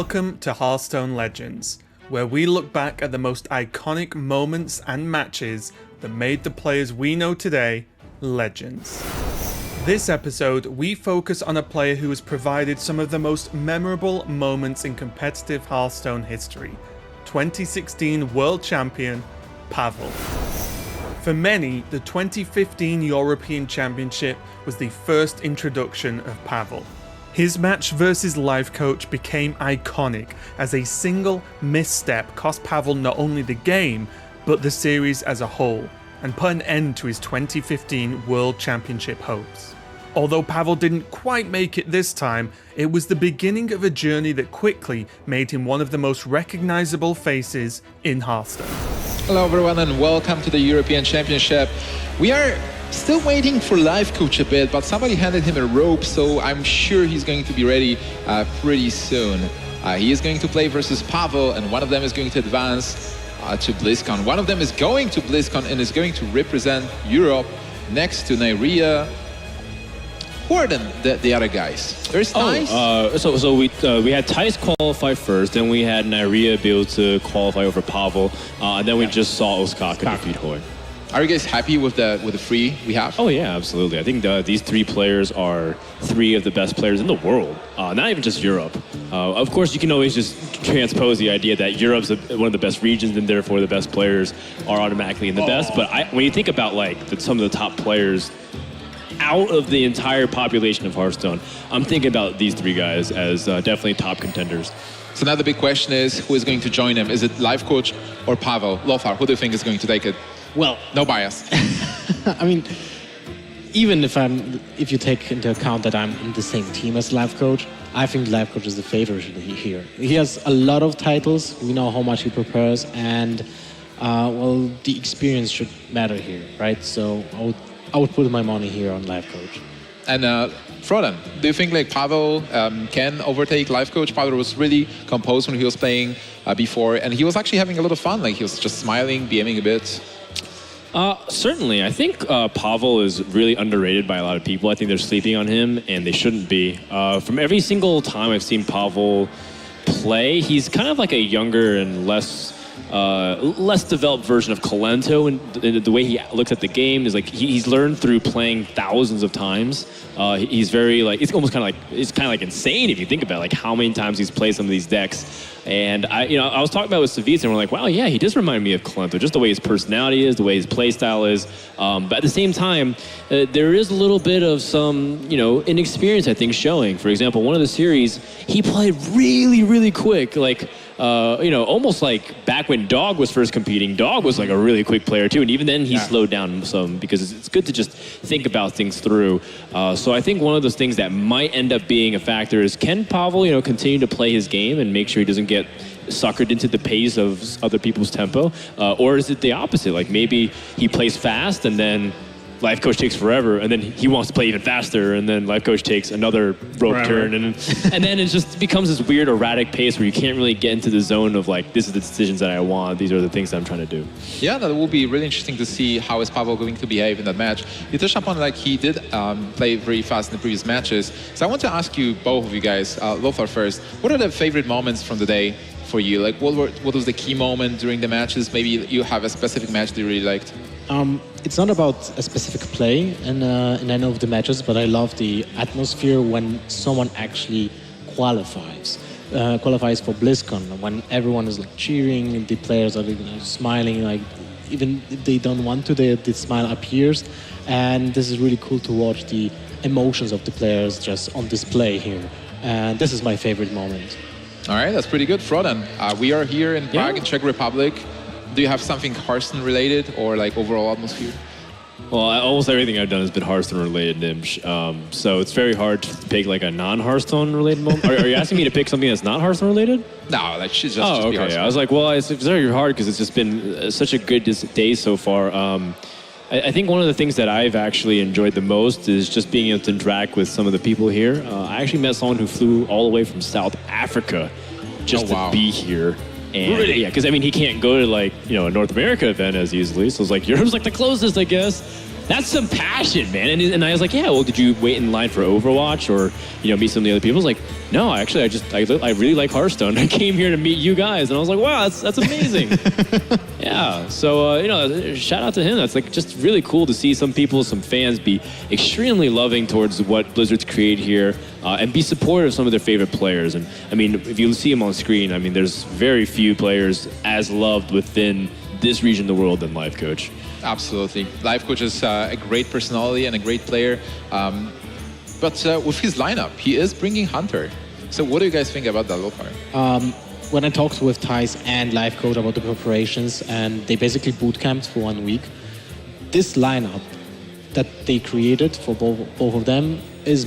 Welcome to Hearthstone Legends, where we look back at the most iconic moments and matches that made the players we know today legends. This episode, we focus on a player who has provided some of the most memorable moments in competitive Hearthstone history, 2016 World Champion, Pavel. For many, the 2015 European Championship was the first introduction of Pavel. His match versus Life Coach became iconic as a single misstep cost Pavel not only the game, but the series as a whole, and put an end to his 2015 World Championship hopes. Although Pavel didn't quite make it this time, it was the beginning of a journey that quickly made him one of the most recognizable faces in Hearthstone. Hello everyone and welcome to the European Championship. We are still waiting for Life Coach a bit, but somebody handed him a rope, so I'm sure he's going to be ready pretty soon. He is going to play versus Pavel, and one of them is going to advance to BlizzCon. One of them is going to BlizzCon and is going to represent Europe next to Nyria. Who are the other guys? There's Tice. So we had Tice qualify first, then we had Nyria be able to qualify over Pavel, and then we just saw Osaka defeat Hoy. Are you guys happy with the free we have? Oh yeah, absolutely. I think these three players are three of the best players in the world, not even just Europe. Of course, you can always just transpose the idea that Europe's one of the best regions and therefore the best players are automatically in the best. But when you think about some of the top players out of the entire population of Hearthstone, I'm thinking about these three guys as definitely top contenders. So now the big question is, who is going to join him? Is it Life Coach or Pavel? Lothar, who do you think is going to take it? Well, no bias. I mean, even if you take into account that I'm in the same team as Life Coach, I think Life Coach is the favorite here. He has a lot of titles. We know how much he prepares, and well, the experience should matter here, right? So I would put my money here on Life Coach. And Frodan, do you think Pavel can overtake Life Coach? Pavel was really composed when he was playing before, and he was actually having a lot of fun. He was just smiling, BMing a bit. Certainly. I think Pavel is really underrated by a lot of people. I think they're sleeping on him, and they shouldn't be. From every single time I've seen Pavel play, he's kind of like a younger and less developed version of Kolento, and the way he looks at the game is he's learned through playing thousands of times. He's very it's almost kind of like insane if you think about how many times he's played some of these decks. And I was talking about with Savitz, and we're like, wow, yeah, he does remind me of Kolento, just the way his personality is, the way his play style is. But at the same time, there is a little bit of some inexperience, I think, showing. For example, one of the series, he played really, really quick, almost like back when Dog was first competing. Dog was a really quick player too, and even then he slowed down some because it's good to just think about things through. So I think one of those things that might end up being a factor is, can Pavel continue to play his game and make sure he doesn't get suckered into the pace of other people's tempo, or is it the opposite? Maybe he plays fast and then Life Coach takes forever, and then he wants to play even faster, and then Life Coach takes another rope turn, and then it just becomes this weird erratic pace where you can't really get into the zone of this is the decisions that I want, these are the things that I'm trying to do. Yeah, that will be really interesting to see how is Pavel going to behave in that match. You touched upon he did play very fast in the previous matches, so I want to ask you, both of you guys, Lothar first, what are the favorite moments from the day for you? What was the key moment during the matches? Maybe you have a specific match that you really liked. It's not about a specific play in any of the matches, but I love the atmosphere when someone actually qualifies for BlizzCon, when everyone is cheering and the players are smiling, even if they don't want to, the smile appears, and this is really cool to watch the emotions of the players just on display here, and this is my favorite moment. All right, that's pretty good. Frodan, we are here in Prague, in Czech Republic. Do you have something Hearthstone related or overall atmosphere? Well, almost everything I've done has been Hearthstone related, Nimsh. So it's very hard to pick a non-Hearthstone related moment. Are you asking me to pick something that's not Hearthstone related? No, should just okay. be Hearthstone. I was well, it's very hard because it's just been such a good day so far. I think one of the things that I've actually enjoyed the most is just being able to interact with some of the people here. I actually met someone who flew all the way from South Africa just to be here. And really? Yeah, because he can't go to a North America event as easily. So it's Europe's the closest, I guess. That's some passion, man. And I was like, yeah, well, did you wait in line for Overwatch or, meet some of the other people? I was like, no, actually, I really like Hearthstone. I came here to meet you guys. And I was like, wow, that's amazing. Yeah. So, shout out to him. That's like just really cool to see some people, some fans be extremely loving towards what Blizzard's create here and be supportive of some of their favorite players. And I mean, if you see him on screen, I mean, there's very few players as loved within this region of the world than Life Coach. Absolutely. Life Coach is a great personality and a great player. But with his lineup, he is bringing Hunter. So what do you guys think about that, Lothar? When I talked with Thijs and Life Coach about the preparations, and they basically bootcamped for 1 week, this lineup that they created for both of them is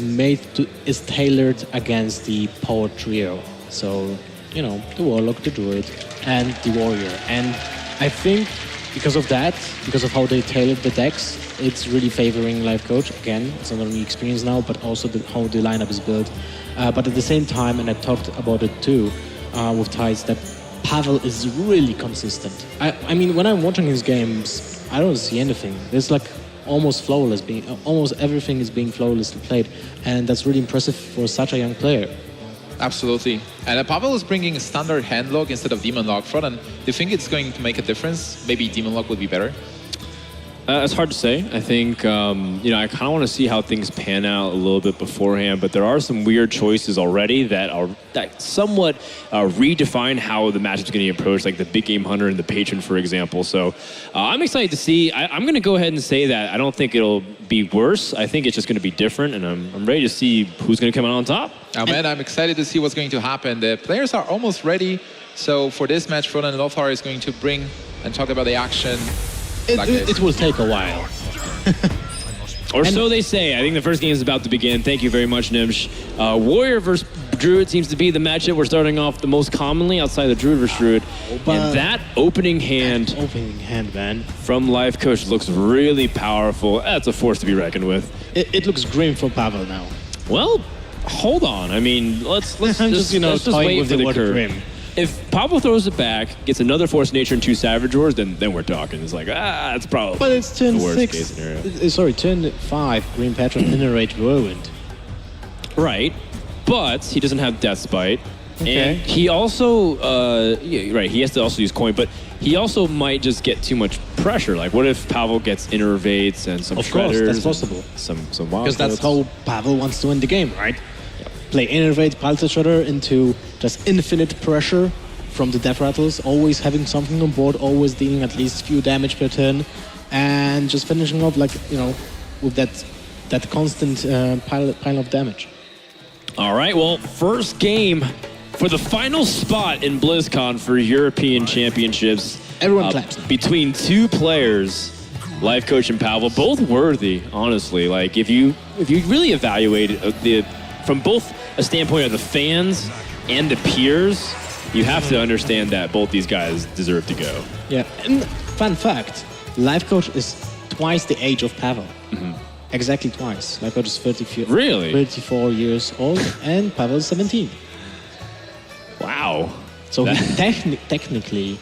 tailored against the power trio. So, the Warlock, the Druid, and the Warrior. And I think because of that, because of how they tailored the decks, it's really favoring Life Coach. Again, it's not only experience now, but also how the lineup is built. But at the same time, and I talked about it too with Thijs, that Pavel is really consistent. I mean, when I'm watching his games, I don't see anything. There's like almost everything is being flawlessly played, and that's really impressive for such a young player. Absolutely. And Pavel is bringing a standard hand lock instead of demon lock front. And do you think it's going to make a difference? Maybe demon lock would be better? It's hard to say. I think, I kind of want to see how things pan out a little bit beforehand, but there are some weird choices already that somewhat redefine how the match is going to be approached, like the Big Game Hunter and the Patron, for example. So I'm excited to see. I'm going to go ahead and say that I don't think it'll be worse. I think it's just going to be different, and I'm ready to see who's going to come out on top. Oh, man, I'm excited to see what's going to happen. The players are almost ready. So for this match, Frodan and Lothar is going to bring and talk about the action. It will take a while. Or so they say. I think the first game is about to begin. Thank you very much, Nimsh. Warrior versus Druid seems to be the matchup we're starting off the most commonly outside the Druid versus Druid. And that opening hand Man. from Life Coach looks really powerful. That's a force to be reckoned with. It looks grim for Pavel now. Well, hold on. I mean, let's just wait with for the curve. grim. If Pavel throws it back, gets another Force Nature and 2 Savage Wars, then we're talking. It's like, it's probably but it's turn the worst 6. case scenario. Sorry, turn 5, Green Patron, Innerate Whirlwind. Right, but he doesn't have Death Spite. Okay. And he also, he has to also use Coin, but he also might just get too much pressure. Like, what if Pavel gets Innervates and some Of Shredders? course, that's possible. Some wild Because that's codes. how Pavel wants to win the game, right? Play Innervate, Pulse Shredder into just infinite pressure from the Death Rattles, always having something on board, always dealing at least few damage per turn, and just finishing off with that constant pile of damage. All right, well, first game for the final spot in BlizzCon for European Championships. Everyone claps now. Between two players, Life Coach and Pavel, both worthy, honestly. Like, if you really evaluate it, from both a standpoint of the fans and the peers, you have to understand that both these guys deserve to go. Yeah, and fun fact, Life Coach is twice the age of Pavel. Mm-hmm. Exactly twice. Life Coach is 34 years old, and Pavel is 17. Wow. So he technically...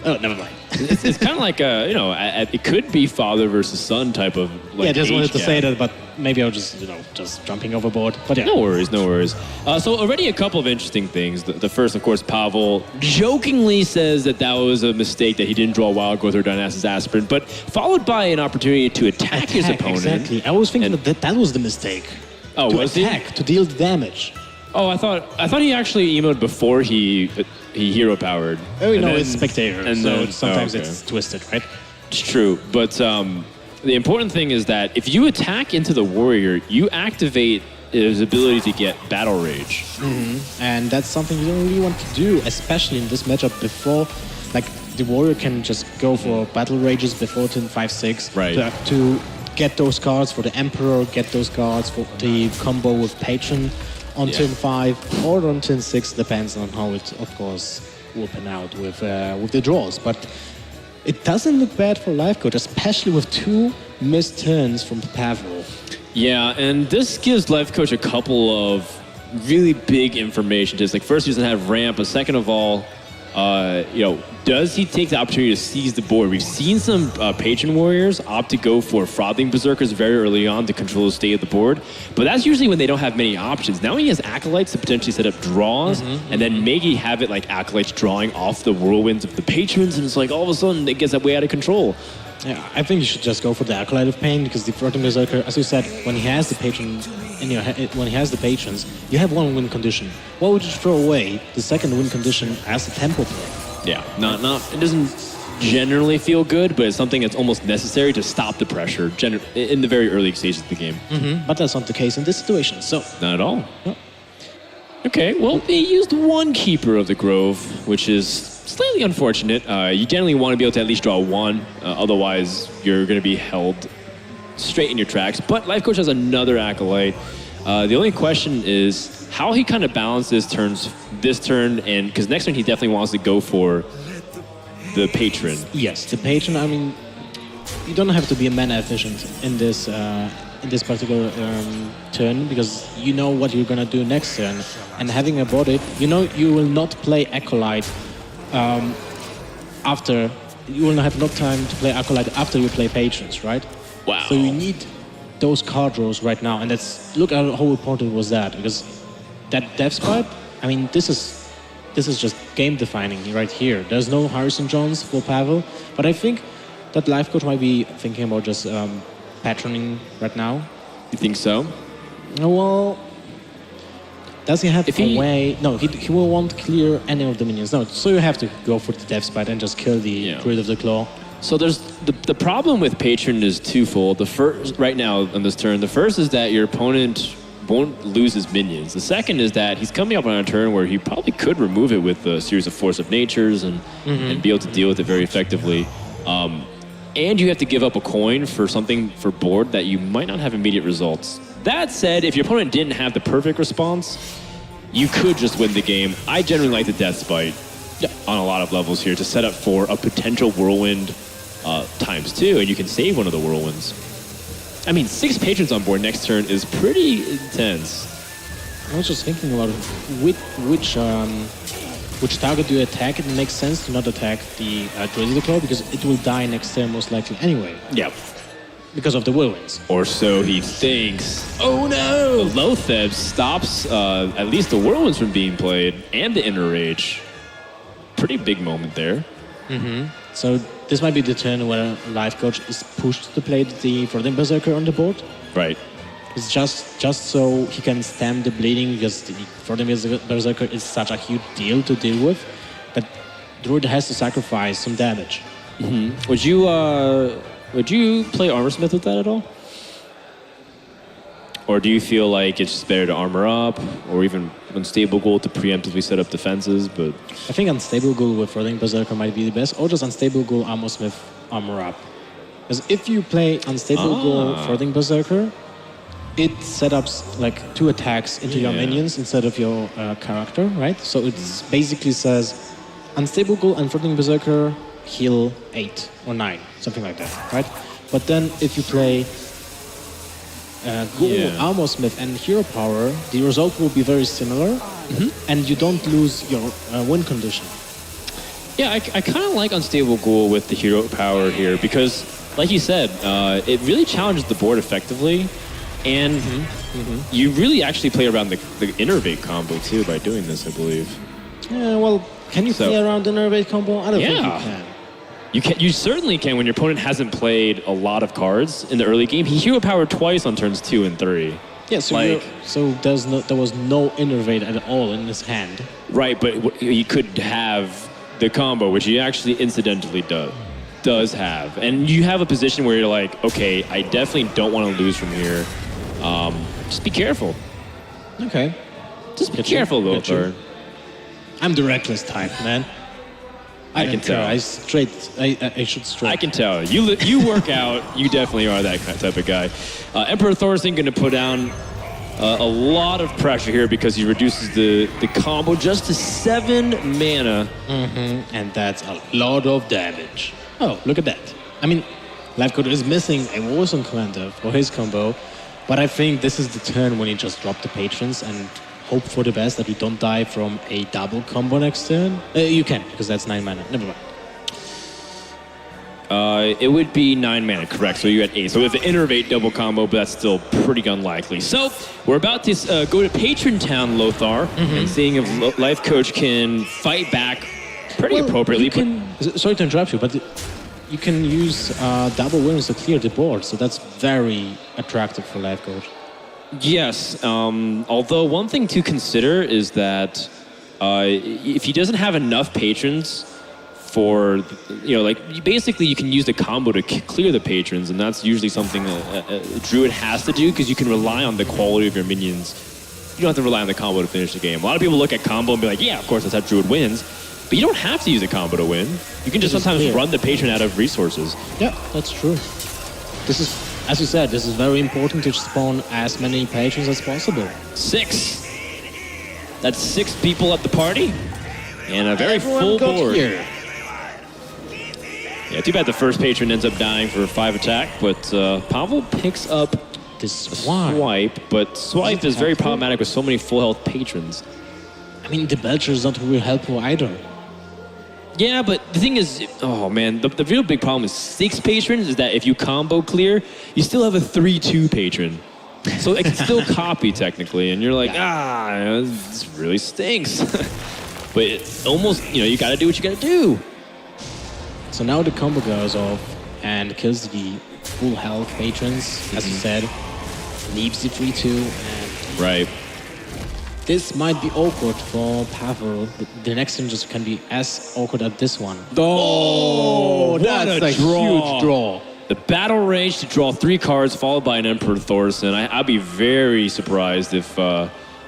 Oh, never mind. It's kind of like it could be father versus son type of I just wanted to gap. say that, but maybe I was just jumping overboard. But yeah. No worries. So already a couple of interesting things. The first, of course, Pavel jokingly says that was a mistake, that he didn't draw Wild Growth or Dynastasis Aspirin, but followed by an opportunity to attack his opponent. Exactly. I was thinking that was the mistake. Oh, to was attack, he? to deal the damage. Oh, I thought he actually emoted before he hero powered. Oh, no, it's spectator, and so then, sometimes it's twisted, right? It's true, but the important thing is that if you attack into the warrior, you activate his ability to get battle rage. Mm-hmm. And that's something you don't really want to do, especially in this matchup before, like, the warrior can just go for battle rages before turn 5-6. Right. To get those cards for the Emperor, get those cards for the combo with Patron on turn 5 or on turn 6, depends on how it, of course, will pan out with the draws. But it doesn't look bad for Life Coach, especially with 2 missed turns from Pavel. Yeah, and this gives Life Coach a couple of really big information. Just like, first, he doesn't have ramp, but second of all, does he take the opportunity to seize the board? We've seen some Patron Warriors opt to go for Frothing Berserkers very early on to control the state of the board, but that's usually when they don't have many options. Now he has Acolytes to potentially set up draws, and then maybe have it like Acolytes drawing off the whirlwinds of the Patrons, and it's like all of a sudden it gets that way out of control. Yeah, I think you should just go for the Acolyte of Pain, because the Frothing Berserker, as you said, when he has the patron when he has the patrons, you have one win condition. Why would you throw away the second win condition as a tempo play? Yeah, it doesn't generally feel good, but it's something that's almost necessary to stop the pressure in the very early stages of the game. But that's not the case in this situation, so... Not at all. No. Okay, well, they used one Keeper of the Grove, which is slightly unfortunate. You generally want to be able to at least draw one, otherwise you're going to be held straight in your tracks. But Life Coach has another Acolyte. The only question is how he kind of balances turns this turn, and because next turn he definitely wants to go for the Patron. Yes, the Patron, I mean, you don't have to be a mana efficient in this particular turn, because you know what you're gonna do next turn, and having about it, you know you will not play Acolyte after. You will not have enough time to play Acolyte after you play Patrons, right? Wow. So you need those card draws right now, and look at how important was that, because that Death Pipe, I mean, this is just game defining right here. There's no Harrison Jones for Pavel, but I think that Life Coach might be thinking about just patroning right now. You think so? Well, does he have a way? No, he will want to clear any of the minions. No, so you have to go for the Death Spite and just kill the Druid of the Claw. So there's the problem with Patron is twofold. The first, right now on this turn, the first is that your opponent won't lose his minions. The second is that he's coming up on a turn where he probably could remove it with a series of Force of Natures and be able to deal with it very effectively. And you have to give up a coin for something for board that you might not have immediate results. That said, if your opponent didn't have the perfect response, you could just win the game. I generally like the Death Spite on a lot of levels here to set up for a potential Whirlwind ×2, and you can save one of the Whirlwinds. I mean, 6 Patrons on board next turn is pretty intense. I was just thinking about which target do you attack. It makes sense to not attack the Druid of the Claw, because it will die next turn most likely anyway. Yep. Because of the Whirlwinds. Or so he thinks. Oh no! Lotheb stops at least the Whirlwinds from being played, and the Inner Rage. Pretty big moment there. So this might be the turn where Life Coach is pushed to play the Frothing Berserker on the board. Right. It's just so he can stem the bleeding, because the Frothing Berserker is such a huge deal to deal with that Druid has to sacrifice some damage. Would you play Armor Smith with that at all? Or do you feel like it's just better to armor up, or even Unstable Ghoul to preemptively set up defenses? But I think Unstable Ghoul with Frothing Berserker might be the best, or just Unstable Ghoul, Armor Smith, armor up. Because if you play Unstable Ghoul, Frothing Berserker, it set up like 2 attacks into your minions instead of your character, right? So it basically says Unstable Ghoul and Frothing Berserker heal 8 or 9, something like that, right? But then if you play Ghoul, Armor Smith, and Hero Power, the result will be very similar, and you don't lose your win condition. yeah, I kind of like Unstable Ghoul with the Hero Power here, because, like you said, it really challenges the board effectively, and you really actually play around the Innervate combo too by doing this, I believe. Yeah, well, can you play around the Innervate combo? I don't think you can. You certainly can when your opponent hasn't played a lot of cards in the early game. He Hero Powered twice on turns 2 and 3. Yeah, so there was no Innervate at all in his hand. Right, but he could have the combo, which he actually incidentally does have. And you have a position where you're like, okay, I definitely don't want to lose from here. Just be careful. Okay. Just be careful, Lothar. I'm the reckless type, man. I can tell. I should straight. I can tell. You work out. You definitely are that type of guy. Emperor Thorsten going to put down a lot of pressure here because he reduces the combo just to 7 mana. And that's a lot of damage. Oh, look at that. I mean, Life Coach is missing a Warzone commander for his combo, but I think this is the turn when he just dropped the Patrons and hope for the best that you don't die from a double combo next turn? You can, because that's 9 mana. Never mind. It would be 9 mana, correct? So you had 8. So it's an Innervate double combo, but that's still pretty unlikely. So we're about to go to Patron Town, Lothar, and seeing if Life Coach can fight back pretty appropriately. Sorry to interrupt you, but you can use double wins to clear the board, so that's very attractive for Life Coach. Yes, although one thing to consider is that if he doesn't have enough patrons for, basically you can use the combo to clear the patrons, and that's usually something a Druid has to do because you can rely on the quality of your minions. You don't have to rely on the combo to finish the game. A lot of people look at combo and be like, yeah, of course, that's how Druid wins. But you don't have to use a combo to win. You can just sometimes run the patron out of resources. Yeah, that's true. This is, as you said, this is very important to spawn as many patrons as possible. 6. That's 6 people at the party. And a very full board. Here. Yeah, too bad the first patron ends up dying for 5 attack, but Pavel picks up this swipe, but swipe is very problematic with so many full health patrons. I mean, the Belcher is not really helpful either. Yeah, but the thing is, oh man, the real big problem with 6 patrons is that if you combo clear, you still have a 3-2 patron. So it can still copy technically, and you're like, this really stinks. But it almost, you gotta do what you gotta do. So now the combo goes off and kills the full health patrons, as you said, leaves the 3-2, and right. This might be awkward for Pavel. The next turn just can be as awkward as this one. Oh, that's a huge draw. The battle range to draw 3 cards followed by an Emperor Thorson. I'd be very surprised if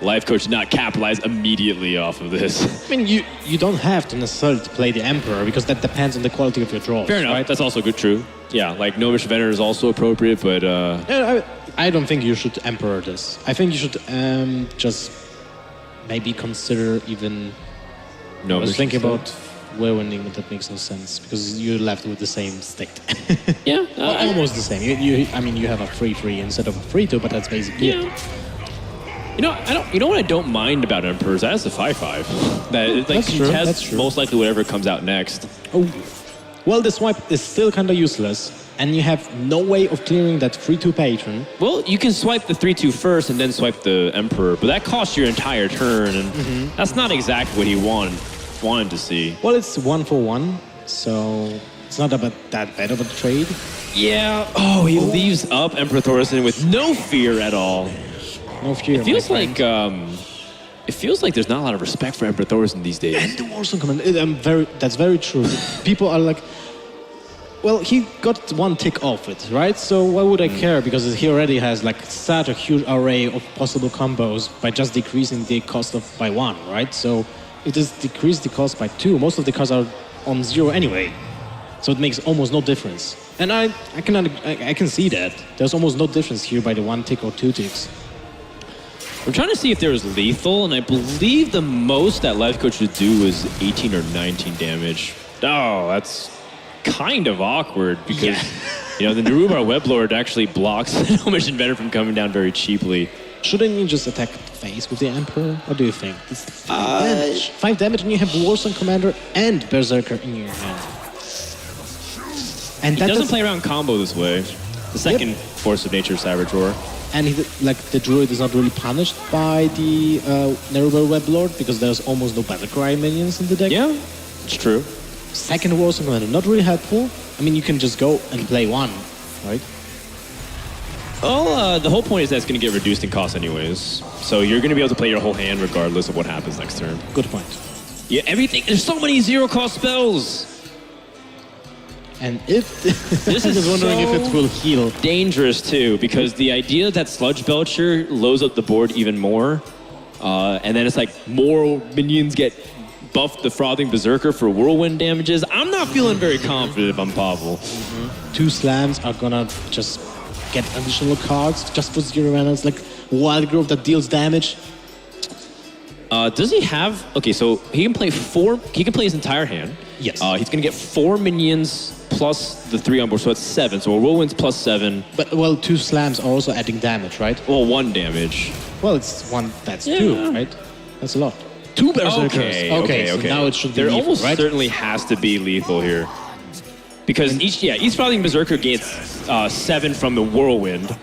Life Coach did not capitalize immediately off of this. I mean, you don't have to necessarily play the Emperor because that depends on the quality of your draws. Fair enough. Right? That's also good. True. Yeah, like Novish Vener is also appropriate, but I don't think you should Emperor this. I think you should just maybe consider even. No, I was thinking about whirlwinding, but that makes no sense because you're left with the same stick. Yeah, almost the same. I mean, you have a 3-3 instead of a 3-2, but that's basically it. You know what I don't mind about Emperors? That's the 5/5. That's true. That's true. Most likely whatever comes out next. Oh, well, the swipe is still kind of useless, and you have no way of clearing that 3-2 patron. Well, you can swipe the 3-2 first and then swipe the Emperor, but that costs your entire turn, and that's not exactly what he wanted to see. Well, it's 1-for-1, so it's not that bad of a trade. Yeah. Oh, he leaves up Emperor Thorson with no fear at all. No fear. It feels like there's not a lot of respect for Emperor Thorson these days. And the Warzone command, that's very true. People are like, well, he got 1 tick off it, right? So why would I care? Because he already has like such a huge array of possible combos by just decreasing the cost by 1, right? So it is decreased the cost by 2. Most of the cards are on 0 anyway. So it makes almost no difference. And I can see that. There's almost no difference here by the 1 tick or 2 ticks. I'm trying to see if there was lethal, and I believe the most that Life Coach would do is 18 or 19 damage. Oh, that's kind of awkward because, the Narubar Weblord actually blocks Nomish and Venom from coming down very cheaply. Shouldn't you just attack the face with the Emperor? What do you think? It's 5 damage. 5 damage, and you have Warzone Commander and Berserker in your hand. And he doesn't play around combo this way. The second Force of Nature Savage Roar. And the Druid is not really punished by the Narubar Weblord because there's almost no Battlecry minions in the deck. Yeah, it's true. Second Warzone Commander, not really helpful. I mean, you can just go and play 1, right? Well, the whole point is that it's going to get reduced in cost anyways. So you're going to be able to play your whole hand regardless of what happens next turn. Good point. Yeah, everything. There's so many 0-cost spells. And if this is wondering if it will heal. Dangerous too, because the idea that Sludge Belcher loads up the board even more, and then it's like more minions get buffed the Frothing Berserker for whirlwind damages. I'm not feeling very confident if I'm Pavel. 2 slams are gonna just get additional cards just for 0 mana. It's like Wild Growth that deals damage. Does he have? Okay, so he can play 4. He can play his entire hand. Yes. He's gonna get 4 minions plus the 3 on board, so it's 7. So a whirlwind's plus 7. But 2 slams are also adding damage, right? Well, 1 damage. Well, it's one. That's Yeah. 2, right? That's a lot. 2 berserkers. Okay. So now it should be There lethal, almost right? certainly has to be lethal here. Because each Frothing Berserker gets 7 from the Whirlwind.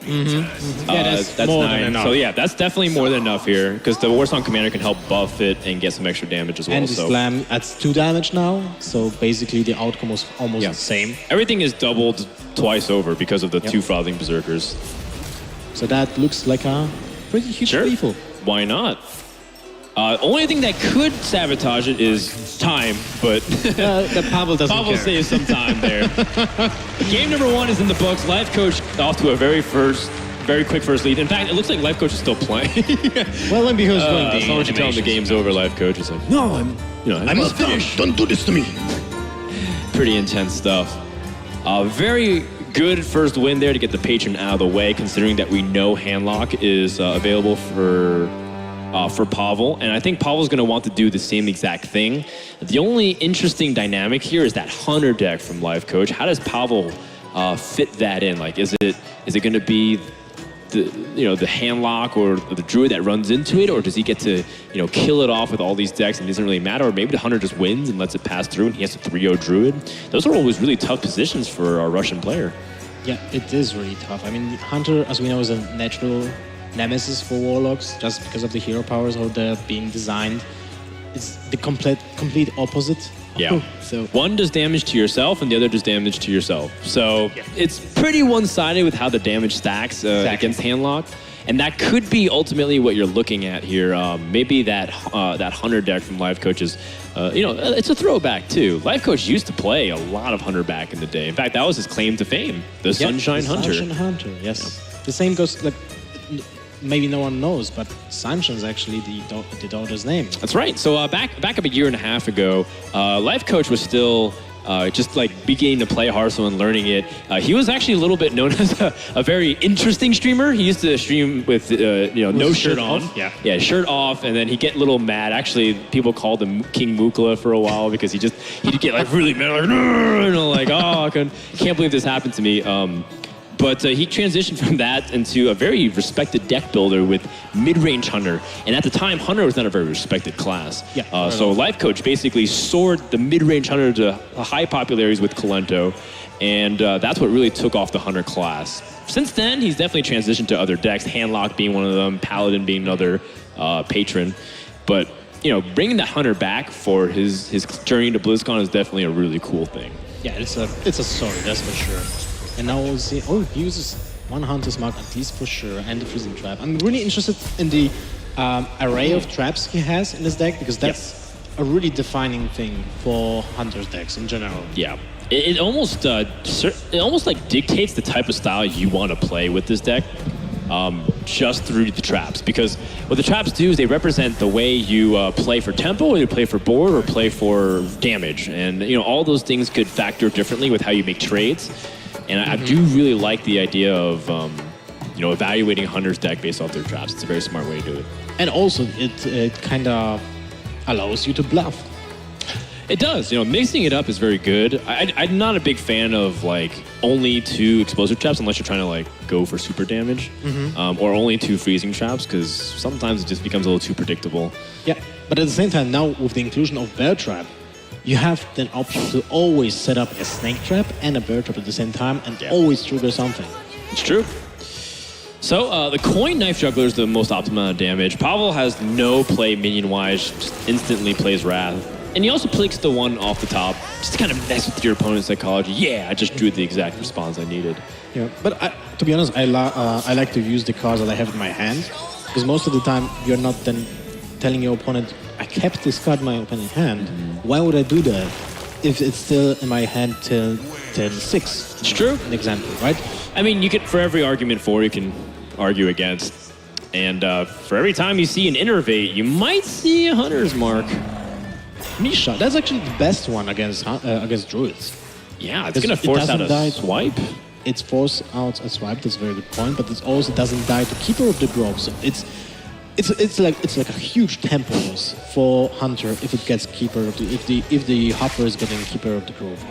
Yeah, that's more than 9. enough. So yeah, that's definitely more than enough here. Because the Warsong Commander can help buff it and get some extra damage as well. And the so slam adds 2 damage now, so basically the outcome was almost Yeah. the same. everything is doubled twice over because of the 2 Frothing Berserkers. So that looks like a pretty huge Sure. lethal. Why not? Only thing that could sabotage it is time, but The Pavel doesn't Pavel care. saves some time there. Game number 1 is in the books. Life Coach off to a very quick first lead. In fact, it looks like Life Coach is still playing. Well, and because going the Someone should tell him the game's over. Life Coach is like, no, I'm not finished. Don't do this to me. Pretty intense stuff. Very good first win there to get the patron out of the way, considering that we know Handlock is available for Pavel, and I think Pavel's going to want to do the same exact thing. The only interesting dynamic here is that Hunter deck from Life Coach. How does Pavel fit that in? Like, is it going to be the Handlock or the Druid that runs into it, or does he get to kill it off with all these decks and it doesn't really matter? Or maybe the Hunter just wins and lets it pass through, and he has to 3-0 Druid. Those are always really tough positions for our Russian player. Yeah, it is really tough. I mean, Hunter, as we know, is a natural nemesis for Warlocks, just because of the hero powers, how they're being designed. It's the complete opposite. Yeah. So one does damage to yourself and the other does damage to yourself. So it's pretty one-sided with how the damage stacks against Handlock. And that could be ultimately what you're looking at here. Maybe that Hunter deck from Life Coach is, it's a throwback too. Life Coach used to play a lot of Hunter back in the day. In fact, that was his claim to fame, the Sunshine Hunter. Sunshine Hunter, yes. The same goes, like, maybe no one knows, but Sunshine's actually the daughter's name. That's right. So back up a year and a half ago, Life Coach was still just like beginning to play Hearthstone and learning it. He was actually a little bit known as a very interesting streamer. He used to stream with no shirt on. Yeah, shirt off, and then he'd get a little mad. Actually, people called him King Mukla for a while because he'd get like really mad, like oh, I can't believe this happened to me. But he transitioned from that into a very respected deck builder with mid-range Hunter. And at the time, Hunter was not a very respected class. Yeah, so Life Coach basically soared the mid-range Hunter to high popularities with Kolento. And that's what really took off the Hunter class. Since then, he's definitely transitioned to other decks, Handlock being one of them, Paladin being another patron. But bringing that Hunter back for his journey to BlizzCon is definitely a really cool thing. Yeah, it's a story, that's for sure. And now we'll see. Oh, he uses one Hunter's Mark at least for sure, and the Freezing Trap. I'm really interested in the array of traps he has in his deck, because that's a really defining thing for Hunter's decks in general. Yeah. It almost like dictates the type of style you want to play with this deck, just through the traps. Because what the traps do is they represent the way you play for tempo, or you play for board, or play for damage. And all those things could factor differently with how you make trades. And I do really like the idea of evaluating Hunter's deck based off their traps. It's a very smart way to do it. And also, it kind of allows you to bluff. It does. Mixing it up is very good. I'm not a big fan of only 2 explosive traps unless you're trying to go for super damage, or only 2 freezing traps, because sometimes it just becomes a little too predictable. Yeah, but at the same time, now with the inclusion of Bear Trap, you have the option to always set up a Snake Trap and a Bear Trap at the same time, and always trigger something. It's true. So the Coin Knife Juggler is the most optimal amount of damage. Pavel has no play minion-wise, just instantly plays Wrath. And he also clicks the one off the top, just to kind of mess with your opponent's psychology. Yeah, I just drew the exact response I needed. Yeah, but to be honest, I like to use the cards that I have in my hand, because most of the time you're not then telling your opponent, I kept this card in my opponent's hand. Why would I do that if it's still in my hand till turn 6? It's true. An example, right? I mean, you could, for every argument for, you can argue against. And for every time you see an Innervate, you might see a Hunter's Mark. Nisha, that's actually the best one against Druids. Yeah, it's going to force out a swipe. It's force out a swipe, that's a very good point, but it also doesn't die to Keeper of the Grove. So it's like a huge tempo loss for Hunter if it gets Keeper of the if the Hopper is getting Keeper of the Grove.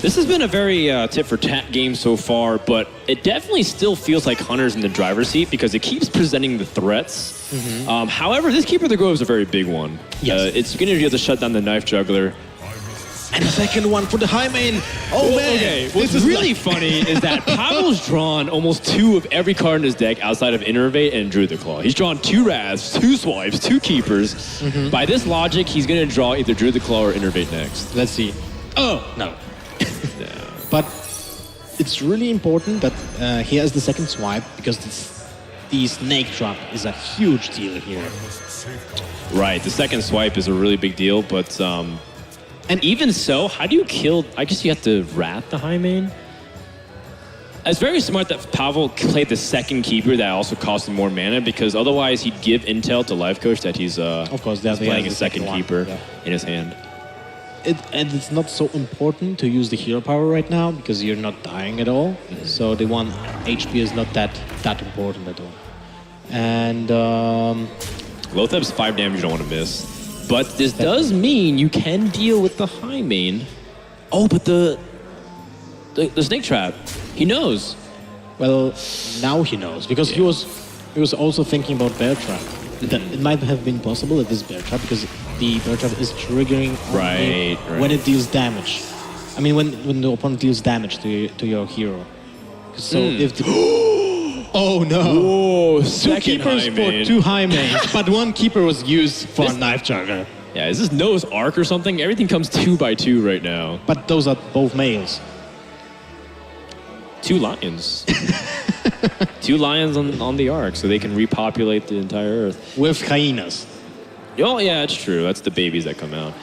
This has been a very tit-for-tat game so far, but it definitely still feels like Hunter's in the driver's seat because it keeps presenting the threats. However, this Keeper of the Grove is a very big one. Yes. It's going to be able to shut down the Knife Juggler. And the second one for the high main. Oh, man. Okay, what's really funny is that Pavel's drawn almost 2 of every card in his deck outside of Innervate and Druid the Claw. He's drawn 2 Wraths, 2 Swipes, 2 Keepers. By this logic, he's going to draw either Druid the Claw or Innervate next. Let's see. Oh, no. But it's really important that he has the second swipe because the Snake Trap is a huge deal here. Right, the second swipe is a really big deal, but and even so, how do you kill? I guess you have to Wrath the high main. It's very smart that Pavel played the second Keeper that also cost him more mana because otherwise he'd give intel to Life Coach that he's of course playing a second Keeper in his hand. And it's not so important to use the hero power right now because you're not dying at all. So the 1 HP is not that important at all. And Lotheb's 5 damage you don't want to miss. But this does mean you can deal with the high main. Oh, but the Snake Trap, he knows. Well, now he knows because he was also thinking about Bear Trap. It might have been possible that this Bear Trap because the Bear Trap is triggering right. when it deals damage. I mean, when the opponent deals damage to your hero. So if the oh no! Whoa, 2 Keepers for 2 high mains, but 1 Keeper was used for a Knife Juggler. Yeah, is this Noah's Ark or something? Everything comes 2 by 2 right now. But those are both males. 2 lions. 2 lions on the Ark, so they can repopulate the entire Earth. With hyenas. Oh, yeah, it's true. That's the babies that come out.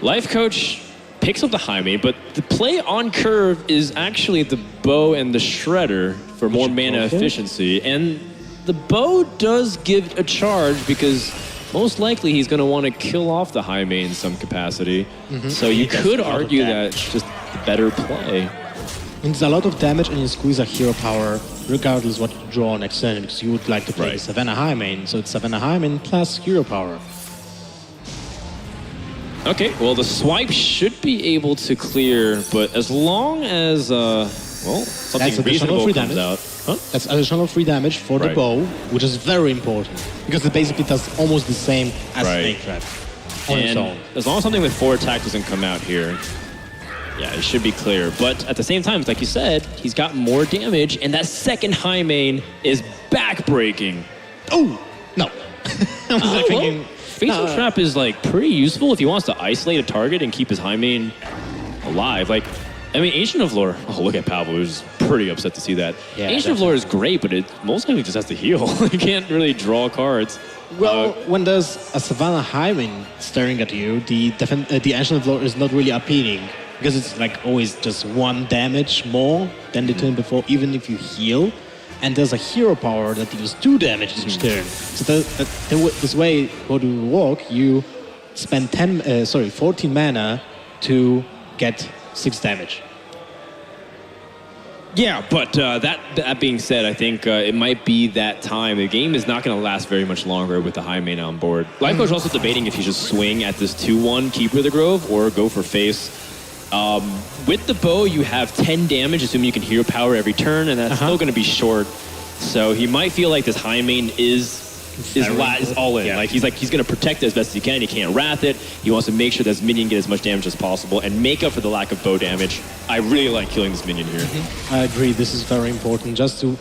Life Coach picks up the high main, but the play on curve is actually the bow and the shredder for more mana efficiency. And the bow does give a charge because most likely he's going to want to kill off the high main in some capacity. So you could argue that it's just the better play. It's a lot of damage and you squeeze a hero power regardless what you draw next turn because you would like to play Savannah High main. So it's Savannah High main plus hero power. Okay, well, the swipe should be able to clear, but as long as, well, something reasonable comes out. Huh? That's additional free damage for the bow, which is very important, because it basically does almost the same as Snake Trap on its own. As long as something with 4 attack doesn't come out here, yeah, it should be clear. But at the same time, like you said, he's got more damage, and that second high main is backbreaking. Oh, no. I was thinking... Fatal Trap is like pretty useful if he wants to isolate a target and keep his high main alive. Like, I mean, Ancient of Lore. Oh, look at Pavel. He was pretty upset to see that. Yeah, Ancient of Lore is great, but it most likely just has to heal. You can't really draw cards. Well, when there's a Savannah high main staring at you, the Ancient of Lore is not really appealing because it's like always just 1 damage more than the turn before, even if you heal. And there's a hero power that deals 2 damage each turn. So this way, how to work, you spend 14 mana to get 6 damage. Yeah, but that being said, I think it might be that time. The game is not going to last very much longer with the high main on board. Life Coach is also debating if he should swing at this 2-1 Keeper of the Grove or go for face. With the bow, you have 10 damage, assuming you can hero power every turn, and that's still going to be short. So he might feel like this high main is all in. Yeah. Like he's going to protect it as best as he can. He can't wrath it. He wants to make sure that his minion gets as much damage as possible and make up for the lack of bow damage. I really like killing this minion here. I agree. This is very important, just to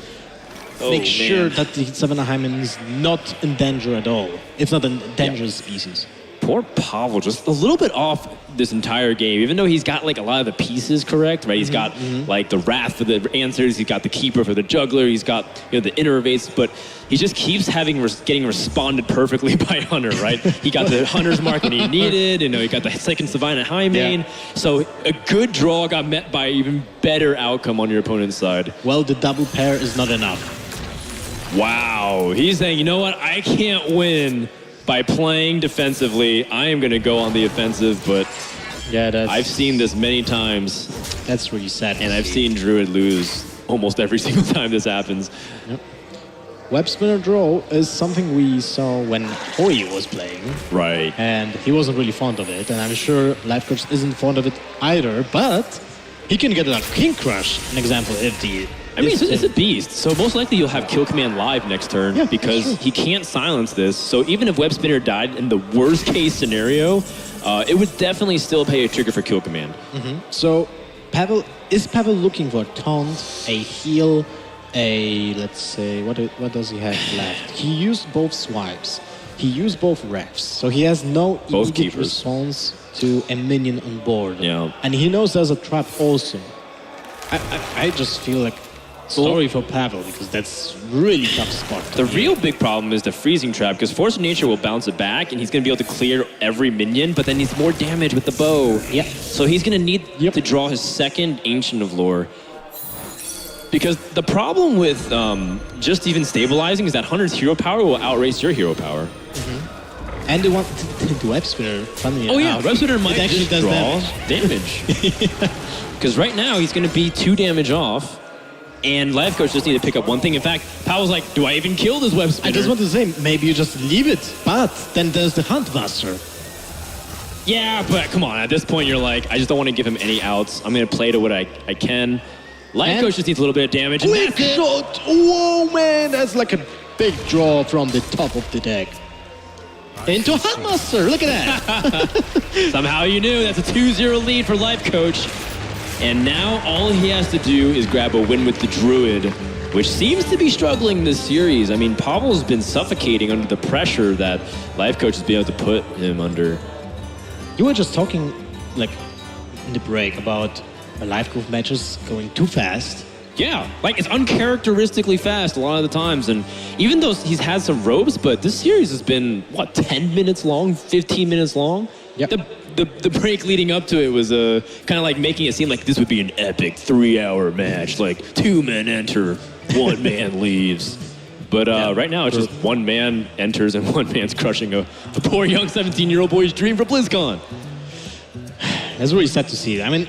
make sure that the Savannah high main is not in danger at all. It's not a dangerous species. Poor Pavel, just a little bit off this entire game, even though he's got like a lot of the pieces correct, right? He's got like the Wrath for the answers, he's got the Keeper for the Juggler, he's got the Innervates, but he just keeps getting responded perfectly by Hunter, right? He got the Hunter's mark when he needed, he got the second Savannah high main, so a good draw got met by even better outcome on your opponent's side. Well, the double pair is not enough. Wow, he's saying, you know what, I can't win by playing defensively. I am going to go on the offensive, but I've seen this many times. That's really sad. And I've seen Druid lose almost every single time this happens. Yep. Web spinner draw is something we saw when Hoy was playing. Right. And he wasn't really fond of it, and I'm sure Life Coach isn't fond of it either, but He can get like King Crush, an example, if the... I mean, it's a beast. So most likely you'll have Kill Command live next turn because he can't silence this. So even if Web Spinner died in the worst case scenario, it would definitely still pay a trigger for Kill Command. So is Pavel looking for a taunt, a heal, let's say, what does he have left? He used both swipes. He used both refs. So he has no Both immediate keepers. response to a minion on board. Yeah. And he knows there's a trap also. I just feel like sorry for Pavel because that's really tough spot. The real big problem is the freezing trap because Force of Nature will bounce it back and he's going to be able to clear every minion, but then he's more damage with the bow. Yeah. So he's going to need to draw his second Ancient of Lore. Because the problem with just even stabilizing is that Hunter's hero power will outrace your hero power. And they want the Web Spinner, funnily enough. Web Spinner might actually just does draw damage. Because right now he's going to be 2 damage off, and Life Coach just need to pick up one thing. In fact, Pavel's like, do I even kill this Web Spinner? I just want to say, maybe you just leave it, but then there's the Huntmaster. Yeah, but come on. At this point, you're like, I just don't want to give him any outs. I'm going to play to what I can. Life Coach just needs a little bit of damage. And Quick that's it. shot! Whoa, man, that's like a big draw from the top of the deck. Into Huntmaster, look at that! Somehow you knew. That's a 2-0 lead for Life Coach. And now all he has to do is grab a win with the Druid, which seems to be struggling this series. I mean, Pavel's been suffocating under the pressure that Life Coach has been able to put him under. You were just talking, like, in the break about live growth matches going too fast. Yeah, like it's uncharacteristically fast a lot of the times. And even though he's had some ropes, but this series has been, 10 minutes long, 15 minutes long? Yep. The break leading up to it was kind of like making it seem like this would be an epic 3-hour match. Like 2 men enter, 1 man leaves. But right now it's just 1 man enters and 1 man's crushing a poor young 17-year-old boy's dream for BlizzCon. That's really sad to see. I mean,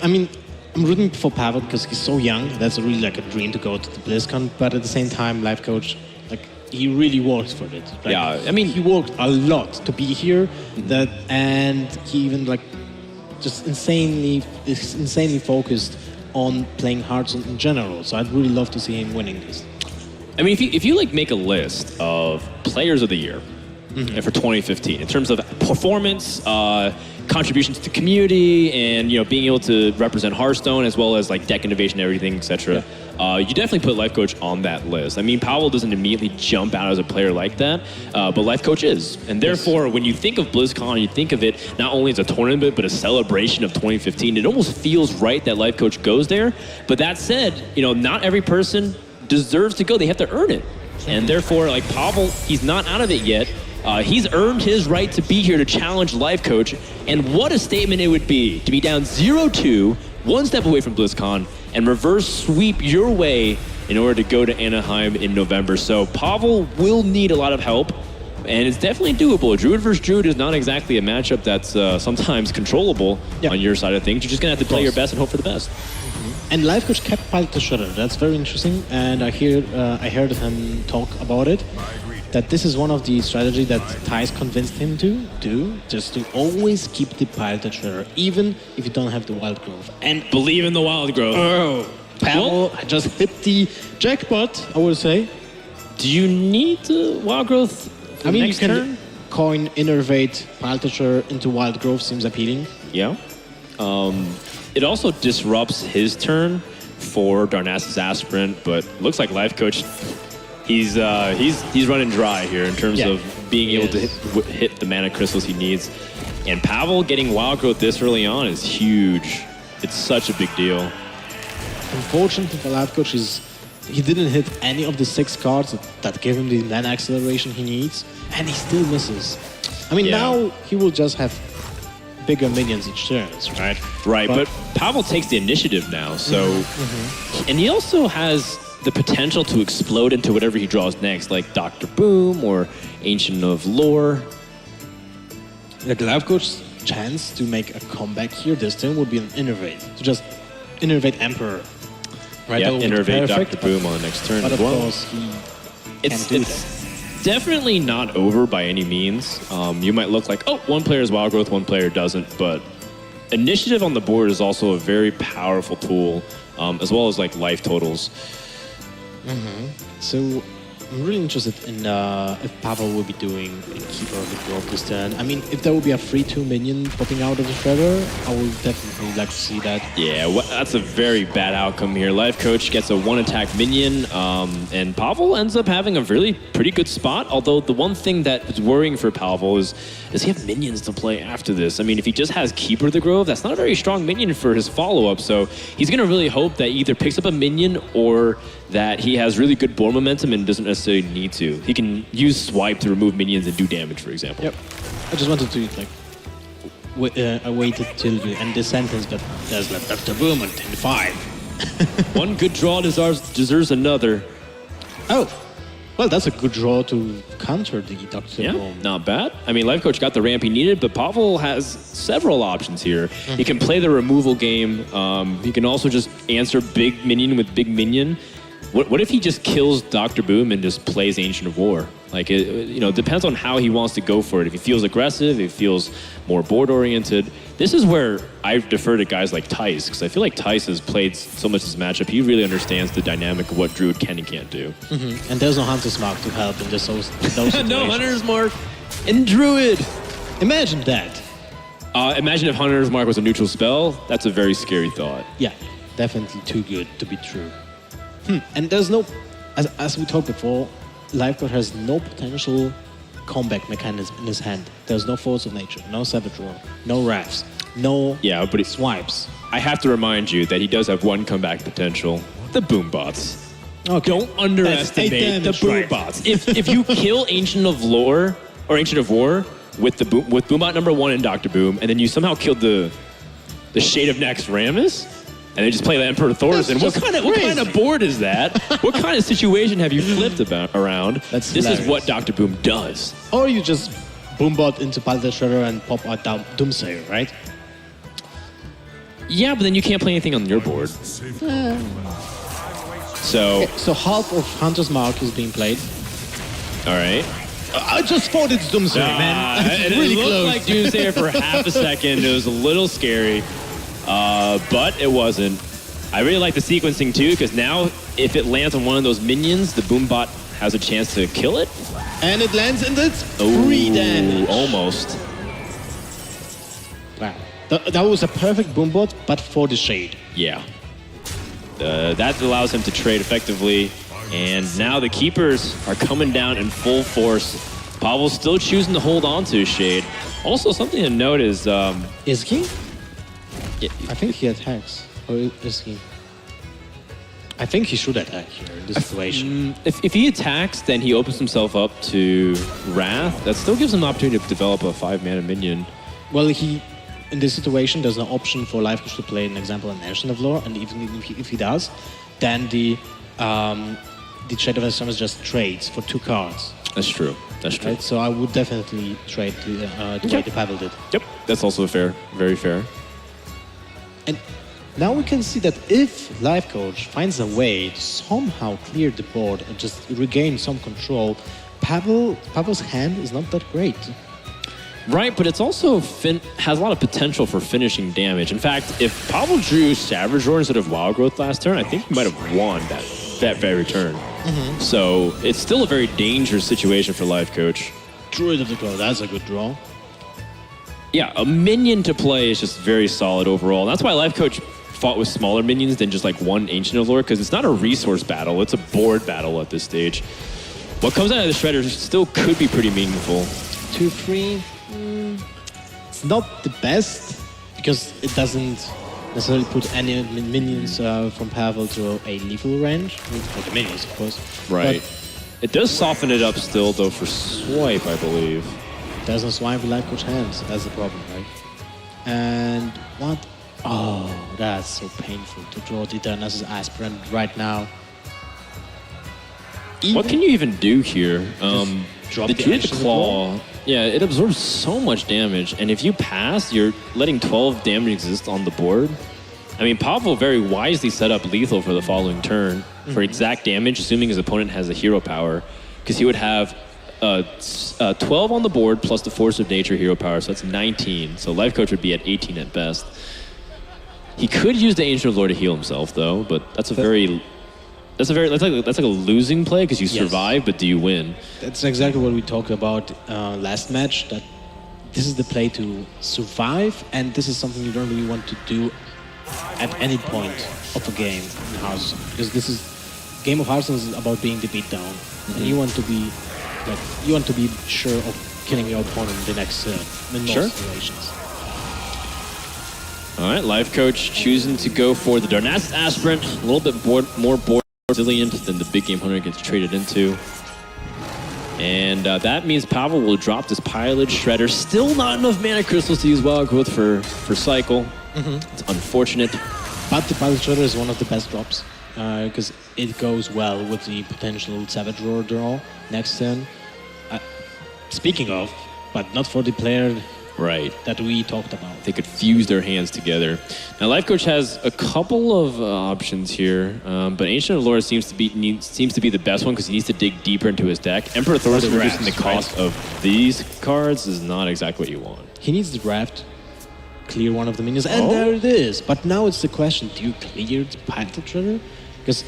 I'm rooting for Pavel because he's so young. That's really like a dream to go to the BlizzCon. But at the same time, Life Coach, like, he really worked for it. Like, Yeah, I mean, he worked a lot to be here. And he even like just insanely focused on playing Hearthstone in general. So I'd really love to see him winning this. I mean, if you like make a list of players of the year for 2015 in terms of performance, contributions to the community, and being able to represent Hearthstone as well as like deck innovation, everything, etc. You definitely put Life Coach on that list. I mean, Pavel doesn't immediately jump out as a player like that, but Life Coach is, and therefore, when you think of BlizzCon, you think of it not only as a tournament but a celebration of 2015. It almost feels right that Life Coach goes there. But that said, not every person deserves to go. They have to earn it, and therefore, like Pavel, he's not out of it yet. He's earned his right to be here to challenge Life Coach, and what a statement it would be to be down 0-2, 1 step away from BlizzCon, and reverse sweep your way in order to go to Anaheim in November. So Pavel will need a lot of help, and it's definitely doable. Druid versus Druid is not exactly a matchup that's sometimes controllable on your side of things. You're just going to have to play your best and hope for the best. And Life Coach kept Pilot the Shredder. That's very interesting, and I heard him talk about it. That this is one of the strategies that Thijs convinced him to do, just to always keep the Pilot Shredder, even if you don't have the Wild Growth. And believe in the Wild Growth. Oh, Pavel just hit the jackpot, I would say. Do you need the Wild Growth I mean, next you can turn? coin, innervate Pilot Shredder into Wild Growth, seems appealing. Yeah. It also disrupts his turn for Darnassus Aspirant, but looks like Life Coach, he's running dry here in terms of being able to hit the mana crystals he needs. And Pavel getting Wild Growth this early on is huge. It's such a big deal. Unfortunately for Life Coach, he didn't hit any of the 6 cards that give him the mana acceleration he needs, and he still misses. I mean, now he will just have bigger minions each turn, right? Right, but Pavel takes the initiative now, so... And he also has the potential to explode into whatever he draws next, like Dr. Boom or Ancient of Lore. Like Life Coach's chance to make a comeback here this turn would be an Innervate. To just Innervate Emperor. Right? Yeah, That would be Innervate perfect, Dr. Boom on the next turn but as of well. course, he It's can't do that. definitely not over by any means. You might look like, oh, one player has Wild Growth, one player doesn't, but initiative on the board is also a very powerful tool, as well as like life totals. So I'm really interested in if Pavel will be doing a Keeper of the Grove this turn. I mean, if there will be a free 2 minion popping out of the Shredder, I would definitely like to see that. Yeah, that's a very bad outcome here. Life Coach gets a 1-attack minion, and Pavel ends up having a really pretty good spot. Although the one thing that is worrying for Pavel is, does he have minions to play after this? I mean, if he just has Keeper of the Grove, that's not a very strong minion for his follow-up. So he's going to really hope that he either picks up a minion or that he has really good board momentum and doesn't necessarily need to. He can use Swipe to remove minions and do damage, for example. Yep. I just wanted to I waited till you end this sentence, but there's like Dr. Boom in 5. One good draw deserves another. Oh, well, that's a good draw to counter the Dr. Boom. Not bad. I mean, Life Coach got the ramp he needed, but Pavel has several options here. He can play the removal game. He can also just answer big minion with big minion. What if he just kills Dr. Boom and just plays Ancient of War? Like, it depends on how he wants to go for it. If he feels aggressive, if he feels more board-oriented. This is where I defer to guys like Tice, because I feel like Tice has played so much this matchup. He really understands the dynamic of what Druid can and can't do. And there's no Hunter's Mark to help in those situations. No Hunter's Mark in Druid! Imagine that. Imagine if Hunter's Mark was a neutral spell. That's a very scary thought. Yeah, definitely too good to be true. And there's no, as we talked before, Life Coach has no potential comeback mechanism in his hand. There's no Force of Nature, no Savage Roar, no Wraths, no swipes. I have to remind you that he does have one comeback potential: the boom bots. Okay. Don't underestimate the boom bots. If you kill Ancient of Lore or Ancient of War with Boombot number 1 and Dr. Boom, and then you somehow killed the Shade of Next Rammus, and they just play the Emperor Thorson. What kind of board is that? What kind of situation have you flipped around? This is what Dr. Boom does. Or you just Boombot into Palette Shredder and pop out Doomsayer, right? Yeah, but then you can't play anything on your board. So half of Hunter's Mark is being played. All right. I just thought it's Doomsayer, man. It really looked close. like Doomsayer for half a second. It was a little scary. But it wasn't. I really like the sequencing too, because now if it lands on one of those minions, the Boombot has a chance to kill it. And it lands and it's 3 damage. Almost. Wow. That was a perfect Boombot, but for the Shade. Yeah. That allows him to trade effectively. And now the Keepers are coming down in full force. Pavel's still choosing to hold on to his Shade. Also, something to note is... Is he? Yeah, I think he attacks. Or is he? I think he should attack here in this situation. If he attacks, then he opens himself up to Wrath. That still gives him the opportunity to develop a 5-mana minion. Well, in this situation, there's no option for Life Coach to play, an example, an Ancient of Lore, and even if he does, then the Shadow of Summers just trades for 2 cards. That's true. That's true. Right? So I would definitely trade the way the Pavel did. Yep. That's also fair. Very fair. And now we can see that if Life Coach finds a way to somehow clear the board and just regain some control, Pavel's hand is not that great. Right, but it's also has a lot of potential for finishing damage. In fact, if Pavel drew Savage Roar instead of Wild Growth last turn, I think he might have won that very turn. So it's still a very dangerous situation for Life Coach. Druid of the Grove, that's a good draw. Yeah, a minion to play is just very solid overall. And that's why Life Coach fought with smaller minions than just like one Ancient of Lore, because it's not a resource battle, it's a board battle at this stage. What comes out of the Shredder still could be pretty meaningful. 2-3, it's not the best, because it doesn't necessarily put any minions from Pavel to a lethal range. For the minions, of course. Right. But it does soften it up still, though, for Swipe, I believe. There's no Swipe with Life Coach hands. That's the problem, right? And what? Oh, that's so painful to draw Titanos' Aspirant right now. What can you even do here? Drop the the Druid Ancient Claw, yeah, it absorbs so much damage, and if you pass, you're letting 12 damage exist on the board. I mean, Pavel very wisely set up lethal for the following turn for exact damage, assuming his opponent has a hero power, because he would have 12 on the board plus the Force of Nature hero power, so that's 19. So Life Coach would be at 18 at best. He could use the Ancient of Lore to heal himself, though, but that's like a losing play because you survive, but do you win? That's exactly what we talked about last match. That this is the play to survive, and this is something you don't really want to do at any point of a game in Hearthstone, because this is game of Hearthstone is about being the beatdown, and you want to be sure of killing your opponent the next turn in most situations. All right, Life Coach choosing to go for the Darnassus Aspirant, a little bit more board resilient than the big game hunter gets traded into. And that means Pavel will drop this Pilot Shredder. Still not enough mana crystals to use Wild Growth for cycle. It's unfortunate. But the Pilot Shredder is one of the best drops because it goes well with the potential Savage Roar draw next turn. Speaking of, but not for the player that we talked about. They could fuse their hands together. Now, Life Coach has a couple of options here, but Ancient of Lore seems to be the best one because he needs to dig deeper into his deck. Emperor Thor's reducing the cost of these cards is not exactly what you want. He needs the draft, clear one of the minions, and there it is. But now it's the question, do you clear the Pilot Shredder? Because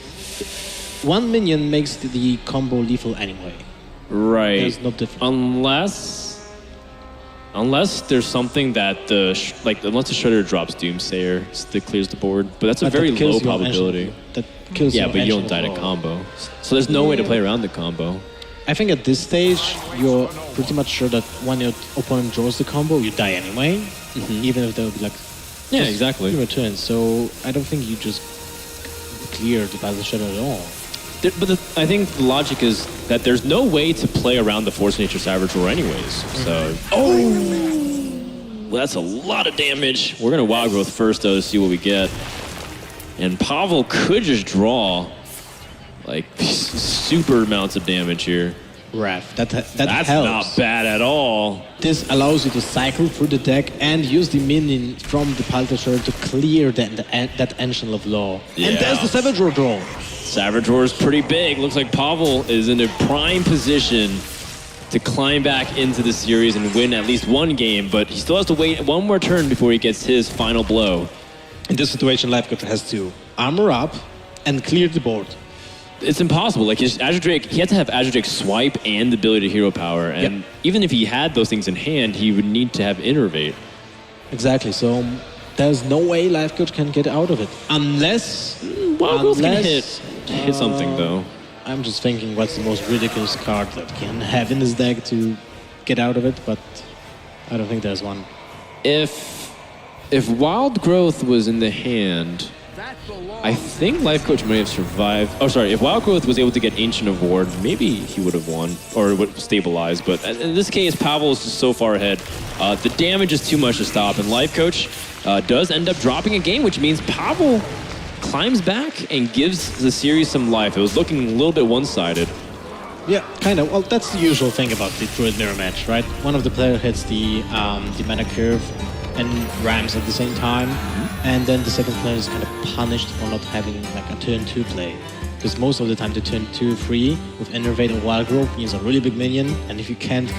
one minion makes the combo lethal anyway. Right. There's no difference. Unless there's something that unless the Shredder drops Doomsayer, that clears the board. But that's a very low probability. That kills but you don't die to combo. So there's no way to play around the combo. I think at this stage, you're pretty much sure that when your opponent draws the combo, you die anyway. Even if they'll be like... Yeah, exactly. Return. So I don't think you just clear the Pilot Shredder at all. I think the logic is that there's no way to play around the Force Nature Savage Roar anyways. So, well, that's a lot of damage. We're gonna Wild Growth first though to see what we get. And Pavel could just draw like super amounts of damage here. Ref, that's helps. Not bad at all. This allows you to cycle through the deck and use the minion from the Pilot Shredder to clear that Ancient of Lore. Yeah. And there's the Savage Roar draw. Savage Roar is pretty big. Looks like Pavel is in a prime position to climb back into the series and win at least one game, but he still has to wait one more turn before he gets his final blow. In this situation, Life Coach has to armor up and clear the board. It's impossible. Like his Azure Drake, he had to have Azure Drake swipe and the ability to hero power, and even if he had those things in hand, he would need to have Innervate. Exactly. So there's no way Life Coach can get out of it unless Wild Growth can hit something though. I'm just thinking what's the most ridiculous card that can have in his deck to get out of it, but I don't think there's one. If Wild Growth was in the hand, I think Life Coach may have survived. Oh, sorry. If Wild Growth was able to get Ancient of Ward, maybe he would have won or would stabilize. But in this case, Pavel is just so far ahead. The damage is too much to stop, and Life Coach does end up dropping a game, which means Pavel climbs back and gives the series some life. It was looking a little bit one-sided. Yeah, kind of. Well, that's the usual thing about the Druid mirror match, right? One of the players hits the mana curve and rams at the same time, and then the second player is kind of punished for not having like a turn 2 play. Because most of the time the turn 2 free with Innervate and Wild Growth means a really big minion, and if you can't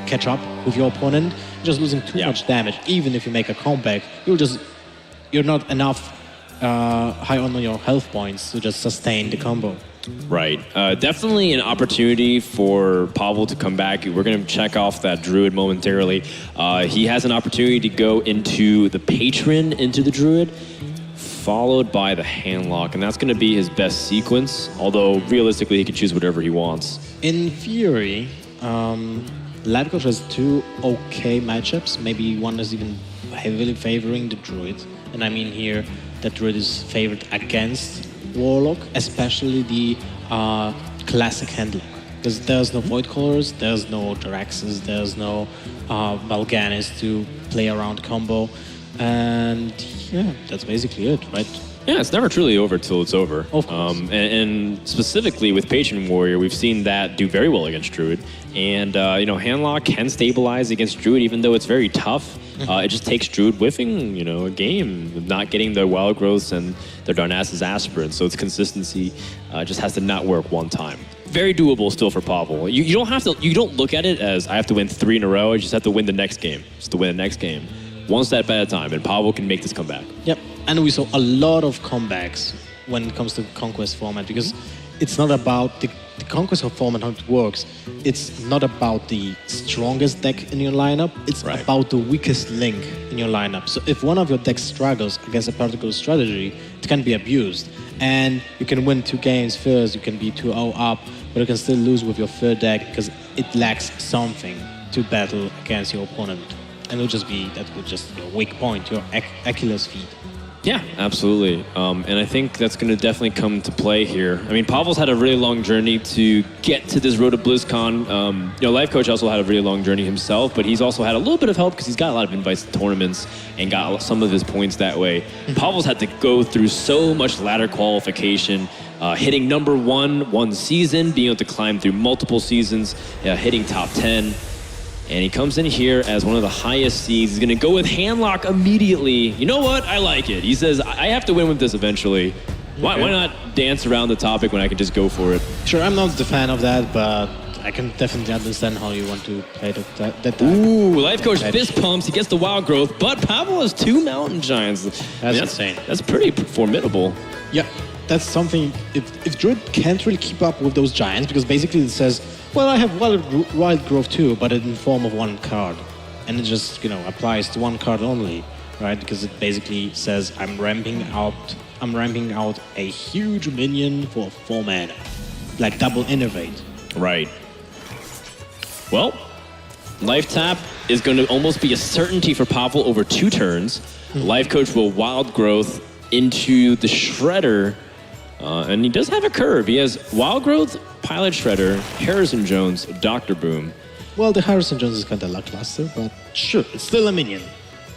catch up with your opponent, you're just losing too much damage. Even if you make a comeback, you're not enough high on your health points to just sustain the combo. Right. Definitely an opportunity for Pavel to come back. We're going to check off that Druid momentarily. He has an opportunity to go into the Patron, into the Druid, followed by the Handlock, and that's going to be his best sequence, although realistically he can choose whatever he wants. In theory, Life Coach has 2 okay matchups. Maybe one is even heavily favoring the Druid, and I mean here that Druid is favored against Warlock, especially the classic Handlock. Because there's no Void Colors, there's no Jaraxxus, there's no Mal'Ganis to play around combo. And yeah, that's basically it, right? Yeah, it's never truly over till it's over. Of course. And specifically with Patron Warrior, we've seen that do very well against Druid. And, Handlock can stabilize against Druid, even though it's very tough. It just takes Druid whiffing, a game, not getting their Wild Growths and their Darnassus Aspirant. So its consistency just has to not work one time. very doable still for Pavel. You don't have to. You don't look at it as I have to win 3 in a row. I just have to win the next game. Just to win the next game, one step at a time, and Pavel can make this comeback. Yep, and we saw a lot of comebacks when it comes to Conquest format because it's not about the Conquest format, how it works. It's not about the strongest deck in your lineup. It's about the weakest link in your lineup. So if one of your decks struggles against a particular strategy, it can be abused. And you can win 2 games first, you can be 2-0 up, but you can still lose with your third deck because it lacks something to battle against your opponent. And it'll just be, that would just be your weak point, your Achilles feet. Yeah, absolutely. And I think that's going to definitely come to play here. I mean, Pavel's had a really long journey to get to this road to BlizzCon. Life Coach also had a really long journey himself, but he's also had a little bit of help because he's got a lot of invites to tournaments and got some of his points that way. Pavel's had to go through so much ladder qualification, hitting number 1 season, being able to climb through multiple seasons, hitting top 10. And he comes in here as one of the highest seeds. He's going to go with Handlock immediately. You know what? I like it. He says, I have to win with this eventually. Why not dance around the topic when I can just go for it? Sure, I'm not the fan of that, but I can definitely understand how you want to play that type. Ooh, Life Coach fist pumps. He gets the Wild Growth, but Pavel has 2 Mountain Giants. That's insane. That's pretty formidable. Yeah, that's something. If Druid can't really keep up with those Giants, because basically it says, well, I have Wild Growth too, but in form of 1 card. And it just, applies to 1 card only, right? Because it basically says I'm ramping out a huge minion for 4 mana. Like double innervate. Right. Well, Life Tap is going to almost be a certainty for Pavel over 2 turns. Life Coach will Wild Growth into the Shredder. And he does have a curve. He has Wild Growth, Pilot Shredder, Harrison Jones, Dr. Boom. Well, the Harrison Jones is kind of lackluster, but sure, it's still a minion.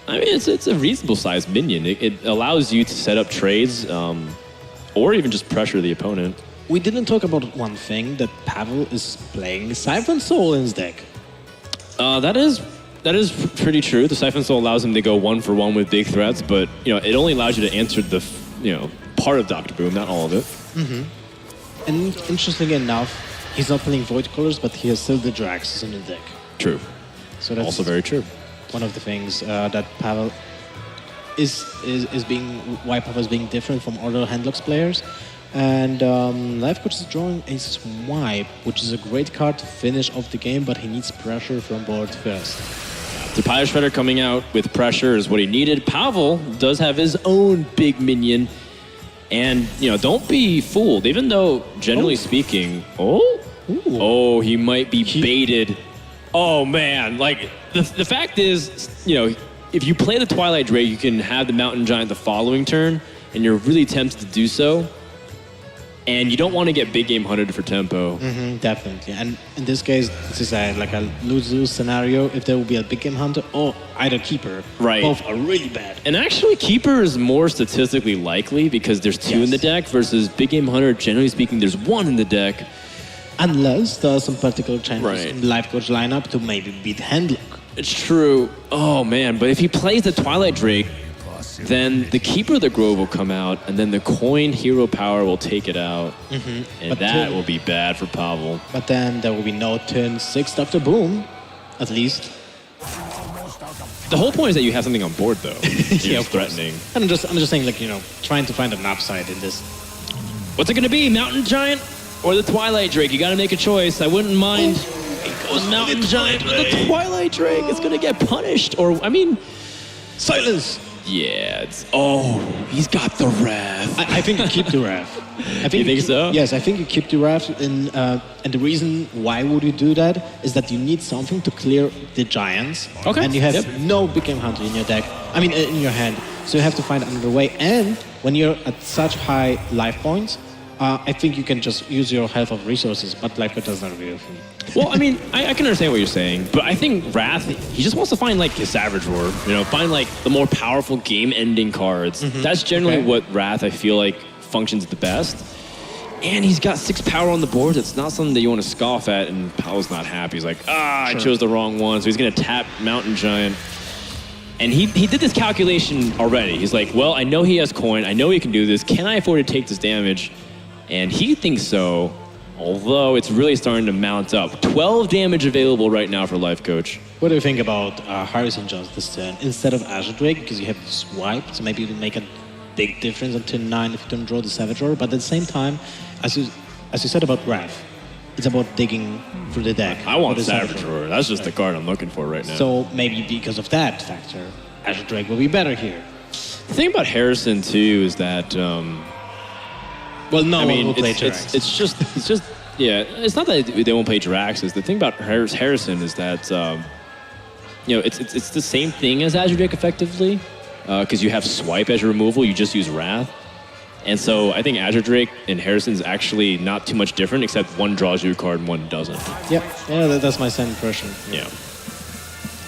I mean, it's a reasonable sized minion. It allows you to set up trades or even just pressure the opponent. We didn't talk about one thing, that Pavel is playing Siphon Soul in his deck. That is pretty true. The Siphon Soul allows him to go 1 for 1 with big threats, but it only allows you to answer the part of Dr. Boom, not all of it. Mm-hmm. And interestingly enough, he's not playing Void Colors, but he has still the Draxus in the deck. True. So that's also very true. One of the things that Pavel why Pavel is being different from other Handlocks players. And Life Coach is drawing a Swipe, which is a great card to finish off the game, but he needs pressure from board first. The Pilot Shredder coming out with pressure is what he needed. Pavel does have his own big minion. And, don't be fooled. Even though, generally speaking, he might be baited. Oh, man. Like, the fact is, if you play the Twilight Drake, you can have the Mountain Giant the following turn, and you're really tempted to do so. And you don't want to get big game hunted for tempo. Mm-hmm, definitely. And in this case, this is a lose-lose scenario. If there will be a big game hunter or either Keeper, both are really bad. And actually, Keeper is more statistically likely because there's 2 in the deck versus big game hunter, generally speaking, there's 1 in the deck. Unless there are some particular changes in the Life Coach lineup to maybe beat Handlock. It's true. Oh, man. But if he plays the Twilight Drake, then the Keeper of the Grove will come out, and then the Coin Hero Power will take it out. Mm-hmm. And but that will be bad for Pavel. But then there will be no turn 6 Dr. Boom, at least. The whole point is that you have something on board, though. You're threatening. I'm just saying, trying to find an upside in this. What's it going to be, Mountain Giant or the Twilight Drake? You got to make a choice. I wouldn't mind. It goes Mountain Giant, but the Twilight Drake is going to get punished. Silence! Yeah, he's got the Wrath. I think you keep the Wrath. You think so? Yes, I think you keep the Wrath, and the reason why would you do that is that you need something to clear the Giants. Okay. And you have no Big Game Hunter in your deck. In your hand. So you have to find another way. And when you're at such high life points, I think you can just use your health of resources, but Life Coach does not agree with me. Well, I can understand what you're saying, but I think Wrath, he just wants to find his Savage Roar, find the more powerful game-ending cards. Mm-hmm. That's generally what Wrath I feel like functions the best. And he's got 6 power on the board. It's not something that you want to scoff at, and Pavel's not happy. He's like, I chose the wrong one, so he's going to tap Mountain Giant. And he did this calculation already. He's like, well, I know he has coin. I know he can do this. Can I afford to take this damage? And he thinks so. Although it's really starting to mount up. 12 damage available right now for Life Coach. What do you think about Harrison just this turn? Instead of Azure Drake, because you have to swipe, so maybe it'll make a big difference on turn 9 if you don't draw the Savage Roar. But at the same time, as you said about Wrath, it's about digging through the deck. I want for the Savage Roar. That's just the card I'm looking for right now. So maybe because of that factor, Azure Drake will be better here. The thing about Harrison, too, is that... well, no I mean, one will play it's just, yeah, it's not that they won't play Jiraxis. The thing about Harrison is that, it's the same thing as Azure Drake effectively, because you have Swipe as your removal, you just use Wrath. And so I think Azure Drake and Harrison is actually not too much different, except one draws you a card and one doesn't. Yeah, that's my same impression. Yeah.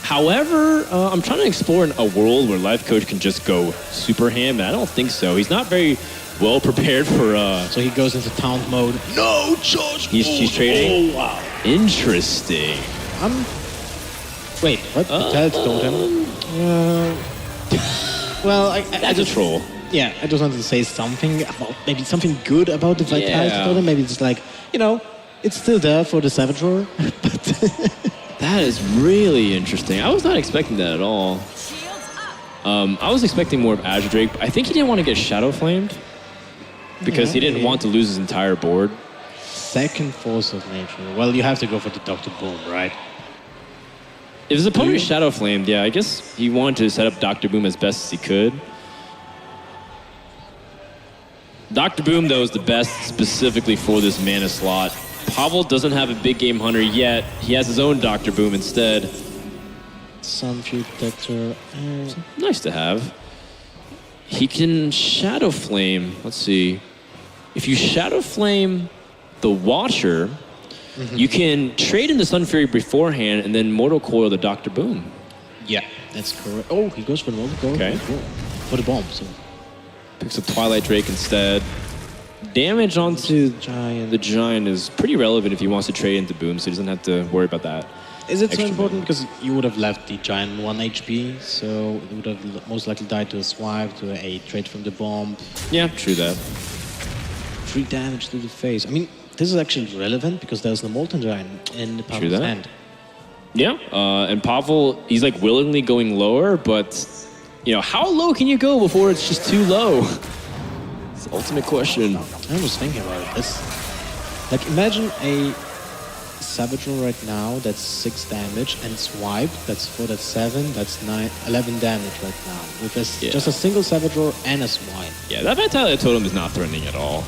However, I'm trying to explore a world where Life Coach can just go super ham, and I don't think so. He's not very well prepared for... So he goes into taunt mode. No charge! He's trading? Oh, wow. Interesting. Wait, what? Untitled Totem? Well, That's a troll. Yeah, I just wanted to say something about, maybe something good about the Vitality Totem. Maybe it's like, it's still there for the Savage Roar. That is really interesting. I was not expecting that at all. I was expecting more of Azure Drake. I think he didn't want to get Shadow Flamed because he didn't want to lose his entire board. Second Force of Nature. Well, you have to go for the Dr. Boom, right? If his opponent is Shadow Flamed, yeah, I guess he wanted to set up Dr. Boom as best as he could. Dr. Boom, though, is the best specifically for this mana slot. Pavel doesn't have a big game hunter yet. He has his own Dr. Boom instead. Sunfury Protector. Nice to have. He can Shadow Flame. Let's see. If you Shadow Flame the Watcher, you can trade in the Sunfury beforehand and then Mortal Coil the Dr. Boom. Yeah, that's correct. Oh, he goes for the Mortal Coil. Okay. For the bomb, so. Picks up Twilight Drake instead. Damage onto the Giant is pretty relevant if he wants to trade into Boom, so he doesn't have to worry about that. Is it so important? Because you would have left the Giant 1 HP, so it would have most likely died to a swipe, to a trade from the bomb. Yeah, true that. 3 damage to the face. I mean, this is actually relevant because there's no Molten Giant in the Pavel's hand. Yeah, and Pavel, he's like willingly going lower, but how low can you go before it's just too low? It's the ultimate question. I was thinking about this. Like, imagine a Savage Roar right now that's 6 damage, and Swipe, that's 4, that's 7, that's 9, 11 damage right now. With just a single Savage Roar and a Swipe. Yeah, that Vitality Totem is not threatening at all.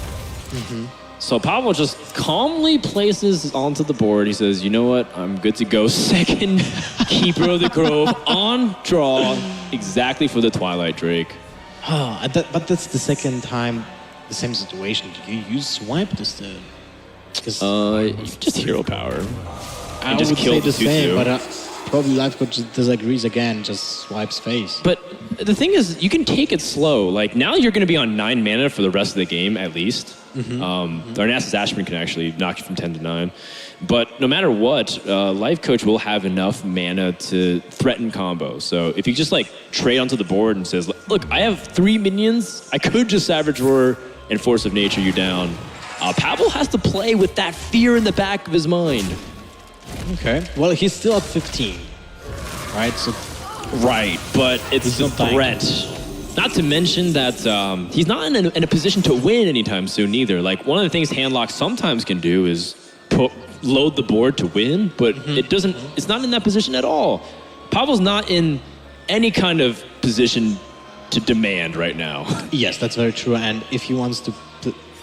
So Pavel just calmly places onto the board. He says, you know what? I'm good to go. Second Keeper of the Grove on draw, exactly for the Twilight Drake. But that's the second time the same situation. Did you use Swipe this turn? Just Hero Power. I just would say the same, 2/2. but probably Life Coach disagrees again, just swipes face. But the thing is, you can take it slow. Like, now you're going to be on 9 mana for the rest of the game, at least. Darnassus Ashburn can actually knock you from 10 to 9. But no matter what, Life Coach will have enough mana to threaten combos. So if you just, trade onto the board and says, look, I have 3 minions. I could just Savage Roar and Force of Nature you down. Pavel has to play with that fear in the back of his mind. Okay. Well, he's still at 15, right? So right, but it's a threat. Not to mention that he's not in a position to win anytime soon either. Like, one of the things Handlock sometimes can do is load the board to win, but it's not in that position at all. Pavel's not in any kind of position to demand right now. Yes, that's very true. And if he wants to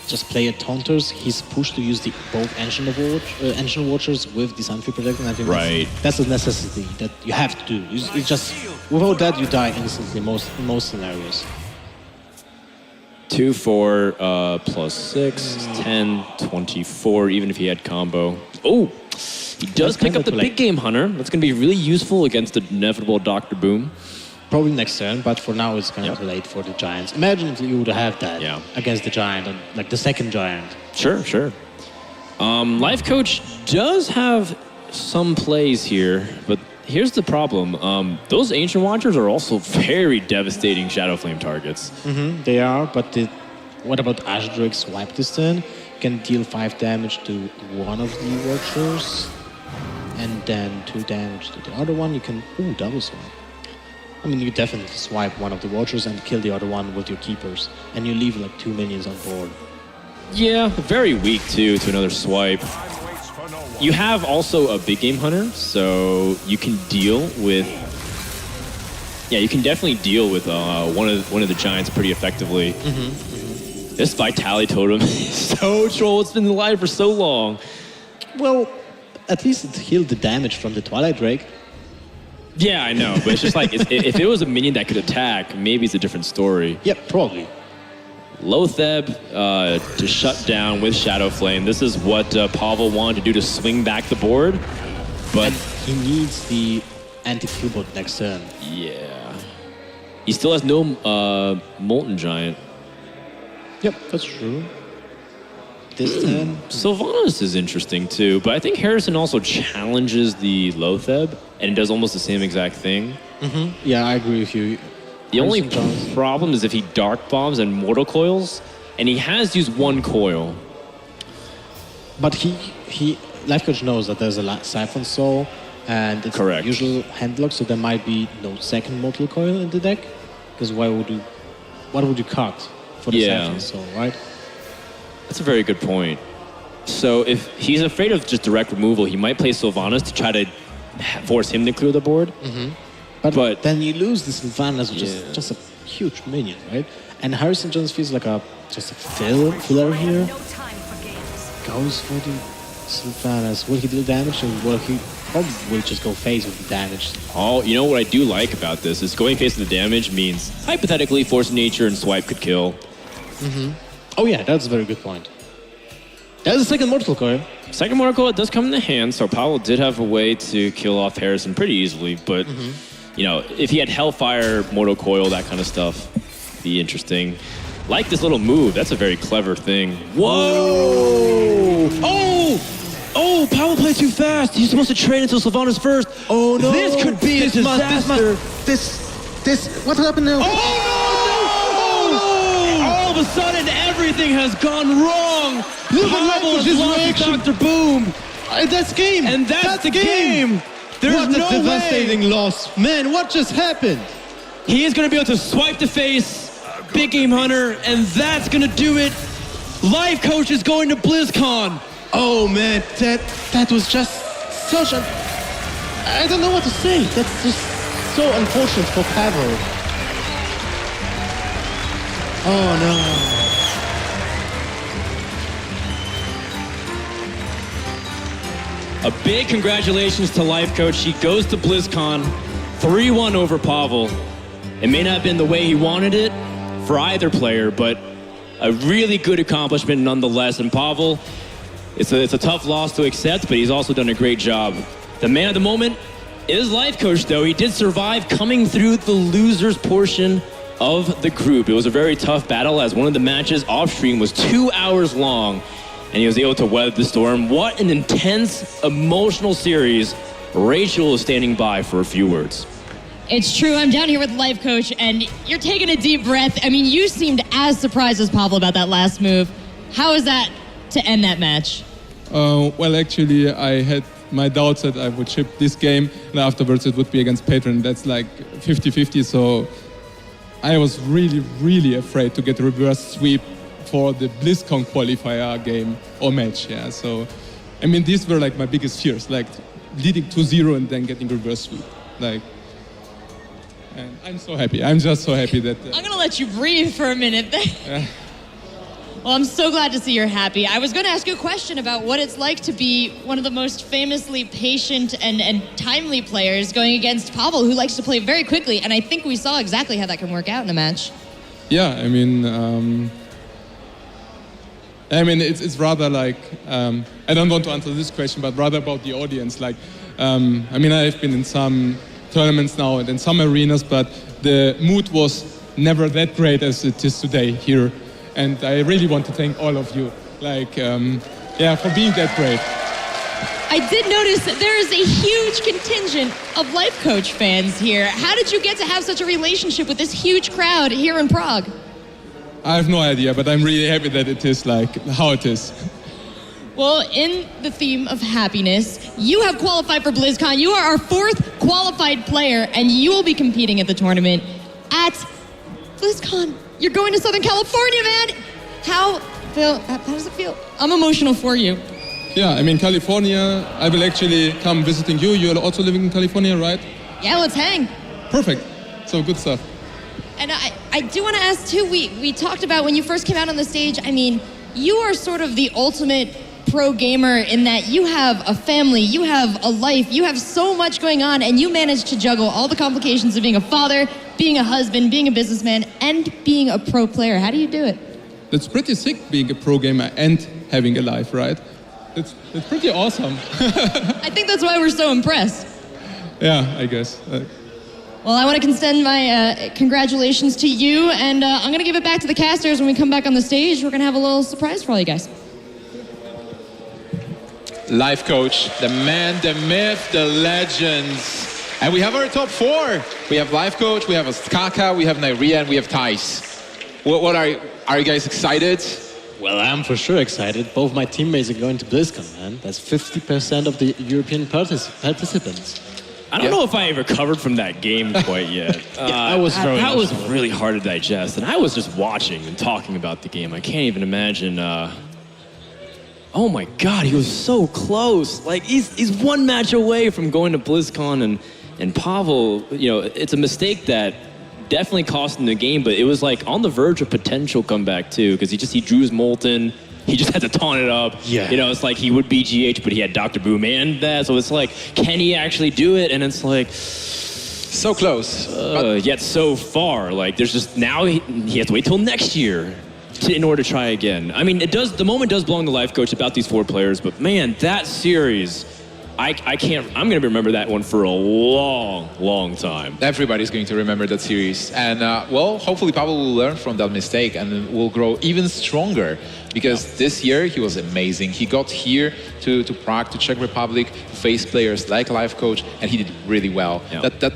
just play at Taunters, he's pushed to use both Ancient Watchers with the Sunfury Protector. And I think that's a necessity that you have to do. It's just, without that, you die instantly in most scenarios. 2, 4, plus 6, 10, 24, even if he had combo. Oh, he does pick up the Big Game Hunter. That's going to be really useful against the inevitable Dr. Boom. Probably next turn, but for now it's kind of too late for the Giants. Imagine if you would have that against the Giant, like the second Giant. Sure. Life Coach does have some plays here, but here's the problem. Those Ancient Watchers are also very devastating Shadow Flame targets. They are, but what about Azure Drake Swipe this turn? can deal 5 damage to one of the Watchers, and then 2 damage to the other one. You can double swipe. I mean, you definitely swipe one of the Watchers and kill the other one with your Keepers, and you leave like 2 minions on board. Yeah, very weak too to another swipe. You have also a big game hunter, so you can deal with. Yeah, you can definitely deal with one of the giants pretty effectively. This Vitality Totem is so troll. It's been alive for so long. Well, at least it healed the damage from the Twilight Drake. Yeah, I know, but it's just like if it was a minion that could attack, maybe it's a different story. Yep, probably. Lotheb to shut down with Shadow Flame. This is what Pavel wanted to do to swing back the board, but and he needs the anti-Q-bot next turn. Yeah, he still has no Molten Giant. Yep, that's true. This turn, Sylvanas is interesting too, but I think Harrison also challenges the Lotheb, and it does almost the same exact thing. Yeah, I agree with you. The only problem is if he Dark Bombs and Mortal Coils, and he has used 1 coil. But he Life Coach knows that there's a Siphon Soul, and it's Correct. usual handlock, so there might be no second Mortal Coil in the deck. Because what would you cut for the Siphon Soul, right? That's a very good point. So if he's afraid of just direct removal, he might play Sylvanas to try to force him to clear the board. But then you lose this Sylvanas, which is just a huge minion, right? And Harrison Jones feels like just a filler here. Goes for the Sylvanas. Will he do damage, or will he probably will just go face with the damage? Oh, you know what I do like about this is going face with the damage means hypothetically Force of Nature and Swipe could kill. Oh yeah, that's a very good point. There's a second Mortal Coil. Second Mortal Coil does come in the hand, so Pavel did have a way to kill off Harrison pretty easily, but you know, if he had Hellfire, Mortal Coil, that kind of stuff, be interesting. Like this little move, that's a very clever thing. Whoa! Oh, Pavel played too fast. He's supposed to train until Sylvanas first. Oh no! This could be a disaster. What happened now? All of a sudden, everything has gone wrong. Pavel has lost Dr. Boom. That's game! And that's the game. There's What a no devastating way. loss. Man, what just happened? He is going to be able to swipe the face, Big Game Hunter, and that's going to do it. Life Coach is going to BlizzCon. Oh man, that was just such a... I don't know what to say. That's just so unfortunate for Pavel. Oh no. A big congratulations to Life Coach. He goes to BlizzCon 3-1 over Pavel. It may not have been the way he wanted it for either player, but a really good accomplishment nonetheless. And Pavel, it's a tough loss to accept, but he's also done a great job. The man of the moment is Life Coach, though. He did survive coming through the losers portion of the group. It was a very tough battle, as one of the matches off stream was 2 hours long, and he was able to weather the storm. What an intense, emotional series. Rachel is standing by for a few words. It's true. I'm down here with Life Coach, and you're taking a deep breath. I mean, you seemed as surprised as Pavel about that last move. How is that to end that match? Well, actually, I had my doubts that I would chip this game, and afterwards it would be against Patron. That's like 50-50, so I was really, really afraid to get reverse sweep for the BlizzCon qualifier game or match, yeah. So, I mean, these were like my biggest fears, like leading 2-0 and then getting reverse sweep, like. And I'm so happy. I'm just so happy that... I'm going to let you breathe for a minute there. Well, I'm so glad to see you're happy. I was going to ask you a question about what it's like to be one of the most famously patient and timely players going against Pavel, who likes to play very quickly. And I think we saw exactly how that can work out in a match. Yeah, I mean, it's rather like, I don't want to answer this question, but rather about the audience. Like, I mean, I've been in some tournaments now and in some arenas, but the mood was never that great as it is today here. And I really want to thank all of you, like, for being that great. I did notice that there is a huge contingent of Life Coach fans here. How did you get to have such a relationship with this huge crowd here in Prague? I have no idea, but I'm really happy that it is like how it is. Well, in the theme of happiness, you have qualified for BlizzCon. You are our 4th qualified player, and you will be competing at the tournament at BlizzCon. You're going to Southern California, man. How does it feel? I'm emotional for you. Yeah, I mean, California, I will actually come visiting you. You're also living in California, right? Yeah, let's hang. Perfect. So good stuff. And I do want to ask, too, we talked about when you first came out on the stage, I mean, you are sort of the ultimate pro gamer in that you have a family, you have a life, you have so much going on, and you manage to juggle all the complications of being a father, being a husband, being a businessman, and being a pro player. How do you do it? It's pretty sick being a pro gamer and having a life, right? It's pretty awesome. I think that's why we're so impressed. Yeah, I guess. Well, I want to extend my congratulations to you, and I'm going to give it back to the casters when we come back on the stage. We're going to have a little surprise for all you guys. Life coach, the man, the myth, the legends. And we have our top 4. We have life coach, we have Ostkaka, we have Nyria, and we have Thijs. What are you guys excited? Well, I'm for sure excited. Both my teammates are going to BlizzCon, man. That's 50% of the European participants. I don't know if I recovered from that game quite yet. I was very That was emotional. really hard to digest, and I was just watching and talking about the game. I can't even imagine. Oh my God, he was so close. Like he's one match away from going to BlizzCon, and Pavel. You know, it's a mistake that definitely cost him the game, but it was like on the verge of potential comeback too, because he drew his Molten. He just had to taunt it up. Yeah. You know, it's like he would be GH, but he had Dr. Boom and that. So it's like, can he actually do it? And it's like, So close. yet so far. Like, there's just now he has to wait till next year in order to try again. I mean, the moment does belong to life coach about these 4 players, but man, that series, I'm going to remember that one for a long, long time. Everybody's going to remember that series. And, well, hopefully Pavel will learn from that mistake and will grow even stronger. Because this year, he was amazing. He got here to Prague, to Czech Republic, to face players like Life Coach, and he did really well. Yeah. That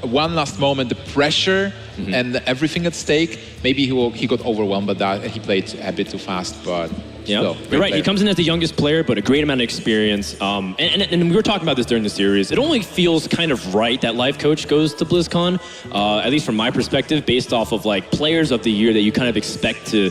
one last moment, the pressure and everything at stake, maybe he got overwhelmed by that, and he played a bit too fast, but... Yeah, still, you're right. player. He comes in as the youngest player, but a great amount of experience. And we were talking about this during the series. It only feels kind of right that Life Coach goes to BlizzCon, at least from my perspective, based off of like players of the year that you kind of expect to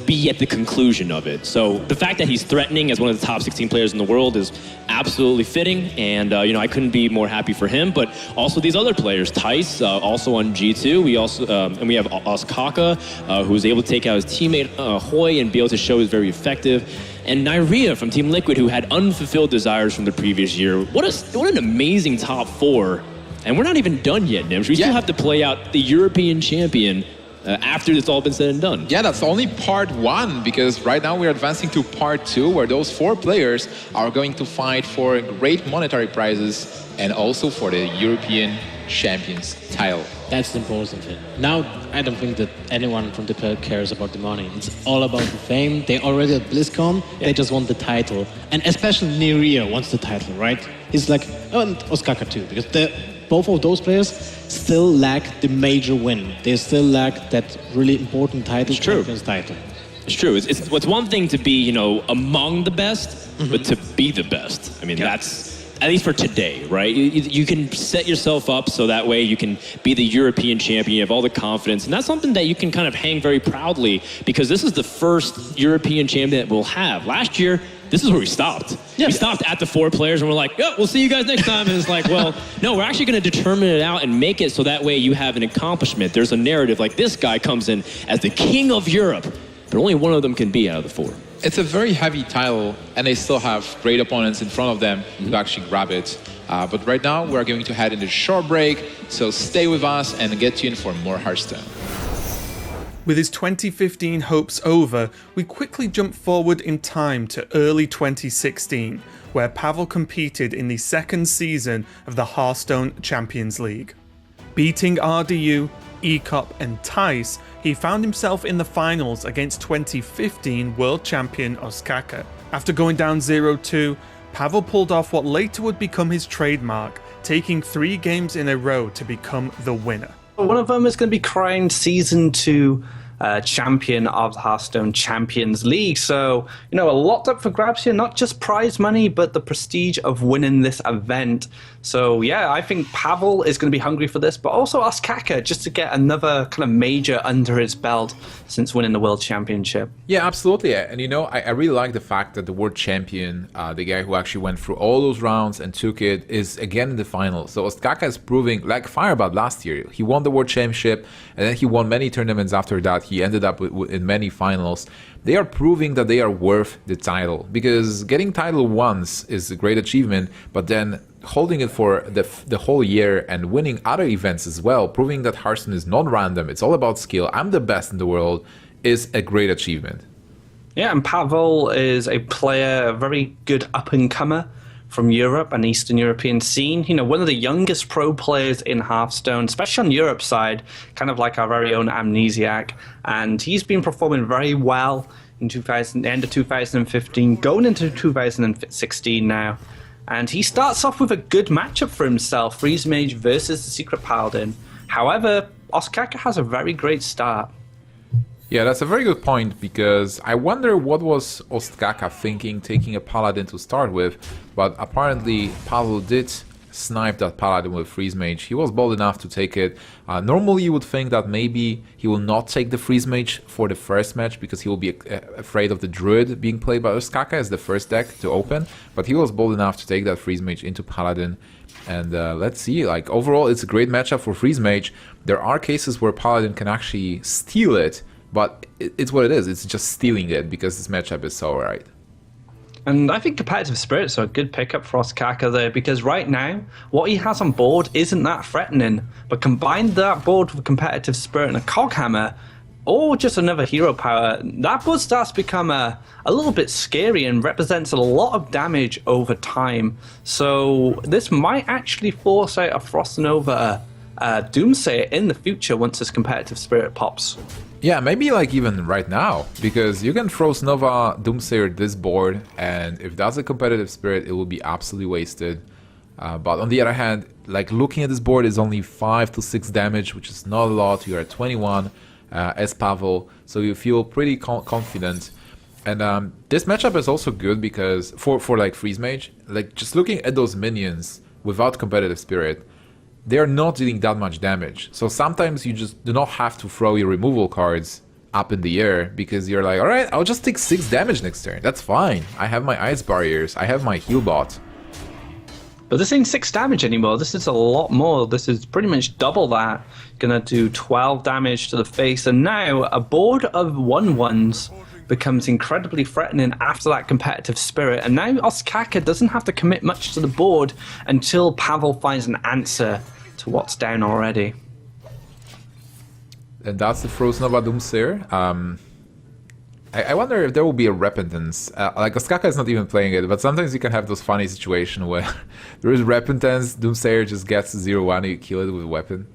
be at the conclusion of it. So the fact that he's threatening as one of the top 16 players in the world is absolutely fitting, and you know, I couldn't be more happy for him. But also these other players, Thijs, also on G2. We also and we have Ostkaka, who was able to take out his teammate Hoy and be able to show he's very effective. And Nyria from Team Liquid, who had unfulfilled desires from the previous year. What an amazing top 4. And we're not even done yet, Nims. We still have to play out the European champion after it's all been said and done. Yeah, that's only part 1, because right now we're advancing to part 2, where those 4 players are going to fight for great monetary prizes and also for the European Champions title. That's the important thing. Now, I don't think that anyone from the pair cares about the money. It's all about the fame. They already at BlizzCon, they just want the title. And especially Nyria wants the title, right? He's like, oh, and Ostkaka too, because both of those players still lack the major win. They still lack that really important title, Champions title. It's true. It's one thing to be, you know, among the best, but to be the best. I mean, that's, at least for today, right? You can set yourself up so that way you can be the European champion, you have all the confidence. And that's something that you can kind of hang very proudly, because this is the first European champion that we'll have. Last year, this is where we stopped. Yeah. We stopped at the 4 players and we're like, yeah, we'll see you guys next time. And it's like, well, no, we're actually going to determine it out and make it so that way you have an accomplishment. There's a narrative like this guy comes in as the king of Europe, but only one of them can be out of the 4. It's a very heavy title, and they still have great opponents in front of them to actually grab it. But right now, we're going to head into a short break, so stay with us and get tuned for more Hearthstone. With his 2015 hopes over, we quickly jump forward in time to early 2016, where Pavel competed in the 2nd season of the Hearthstone Champions League. Beating RDU, ECOP and Thijs, he found himself in the finals against 2015 world champion Ostkaka. After going down 0-2, Pavel pulled off what later would become his trademark, taking 3 games in a row to become the winner. One of them is going to be crowned Season 2 champion of the Hearthstone Champions League. So, a lot up for grabs here, not just prize money, but the prestige of winning this event. So, yeah, I think Pavel is going to be hungry for this, but also Ostkaka, just to get another kind of major under his belt since winning the World Championship. Yeah, absolutely. And I really like the fact that the world champion, the guy who actually went through all those rounds and took it, is again in the final. So Ostkaka is proving, like Fireball last year, he won the world championship and then he won many tournaments after that. He ended up in many finals. They are proving that they are worth the title, because getting title once is a great achievement, but then holding it for the whole year and winning other events as well, proving that Hearthstone is not random, it's all about skill, I'm the best in the world, is a great achievement. Yeah, and Pavel is a player, a very good up-and-comer from Europe and Eastern European scene. One of the youngest pro players in Hearthstone, especially on Europe's side, kind of like our very own Amnesiac. And he's been performing very well in the end of 2015, going into 2016 now. And he starts off with a good matchup for himself, Freeze Mage versus the Secret Paladin. However, Ostkaka has a very great start. Yeah, that's a very good point, because I wonder what was Ostkaka thinking taking a Paladin to start with, but apparently Pavel did snipe that Paladin with Freeze Mage. He was bold enough to take it. Normally you would think that maybe he will not take the Freeze Mage for the first match because he will be afraid of the Druid being played by Ostkaka as the first deck to open, but he was bold enough to take that Freeze Mage into Paladin. And let's see, overall it's a great matchup for Freeze Mage. There are cases where Paladin can actually steal it, but it's what it is. It's just stealing it because this matchup is so right. And I think Competitive Spirit's a good pickup for Ostkaka there, because right now, what he has on board isn't that threatening. But combine that board with Competitive Spirit and a Coghammer, or just another hero power, that board starts to become a little bit scary and represents a lot of damage over time. So this might actually force out a Frost Nova Doomsayer in the future once this Competitive Spirit pops. Yeah, maybe even right now, because you can throw Nova Doomsayer this board, and if that's a Competitive Spirit, it will be absolutely wasted. But on the other hand, looking at this board is only 5 to 6 damage, which is not a lot. You are at 21 as Pavel, so you feel pretty confident. And this matchup is also good because for Freeze Mage, just looking at those minions without Competitive Spirit, they are not dealing that much damage. So sometimes you just do not have to throw your removal cards up in the air, because you're like, alright, I'll just take 6 damage next turn. That's fine. I have my ice barriers. I have my heal bot. But this ain't 6 damage anymore. This is a lot more. This is pretty much double that. Gonna do 12 damage to the face. And now a board of 1/1s becomes incredibly threatening after that Competitive Spirit. And now Ostkaka doesn't have to commit much to the board until Pavel finds an answer to what's down already. And that's the Frost Nova Doomsayer. I wonder if there will be a Repentance. Ostkaka is not even playing it, but sometimes you can have those funny situations where there is Repentance, Doomsayer just gets 0/1 and you kill it with a weapon.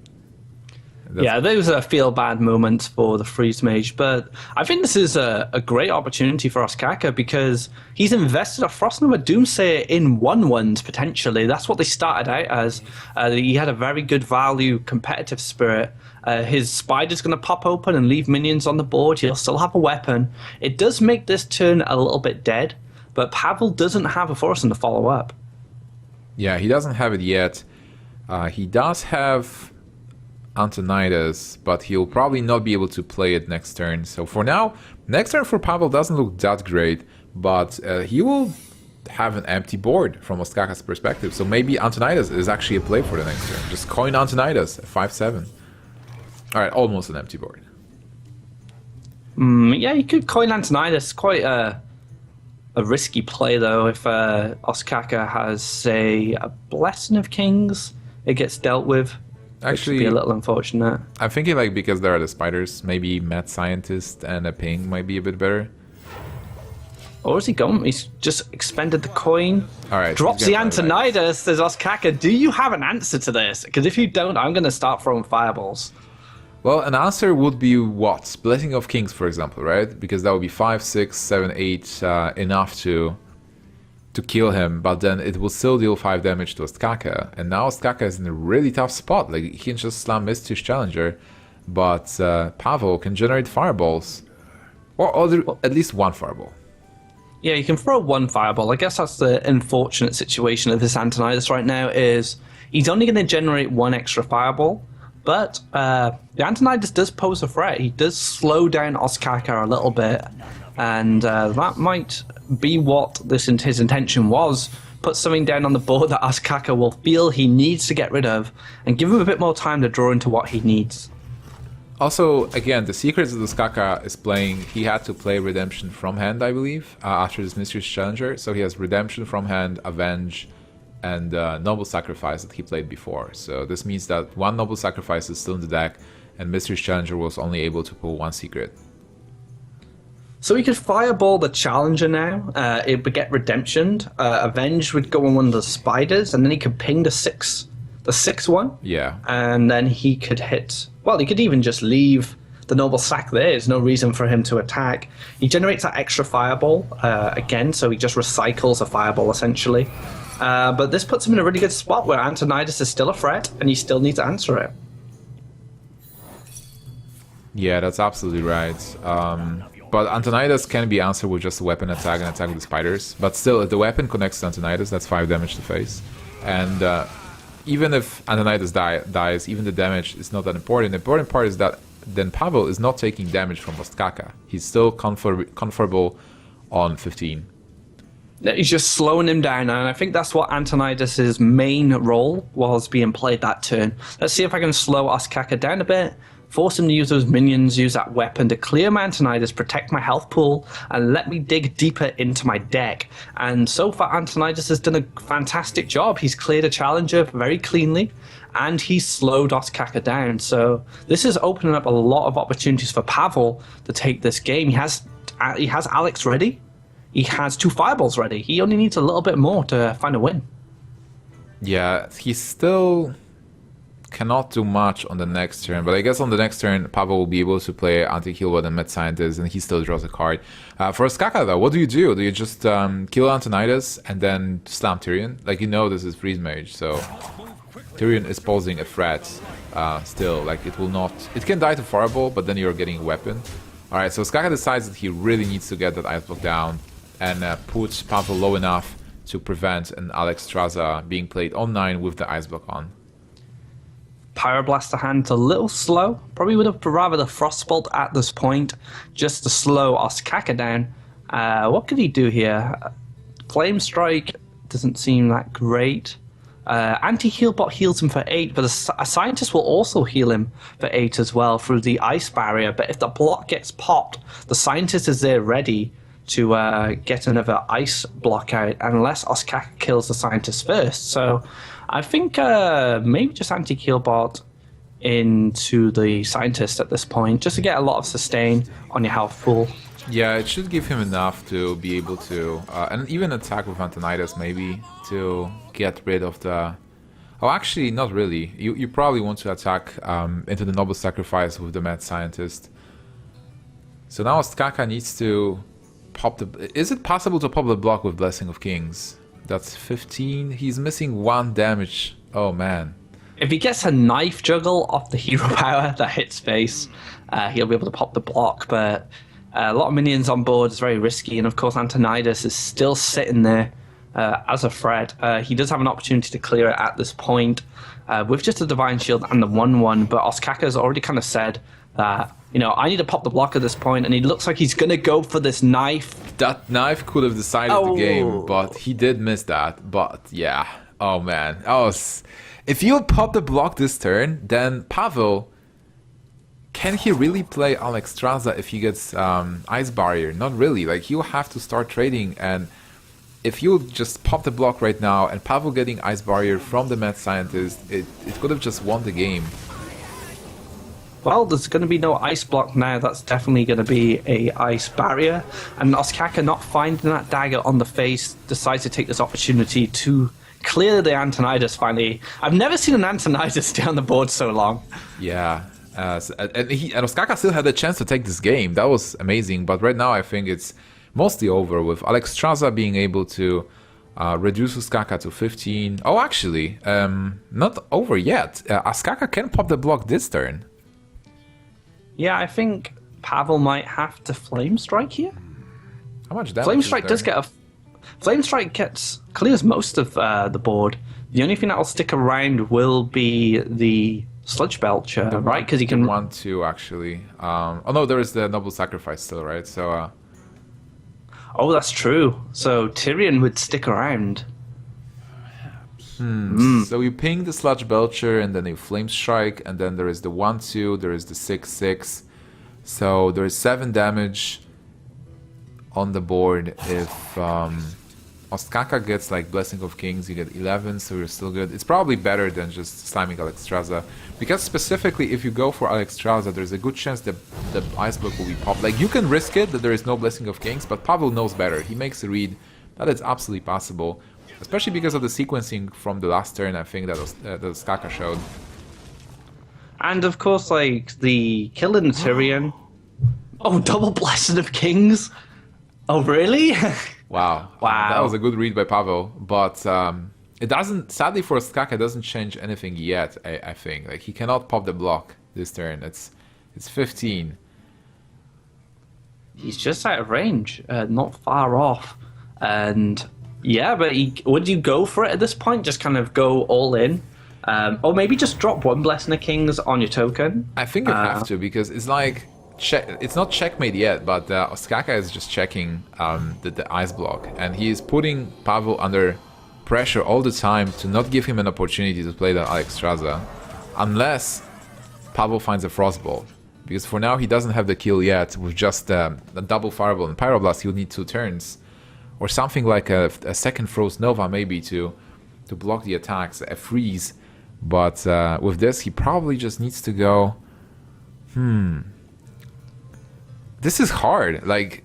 Yeah, those are feel-bad moments for the Freeze Mage, but I think this is a great opportunity for Ostkaka, because he's invested a Frost Nova Doomsayer in 1/1s potentially. That's what they started out as. He had a very good value Competitive Spirit. His Spider's going to pop open and leave minions on the board. He'll still have a weapon. It does make this turn a little bit dead, but Pavel doesn't have a Forsen to follow up. Yeah, he doesn't have it yet. He does have Antonidas, but he'll probably not be able to play it next turn. So for now, next turn for Pavel doesn't look that great, but he will have an empty board from Ostkaka's perspective. So maybe Antonidas is actually a play for the next turn. Just coin Antonidas at 5/7. Alright, almost an empty board. Yeah, you could coin Antonidas. Quite a risky play, though. If Ostkaka has, say, a Blessing of Kings, it gets dealt with. Actually, be a little unfortunate. I'm thinking because there are the spiders, maybe Mad Scientist and a ping might be a bit better. Or is he gone? He's just expended the coin. All right. Drops the Antonidas, says Ostkaka. Do you have an answer to this? Because if you don't, I'm going to start throwing fireballs. Well, an answer would be what? Blessing of Kings, for example, right? Because that would be 5, 6, 7, 8 enough to kill him, but then it will still deal 5 damage to Ostkaka. And now Ostkaka is in a really tough spot. He can just slam Mist's Challenger. but Pavel can generate fireballs, or at least one fireball. Yeah, you can throw one fireball. I guess that's the unfortunate situation of this Antonidas right now is he's only going to generate one extra fireball, but the Antonidas does pose a threat. He does slow down Ostkaka a little bit, and that might be what his intention was. Put something down on the board that Ostkaka will feel he needs to get rid of, and give him a bit more time to draw into what he needs. Also, again, the secrets of the Skaka is playing. He had to play Redemption from hand, I believe, after this Mysterious Challenger. So he has Redemption from hand, Avenge, and Noble Sacrifice that he played before. So this means that one Noble Sacrifice is still in the deck, and Mysterious Challenger was only able to pull one secret. So we could Fireball the Challenger now. It would get Redemptioned. Avenge would go on one of the spiders, and then he could ping the 6/1. Yeah. And then he could hit. Well, he could even just leave the Noble Sack there. There's no reason for him to attack. He generates that extra Fireball again, so he just recycles a Fireball essentially. But this puts him in a really good spot where Antonidas is still a threat, and he still needs to answer it. Yeah, that's absolutely right. But Antonidas can be answered with just a weapon attack and attack with the spiders. But still, if the weapon connects to Antonidas, that's 5 damage to face. And even if Antonidas dies, even the damage is not that important. The important part is that then Pavel is not taking damage from Ostkaka. He's still comfortable on 15. He's just slowing him down, and I think that's what Antonidas' main role was being played that turn. Let's see if I can slow Ostkaka down a bit, force him to use those minions, use that weapon to clear my Antonidas, protect my health pool, and let me dig deeper into my deck. And so far, Antonidas has done a fantastic job. He's cleared a challenger very cleanly, and he's slowed Ostkaka down. So this is opening up a lot of opportunities for Pavel to take this game. He has Alex ready. He has 2 fireballs ready. He only needs a little bit more to find a win. Yeah, he still cannot do much on the next turn, but I guess on the next turn, Pavel will be able to play Anti-Healbot and Mad Scientist, and he still draws a card. For Skaka, though, what do? Do you just kill Antonidas and then slam Tyrion? Like, this is Freeze Mage, so Tyrion is posing a threat still. Like, it can die to Fireball, but then you're getting a weapon. Alright, so Skaka decides that he really needs to get that Ice Block down and puts Pavel low enough to prevent an Alex Straza being played on 9 with the Ice Block on. Pyroblaster hand's a little slow. Probably would have rather the Frostbolt at this point, just to slow Ostkaka down. What could he do here? Flame Strike doesn't seem that great. Anti-Healbot heals him for 8, but a Scientist will also heal him for 8 as well through the Ice Barrier. But if the block gets popped, the Scientist is there ready to get another Ice block out, unless Ostkaka kills the Scientist first. So I think maybe just Anti-Healbot into the Scientist at this point, just to get a lot of sustain on your health pool. Yeah, it should give him enough to be able to, and even attack with Antonidas maybe, to get rid of the... Oh, actually, not really. You probably want to attack into the Noble Sacrifice with the Mad Scientist. So now Ostkaka needs to pop the... Is it possible to pop the block with Blessing of Kings? That's 15. He's missing 1 damage. Oh, man. If he gets a Knife Juggle off the hero power that hits face, he'll be able to pop the block, but a lot of minions on board is very risky, and of course Antonidas is still sitting there as a threat. He does have an opportunity to clear it at this point with just a Divine Shield and the 1/1, but Ostkaka's already kind of said that, I need to pop the block at this point, and he looks like he's going to go for this knife. That knife could have decided the game, but he did miss that. But yeah, oh man. If you pop the block this turn, then Pavel, can he really play Alex Straza if he gets Ice Barrier? Not really. Like, he'll have to start trading, and if you just pop the block right now and Pavel getting Ice Barrier from the Mad Scientist, it could have just won the game. Well, there's going to be no Ice Block now. That's definitely going to be a Ice Barrier. And Ostkaka, not finding that dagger on the face, decides to take this opportunity to clear the Antonidas finally. I've never seen an Antonidas stay on the board so long. Yeah. And Ostkaka still had a chance to take this game. That was amazing. But right now I think it's mostly over with Alex Straza being able to reduce Ostkaka to 15. Oh, actually, not over yet. Ostkaka can pop the block this turn. Yeah, I think Pavel might have to Flame Strike here. How much damage? Flame Strike does get a... Flame Strike clears most of the board. The only thing that will stick around will be the Sludge Belcher, right? Because he can... 1/2 actually. Oh no, there is the Noble Sacrifice still, right? So... Oh, that's true. So Tyrion would stick around. So you ping the Sludge Belcher, and then you Flame Strike, and then there is the 1/2, there is the 6/6. So there is 7 damage on the board. If Ostkaka gets like Blessing of Kings, you get 11, so you're still good. It's probably better than just slamming Alexstrasza, because specifically if you go for Alexstrasza, there's a good chance that the Ice Block will be popped. Like, you can risk it that there is no Blessing of Kings, but Pavel knows better. He makes a read that it's absolutely possible, especially because of the sequencing from the last turn, I think, that Ostkaka showed. And of course, like, the killing Tyrion. Oh, double Blessing of Kings? Oh, really? Wow. Wow. That was a good read by Pavel, but it doesn't, sadly for Ostkaka, it doesn't change anything yet, I think. Like, he cannot pop the block this turn. It's 15. He's just out of range, not far off. And yeah, but would you go for it at this point? Just kind of go all in? Or maybe just drop 1 Blessing of Kings on your token? I think you have to, because it's like, it's not checkmate yet, but Ostkaka is just checking the ice block, and he is putting Pavel under pressure all the time to not give him an opportunity to play the Alexstrasza, unless Pavel finds a Frostball, because for now he doesn't have the kill yet. With just a double Fireball and Pyroblast, he'll need 2 turns, or something like a second Frost Nova maybe to block the attacks, a freeze. But with this, he probably just needs to go. This is hard. Like,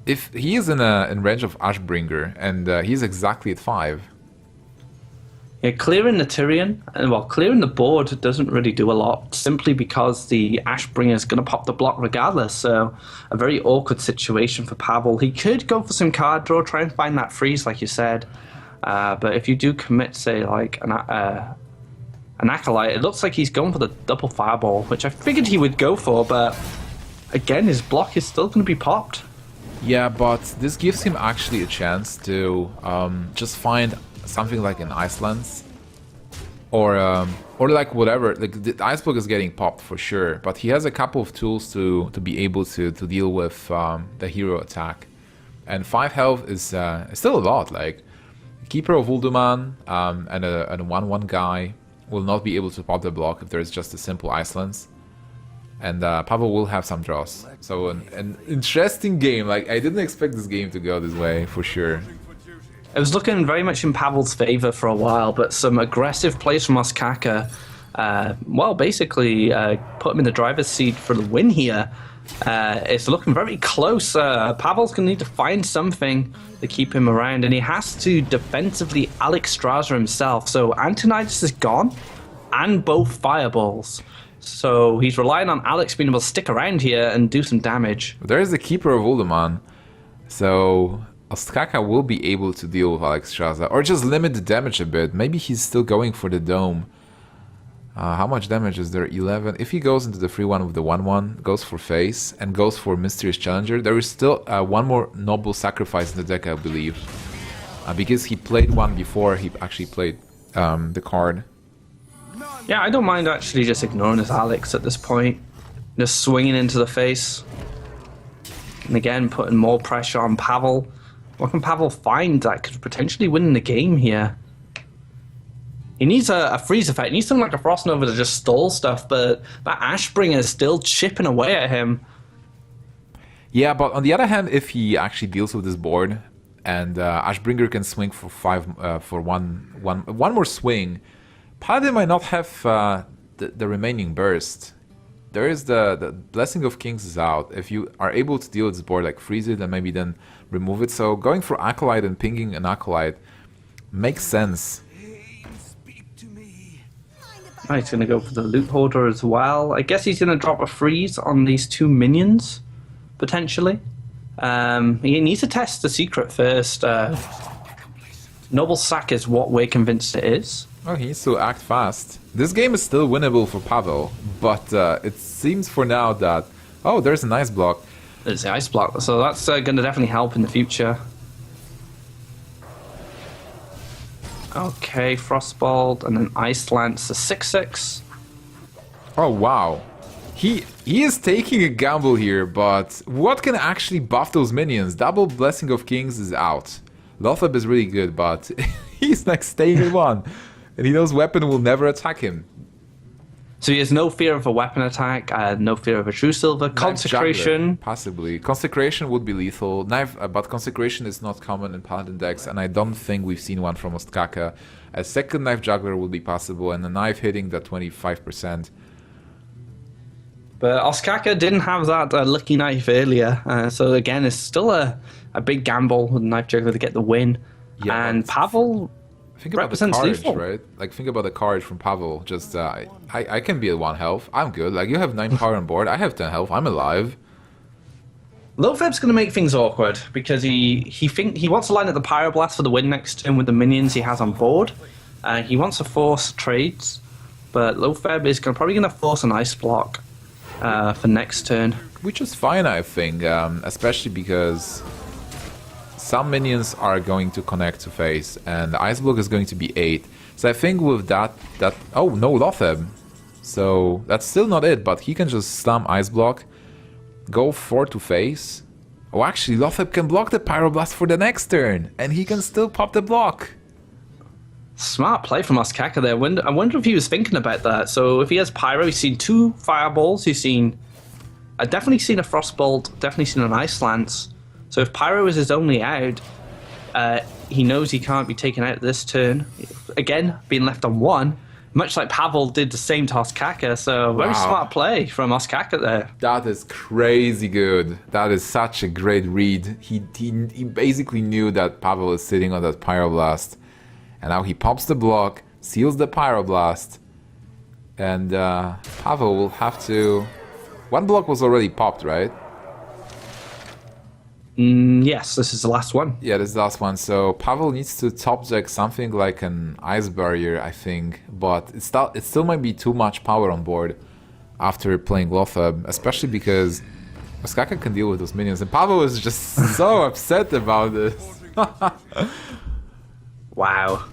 if he is in range of Ashbringer, and he's exactly at 5. Yeah, clearing the Tyrion, well, clearing the board doesn't really do a lot, simply because the Ashbringer is going to pop the block regardless. So, a very awkward situation for Pavel. He could go for some card draw, try and find that freeze, like you said. But if you do commit, say, like an Acolyte, it looks like he's going for the double Fireball, which I figured he would go for, but again, his block is still going to be popped. Yeah, but this gives him actually a chance to just find something like an Ice Lance, or like whatever. Like, the Ice Block is getting popped for sure, but he has a couple of tools to be able to deal with the hero attack, and 5 health is still a lot. Like, Keeper of Ulduman and a 1/1 guy will not be able to pop the block if there's just a simple Ice Lance. And Pavel will have some draws. So an interesting game. Like, I didn't expect this game to go this way, for sure. It was looking very much in Pavel's favor for a while, but some aggressive plays from Ostkaka, well, basically put him in the driver's seat for the win here. It's looking very close. Pavel's going to need to find something to keep him around, and he has to defensively Alexstrasza himself. So Antonidas is gone, and both Fireballs. So he's relying on Alex being able to stick around here and do some damage. There is the Keeper of Ulduman, so Ostkaka will be able to deal with Alexstrasza, or just limit the damage a bit. Maybe he's still going for the Dome. How much damage is there? 11. If he goes into the free one with the 1/1, goes for face, and goes for Mysterious Challenger, there is still one more Noble Sacrifice in the deck, I believe. Because he played one before he actually played the card. Yeah, I don't mind actually just ignoring his Alex at this point. Just swinging into the face. And again, putting more pressure on Pavel. What can Pavel find that could potentially win the game here? He needs a freeze effect. He needs something like a Frost Nova to just stall stuff, but that Ashbringer is still chipping away at him. Yeah, but on the other hand, if he actually deals with this board, and Ashbringer can swing for 5 for one more swing, Paladin might not have the remaining burst. There is the Blessing of Kings is out. If you are able to deal with this board, like freeze it and maybe then remove it. So going for Acolyte and pinging an Acolyte makes sense. Right, he's going to go for the Loot Hoarder as well. I guess he's going to drop a freeze on these 2 minions, potentially. He needs to test the secret first. Noble Sack is what we're convinced it is. Oh, he needs to act fast. This game is still winnable for Pavel, but it seems for now that... Oh, there's an ice block. There's the ice block, so that's going to definitely help in the future. Okay, Frostbolt and then Ice Lance, a 6/6. Oh, wow. He is taking a gamble here, but what can actually buff those minions? Double Blessing of Kings is out. Lothab is really good, but he's like staying in one. And he knows weapon will never attack him. So he has no fear of a weapon attack, no fear of a True Silver. Consecration. Juggler, possibly. Consecration would be lethal. Knife, but Consecration is not common in Paladin decks, and I don't think we've seen one from Ostkaka. A second Knife Juggler would be possible, and a knife hitting that 25%. But Ostkaka didn't have that lucky knife earlier, so again, it's still a big gamble with Knife Juggler to get the win. Yeah, and Pavel think about the represents courage, lethal. right? Like, think about the courage from Pavel. Just, I can be at 1 health. I'm good. Like, you have 9 power on board. I have 10 health. I'm alive. Lotheb's going to make things awkward because he wants to line up the Pyroblast for the win next turn with the minions he has on board. He wants to force trades, but Lotheb is probably going to force an Ice Block for next turn. Which is fine, I think, especially because some minions are going to connect to face, and the Ice Block is going to be 8. So I think with that... Oh, no Lotheb. So that's still not it, but he can just slam Ice Block, go 4 to face. Oh, actually, Lotheb can block the Pyroblast for the next turn, and he can still pop the block. Smart play from Ostkaka there. I wonder if he was thinking about that. So if he has Pyro, he's seen 2 Fireballs, he's seen... definitely seen a Frostbolt, definitely seen an Ice Lance. So if Pyro is his only out, he knows he can't be taken out this turn. Again, being left on 1, much like Pavel did the same to Ostkaka. So very smart play from Ostkaka there. That is crazy good. That is such a great read. He basically knew that Pavel is sitting on that Pyroblast. And now he pops the block, seals the Pyroblast. And Pavel will have to... 1 block was already popped, right? Yes, this is the last one. Yeah, this is the last one. So Pavel needs to top deck something like an Ice Barrier, I think. But it still might be too much power on board after playing Lothab, especially because Ostkaka can deal with those minions. And Pavel is just so upset about this. Wow.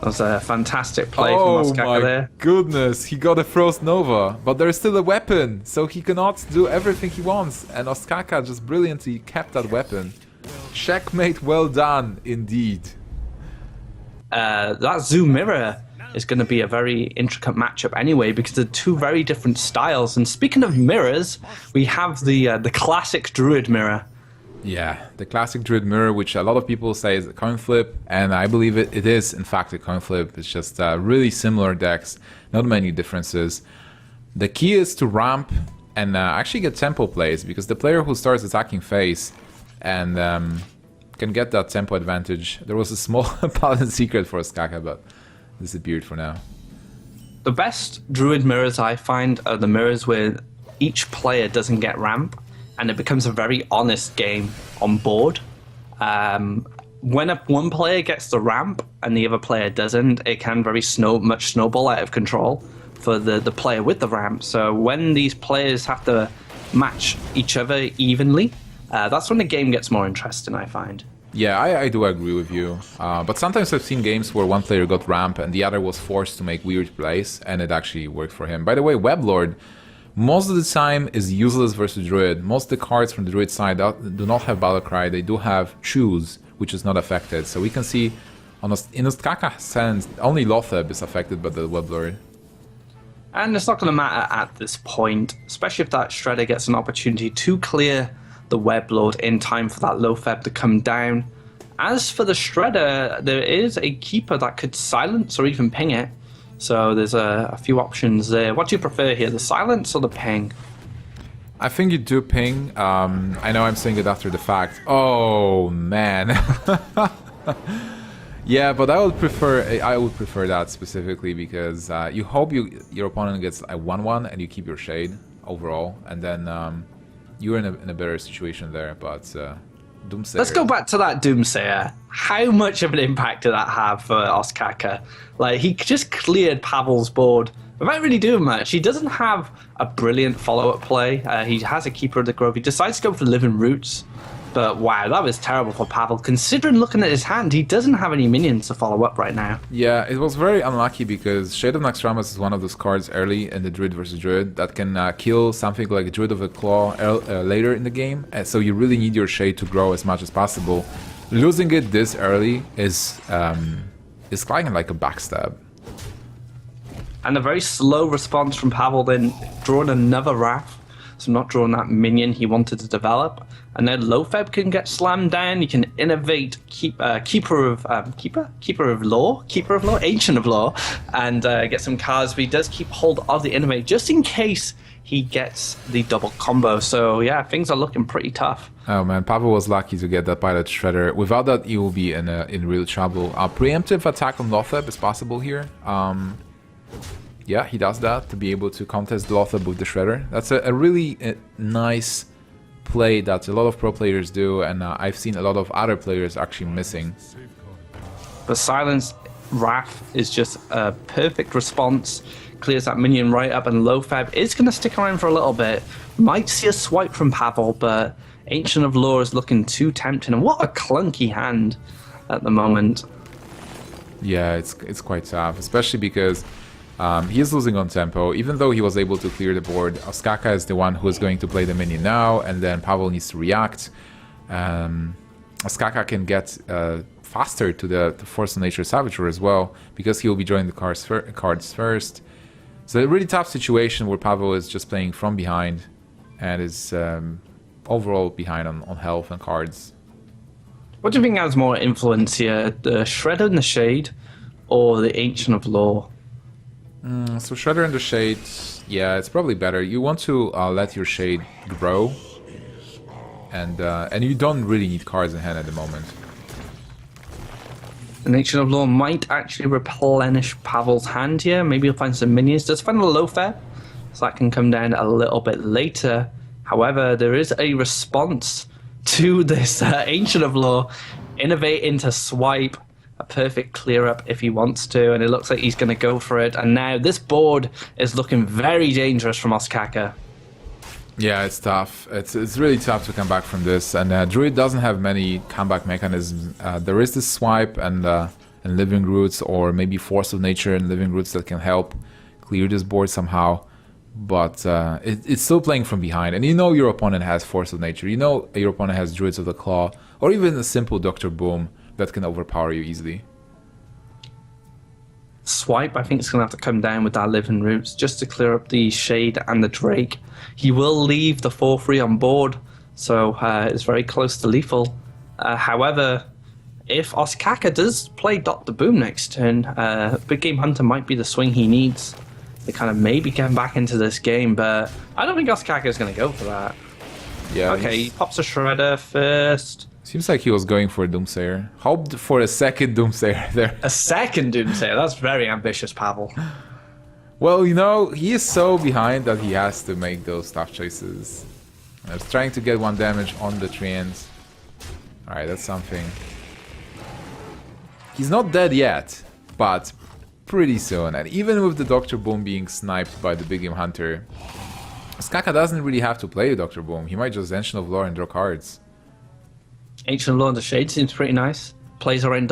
That was a fantastic play from Ostkaka there. Oh my goodness, he got a Frost Nova, but there's still a weapon, so he cannot do everything he wants. And Ostkaka just brilliantly kept that weapon. Checkmate, well done, indeed. That Zoo Mirror is going to be a very intricate matchup anyway, because they're 2 very different styles. And speaking of mirrors, we have the classic Druid Mirror. Yeah, the classic Druid Mirror, which a lot of people say is a coin flip, and I believe it is in fact a coin flip. It's just really similar decks, not many differences. The key is to ramp and actually get tempo plays, because the player who starts attacking face and can get that tempo advantage. There was a small Paladin secret for Ostkaka, but disappeared for now. The best Druid mirrors I find are the mirrors where each player doesn't get ramp, and it becomes a very honest game on board. When one player gets the ramp and the other player doesn't, it can very much snowball out of control for the player with the ramp. So when these players have to match each other evenly, that's when the game gets more interesting, I find. Yeah, I do agree with you. But sometimes I've seen games where one player got ramp and the other was forced to make weird plays, and it actually worked for him. By the way, Weblord, most of the time is useless versus Druid. Most of the cards from the Druid side do not have Battlecry. They do have Choose, which is not affected. So we can see in Ostkaka's sense, only Lothab is affected by the Weblord. And it's not going to matter at this point, especially if that Shredder gets an opportunity to clear the Weblord in time for that Lothab to come down. As for the Shredder, there is a Keeper that could silence or even ping it. So there's a few options there. What do you prefer here, the silence or the ping? I think you do ping. I know I'm saying it after the fact. Oh man. Yeah, but I would prefer that specifically because you hope your opponent gets a 1/1 and you keep your shade overall, and then you're in a better situation there. But Doomsayer. Let's go back to that Doomsayer. How much of an impact did that have for Ostkaka? Like, he just cleared Pavel's board without really doing much. He doesn't have a brilliant follow-up play. He has a Keeper of the Grove. He decides to go for Living Roots. But wow, that was terrible for Pavel. Considering looking at his hand, he doesn't have any minions to follow up right now. Yeah, it was very unlucky because Shade of Naxxramas is one of those cards early in the Druid versus Druid that can kill something like Druid of the Claw later in the game. And so you really need your Shade to grow as much as possible. Losing it this early is kind of like a backstab. And a very slow response from Pavel, then drawing another Wrath. So not drawing that minion he wanted to develop. And then Lofeb can get slammed down. You can innovate Keeper of Law, Ancient of Law, and get some cards. But he does keep hold of the Innovate just in case he gets the double combo. So yeah, things are looking pretty tough. Oh man, Pavel was lucky to get that Pilot Shredder. Without that, he will be in real trouble. Preemptive attack on Lotheb is possible here. Yeah, he does that to be able to contest Lotheb with the Shredder. That's a really nice play that a lot of pro players do, and I've seen a lot of other players actually missing. The Silence Wrath is just a perfect response. Clears that minion right up, and Lofeb is going to stick around for a little bit. Might see a swipe from Pavel, but Ancient of Law is looking too tempting, and what a clunky hand at the moment. Yeah, it's quite tough, especially because he is losing on tempo. Even though he was able to clear the board, Ostkaka is the one who is going to play the minion now, and then Pavel needs to react. Ostkaka can get faster to the Force of Nature Savager as well, because he will be drawing the cards first. So a really tough situation where Pavel is just playing from behind and is overall behind on health and cards. What do you think has more influence here, the Shredder and the Shade, or the Ancient of Law? So Shredder and the Shade, yeah, it's probably better. You want to let your Shade grow, and you don't really need cards in hand at the moment. The Ancient of Law might actually replenish Pavel's hand here. Maybe he'll find some minions. Does find a Lofeb, so that can come down a little bit later. However, there is a response to this Ancient of Law. Innovate into swipe. A perfect clear up if he wants to, and it looks like he's going to go for it. And now this board is looking very dangerous from Ostkaka. Yeah, it's tough. It's really tough to come back from this, and Druid doesn't have many comeback mechanisms. There is this swipe and Living Roots, or maybe Force of Nature and Living Roots that can help clear this board somehow. But it's still playing from behind, and you know your opponent has Force of Nature. You know your opponent has Druids of the Claw, or even a simple Dr. Boom that can overpower you easily. Swipe, I think it's going to have to come down with that Living Roots just to clear up the Shade and the Drake. He will leave the 4-3 on board, so it's very close to lethal. However, if Ostkaka does play Dr. Boom next turn, Big Game Hunter might be the swing he needs to kind of maybe get him back into this game, but I don't think Ostkaka is going to go for that. Yeah. Okay, he pops a Shredder first. Seems like he was going for a Doomsayer. Hoped for a second Doomsayer there. A second Doomsayer? That's very ambitious, Pavel. Well, you know, he is so behind that he has to make those tough choices. I was trying to get 1 damage on the treants. Alright, that's something. He's not dead yet, but pretty soon. And even with the Dr. Boom being sniped by the Big Game Hunter, Ostkaka doesn't really have to play Dr. Boom. He might just Ancient of Law and draw cards. Ancient of Law and the Shade seems pretty nice. Plays around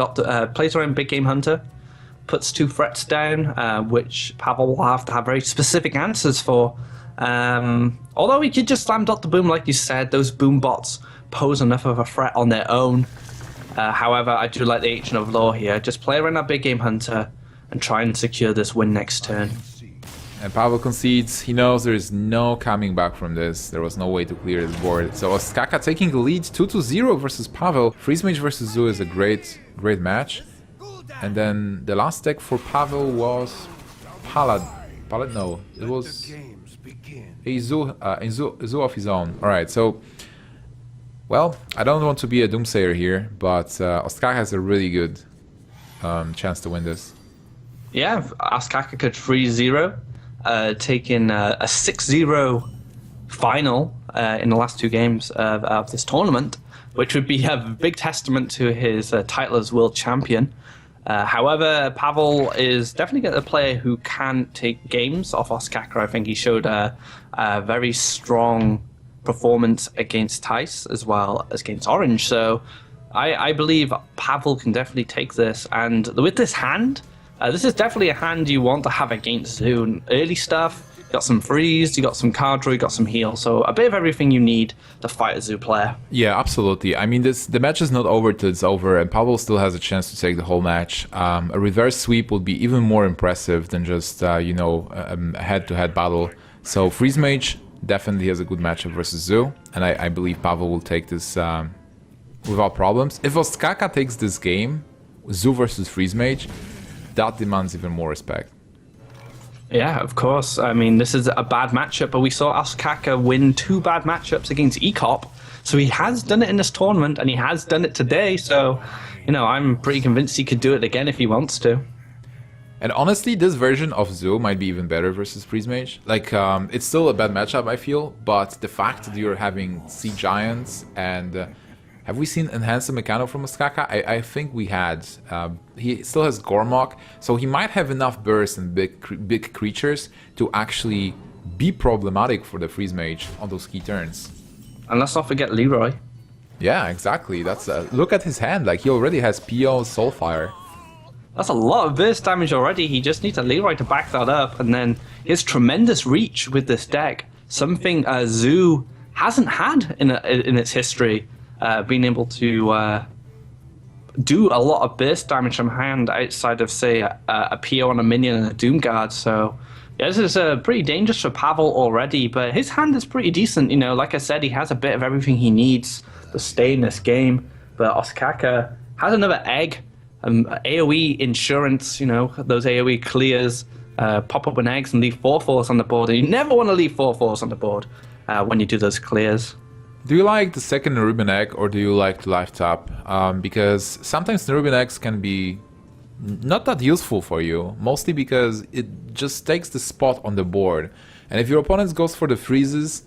Big Game Hunter. Puts 2 threats down, which Pavel will have to have very specific answers for. Although he could just slam Dr. Boom, like you said. Those Boom bots pose enough of a threat on their own. However, I do like the Ancient of Law here. Just play around that Big Game Hunter and try and secure this win next turn. And Pavel concedes. He knows there is no coming back from this. There was no way to clear the board. So Ostkaka taking the lead 2-0 versus Pavel. Freeze Mage versus Zoo is a great match. And then the last deck for Pavel was Palad. No, it was a Zoo of his own. Alright, so well, I don't want to be a Doomsayer here, but Ostkaka has a really good chance to win this. Yeah, Ostkaka could 3-0. Taking a 6-0 final in the last 2 games of this tournament. which would be a big testament to his title as world champion. However, Pavel is definitely a player who can take games off Ostkaka. I think he showed a very strong performance against Tice as well as against Orange. So I believe Pavel can definitely take this. And with this hand, this is definitely a hand you want to have against Zoo. Early stuff, you got some freeze, you got some card draw, you got some heal. So a bit of everything you need to fight a Zoo player. Yeah, absolutely. I mean, the match is not over till it's over, and Pavel still has a chance to take the whole match. A reverse sweep would be even more impressive than just, a head-to-head battle. So Freeze Mage definitely has a good matchup versus Zoo, and I believe Pavel will take this without problems. If Ostkaka takes this game, Zoo versus Freeze Mage, that demands even more respect. Yeah, of course. I mean, this is a bad matchup, but we saw Ostkaka win 2 bad matchups against ECOP. So he has done it in this tournament, and he has done it today. So, I'm pretty convinced he could do it again if he wants to. And honestly, this version of Zoo might be even better versus Freeze Mage. It's still a bad matchup, I feel, but the fact that you're having Sea Giants and... have we seen Enhanced Mechano from Ostkaka? I think we had. He still has Gormok, so he might have enough burst and big creatures to actually be problematic for the Freeze Mage on those key turns. And let's not forget Leroy. Yeah, exactly. That's look at his hand. He already has PO Soulfire. That's a lot of burst damage already. He just needs a Leroy to back that up, and then he has tremendous reach with this deck. Something Zoo hasn't had in its history. Being able to do a lot of burst damage from hand outside of, say, a PO on a minion and a Doom Guard. So, yeah, this is pretty dangerous for Pavel already, but his hand is pretty decent. Like I said, he has a bit of everything he needs to stay in this game. But Ostkaka has another egg, AoE insurance, those AoE clears, pop up with eggs and leave 4/4s on the board. And you never want to leave 4/4s on the board when you do those clears. Do you like the second Nerubian Egg, or do you like the life tap? Because sometimes Nerubian Eggs can be not that useful for you, mostly because it just takes the spot on the board. And if your opponent goes for the freezes,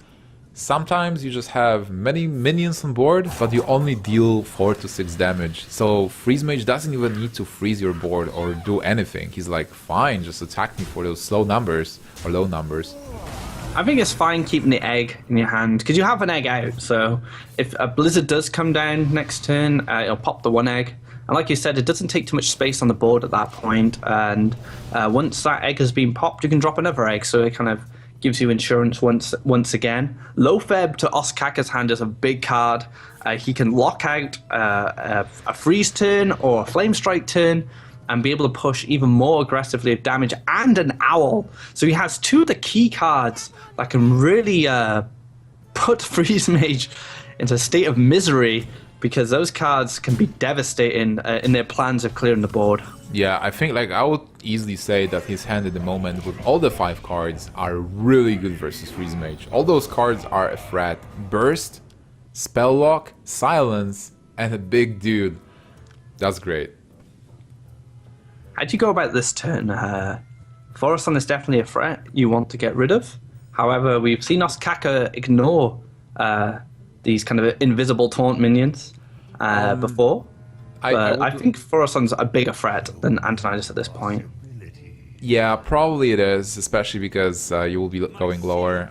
sometimes you just have many minions on board, but you only deal 4 to 6 damage. So Freeze Mage doesn't even need to freeze your board or do anything. He's like, fine, just attack me for those slow numbers or low numbers. I think it's fine keeping the egg in your hand, because you have an egg out, so if a blizzard does come down next turn, it'll pop the 1 egg. And like you said, it doesn't take too much space on the board at that point, and once that egg has been popped, you can drop another egg, so it kind of gives you insurance once again. Low Feb to Ostkaka's hand is a big card. He can lock out a freeze turn or a flame strike turn, and be able to push even more aggressively with damage and an owl. So he has 2 of the key cards that can really put Freeze Mage into a state of misery, because those cards can be devastating in their plans of clearing the board. Yeah, I think I would easily say that his hand at the moment with all the 5 cards are really good versus Freeze Mage. All those cards are a threat. Burst, Spell Lock, Silence, and a big dude. That's great. How'd you go about this turn? Forestun is definitely a threat you want to get rid of. However, we've seen Ostkaka ignore these kind of invisible taunt minions before. I think Forestун's a bigger threat than Antonidas at this point. Yeah, probably it is, especially because you will be going lower.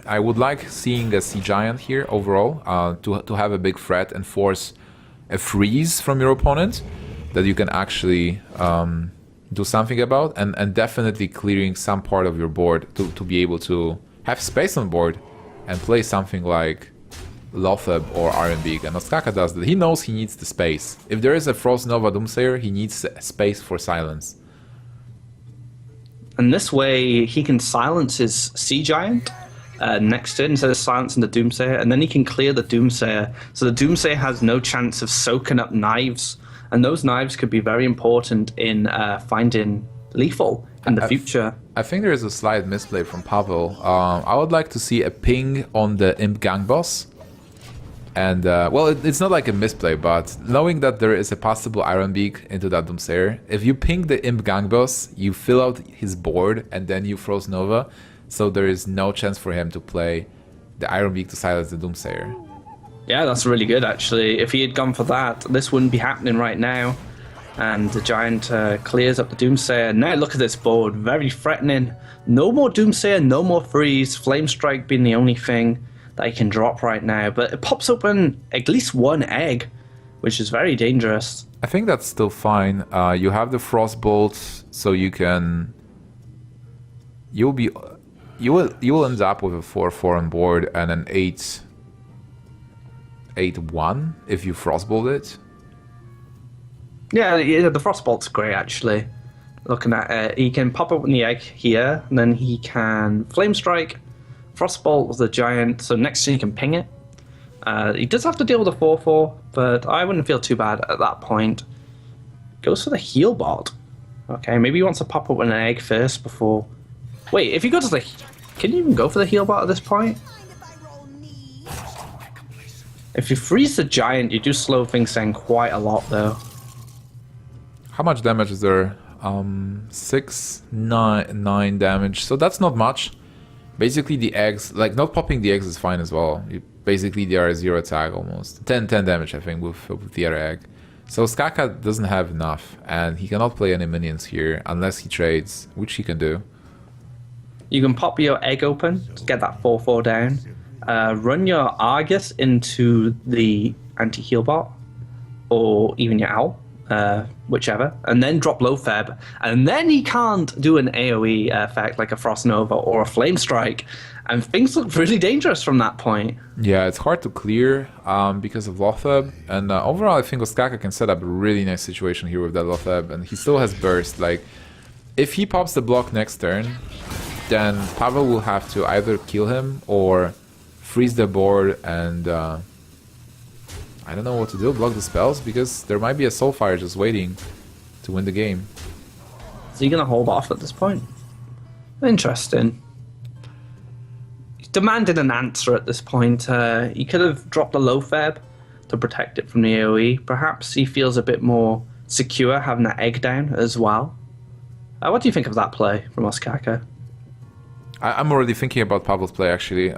I would like seeing a Sea Giant here overall to have a big threat and force a freeze from your opponent that you can actually do something about, and definitely clearing some part of your board to be able to have space on board and play something like Lotheb or Iron Beak. And Ostkaka does that. He knows he needs the space. If there is a Frost Nova Doomsayer, he needs space for silence. And this way he can silence his Sea Giant next turn instead of silencing the Doomsayer, and then he can clear the Doomsayer. So the Doomsayer has no chance of soaking up knives, and those knives could be very important in finding lethal in the future. I think there is a slight misplay from Pavel. I would like to see a ping on the Imp Gang Boss. And, well, it's not like a misplay, but knowing that there is a possible Iron Beak into that Doomsayer, if you ping the Imp Gang Boss, you fill out his board, and then you Frost Nova, so there is no chance for him to play the Iron Beak to silence the Doomsayer. Yeah, that's really good, actually. If he had gone for that, this wouldn't be happening right now. And the Giant clears up the Doomsayer. Now look at this board, very threatening. No more Doomsayer, no more freeze. Flame Strike being the only thing that he can drop right now. But it pops open at least one egg, which is very dangerous. I think that's still fine. You have the Frostbolt, so you can... You will end up with a 4-4 on board and an 8-1 if you Frostbolt it. Yeah, the Frostbolt's great, actually. Looking at it, he can pop open the egg here, and then he can Flame Strike, Frostbolt with the Giant, so next turn he can ping it. He does have to deal with a 4-4, but I wouldn't feel too bad at that point. Goes for the heal bot. Okay, maybe he wants to pop open an egg first before... Wait, if you go to the... Can you even go for the heal bot at this point? If you freeze the Giant, you do slow things down quite a lot, though. How much damage is there? 9 damage, so that's not much. Basically the eggs, like not popping the eggs is fine as well. Basically they are 0 attack almost. 10 damage I think with the other egg. So Skaka doesn't have enough and he cannot play any minions here unless he trades, which he can do. You can pop your egg open to get that 4-4 down. Run your Argus into the anti-heal bot or even your Owl. Whichever, and then drop Low-Feb, and then he can't do an AoE effect like a Frost Nova or a Flame Strike, and things look really dangerous from that point. Yeah, it's hard to clear because of Low-Feb, and overall I think Oskaka can set up a really nice situation here with that Low-Feb, and he still has Burst. Like, if he pops the block next turn, then Pavel will have to either kill him or freeze the board and... I don't know what to do, block the spells, because there might be a Soulfire just waiting to win the game. Is he going to hold off at this point? Interesting. He's demanded an answer at this point. He could have dropped a Low-Feb to protect it from the AoE. Perhaps he feels a bit more secure having that egg down as well. What do you think of that play from Oskaka? I'm already thinking about Pavel's play, actually.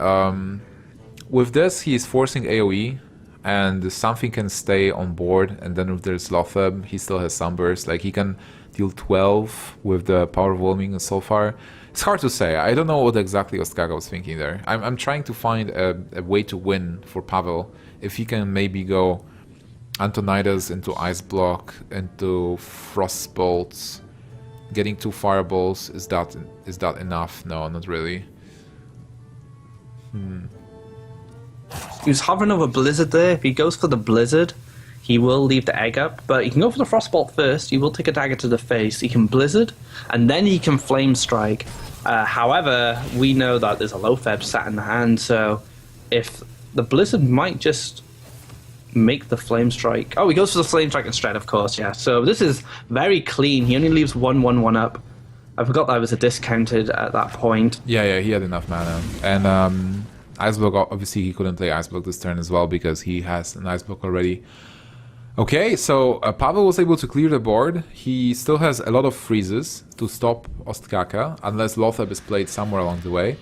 With this, he is forcing AoE, and something can stay on board, and then if there's Lotheb, he still has Sunburst. Like, he can deal 12 with the Power of Whelming and Soulfire. It's hard to say. I don't know what exactly Oskaka was thinking there. I'm trying to find a way to win for Pavel. If he can maybe go Antonidas into Ice Block, into Frostbolts, getting 2 Fireballs, is that enough? No, not really. He was hovering over Blizzard there. If he goes for the Blizzard, he will leave the egg up, but he can go for the Frostbolt first. He will take a dagger to the face. He can Blizzard, and then he can Flame Strike. However, we know that there's a Low-Feb sat in the hand, so if the Blizzard might just make the Flame Strike... Oh, he goes for the Flame Strike instead, of course, yeah. So this is very clean. He only leaves 1/1/1 up. I forgot that was a discounted at that point. Yeah, he had enough mana. And Ice Block, obviously he couldn't play Ice Block this turn as well because he has an Ice Block already. Okay, so Pavel was able to clear the board. He still has a lot of freezes to stop Ostkaka, unless Lotheb is played somewhere along the way.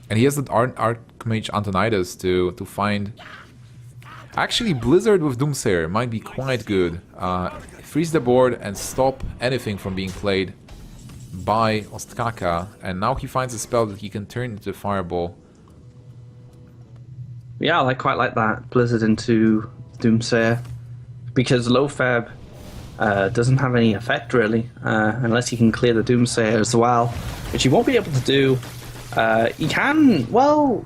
And he has that Archmage Antonidas to find... Actually, Blizzard with Doomsayer might be quite good. Freeze the board and stop anything from being played by Ostkaka. And now he finds a spell that he can turn into Fireball. Yeah, I quite like that. Blizzard into Doomsayer. Because Low-Feb doesn't have any effect, really, unless he can clear the Doomsayer as well, which he won't be able to do. He can, well,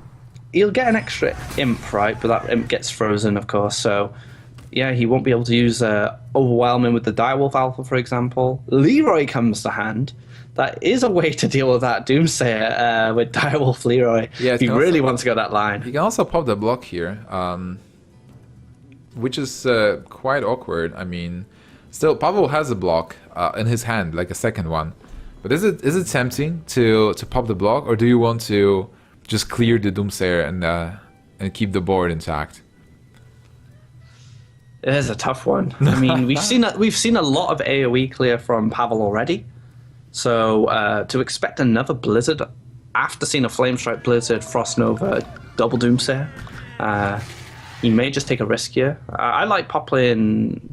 he'll get an extra Imp, right? But that Imp gets frozen, of course, so yeah, he won't be able to use Overwhelming with the Direwolf Alpha, for example. Leroy comes to hand. That is a way to deal with that Doomsayer with Direwolf Leroy, if he really wants to go that line. He can also pop the block here, which is quite awkward. I mean, still, Pavel has a block in his hand, like a second one. But is it tempting to pop the block, or do you want to just clear the Doomsayer and keep the board intact? It is a tough one. I mean, we've seen a lot of AoE clear from Pavel already. So to expect another Blizzard after seeing a Flame Strike Blizzard, Frost Nova, double Doomsayer, He may just take a risk here. I like playing.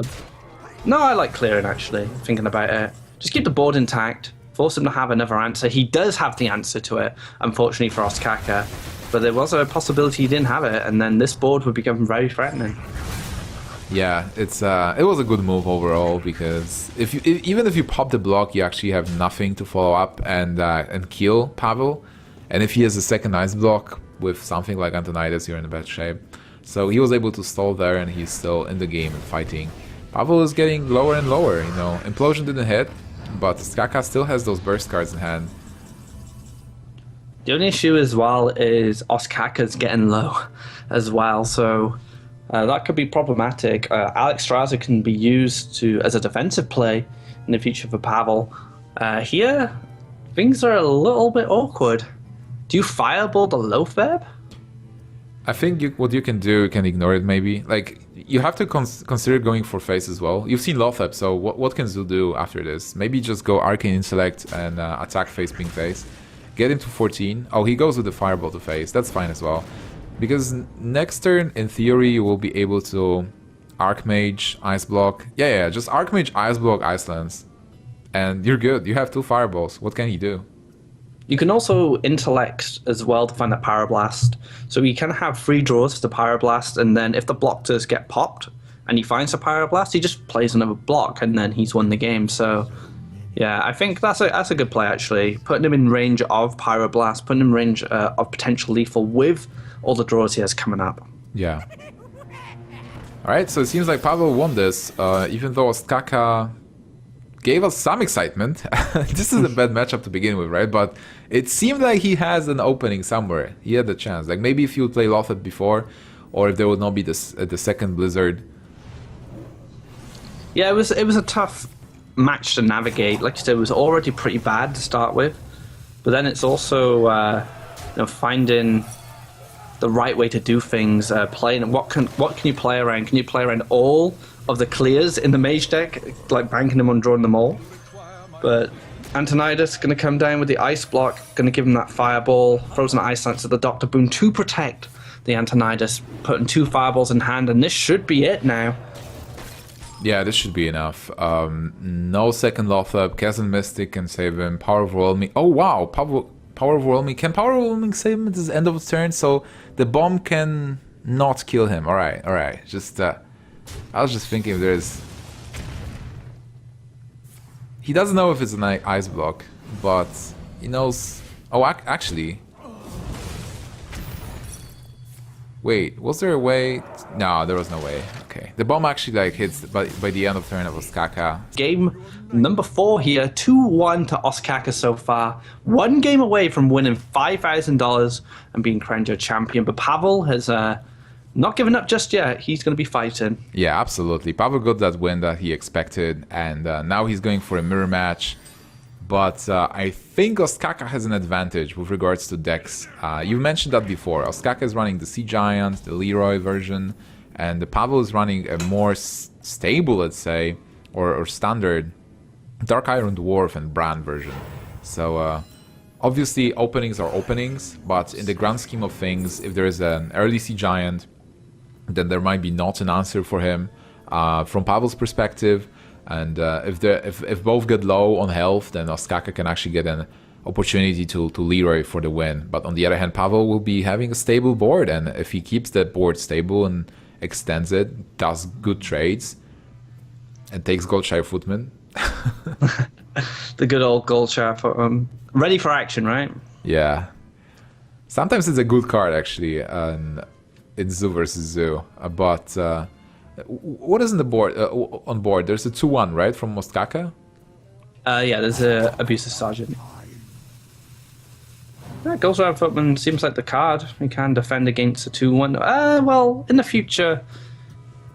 No, I like clearing actually. Thinking about it, just keep the board intact. Force him to have another answer. He does have the answer to it, unfortunately for Ostkaka. But there was a possibility he didn't have it, and then this board would become very threatening. Yeah, it was a good move overall, because even if you pop the block, you actually have nothing to follow up and kill Pavel. And if he has a second ice block with something like Antonidas, you're in a bad shape. So he was able to stall there, and he's still in the game and fighting. Pavel is getting lower and lower, you know. Implosion didn't hit, but Skaka still has those burst cards in hand. The only issue as well is Ostkaka's getting low as well, so that could be problematic. Alex Straza can be used as a defensive play in the future for Pavel. Here, things are a little bit awkward. Do you fireball the Loatheb? I think what you can do, you can ignore it maybe. Like, you have to consider going for face as well. You've seen Lothep, so what can Zu do after this? Maybe just go Arcane Intellect and attack face ping face. Get him to 14. Oh, he goes with the Fireball to face. That's fine as well. Because next turn, in theory, you will be able to Archmage, Ice Block. Yeah, just Archmage, Ice Block, Ice Lance. And you're good. You have 2 Fireballs. What can he do? You can also Intellect as well to find that Pyroblast. So you can have 3 draws for the Pyroblast, and then if the block does get popped and he finds a Pyroblast, he just plays another block, and then he's won the game. So yeah, I think that's a good play actually. Putting him in range of Pyroblast, putting him in range of potential lethal with all the draws he has coming up. Yeah. Alright, so it seems like Pavel won this, even though Ostkaka gave us some excitement. This is a bad matchup to begin with, right? But it seemed like he has an opening somewhere. He had the chance. Like maybe if he would play Lothep before, or if there would not be the second Blizzard. Yeah, it was a tough match to navigate. Like you said, it was already pretty bad to start with, but then it's also finding the right way to do things. Playing what can you play around? Can you play around all of the clears in the mage deck, like banking them on drawing them all? But Antonidas going to come down with the ice block, going to give him that fireball, frozen ice lance to the Doctor Boon to protect the Antonidas, putting 2 fireballs in hand, and this should be it now. Yeah, this should be enough. No second Lothep. Chasm Mystic can save him. Power Overwhelming. Oh wow, Power Overwhelming. Can Power Overwhelming save him at the end of the turn? So the bomb can not kill him. Alright. Just I was just thinking if there's... He doesn't know if it's an ice block, but he knows... Oh, actually... Wait, was there a way? No, there was no way. Okay, the bomb actually hits by the end of turn of Ostkaka. Game number 4 here, 2-1 to Ostkaka so far. 1 game away from winning $5,000 and being crowned your champion. But Pavel has not given up just yet. He's going to be fighting. Yeah, absolutely. Pavel got that win that he expected, and now he's going for a mirror match. But I think Ostkaka has an advantage with regards to decks. You mentioned that before. Ostkaka is running the Sea Giant, the Leroy version, and the Pavel is running a more stable, let's say, or standard Dark Iron Dwarf and Bran version. So obviously openings are openings, but in the grand scheme of things, if there is an early Sea Giant, then there might be not an answer for him. From Pavel's perspective, and if both get low on health, then Ostkaka can actually get an opportunity to Leroy for the win. But on the other hand, Pavel will be having a stable board, and if he keeps that board stable and extends it, does good trades, and takes Goldshire Footman. The good old Goldshire Footman. Ready for action, right? Yeah. Sometimes it's a good card, actually, in Zoo versus Zoo. But... what is in the board? On board, there's a 2-1, right, from Ostkaka? Yeah, there's a Abusive Sergeant. That goes around Footman seems like the card. He can defend against a 2-1. Well, in the future,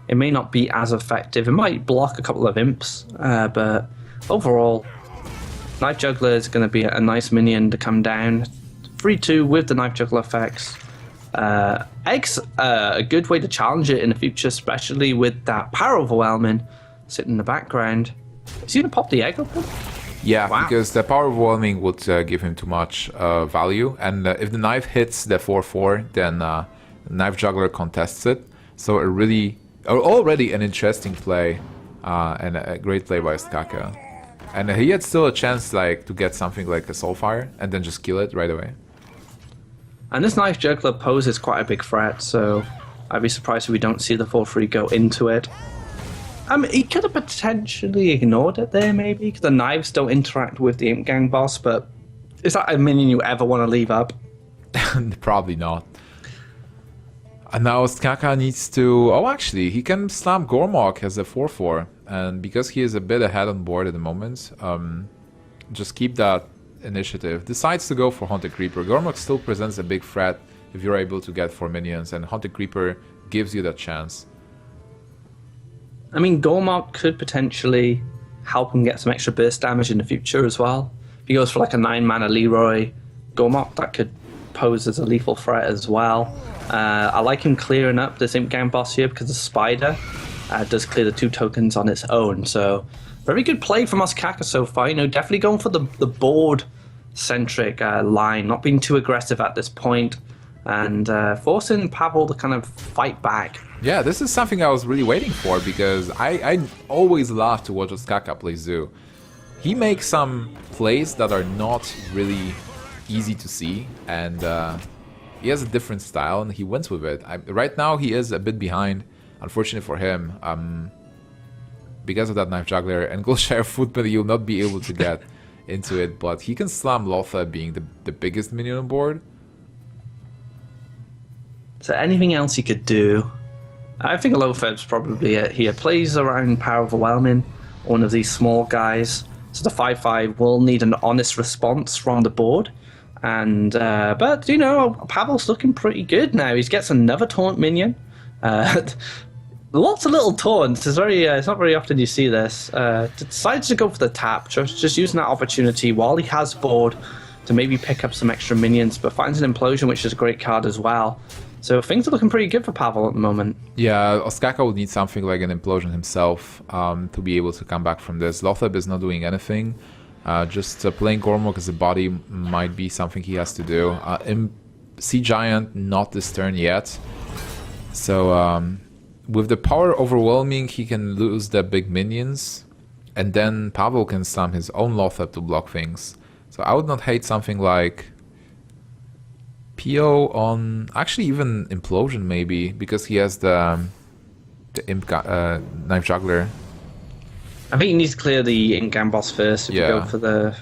it may not be as effective. It might block a couple of imps, but overall, Knife Juggler is going to be a nice minion to come down. 3-2 with the Knife Juggler effects. Egg's a good way to challenge it in the future, especially with that Power Overwhelming sitting in the background. Is he going to pop the egg open? Yeah, Wow. because the Power Overwhelming would give him too much value, and if the knife hits the 4-4, then Knife Juggler contests it. So already an interesting play and a great play by Skaka. And he had still a chance like to get something like a Soulfire and then just kill it right away. And this Knife Juggler poses quite a big threat, so I'd be surprised if we don't see the 4-3 go into it. He could have potentially ignored it there, maybe, because the knives don't interact with the Imp Gang boss, but is that a minion you ever want to leave up? Probably not. And now Skaka needs to... Oh, actually, he can slam Gormok as a 4-4. And because he is a bit ahead on board at the moment, just keep that initiative. Decides to go for Haunted Creeper. Gormok still presents a big threat if you're able to get 4 minions, and Haunted Creeper gives you that chance. I mean, Gormok could potentially help him get some extra burst damage in the future as well. If he goes for like a 9-mana Leroy Gormok, that could pose as a lethal threat as well. I like him clearing up this Imp Gang boss here because the Spider does clear the 2 tokens on its own. So very good play from Ostkaka so far. You know, definitely going for the board-centric line, not being too aggressive at this point, and forcing Pavel to kind of fight back. Yeah, this is something I was really waiting for because I always love to watch Ostkaka play Zoo. He makes some plays that are not really easy to see, and he has a different style and he wins with it. Right now he is a bit behind, unfortunately for him, because of that Knife Juggler, and Goldshire Footman you'll not be able to get into it, but he can slam Lothar being the biggest minion on board. So anything else he could do? I think Lothar's probably it here. Plays around Power Overwhelming, one of these small guys. So the 5-5 will need an honest response from the board. And but, you know, Pavel's looking pretty good now. He gets another taunt minion. Lots of little taunts. It's not very often you see this. Decides to go for the tap, just using that opportunity while he has board to maybe pick up some extra minions, but finds an Implosion, which is a great card as well. So things are looking pretty good for Pavel at the moment. Yeah, Ostkaka would need something like an Implosion himself to be able to come back from this. Lothar is not doing anything. Just playing Gormok as a body might be something he has to do. Sea Giant, not this turn yet. So with the power overwhelming, he can lose the big minions. And then Pavel can slam his own Lothar to block things. So I would not hate something like PO on... Actually, even Implosion maybe, because he has the Knife Juggler. I think he needs to clear the Imp boss first if you go for the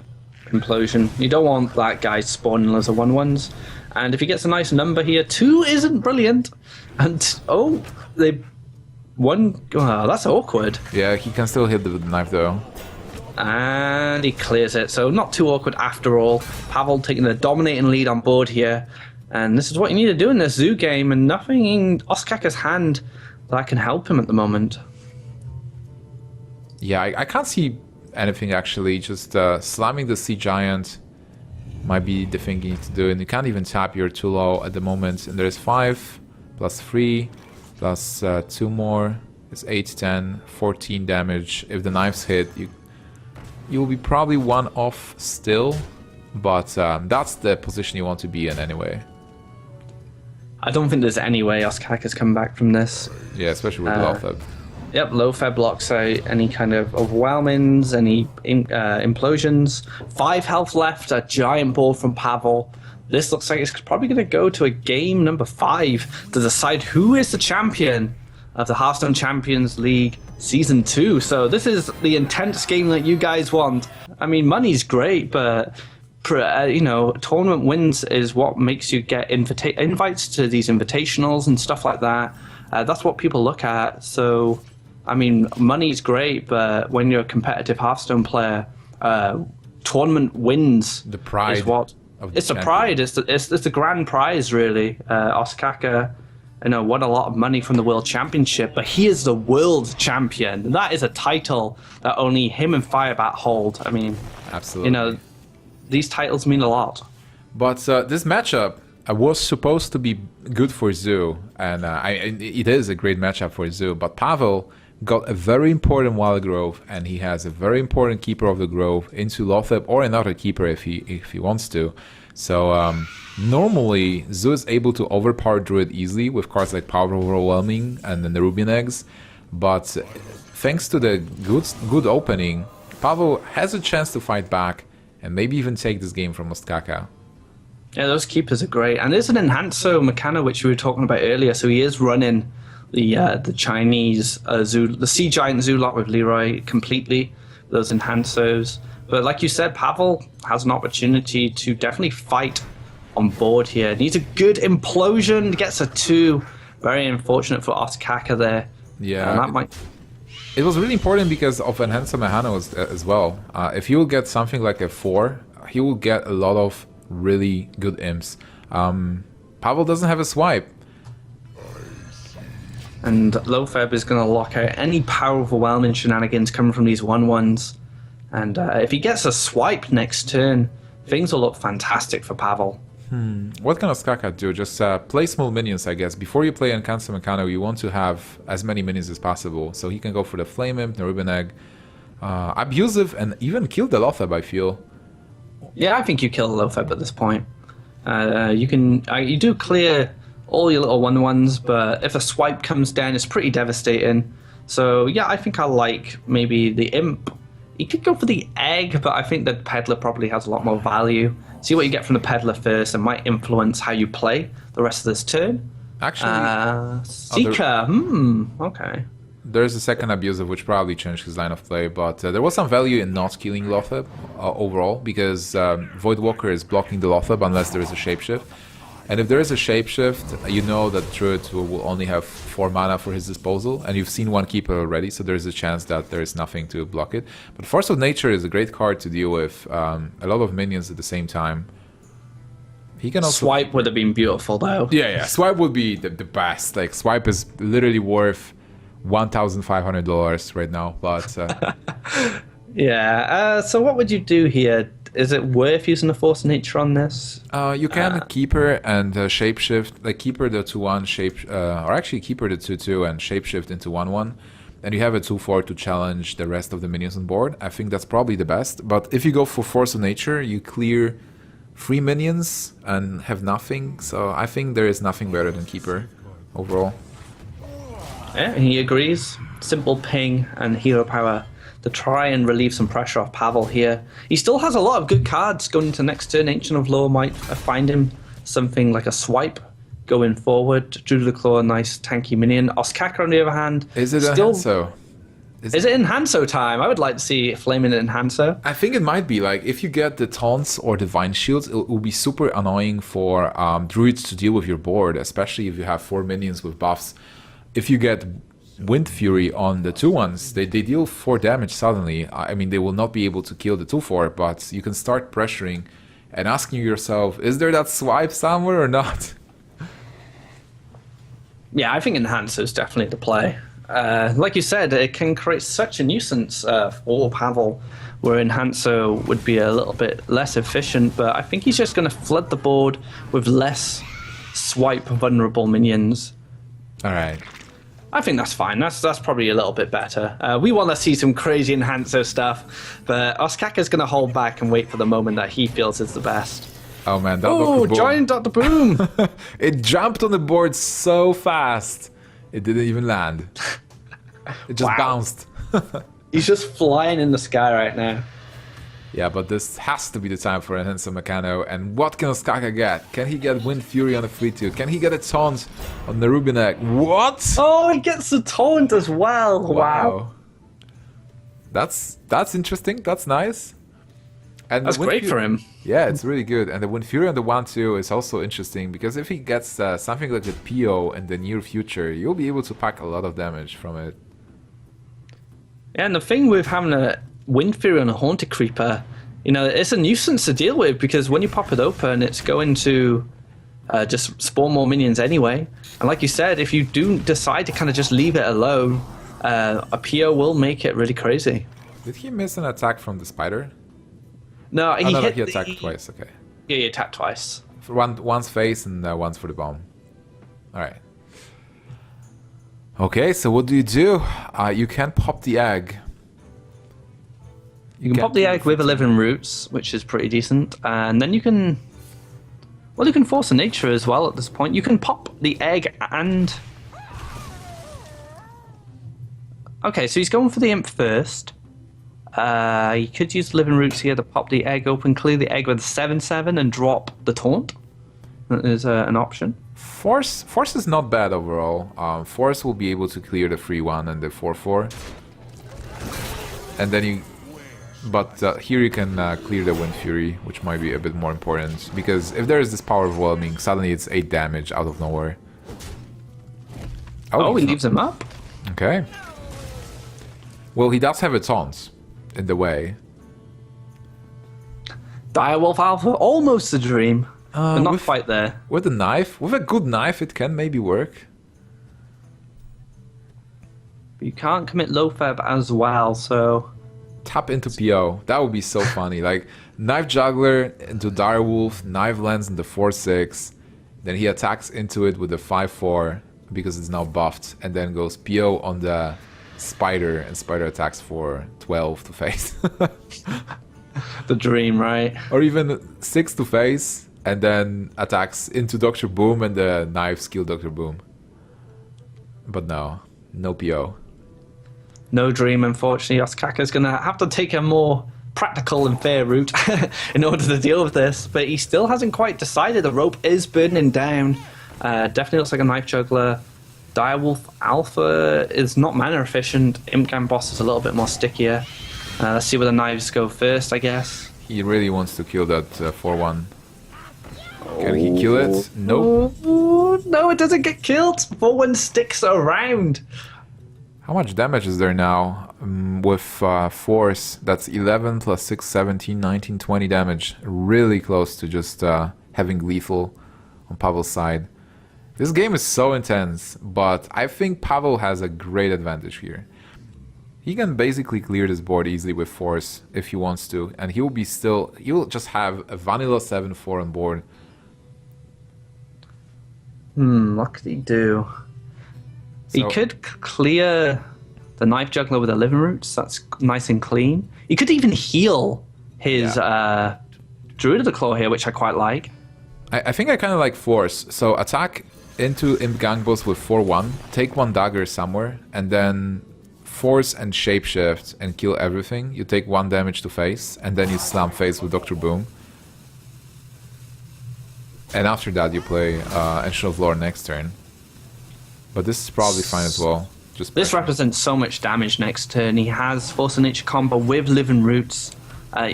Implosion. You don't want that guy spawning loads of 1/1s. And if he gets a nice number here, 2 isn't brilliant. And, oh, that's awkward. Yeah, he can still hit the knife though. And he clears it, so not too awkward after all. Pavel taking the dominating lead on board here. And this is what you need to do in this Zoo game, and nothing in Ostkaka's hand that can help him at the moment. Yeah, I can't see anything actually. Just slamming the Sea Giant might be the thing you need to do. And you can't even tap your too low at the moment. And there's 5 plus 3 plus 2 more. It's 8, 10, 14 damage. If the knives hit, you will be probably 1 off still. But that's the position you want to be in anyway. I don't think there's any way Ostkaka's come back from this. Yeah, especially with Lothar. Yep, Lothar blocks out any kind of overwhelmings, any implosions. 5 health left, a giant ball from Pavel. This looks like it's probably going to go to a game number 5 to decide who is the champion of the Hearthstone Champions League Season 2. So this is the intense game that you guys want. I mean, money's great, but tournament wins is what makes you get invites to these invitationals and stuff like that. That's what people look at. So, I mean, money's great, but when you're a competitive Hearthstone player, tournament wins. The pride is what. It's the pride. It's the grand prize, really. Ostkaka, won a lot of money from the World Championship, but he is the world champion. And that is a title that only him and Firebat hold. I mean, absolutely. These titles mean a lot. But this matchup was supposed to be good for Zoo, and it is a great matchup for Zoo. But Pavel got a very important Wild Grove, and he has a very important Keeper of the Grove into Lothar or another Keeper if he wants to. So normally Zoo is able to overpower Druid easily with cards like Power Overwhelming and then the Rubian Eggs, but thanks to the good opening, Pavel has a chance to fight back and maybe even take this game from Ostkaka. Yeah, those keepers are great, and there's an Enhancer mechanic which we were talking about earlier. So he is running the Chinese Zoo, the Sea Giant Zoo lot with Leroy completely. Those Enhancers, but like you said, Pavel has an opportunity to definitely fight on board here. Needs a good implosion, gets a 2. Very unfortunate for Ostkaka there. Yeah, and that might. It was really important because of Enhancer Mahano as well. If he will get something like a 4, he will get a lot of really good imps. Pavel doesn't have a swipe. And Lofeb is going to lock out any power overwhelming shenanigans coming from these 1/1s. And if he gets a swipe next turn, things will look fantastic for Pavel. What can Ostkaka do? Just play small minions, I guess. Before you play Enhancer Mechano, you want to have as many minions as possible. So he can go for the Flame Imp, the Ruben Egg, Abusive, and even kill the Lothab, I feel. Yeah, I think you kill Lofeb at this point. You do clear all your little 1/1s, but if a swipe comes down, it's pretty devastating. So yeah, I think I like maybe the Imp. You could go for the Egg, but I think the Peddler probably has a lot more value. See what you get from the Peddler first, and might influence how you play the rest of this turn. Actually, Seeker. Okay. There's a second Abusive which probably changed his line of play, but there was some value in not killing Lothab overall, because Voidwalker is blocking the Lothab unless there is a Shapeshift. And if there is a Shapeshift, you know that Druid will only have 4 mana for his disposal, and you've seen one keeper already, so there's a chance that there is nothing to block it. But Force of Nature is a great card to deal with a lot of minions at the same time. He can also... Swipe would have been beautiful, though. Yeah, Swipe would be the best. Like, Swipe is literally worth $1,500 right now, but... Yeah, so what would you do here? Is it worth using the Force of Nature on this? You can Keeper and Shapeshift, like Keeper the 2/1, or actually Keeper the 2/2 and Shapeshift into 1/1, and you have a 2/4 to challenge the rest of the minions on board. I think that's probably the best, but if you go for Force of Nature, you clear 3 minions and have nothing, so I think there is nothing better than Keeper overall. Yeah, he agrees. Simple ping and hero power to try and relieve some pressure off Pavel here. He still has a lot of good cards going into next turn. Ancient of Lore might find him something like a swipe going forward. Druid of the Claw, nice tanky minion. Ostkaka, on the other hand, is it still... Enhancer? Is it Enhancer time? I would like to see Flaming Enhancer. I think it might be. Like, if you get the Taunts or Divine Shields, it will be super annoying for Druids to deal with your board, especially if you have 4 minions with buffs. If you get Wind Fury on the 2/1s, they deal 4 damage suddenly. I mean, they will not be able to kill the 2/4, but you can start pressuring and asking yourself, is there that swipe somewhere or not? Yeah, I think Enhancer is definitely the play. Like you said, it can create such a nuisance for Pavel, where Enhancer would be a little bit less efficient, but I think he's just going to flood the board with less swipe vulnerable minions. All right. I think that's fine. That's probably a little bit better. We want to see some crazy Enhancer stuff, but Ostkaka's going to hold back and wait for the moment that he feels is the best. Oh man, that Oh, giant Dr. Boom! It jumped on the board so fast, it didn't even land. It just bounced. He's just flying in the sky right now. Yeah, but this has to be the time for Enhancer Mechano. And what can Ostkaka get? Can he get Wind Fury on a 3/2? Can he get a taunt on the Ruben Egg? What? Oh, he gets the taunt as well. Wow. That's interesting. That's nice. And that's great for him. Yeah, it's really good. And the Wind Fury on the 1/2 is also interesting, because if he gets something like the PO in the near future, you'll be able to pack a lot of damage from it. Yeah, and the thing with having a Wind Fury on a Haunted Creeper, you know, it's a nuisance to deal with, because when you pop it open, it's going to just spawn more minions anyway. And like you said, if you do decide to kind of just leave it alone, a PO will make it really crazy. Did he miss an attack from the spider? No, he attacked twice, okay. Yeah, he attacked twice. For once face and once for the bomb. Alright. Okay, so what do? You can pop the egg. You can pop the egg with 11 roots, which is pretty decent, and then you can Well, you can force a nature as well at this point. You can pop the egg and... Okay, so he's going for the imp first. You could use Living Roots here to pop the egg open, clear the egg with a 7/7 and drop the taunt. That is an option. Force is not bad overall. Force will be able to clear the 3/1 and the 4/4. And then you... But here you can clear the Wind Fury, which might be a bit more important. Because if there is this power overwhelming, suddenly it's 8 damage out of nowhere. Oh, he leaves him up? Okay. Well, he does have a taunt in the way. Direwolf Alpha, almost a dream. But not quite there. With a knife, with a good knife, it can maybe work. But you can't commit Loatheb as well, so... Tap into PO. That would be so funny. Like, Knife Juggler into Direwolf, Knife lands in the 4/6. Then he attacks into it with the 5/4 because it's now buffed. And then goes PO on the Spider, and Spider attacks for 12 to face. The dream, right? Or even 6 to face, and then attacks into Dr. Boom, and the knives kill Dr. Boom. But no PO. No dream, unfortunately. Ostkaka's going to have to take a more practical and fair route in order to deal with this. But he still hasn't quite decided. The rope is burning down. Definitely looks like a Knife Juggler. Direwolf Alpha is not mana efficient. Imp Boss is a little bit more stickier. Let's see where the knives go first, I guess. He really wants to kill that 4/1. Can he kill it? Nope. No, it doesn't get killed. 4/1 sticks around. How much damage is there now? With Force, that's 11 plus 6, 17, 19, 20 damage. Really close to just having lethal on Pavel's side. This game is so intense, but I think Pavel has a great advantage here. He can basically clear this board easily with Force if he wants to, and he'll just have a vanilla 7/4 on board. What could he do? He could clear the Knife Juggler with the Living Roots. That's nice and clean. He could even heal his Druid of the Claw here, which I quite like. I think I kind of like Force. So attack into Imp Gangbos with 4/1, take 1 dagger somewhere, and then Force and Shapeshift and kill everything. You take 1 damage to face, and then you slam face with Dr. Boom. And after that you play Ancient of Lore next turn. But this is probably fine as well. This represents so much damage next turn. He has Force of Nature combo with Living Roots.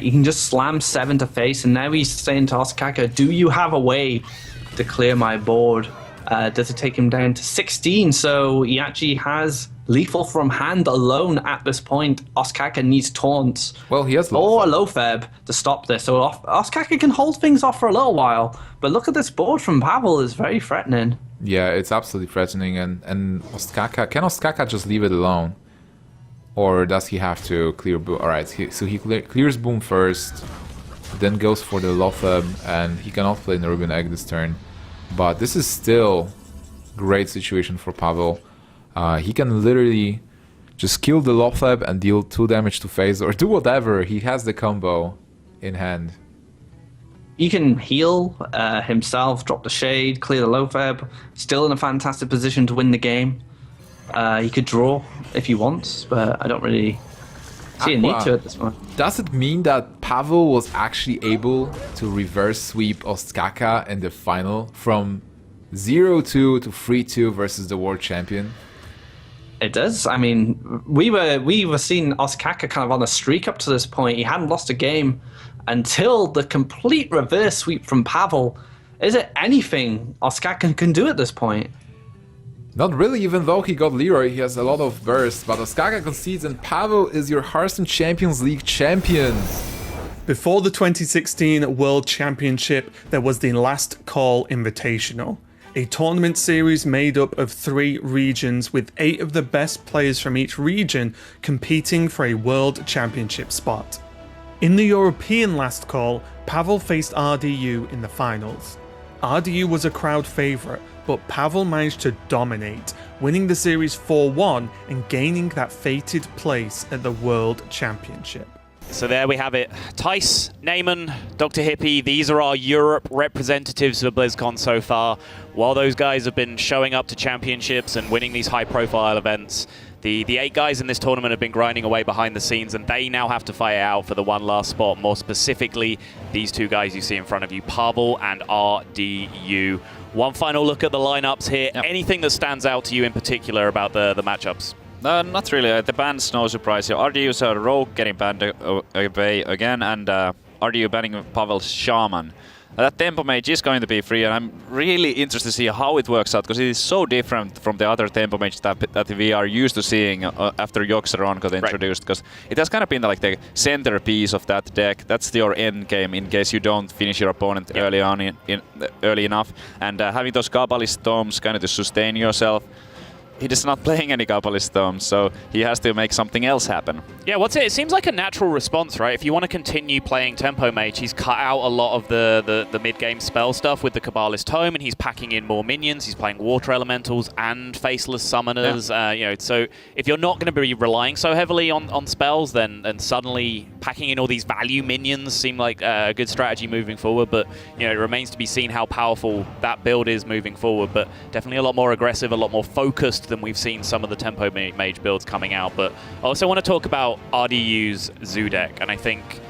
You can just slam 7 to face, and now he's saying to Ostkaka, do you have a way to clear my board? Does it take him down to 16? So he actually has lethal from hand alone at this point. Ostkaka needs taunts. Well, he has or a Loatheb to stop this. So Ostkaka can hold things off for a little while. But look at this board from Pavel, is very threatening. Yeah, it's absolutely threatening. And Ostkaka, can Ostkaka just leave it alone? Or does he have to clear Boom? Alright, so he clears Boom first, then goes for the Loatheb, and he cannot play Nerubian Egg this turn. But this is still great situation for Pavel. He can literally just kill the Loatheb and deal 2 damage to face, or do whatever. He has the combo in hand. He can heal himself, drop the Shade, clear the Loatheb. Still in a fantastic position to win the game. He could draw if he wants, but I don't really see a need to at this point. Does it mean that Pavel was actually able to reverse sweep Ostkaka in the final from 0-2 to 3-2 versus the world champion? It does. I mean, we were seeing Ostkaka kind of on a streak up to this point. He hadn't lost a game until the complete reverse sweep from Pavel. Is it anything Ostkaka can do at this point? Not really, even though he got Leroy, he has a lot of bursts, but Ostkaka concedes and Pavel is your Hearthstone Champions League champion. Before the 2016 World Championship, there was the Last Call Invitational, a tournament series made up of 3 regions with 8 of the best players from each region competing for a World Championship spot. In the European Last Call, Pavel faced RDU in the finals. RDU was a crowd favourite, but Pavel managed to dominate, winning the series 4-1 and gaining that fated place at the World Championship. So there we have it. Tice, Neyman, Dr. Hippie, these are our Europe representatives for BlizzCon so far. While those guys have been showing up to championships and winning these high-profile events, the 8 guys in this tournament have been grinding away behind the scenes, and they now have to fight it out for the one last spot. More specifically, these 2 guys you see in front of you, Pavel and RDU. One final look at the lineups here. Yep. Anything that stands out to you in particular about the matchups? Not really. The ban's no surprise here. RDU's a rogue getting banned away again, and RDU banning Pavel's shaman. That tempo mage is going to be free, and I'm really interested to see how it works out, because it is so different from the other tempo mage that we are used to seeing after Yoxeron got introduced, because it has kind of been like the centerpiece of that deck. That's your end game in case you don't finish your opponent early enough, and having those Kabbalist Tomes kind of to sustain yourself. He is not playing any Kabbalist Tomes, so he has to make something else happen. Yeah, it seems like a natural response, right? If you want to continue playing Tempo Mage, he's cut out a lot of the mid-game spell stuff with the Kabbalist Tome, and he's packing in more minions. He's playing Water Elementals and Faceless Summoners. Yeah. So if you're not going to be relying so heavily on spells, then suddenly packing in all these value minions seem like a good strategy moving forward. But it remains to be seen how powerful that build is moving forward. But definitely a lot more aggressive, a lot more focused than we've seen some of the Tempo Mage builds coming out. But I also want to talk about RDU's Zoo deck, and I think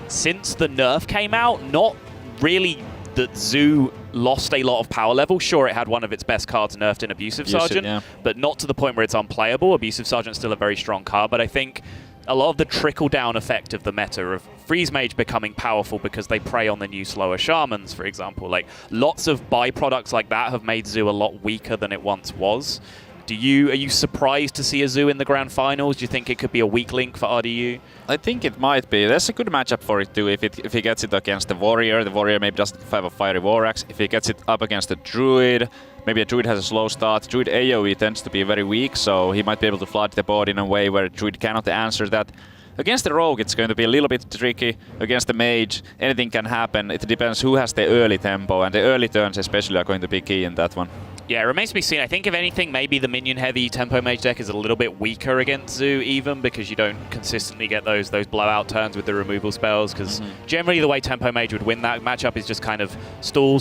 since the nerf came out, not really that Zoo lost a lot of power level. Sure, it had one of its best cards nerfed in Abusive Sergeant, but not to the point where it's unplayable. Abusive Sergeant's still a very strong card, but I think a lot of the trickle-down effect of the meta of Freeze Mage becoming powerful because they prey on the new slower Shamans, for example. Like, lots of byproducts like that have made Zoo a lot weaker than it once was. Are you surprised to see a Zoo in the grand finals? Do you think it could be a weak link for RDU? I think it might be. There's a good matchup for it too. If he gets it against the Warrior maybe doesn't have a Fiery War Axe. If he gets it up against the Druid, maybe a Druid has a slow start. Druid AoE tends to be very weak, so he might be able to flood the board in a way where Druid cannot answer that. Against the Rogue, it's going to be a little bit tricky. Against the Mage, anything can happen. It depends who has the early tempo, and the early turns especially are going to be key in that one. Yeah, it remains to be seen. I think if anything, maybe the minion-heavy Tempo Mage deck is a little bit weaker against Zoo even, because you don't consistently get those blowout turns with the removal spells, because generally the way Tempo Mage would win that matchup is just kind of stall,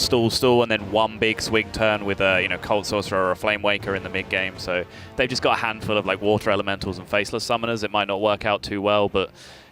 and then one big swing turn with a Cult Sorcerer or a Flame Waker in the mid-game. So they've just got a handful of like Water Elementals and Faceless Summoners. It might not work out too well, but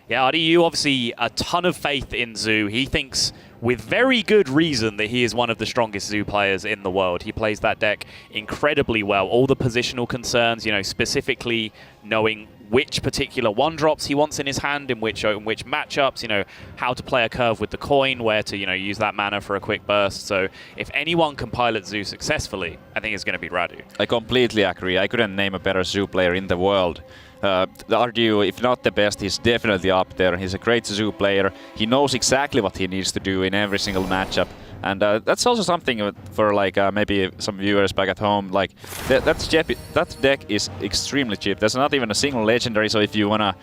yeah, RDU obviously a ton of faith in Zoo. He thinks, with very good reason, that he is one of the strongest Zoo players in the world. He plays that deck incredibly well. All the positional concerns, specifically knowing which particular one-drops he wants in his hand, in which matchups, how to play a curve with the coin, where to, use that mana for a quick burst. So if anyone can pilot Zoo successfully, I think it's going to be Radu. I completely agree. I couldn't name a better Zoo player in the world. The RDU, if not the best, he's definitely up there. He's a great Zoo player. He knows exactly what he needs to do in every single matchup. And that's also something for maybe some viewers back at home. Like that deck is extremely cheap. There's not even a single legendary. So if you wanna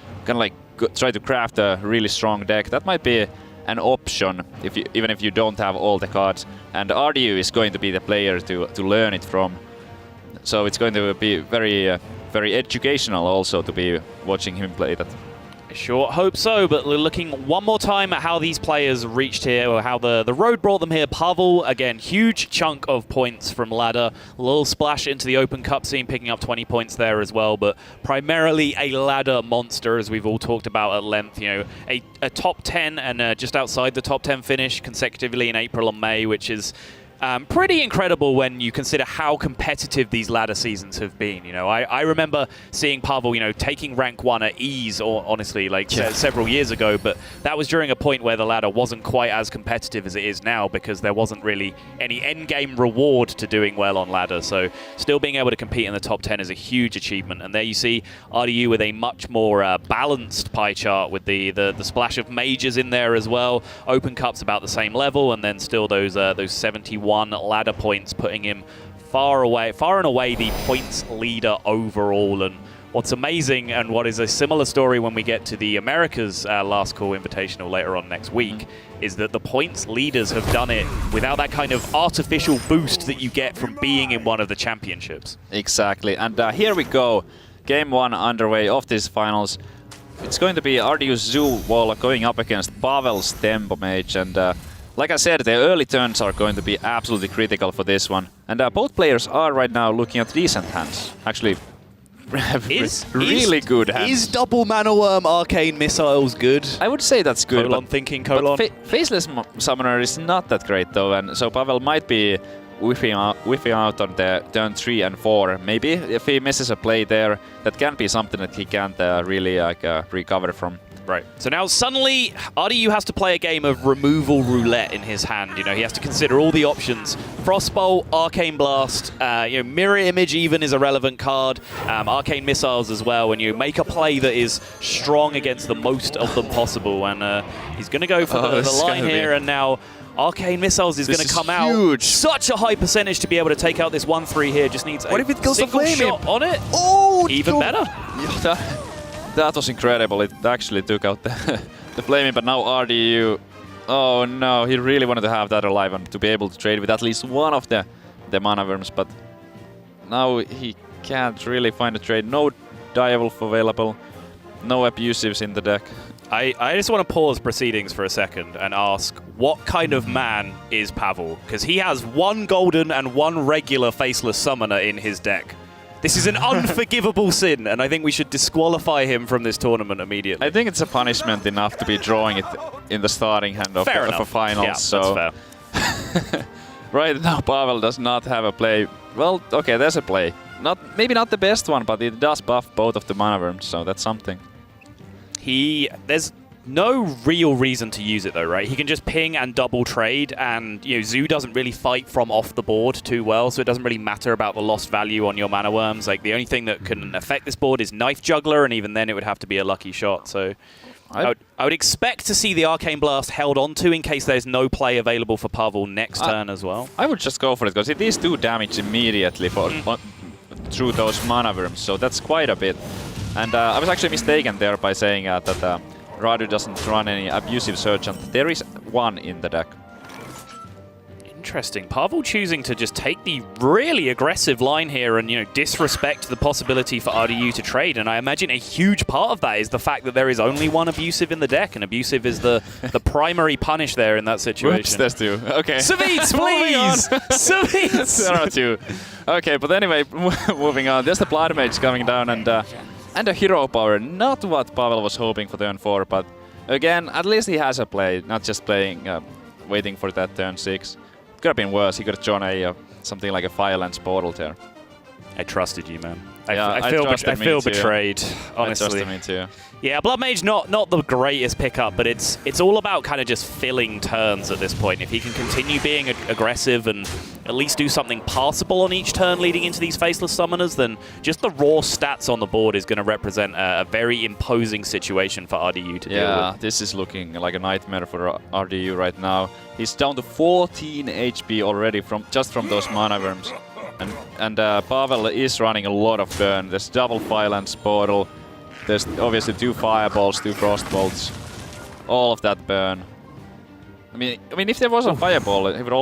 try to craft a really strong deck, that might be an option. Even if you don't have all the cards. And RDU is going to be the player to learn it from. So it's going to be very educational also to be watching him play that. I sure hope so, but we're looking one more time at how these players reached here, or how the road brought them here. Pavel, again, huge chunk of points from ladder. A little splash into the open cup scene, picking up 20 points there as well, but primarily a ladder monster, as we've all talked about at length. A top 10 and just outside the top 10 finish consecutively in April and May, which is pretty incredible when you consider how competitive these ladder seasons have been. I remember seeing Pavel, taking rank 1 at ease, or honestly, several years ago, but that was during a point where the ladder wasn't quite as competitive as it is now, because there wasn't really any end-game reward to doing well on ladder. So still being able to compete in the top 10 is a huge achievement. And there you see RDU with a much more balanced pie chart, with the splash of mages in there as well. Open Cup's about the same level, and then still those 71 ladder points, putting him far and away the points leader overall. And what's amazing, and what is a similar story when we get to the Americas Last Call Invitational later on next week, is that the points leaders have done it without that kind of artificial boost that you get from being in one of the championships. Exactly, and here we go. Game 1 underway of these finals. it's going to be RDU's Zoo wall going up against Pavel's Tempo Mage, and like I said, the early turns are going to be absolutely critical for this one. And both players are right now looking at decent hands. Actually, really good hands. Is double Mana Worm Arcane Missiles good? I would say that's good. Colon. But Faceless Summoner is not that great though, and so Pavel might be whiffing out on the turn 3 and 4. Maybe if he misses a play there, that can be something that he can't really recover from. Right. So now suddenly RDU has to play a game of removal roulette in his hand. You know, he has to consider all the options. Frostbolt, Arcane Blast, Mirror Image even is a relevant card. Arcane Missiles as well. When you make a play that is strong against the most of them possible, and he's going to go for the line here, and now Arcane Missiles is going to come out. Such a high percentage to be able to take out this 1-3 here. Just needs a single shot on it. Oh, even better. That was incredible. It actually took out the flaming, but now RDU. Oh no, he really wanted to have that alive and to be able to trade with at least one of the mana worms, but now he can't really find a trade. No Direwolf available, no abusives in the deck. I just want to pause proceedings for a second and ask, what kind of man is Pavel? Because he has 1 golden and 1 regular faceless summoner in his deck. This is an unforgivable sin, and I think we should disqualify him from this tournament immediately. I think it's a punishment enough to be drawing it in the starting hand of a finals. Yeah, so that's fair. Right now, Pavel does not have a play. Well, okay, there's a play. Maybe not the best one, but it does buff both of the mana worms, so that's something. There's no real reason to use it though, right? He can just ping and double trade, and Zoo doesn't really fight from off the board too well, so it doesn't really matter about the lost value on your mana worms. Like, the only thing that can affect this board is Knife Juggler, and even then it would have to be a lucky shot. So I would expect to see the Arcane Blast held onto in case there's no play available for Pavel next turn as well. I would just go for it, because it is 2 damage immediately through those mana worms, so that's quite a bit. And I was actually mistaken there by saying that Radu doesn't run any abusive Sergeant. There is 1 in the deck. Interesting. Pavel choosing to just take the really aggressive line here and, disrespect the possibility for RDU to trade. And I imagine a huge part of that is the fact that there is only 1 abusive in the deck, and abusive is the primary punish there in that situation. Whoops, there's 2. Okay. Savitz, please! Savitz! There are 2. Okay, but anyway, moving on. There's the Blood Mage coming down, and a hero power. Not what Pavel was hoping for turn 4, but again, at least he has a play, not just playing, waiting for that turn 6. Could have been worse. He could have drawn something like a Firelands Portal there. I trusted you, man. Yeah, I feel betrayed, honestly. I trusted me too. Yeah, Blood Mage not the greatest pickup, but it's all about kind of just filling turns at this point. If he can continue being aggressive and at least do something passable on each turn leading into these Faceless Summoners, then just the raw stats on the board is going to represent a very imposing situation for RDU to deal with. Yeah, this is looking like a nightmare for RDU right now. He's down to 14 HP already just from those mana worms. And Pavel is running a lot of burn. There's double Firelands Portal. There's obviously 2 Fireballs, 2 Frostbolts. All of that burn. I mean, if there was a Fireball, it would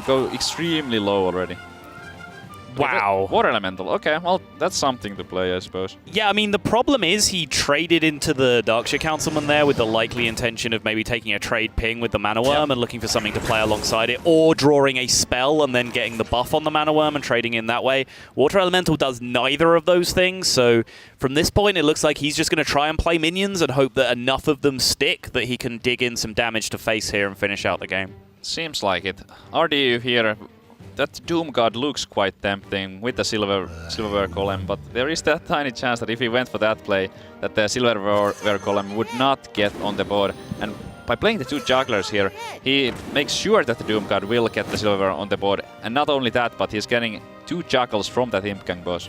go extremely low already. Wow. Water Elemental. Okay, well, that's something to play, I suppose. Yeah, I mean, the problem is he traded into the Darkshire Councilman there with the likely intention of maybe taking a trade ping with the Mana Worm and looking for something to play alongside it, or drawing a spell and then getting the buff on the Mana Worm and trading in that way. Water Elemental does neither of those things, so from this point it looks like he's just going to try and play minions and hope that enough of them stick that he can dig in some damage to face here and finish out the game. Seems like it. RDU here. That Doom God looks quite tempting with the Silver Golem, but there is that tiny chance that if he went for that play, that the Silver Golem would not get on the board. And by playing the 2 Jugglers here, he makes sure that the Doom God will get the Silver on the board. And not only that, but he's getting 2 Juggles from that Imp Gang boss.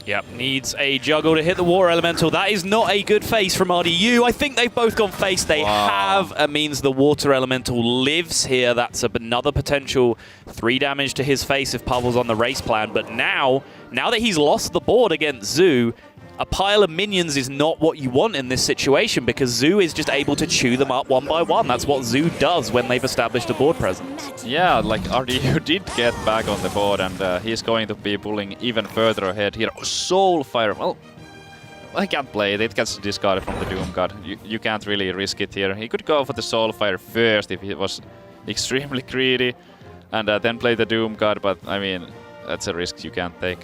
Yep, needs a juggle to hit the War Elemental. That is not a good face from RDU. I think they've both gone face. They have. It means the Water Elemental lives here. That's another potential 3 damage to his face if Pavel's on the race plan. But now that he's lost the board against Zoo, a pile of minions is not what you want in this situation because Zoo is just able to chew them up one by one. That's what Zoo does when they've established a board presence. Yeah, like RDU did get back on the board, and he's going to be pulling even further ahead here. Soulfire, well, I can't play it. It gets discarded from the Doom God. You can't really risk it here. He could go for the Soulfire first if he was extremely greedy, and then play the Doom God, but I mean, that's a risk you can't take.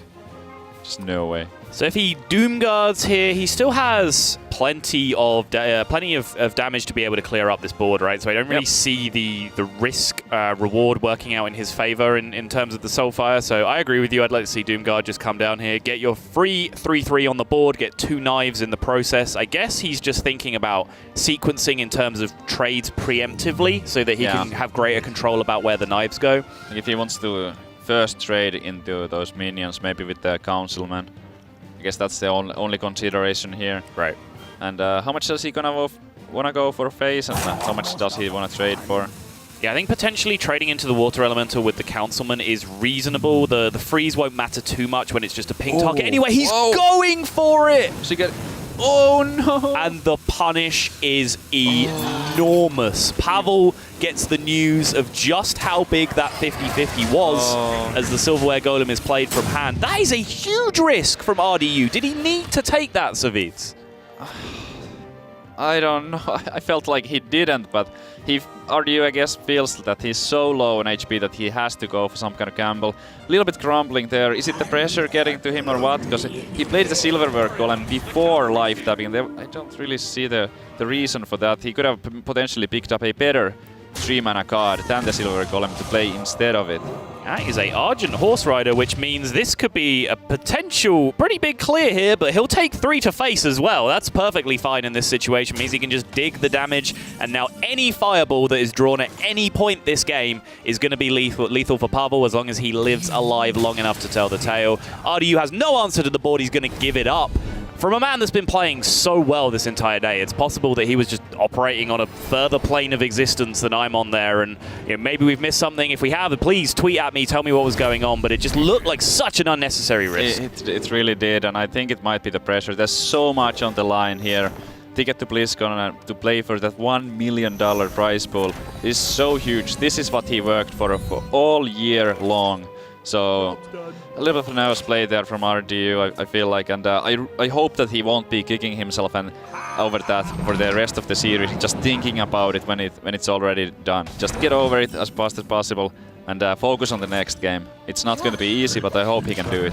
Just no way. So if he Doom Guards here, he still has plenty of damage to be able to clear up this board, right? So I don't really see the risk reward working out in his favor in terms of the Soulfire. So I agree with you. I'd like to see Doom Guard just come down here, get your free 3/3 on the board, get 2 knives in the process. I guess he's just thinking about sequencing in terms of trades preemptively so that he can have greater control about where the knives go. If he wants to first trade into those minions, maybe with the Councilman. I guess that's the only consideration here. Right. And how much does he wanna go for face, and how much does he wanna trade for? Yeah, I think potentially trading into the Water Elemental with the Councilman is reasonable. The freeze won't matter too much when it's just a ping target. Anyway, he's going for it! So you get... Oh no! And the punish is enormous. Pavel gets the news of just how big that 50-50 was as the Silverware Golem is played from hand. That is a huge risk from RDU. Did he need to take that, Savitz? I don't know. I felt like he didn't, but RDU, I guess, feels that he's so low on HP that he has to go for some kind of gamble. A little bit grumbling there. Is it the pressure getting to him or what? Because he played the Silverware Golem before live tapping. I don't really see the reason for that. He could have potentially picked up a better 3-mana card than the Silverware Golem to play instead of it. That is a Argent Horse Rider, which means this could be a potential pretty big clear here, but he'll take 3 to face as well. That's perfectly fine in this situation. It means he can just dig the damage, and now any fireball that is drawn at any point this game is going to be lethal for Pavel as long as he lives alive long enough to tell the tale. RDU has no answer to the board. He's going to give it up. From a man that's been playing so well this entire day, it's possible that he was just operating on a further plane of existence than I'm on there, and maybe we've missed something. If we have, please tweet at me, tell me what was going on, but it just looked like such an unnecessary risk. It really did, and I think it might be the pressure. There's so much on the line here. Ticket to BlizzCon to play for that $1 million prize pool is so huge. This is what he worked for all year long. So a little bit of a nervous play there from RDU, I feel like, and I hope that he won't be kicking himself and over that for the rest of the series, just thinking about it when it's already done. Just get over it as fast as possible and focus on the next game. It's not going to be easy, but I hope he can do it.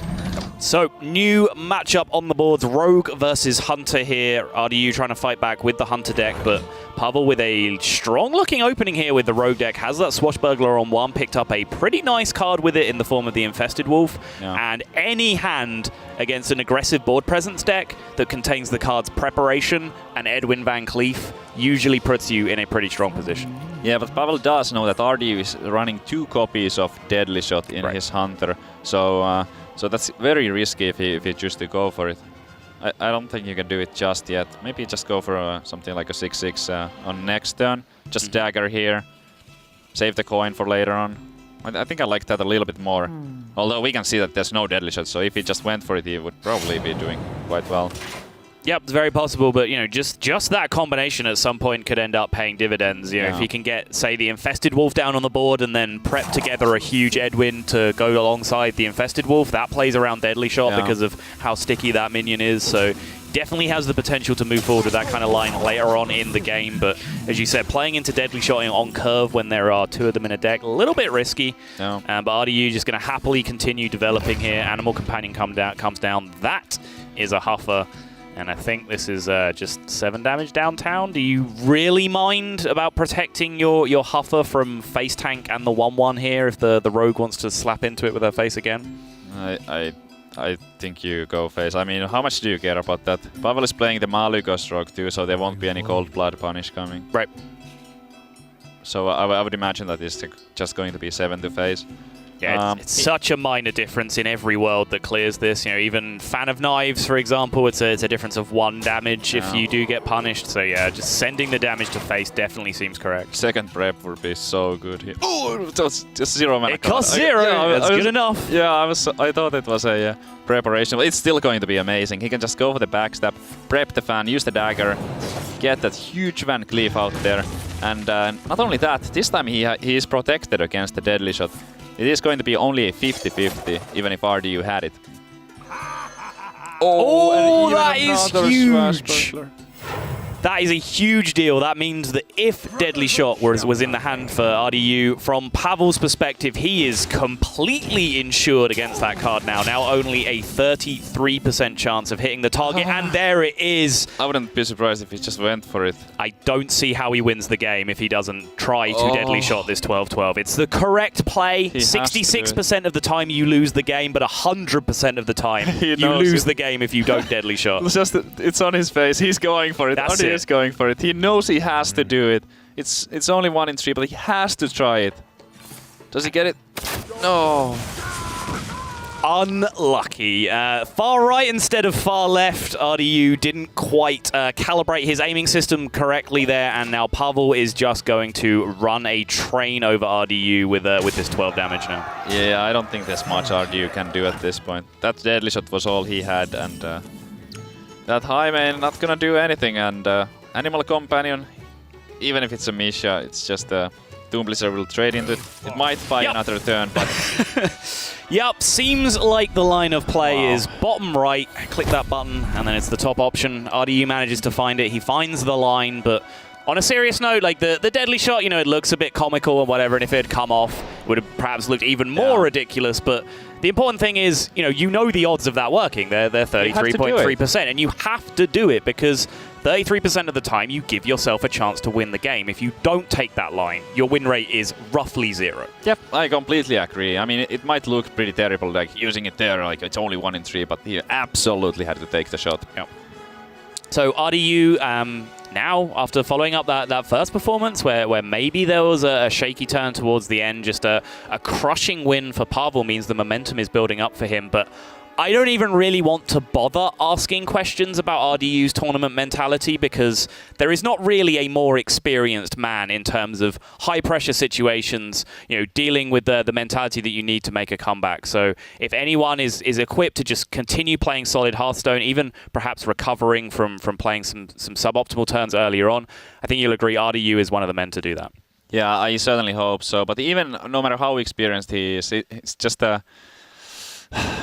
So, new matchup on the boards, Rogue versus Hunter here. RDU trying to fight back with the Hunter deck, but Pavel with a strong-looking opening here with the Rogue deck. Has that Swashbuckler on 1, picked up a pretty nice card with it in the form of the Infested Wolf. Yeah. And any hand against an aggressive board presence deck that contains the cards Preparation and Edwin Van Cleef usually puts you in a pretty strong position. Yeah, but Pavel does know that RDU is running 2 copies of Deadly Shot in his Hunter, so that's very risky if he chooses to go for it. I don't think you can do it just yet. Maybe just go for something like a 6/6 on next turn. Just dagger here. Save the coin for later on. I think I like that a little bit more. Although we can see that there's no Deadly Shot, so if he just went for it, he would probably be doing quite well. Yep, it's very possible, but just that combination at some point could end up paying dividends. If he can get, say, the Infested Wolf down on the board and then prep together a huge Edwin to go alongside the Infested Wolf, that plays around Deadly Shot because of how sticky that minion is. So definitely has the potential to move forward with that kind of line later on in the game. But as you said, playing into Deadly Shot on curve when there are 2 of them in a deck, a little bit risky. No. But RDU just going to happily continue developing here. Animal Companion comes down. That is a Huffer. And I think this is just 7 damage downtown. Do you really mind about protecting your Huffer from face tank and the 1/1 here if the Rogue wants to slap into it with her face again? I think you go face. I mean, how much do you care about that? Pavel is playing the Malygos Rogue too, so there won't be any Cold Blood punish coming. Right. So I would imagine that it's just going to be 7 to face. Yeah, it's such a minor difference in every world that clears this. Even Fan of Knives, for example, it's a difference of 1 damage if you do get punished. So yeah, just sending the damage to face definitely seems correct. Second prep would be so good here. Oh, just 0 mana. It costs 0. That's good enough. Yeah, I thought it was a preparation. But it's still going to be amazing. He can just go for the backstab, prep the fan, use the dagger, get that huge Van Cleef out there. And not only that, this time he is protected against the deadly shot. It is going to be only a 50-50, even if RDU had it. Oh, that is huge! That is a huge deal. That means that if Deadly Shot was in the hand for RDU, from Pavel's perspective, he is completely insured against that card now. Now only a 33% chance of hitting the target, and there it is. I wouldn't be surprised if he just went for it. I don't see how he wins the game if he doesn't try to Deadly Shot this 12-12. It's the correct play. 66% of the time you lose the game, but 100% of the time you lose the game if you don't Deadly Shot. It's on his face. He's going for it. That's it. Is going for it. He knows he has to do it. It's only 1 in 3, but he has to try it. Does he get it? No. Unlucky. Far right instead of far left. RDU didn't quite calibrate his aiming system correctly there, and now Pavel is just going to run a train over RDU with this 12 damage now. Yeah, I don't think there's much RDU can do at this point. That deadly shot was all he had, and that high main not gonna do anything. And Animal Companion, even if it's a Misha, it's just Doom Blizzard will trade into it. It might buy another turn, but... Yep, seems like the line of play is bottom right, click that button, and then it's the top option. RDU manages to find it, he finds the line, but on a serious note, like the deadly shot, it looks a bit comical or whatever, and if it had come off, it would have perhaps looked even more ridiculous, but the important thing is, you know the odds of that working. They're 33.3%, and you have to do it because 33% of the time you give yourself a chance to win the game. If you don't take that line, your win rate is roughly 0. Yep, I completely agree. I mean, it might look pretty terrible, like using it there, like it's only 1 in 3, but he absolutely had to take the shot. Yep. So RDU, now, after following up that first performance, where maybe there was a shaky turn towards the end, just a crushing win for Pavel means the momentum is building up for him, but I don't even really want to bother asking questions about RDU's tournament mentality because there is not really a more experienced man in terms of high-pressure situations, dealing with the mentality that you need to make a comeback. So if anyone is equipped to just continue playing solid Hearthstone, even perhaps recovering from playing some suboptimal turns earlier on, I think you'll agree RDU is one of the men to do that. Yeah, I certainly hope so. But even no matter how experienced he is, it's just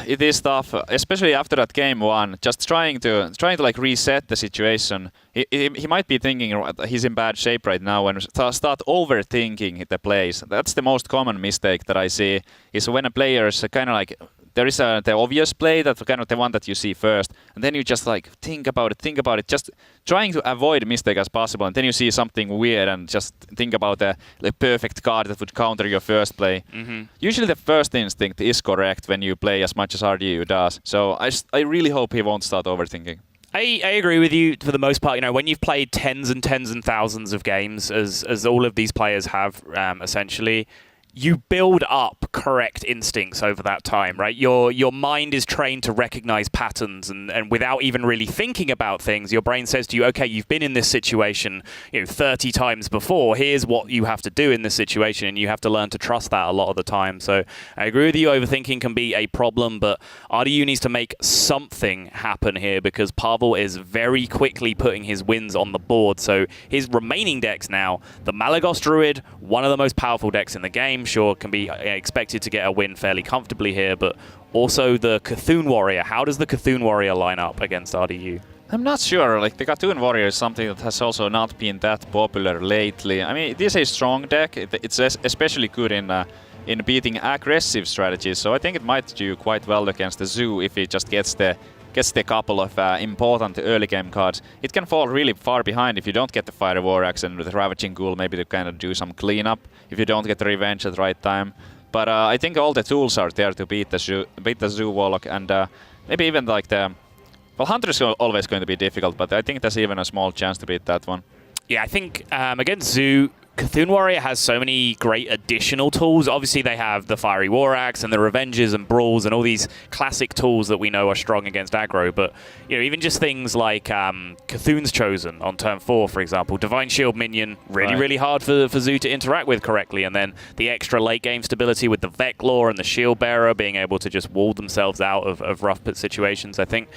it is tough, especially after that game 1. Just trying to like reset the situation. He might be thinking he's in bad shape right now and start overthinking the plays. That's the most common mistake that I see. Is when a player is kind of like there is the obvious play, that's kind of the one that you see first, and then you just like think about it, just trying to avoid mistake as possible, and then you see something weird and just think about the perfect card that would counter your first play. Mm-hmm. Usually the first instinct is correct when you play as much as RDU does, so I really hope he won't start overthinking. I agree with you for the most part. When you've played tens and thousands of games, as all of these players have, essentially, you build up correct instincts over that time, right? Your mind is trained to recognize patterns, and without even really thinking about things, your brain says to you, okay, you've been in this situation 30 times before. Here's what you have to do in this situation, and you have to learn to trust that a lot of the time. So I agree with you, overthinking can be a problem, but RDU needs to make something happen here because Pavel is very quickly putting his wins on the board. So his remaining decks now, the Malagos Druid, one of the most powerful decks in the game, sure can be expected to get a win fairly comfortably here, but also the Cthulhu Warrior. How does the Cthulhu Warrior line up against RDU? I'm not sure. Like the Cthulhu Warrior is something that has also not been that popular lately. I mean, it is a strong deck. It's especially good in beating aggressive strategies. So I think it might do quite well against the Zoo if it just gets the couple of important early game cards. It can fall really far behind if you don't get the Fire War Axe and the Ravaging Ghoul, maybe to kind of do some cleanup if you don't get the Revenge at the right time. But I think all the tools are there to beat the Zoo Warlock, and maybe even like Hunter is always going to be difficult, but I think there's even a small chance to beat that one. Yeah, I think against Zoo, Cthulhu Warrior has so many great additional tools. Obviously, they have the Fiery War Axe and the Revenges and Brawls and all these classic tools that we know are strong against aggro. But even just things like Cthulhu's Chosen on turn 4, for example. Divine Shield minion, really hard for Zoo to interact with correctly. And then the extra late game stability with the Veclaw and the Shield Bearer being able to just wall themselves out of rough pit situations. I think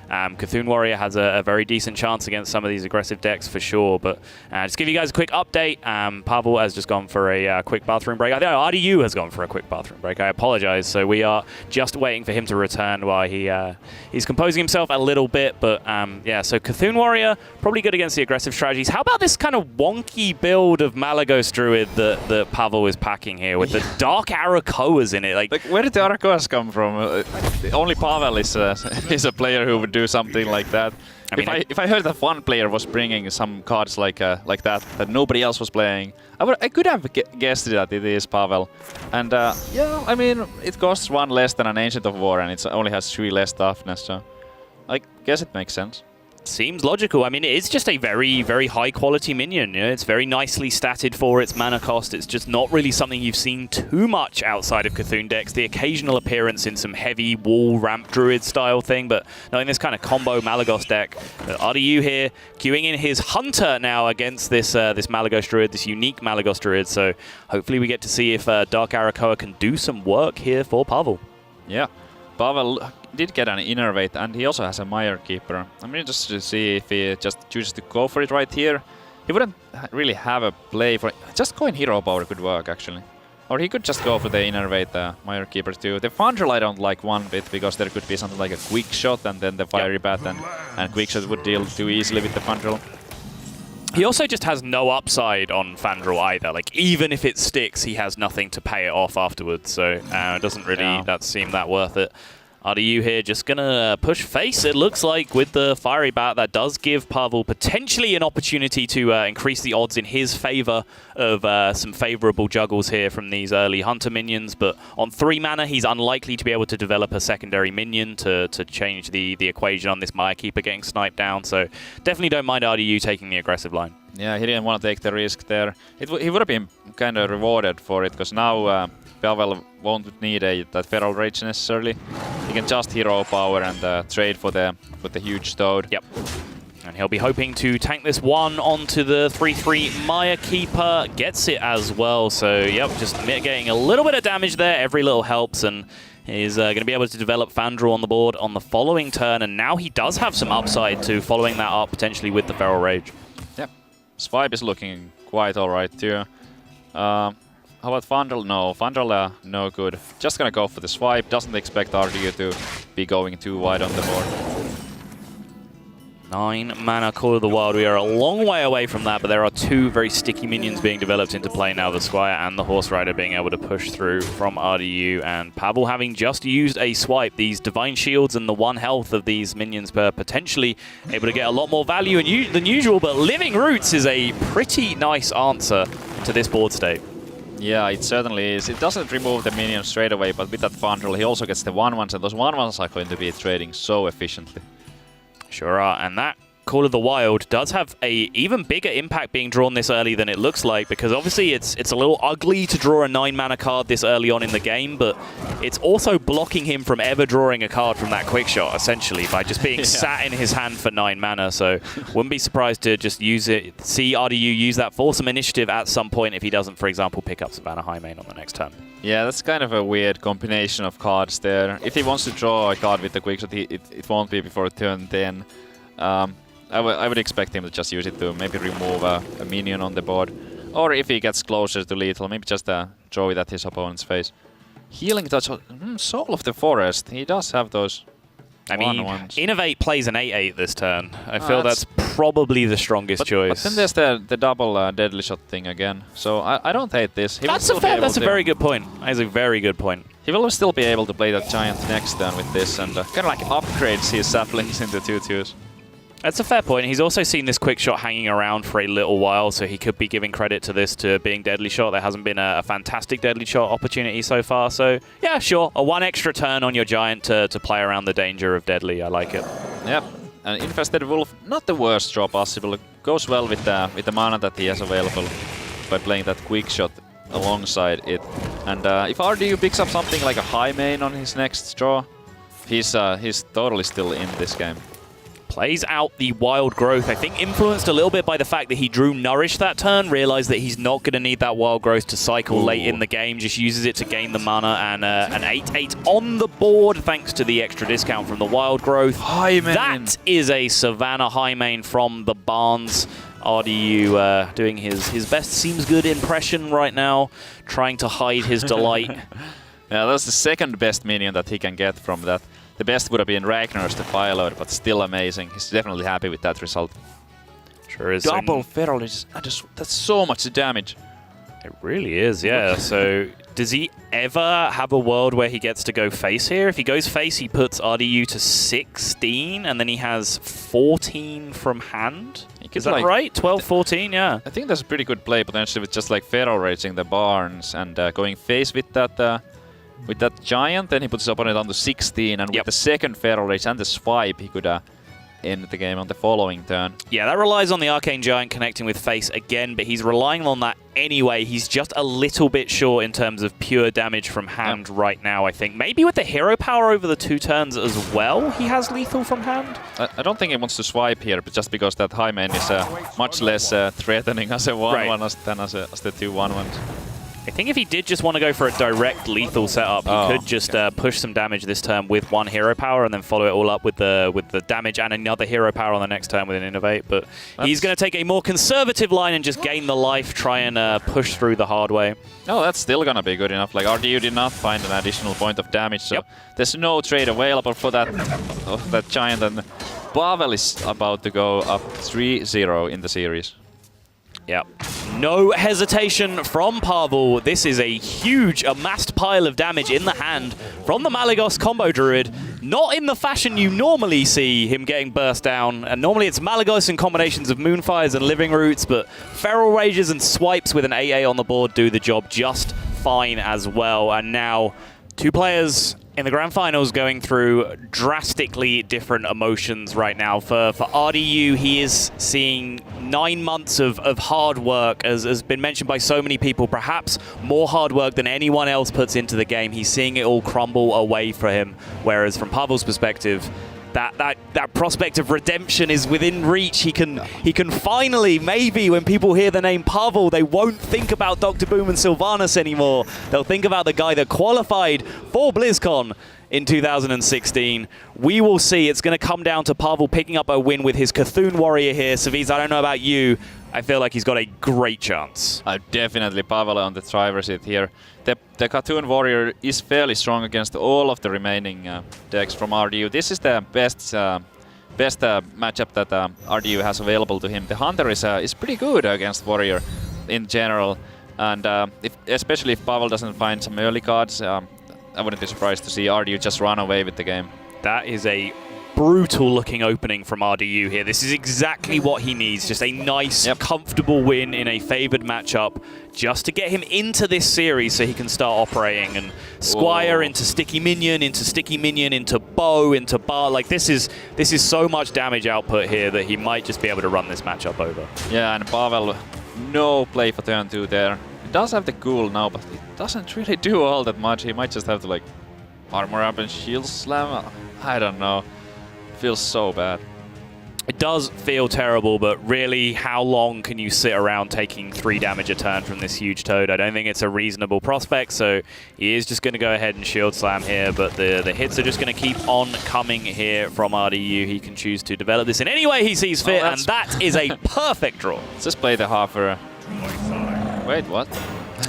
Cthulhu Warrior has a very decent chance against some of these aggressive decks for sure. But just give you guys a quick update. Pavel has just gone for a quick bathroom break. I think RDU has gone for a quick bathroom break. I apologize. So we are just waiting for him to return while he's composing himself a little bit. But yeah, so Cthulhu Warrior, probably good against the aggressive strategies. How about this kind of wonky build of Malagos Druid that Pavel is packing here with the Dark Arakoas in it? Like where did the Arakoas come from? Only Pavel is a player who would do something like that. I mean, if I heard that one player was bringing some cards like that nobody else was playing, I could have guessed that it is Pavel. And yeah, I mean, it costs 1 less than an Ancient of War, and it only has 3 less toughness, so I guess it makes sense. Seems logical. I mean, it is just a very high quality minion. It's very nicely statted for its mana cost. It's just not really something you've seen too much outside of Cthulhu decks. The occasional appearance in some heavy wall ramp Druid style thing, but not in this kind of combo Malagos deck. RDU here queuing in his Hunter now against this Malagos Druid, this unique Malagos Druid. So hopefully we get to see if Dark Arakoa can do some work here for Pavel. Yeah, Pavel did get an Innervate, and he also has a Mire Keeper. I'm just to see if he just chooses to go for it right here. He wouldn't really have a play for it. Just going Hero Power could work, actually. Or he could just go for the Innervate Mire Keeper too. The Fundrel I don't like one bit, because there could be something like a Quick Shot, and then the Fiery Bat, and Quick Shot would deal too easily with the Fundrel. He also just has no upside on Fandral either. Like, even if it sticks, he has nothing to pay it off afterwards. So it doesn't really seem that worth it. RDU here just going to push face, it looks like, with the Fiery Bat. That does give Pavel potentially an opportunity to increase the odds in his favor of some favorable juggles here from these early Hunter minions. But on 3 mana, he's unlikely to be able to develop a secondary minion to change the equation on this Mire Keeper getting sniped down. So definitely don't mind RDU taking the aggressive line. Yeah, he didn't want to take the risk there. He would have been kind of rewarded for it, because now Pavel won't need that Feral Rage necessarily. He can just Hero Power and trade for the huge Toad. Yep. And he'll be hoping to tank this one onto the 3/3 Mire Keeper. Gets it as well. So, yep, just mitigating a little bit of damage there. Every little helps, and he's going to be able to develop Fandral on the board on the following turn. And now he does have some upside to following that up potentially with the Feral Rage. Yep. Swipe is looking quite alright too. How about Fandral? No, Fandral no good. Just gonna go for the swipe. Doesn't expect RDU to be going too wide on the board. 9 mana Call of the Wild. We are a long way away from that, but there are 2 very sticky minions being developed into play now. The Squire and the Horse Rider being able to push through from RDU, and Pavel having just used a swipe. These Divine Shields and the 1 health of these minions per potentially able to get a lot more value than usual, but Living Roots is a pretty nice answer to this board state. Yeah, it certainly is. It doesn't remove the minion straight away, but with that Fandral, he also gets the 1/1s, and those 1/1s are going to be trading so efficiently. Sure are, and that Call of the Wild does have a even bigger impact being drawn this early than it looks like, because obviously it's a little ugly to draw a 9 mana card this early on in the game, but it's also blocking him from ever drawing a card from that quick shot, essentially, by just being sat in his hand for 9 mana. So wouldn't be surprised to just use it, see RDU use that for some initiative at some point if he doesn't, for example, pick up Savannah Highmane on the next turn. Yeah, that's kind of a weird combination of cards there. If he wants to draw a card with the quick shot, it won't be before turn 10. I would expect him to just use it to maybe remove a minion on the board. Or if he gets closer to lethal, maybe just throw it at his opponent's face. Healing Touch, Soul of the Forest, he does have those. I mean, Innovate plays an 8/8 this turn. I feel that's probably the strongest choice. But then there's the double Deadly Shot thing again. So I don't hate this. That's a very good point. That is a very good point. He will still be able to play that Giant next turn with this, and kind of like upgrades his saplings into 2/2s. That's a fair point. He's also seen this quick shot hanging around for a little while, so he could be giving credit to this to being Deadly Shot. There hasn't been a fantastic Deadly Shot opportunity so far, so yeah, sure. A 1 extra turn on your Giant to play around the danger of Deadly. I like it. Yep. And Infested Wolf, not the worst draw possible. It goes well with the mana that he has available. by playing that quick shot alongside it. And if RDU picks up something like a high main on his next draw, he's totally still in this game. Plays out the Wild Growth, I think influenced a little bit by the fact that he drew Nourish that turn, realized that he's not going to need that Wild Growth to cycle late in the game, just uses it to gain the mana, and an 8/8 on the board thanks to the extra discount from the Wild Growth. High main. That is a Savannah high main from the Barnes. RDU doing his best seems good impression right now, trying to hide his delight. Yeah, that's the second best minion that he can get from that. The best would have been Ragnar's the fire load, but still amazing. He's definitely happy with that result. Sure is. Double Feral, that's so much damage. It really is, yeah. So does he ever have a world where he gets to go face here? If he goes face, he puts RDU to 16, and then he has 14 from hand. Is that right? 12, 14, yeah. I think that's a pretty good play potentially with just like Feral Raging the Barns and going face with that Giant, then he puts his opponent down to 16, and with the second Feral Rage and the Swipe, he could end the game on the following turn. Yeah, that relies on the Arcane Giant connecting with face again, but he's relying on that anyway. He's just a little bit short in terms of pure damage from hand right now, I think. Maybe with the hero power over the 2 turns as well, he has lethal from hand? I don't think he wants to swipe here, but just because that high main is much less threatening as a 1-1 than as the 2-1-1s. I think if he did just want to go for a direct lethal setup, he could just push some damage this turn with 1 hero power and then follow it all up with the damage and another hero power on the next turn with an Innovate. But he's going to take a more conservative line and just gain the life, try and push through the hard way. No, that's still going to be good enough. Like, RDU did not find an additional point of damage, so there's no trade available for that Giant. And Pavel is about to go up 3-0 in the series. Yep. No hesitation from Pavel. This is a huge amassed pile of damage in the hand from the Malygos combo Druid. Not in the fashion you normally see him getting burst down. And normally it's Malygos in combinations of Moonfires and Living Roots, but Feral Rages and Swipes with an 8/8 on the board do the job just fine as well. And now 2 players in the grand finals going through drastically different emotions right now. For RDU, he is seeing 9 months of hard work, as has been mentioned by so many people, perhaps more hard work than anyone else puts into the game. He's seeing it all crumble away for him, whereas from Pavel's perspective, that prospect of redemption is within reach. He can finally, maybe when people hear the name Pavel, they won't think about Dr. Boom and Sylvanas anymore. They'll think about the guy that qualified for BlizzCon in 2016. We will see. It's going to come down to Pavel picking up a win with his Cthulhu Warrior here. Saviz, I don't know about you. I feel like he's got a great chance. Definitely Pavel on the driver's seat here. The Cthulhu Warrior is fairly strong against all of the remaining decks from RDU. This is the best matchup that RDU has available to him. The Hunter is pretty good against Warrior in general, and especially if Pavel doesn't find some early cards, I wouldn't be surprised to see RDU just run away with the game. That is a brutal looking opening from RDU here. This is exactly what he needs. Just a nice, comfortable win in a favored matchup just to get him into this series so he can start operating. And Squire into Sticky Minion, into Bow, into Bar. Like, this is so much damage output here that he might just be able to run this matchup over. Yeah, and Pavel, no play for turn 2 there. He does have the Ghoul now, but it doesn't really do all that much. He might just have to, like, armor up and shield slam. I don't know. Feels so bad. It does feel terrible, but really, how long can you sit around taking 3 damage a turn from this huge Toad? I don't think it's a reasonable prospect, so he is just going to go ahead and shield slam here, but the hits are just going to keep on coming here from RDU. He can choose to develop this in any way he sees fit, and that is a perfect draw. Let's just play the Halfer. Wait, what?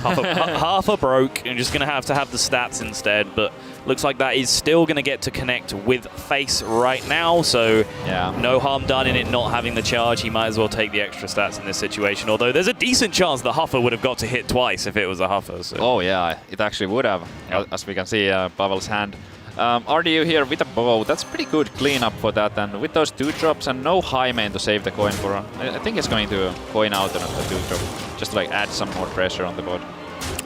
Halfer broke, and just going to have the stats instead, but looks like that is still going to get to connect with face right now, so no harm done in it not having the charge. He might as well take the extra stats in this situation, although there's a decent chance the Huffer would have got to hit twice if it was a Huffer. So. Oh yeah, it actually would have, as we can see Pavel's hand. RDU here with a bow, that's pretty good cleanup for that, and with those 2-drops and no high main to save the coin for, I think it's going to coin out on the 2-drop, just to like add some more pressure on the board.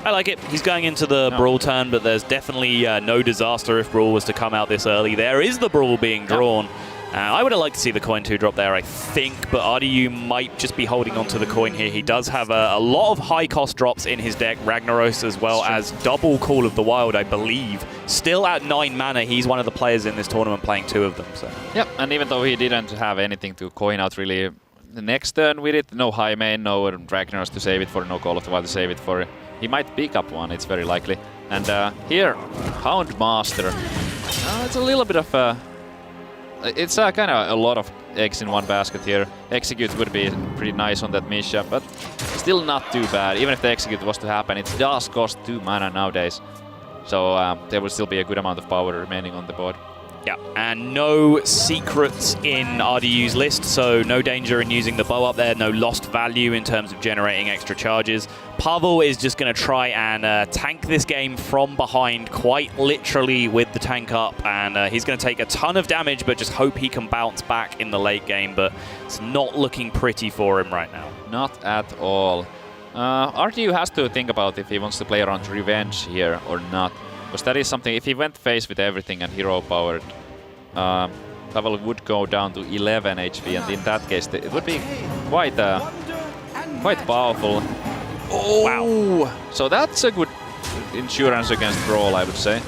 I like it. He's going into the Brawl turn, but there's definitely no disaster if Brawl was to come out this early. There is the Brawl being drawn. I would have liked to see the coin 2 drop there, I think, but RDU might just be holding on to the coin here. He does have a lot of high-cost drops in his deck, Ragnaros as well as double Call of the Wild, I believe. Still at 9 mana, he's one of the players in this tournament playing 2 of them. So. Yep, and even though he didn't have anything to coin out really, the next turn with it, no high main, no Ragnaros to save it for, no Call of the Wild to save it for. He might pick up one, it's very likely. And here, Houndmaster. It's a little bit of it's kind of a lot of eggs in one basket here. Execute would be pretty nice on that Misha, but still not too bad. Even if the execute was to happen, it does cost 2 mana nowadays. So there will still be a good amount of power remaining on the board. Yeah, and no secrets in RDU's list, so no danger in using the bow up there, no lost value in terms of generating extra charges. Pavel is just going to try and tank this game from behind, quite literally with the tank up, and he's going to take a ton of damage, but just hope he can bounce back in the late game, but it's not looking pretty for him right now. Not at all. RDU has to think about if he wants to play around revenge here or not. Because that is something, if he went face with everything and hero powered, Pavel would go down to 11 HP, and in that case it would be quite powerful. Oh, wow. So that's a good insurance against Brawl, I would say.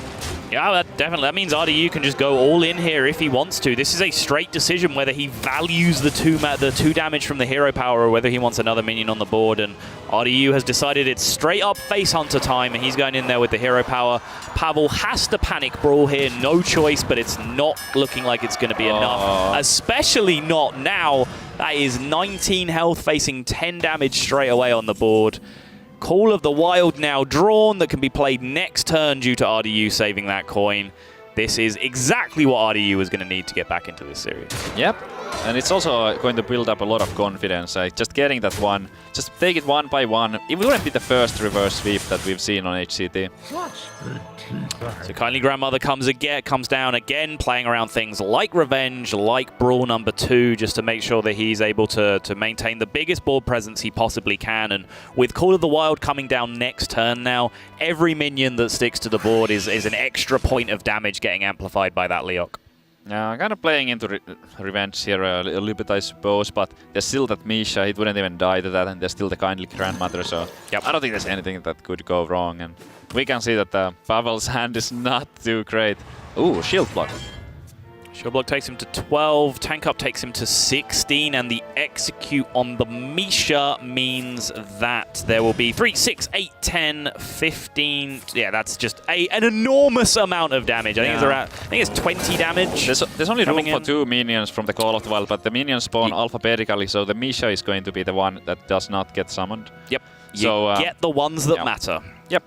Yeah, that means RDU can just go all in here if he wants to. This is a straight decision whether he values the 2 damage from the hero power or whether he wants another minion on the board. And RDU has decided it's straight up face hunter time, and he's going in there with the hero power. Pavel has to panic Brawl here, no choice, but it's not looking like it's going to be enough, especially not now. That is 19 health facing 10 damage straight away on the board. Call of the Wild now drawn that can be played next turn due to RDU saving that coin. This is exactly what RDU is going to need to get back into this series. Yep, and it's also going to build up a lot of confidence. Just getting that one, just take it one by one. It wouldn't be the first reverse sweep that we've seen on HCT. So Kindly Grandmother comes down again, playing around things like Revenge, like Brawl number 2, just to make sure that he's able to maintain the biggest board presence he possibly can. And with Call of the Wild coming down next turn now, every minion that sticks to the board is an extra point of damage getting amplified by that Leok. Yeah, kind of playing into Revenge here a little bit, I suppose, but there's still that Misha, he wouldn't even die to that, and there's still the Kindly Grandmother, so yep. I don't think there's anything that could go wrong, and we can see that Pavel's hand is not too great. Ooh, Shield Block. Shield Block takes him to 12, Tank Up takes him to 16, and the Execute on the Misha means that there will be 3, 6, 8, 10, 15. Yeah, that's just an enormous amount of damage. I think it's 20 damage. There's only room for 2 minions from the Call of the Wild, but the minions spawn alphabetically, so the Misha is going to be the one that does not get summoned. Yep. You get the ones that matter. Yep.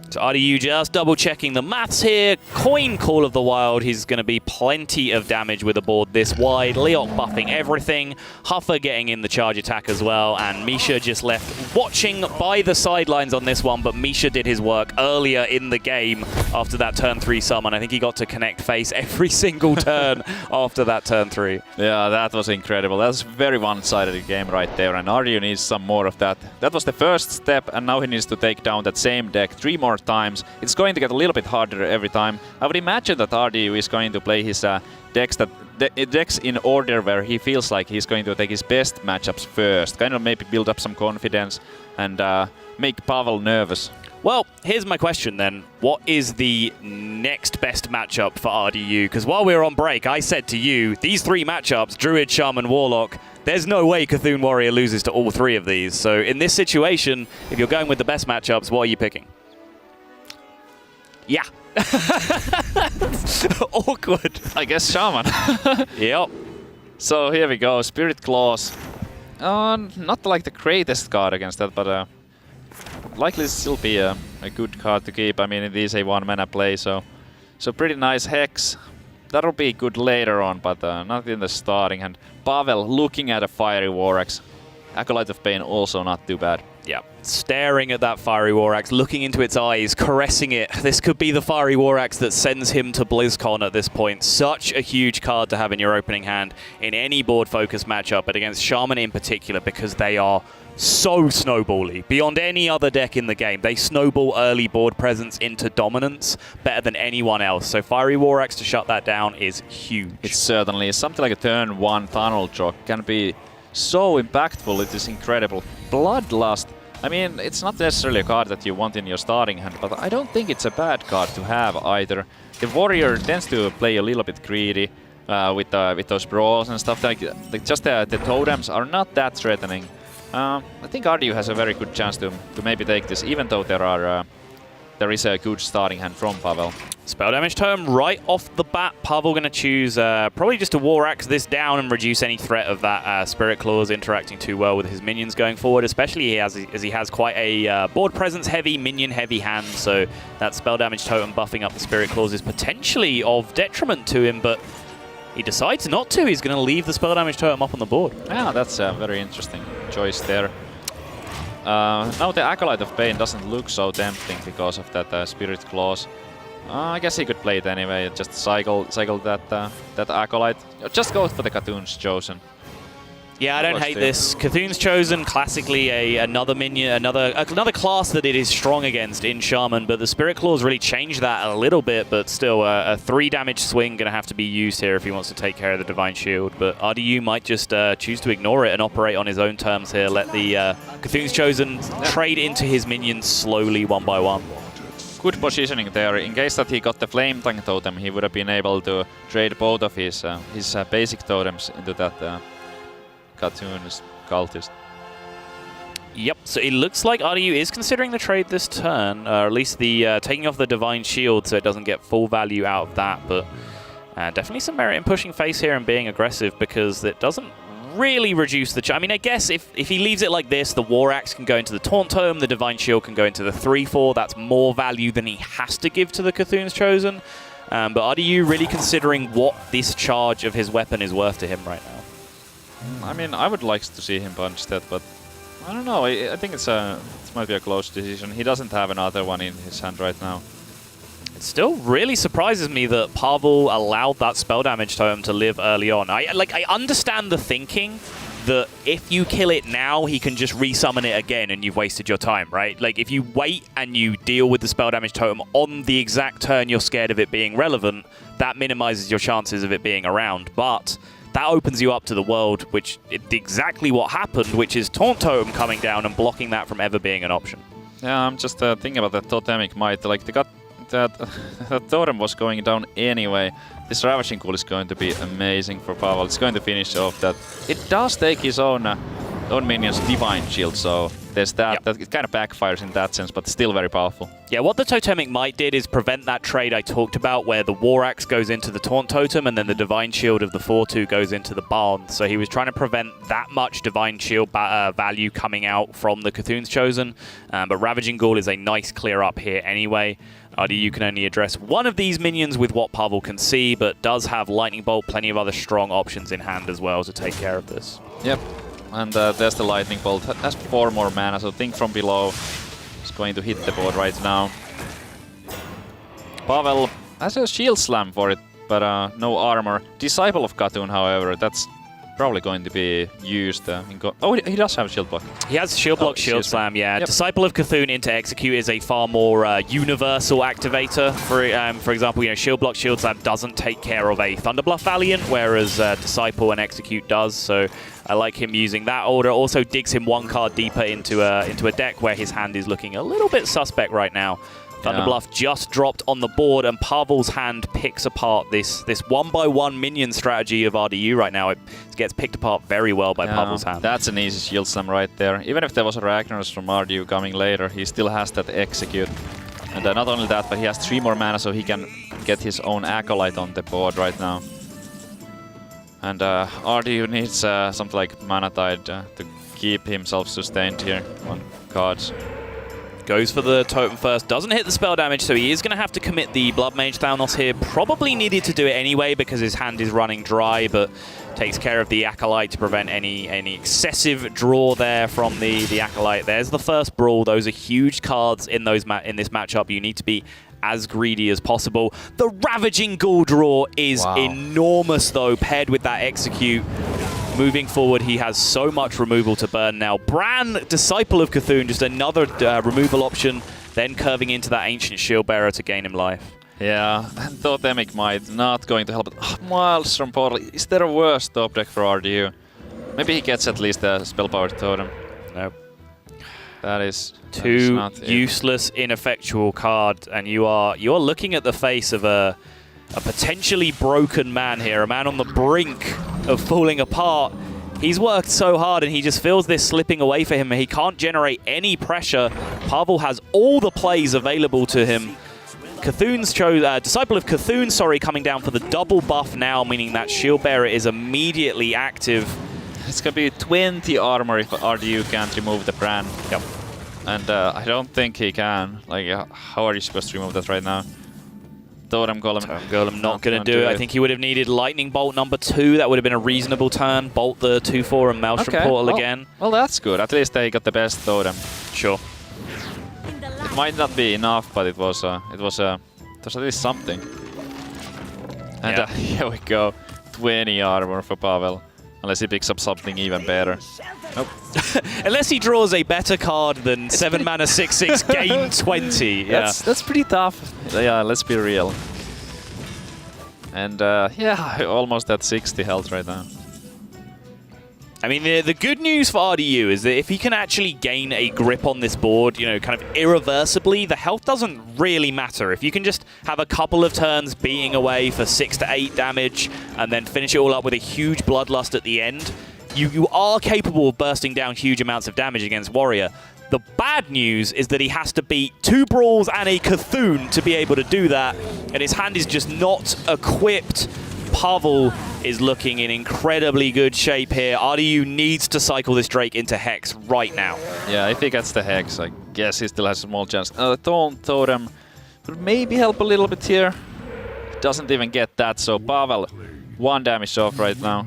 So RDU just double-checking the maths here. Coin Call of the Wild. He's going to be plenty of damage with a board this wide. Leok buffing everything. Huffer getting in the charge attack as well. And Misha just left watching by the sidelines on this one. But Misha did his work earlier in the game after that turn 3 summon. I think he got to connect face every single turn after that turn 3. Yeah, that was incredible. That was a very one-sided game right there. And RDU needs some more of that. That was the first step. And now he needs to take down that same deck 3 more times. It's going to get a little bit harder every time. I would imagine that RDU is going to play his decks in order where he feels like he's going to take his best matchups first. Kind of maybe build up some confidence and make Pavel nervous. Well, here's my question then. What is the next best matchup for RDU? Because while we were on break, I said to you, these 3 matchups, Druid, Shaman, Warlock, there's no way Cthulhu Warrior loses to all 3 of these. So in this situation, if you're going with the best matchups, what are you picking? Yeah. Awkward. I guess Shaman. Yep. So here we go. Spirit Claws. Not like the greatest card against that, but likely still be a good card to keep. I mean, it is a 1-mana play, so pretty nice Hex. That'll be good later on, but not in the starting. And Pavel looking at a Fiery War Axe. Acolyte of Pain also not too bad. Yeah, staring at that Fiery War Axe, looking into its eyes, caressing it. This could be the Fiery War Axe that sends him to BlizzCon at this point. Such a huge card to have in your opening hand in any board-focused matchup, but against Shaman in particular, because they are so snowbally. Beyond any other deck in the game, they snowball early board presence into dominance better than anyone else. So Fiery War Axe to shut that down is huge. It certainly is. Something like a turn 1 tunnel drop can be so impactful. It is incredible. Bloodlust. I mean, it's not necessarily a card that you want in your starting hand, but I don't think it's a bad card to have either. The warrior tends to play a little bit greedy with those brawls and stuff like just the totems are not that threatening. I think RDU has a very good chance to maybe take this, even though there is a good starting hand from Pavel. Spell damage totem right off the bat. Pavel going to choose probably just to War Axe this down and reduce any threat of that Spirit Claws interacting too well with his minions going forward, especially as he has quite a board presence heavy, minion heavy hand, so that spell damage totem buffing up the Spirit Claws is potentially of detriment to him, but he decides not to. He's going to leave the spell damage totem up on the board. Yeah, that's a very interesting choice there. Now the Acolyte of Pain doesn't look so tempting because of that Spirit Claws. I guess he could play it anyway, just cycle that Acolyte. Just go for the Cthulhu's Chosen. Yeah, I don't hate this. Cthulhu's Chosen, classically another minion, another class that it is strong against in Shaman, but the Spirit Claws really change that a little bit, but still a 3 damage swing going to have to be used here if he wants to take care of the Divine Shield. But RDU might just choose to ignore it and operate on his own terms here, let the Cthulhu's Chosen trade into his minions slowly one by one. Good positioning there. In case that he got the Flame Tongue totem, he would have been able to trade both of his basic totems into that Cthulhu's Cultist. Yep, so it looks like RDU is considering the trade this turn, or at least the taking off the Divine Shield so it doesn't get full value out of that, but definitely some merit in pushing face here and being aggressive because it doesn't really reduce the... I mean, I guess if he leaves it like this, the War Axe can go into the Taunt Tome, the Divine Shield can go into the 3/4. That's more value than he has to give to the Cthulhu's Chosen. But RDU really considering what this charge of his weapon is worth to him right now. I mean, I would like to see him punch that, but I don't know. I think it might be a close decision. He doesn't have another one in his hand right now. It still really surprises me that Pavel allowed that spell damage totem to live early on. I understand the thinking that if you kill it now, he can just resummon it again and you've wasted your time, right? Like, if you wait and you deal with the spell damage totem on the exact turn you're scared of it being relevant, that minimizes your chances of it being around. But that opens you up to the world, which is exactly what happened, which is Taunt Totem coming down and blocking that from ever being an option. Yeah, I'm just thinking about that Totemic Might. Like, they got that Totem was going down anyway. This Ravaging Ghoul is going to be amazing for Pavel. It's going to finish off that. It does take his own minions Divine Shield, so there's that. Yep. That it kind of backfires in that sense, but still very powerful. Yeah, what the Totemic Might did is prevent that trade I talked about where the War Axe goes into the Taunt Totem and then the Divine Shield of the 4/2 goes into the Barn. So he was trying to prevent that much Divine Shield value coming out from the Cthulhu's Chosen. But Ravaging Ghoul is a nice clear up here anyway. RDU can only address one of these minions with what Pavel can see, but does have Lightning Bolt, plenty of other strong options in hand as well to take care of this. Yep, and there's the Lightning Bolt. Has 4 more mana, so think from below. It's going to hit the board right now. Pavel has a Shield Slam for it, but no armor. Disciple of Cthulhu, however, that's probably going to be used. Oh, he does have Shield Block. He has Shield Block, Shield Slam, yeah. Yep. Disciple of Cthulhu into Execute is a far more universal activator. For example, Shield Block, Shield Slam doesn't take care of a Thunderbluff Valiant, whereas Disciple and Execute does, so I like him using that order. Also digs him 1 card deeper into a deck where his hand is looking a little bit suspect right now. Thunderbluff just dropped on the board, and Pavel's hand picks apart this 1-by-1 minion strategy of RDU right now. It gets picked apart very well by Pavel's hand. That's an easy Shield Slam right there. Even if there was a Ragnaros from RDU coming later, he still has that Execute. And not only that, but he has 3 more mana, so he can get his own Acolyte on the board right now. And RDU needs something like Mana Tide to keep himself sustained here on cards. Goes for the totem first, doesn't hit the spell damage, so he is going to have to commit the Blood Mage Thanos here. Probably needed to do it anyway because his hand is running dry, but takes care of the Acolyte to prevent any excessive draw there from the Acolyte. There's the first brawl. Those are huge cards in this matchup. You need to be as greedy as possible. The Ravaging Ghoul draw is enormous, though, paired with that Execute. Moving forward, he has so much removal to burn now. Bran, Disciple of Cthulhu, just another removal option, then curving into that Ancient Shield Bearer to gain him life. Yeah, and Totemic Might not going to help. Maelstrom Portal, is there a worse top deck for RDU? Maybe he gets at least a Spellpowered Totem. Nope. That is too useless, ineffectual card, and you're looking at the face of a potentially broken man here, a man on the brink of falling apart. He's worked so hard and he just feels this slipping away for him. He can't generate any pressure. Pavel has all the plays available to him. Disciple of Cthulhu, coming down for the double buff now, meaning that Shield Bearer is immediately active. It's gonna be 20 armor if RDU can't remove the Bran. Yep. And I don't think he can. Like, how are you supposed to remove that right now? Totem Golem not going to do it. I think he would have needed Lightning Bolt number 2. That would have been a reasonable turn. Bolt the 2/4 and Maelstrom Portal again. Well, that's good. At least they got the best totem. Sure. It might not be enough, but it was at least something. And here we go. 20 armor for Pavel. Unless he picks up something even better. Nope. Unless he draws a better card than 7 mana 6/6, gain 20. Yeah. That's pretty tough. Yeah, let's be real. And yeah, almost at 60 health right now. I mean, the good news for RDU is that if he can actually gain a grip on this board, you know, kind of irreversibly, the health doesn't really matter. If you can just have a couple of turns beating away for 6 to 8 damage and then finish it all up with a huge Bloodlust at the end, you are capable of bursting down huge amounts of damage against Warrior. The bad news is that he has to beat 2 Brawls and a Cthulhu to be able to do that, and his hand is just not equipped. Pavel is looking in incredibly good shape here. RDU needs to cycle this Drake into Hex right now. Yeah, if he gets the Hex, I guess he still has a small chance. The Taunt Totem would maybe help a little bit here. Doesn't even get that, so Pavel, 1 damage off right now.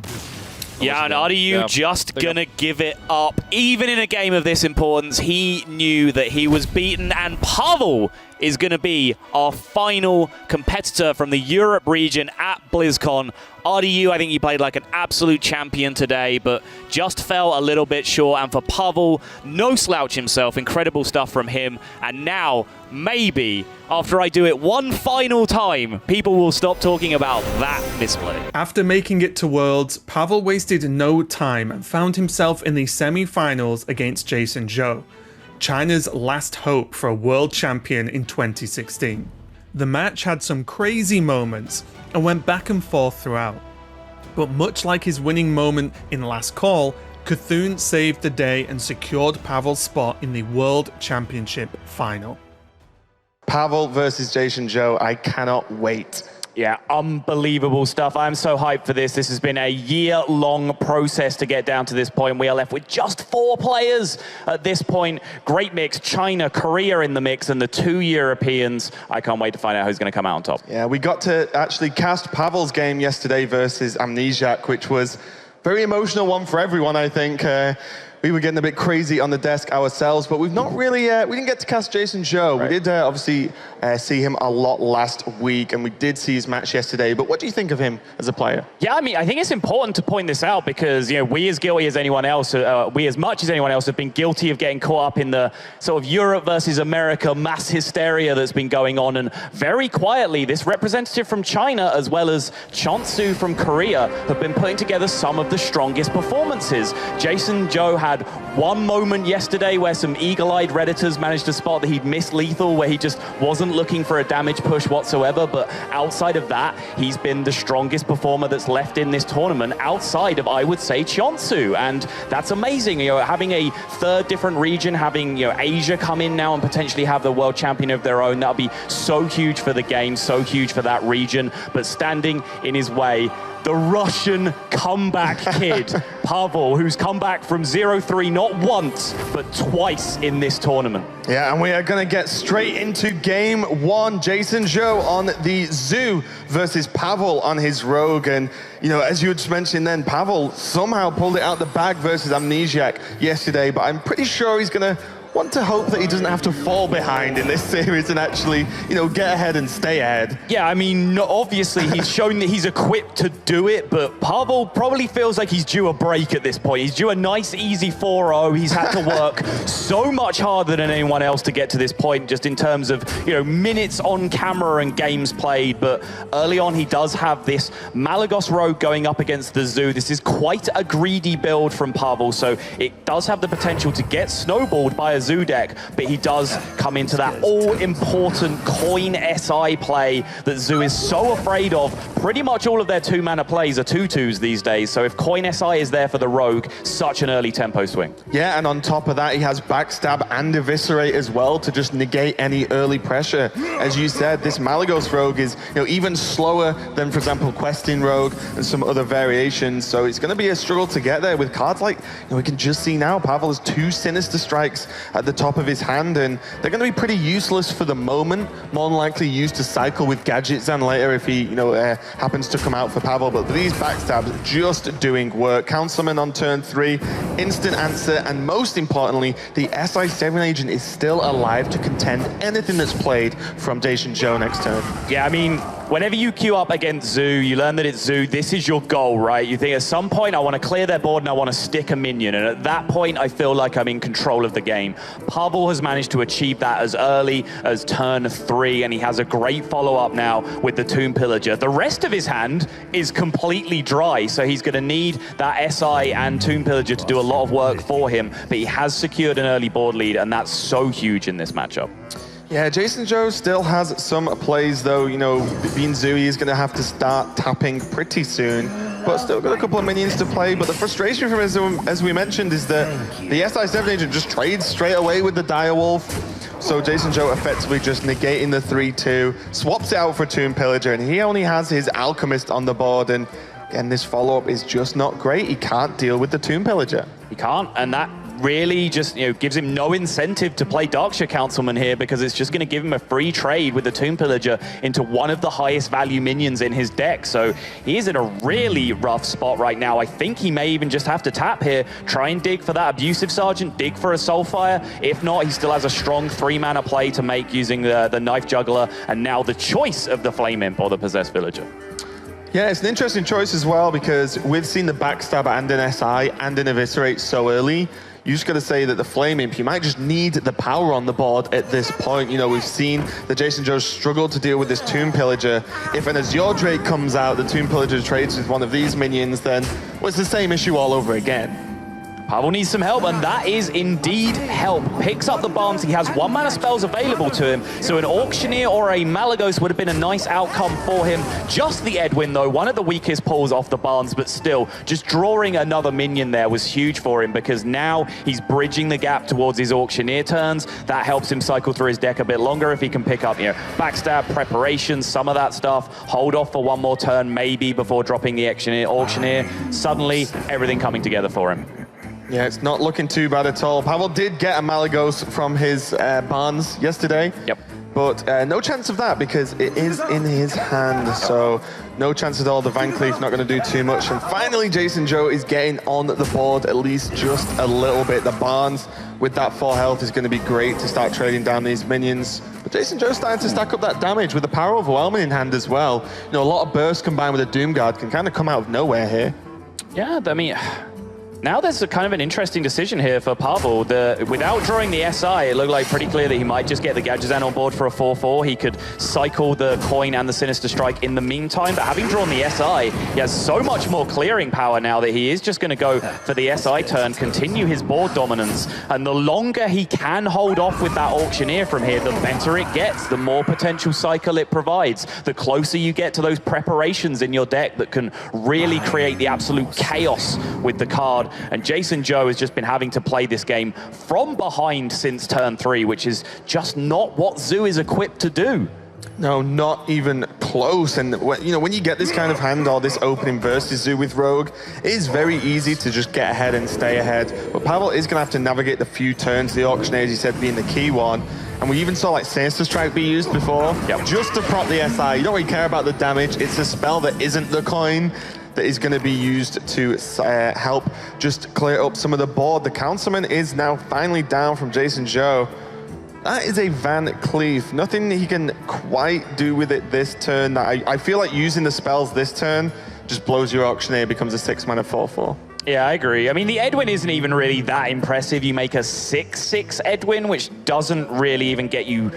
Yeah, and RDU just gonna give it up. Even in a game of this importance, he knew that he was beaten, and Pavel is gonna be our final competitor from the Europe region at BlizzCon. RDU, I think he played like an absolute champion today, but just fell a little bit short. And for Pavel, no slouch himself. Incredible stuff from him. And now, maybe, after I do it one final time, people will stop talking about that misplay. After making it to Worlds, Pavel wasted no time and found himself in the semi-finals against Jason Zhou, China's last hope for a world champion in 2016. The match had some crazy moments and went back and forth throughout. But much like his winning moment in Last Call, Cthulhu saved the day and secured Pavel's spot in the World Championship final. Pavel versus Jason Zhou, I cannot wait. Yeah, unbelievable stuff. I'm so hyped for this. This has been a year-long process to get down to this point. We are left with just 4 players at this point. Great mix, China, Korea in the mix, and the 2 Europeans. I can't wait to find out who's going to come out on top. Yeah, we got to actually cast Pavel's game yesterday versus Amnesiac, which was a very emotional one for everyone, I think. We were getting a bit crazy on the desk ourselves, but we've not really, we didn't get to cast Jason Zhou. Right. We did obviously see him a lot last week, and we did see his match yesterday, but what do you think of him as a player? Yeah, I mean, I think it's important to point this out because, you know, we as guilty as anyone else, we as much as anyone else have been guilty of getting caught up in the sort of Europe versus America mass hysteria that's been going on, and very quietly, this representative from China as well as Chonsu from Korea have been putting together some of the strongest performances. Jason Zhou had one moment yesterday where some eagle-eyed Redditors managed to spot that he'd missed lethal, where he just wasn't looking for a damage push whatsoever, but outside of that, he's been the strongest performer that's left in this tournament outside of, I would say, Chonsu, and that's amazing. You know, having a 3rd different region, having, you know, Asia come in now and potentially have the world champion of their own, that'll be so huge for the game, so huge for that region, but standing in his way, the Russian comeback kid, Pavel, who's come back from 0-3 not once, but twice in this tournament. Yeah, and we are going to get straight into game one. Jason Zhou on the Zoo versus Pavel on his Rogue. And, you know, as you were just mentioning then, Pavel somehow pulled it out the bag versus Amnesiac yesterday, but I'm pretty sure he's going to want to hope that he doesn't have to fall behind in this series and actually, you know, get ahead and stay ahead. Yeah, I mean, obviously he's shown that he's equipped to do it, but Pavel probably feels like he's due a break at this point. He's due a nice, easy 4-0. He's had to work so much harder than anyone else to get to this point, just in terms of, you know, minutes on camera and games played. But early on, he does have this Malagos Rogue going up against the Zoo. This is quite a greedy build from Pavel, so it does have the potential to get snowballed by a Zoo deck, but he does come into that all-important coin SI play that Zoo is so afraid of. Pretty much all of their 2-mana plays are 2/2s these days, so if coin SI is there for the Rogue, such an early tempo swing. Yeah, and on top of that, he has Backstab and Eviscerate as well to just negate any early pressure. As you said, this Malagos Rogue is, you know, even slower than, for example, Questing Rogue and some other variations, so it's going to be a struggle to get there with cards like, you know, we can just see now Pavel has 2 Sinister Strikes at the top of his hand, and they're going to be pretty useless for the moment, more than likely used to cycle with Gadgets and later if he, you know, happens to come out for Pavel. But these backstabs just doing work. Count Summon on turn 3, instant answer, and most importantly, the SI7 agent is still alive to contend anything that's played from Jason Zhou next turn. Yeah, I mean, whenever you queue up against Zoo, you learn that it's Zoo, this is your goal, right? You think at some point, I want to clear their board and I want to stick a minion, and at that point, I feel like I'm in control of the game. Pavel has managed to achieve that as early as turn 3, and he has a great follow-up now with the Tomb Pillager. The rest of his hand is completely dry, so he's going to need that SI and Tomb Pillager to do a lot of work for him, but he has secured an early board lead, and that's so huge in this matchup. Yeah, Jason Zhou still has some plays though. You know, being Zooey is going to have to start tapping pretty soon, but still got a couple of minions to play. But the frustration from him, as we mentioned, is that the SI7 agent just trades straight away with the Direwolf. So Jason Zhou effectively just negating the 3-2, swaps it out for Tomb Pillager, and he only has his Alchemist on the board. And again, this follow-up is just not great. He can't deal with the Tomb Pillager. He can't, and that really just, you know, gives him no incentive to play Darkshire Councilman here, because it's just going to give him a free trade with the Tomb Pillager into one of the highest value minions in his deck. So he is in a really rough spot right now. I think he may even just have to tap here, try and dig for that Abusive Sergeant, dig for a Soulfire. If not, he still has a strong 3-mana play to make using the Knife Juggler, and now the choice of the Flame Imp or the Possessed Villager. Yeah, it's an interesting choice as well, because we've seen the Backstab and an SI and an Eviscerate so early. You just got to say that the Flame Imp, you might just need the power on the board at this point. You know, we've seen that Jason Zhou struggle to deal with this Tomb Pillager. If an Azure Drake comes out, the Tomb Pillager trades with one of these minions, then well, it's the same issue all over again. Pavel needs some help, and that is indeed help. Picks up the bombs. He has 1-mana spells available to him, so an Auctioneer or a Malagos would have been a nice outcome for him. Just the Edwin, though, one of the weakest pulls off the Barnes, but still, just drawing another minion there was huge for him, because now he's bridging the gap towards his Auctioneer turns. That helps him cycle through his deck a bit longer if he can pick up, you know, Backstab, Preparation, some of that stuff. Hold off for one more turn, maybe, before dropping the Auctioneer. Suddenly, everything coming together for him. Yeah, it's not looking too bad at all. Pavel did get a Malagos from his Barnes yesterday. Yep. But no chance of that, because it is in his hand. So no chance at all. The Van Cleef not going to do too much. And finally, Jason Zhou is getting on the board at least just a little bit. The Barnes with that 4 health is going to be great to start trading down these minions. But Jason Zhou starting to stack up that damage with the Power Overwhelming in hand as well. You know, a lot of burst combined with a Doomguard can kind of come out of nowhere here. Yeah, I mean, now there's a kind of an interesting decision here for Pavel. Without drawing the SI, it looked like pretty clear that he might just get the Gadgetzan on board for a 4-4. He could cycle the Coin and the Sinister Strike in the meantime, but having drawn the SI, he has so much more clearing power now that he is just going to go for the SI turn, continue his board dominance, and the longer he can hold off with that Auctioneer from here, the better it gets, the more potential cycle it provides, the closer you get to those preparations in your deck that can really create the absolute chaos with the card. And Jason Zhou has just been having to play this game from behind since turn 3, which is just not what Zoo is equipped to do. No, not even close. And when you get this kind of hand or this opening versus Zoo with Rogue, it is very easy to just get ahead and stay ahead. But Pavel is going to have to navigate the few turns, the Auctioneer, as you said, being the key one. And we even saw like Sinister Strike be used before, just to prop the SI. You don't really care about the damage. It's a spell that isn't the coin that is going to be used to help just clear up some of the board. The Councilman is now finally down from Jason Zhou. That is a Van Cleef. Nothing he can quite do with it this turn. I feel like using the spells this turn just blows your Auctioneer, becomes a 6-mana 4/4. Yeah, I agree. I mean, the Edwin isn't even really that impressive. You make a 6/6 Edwin, which doesn't really even get you,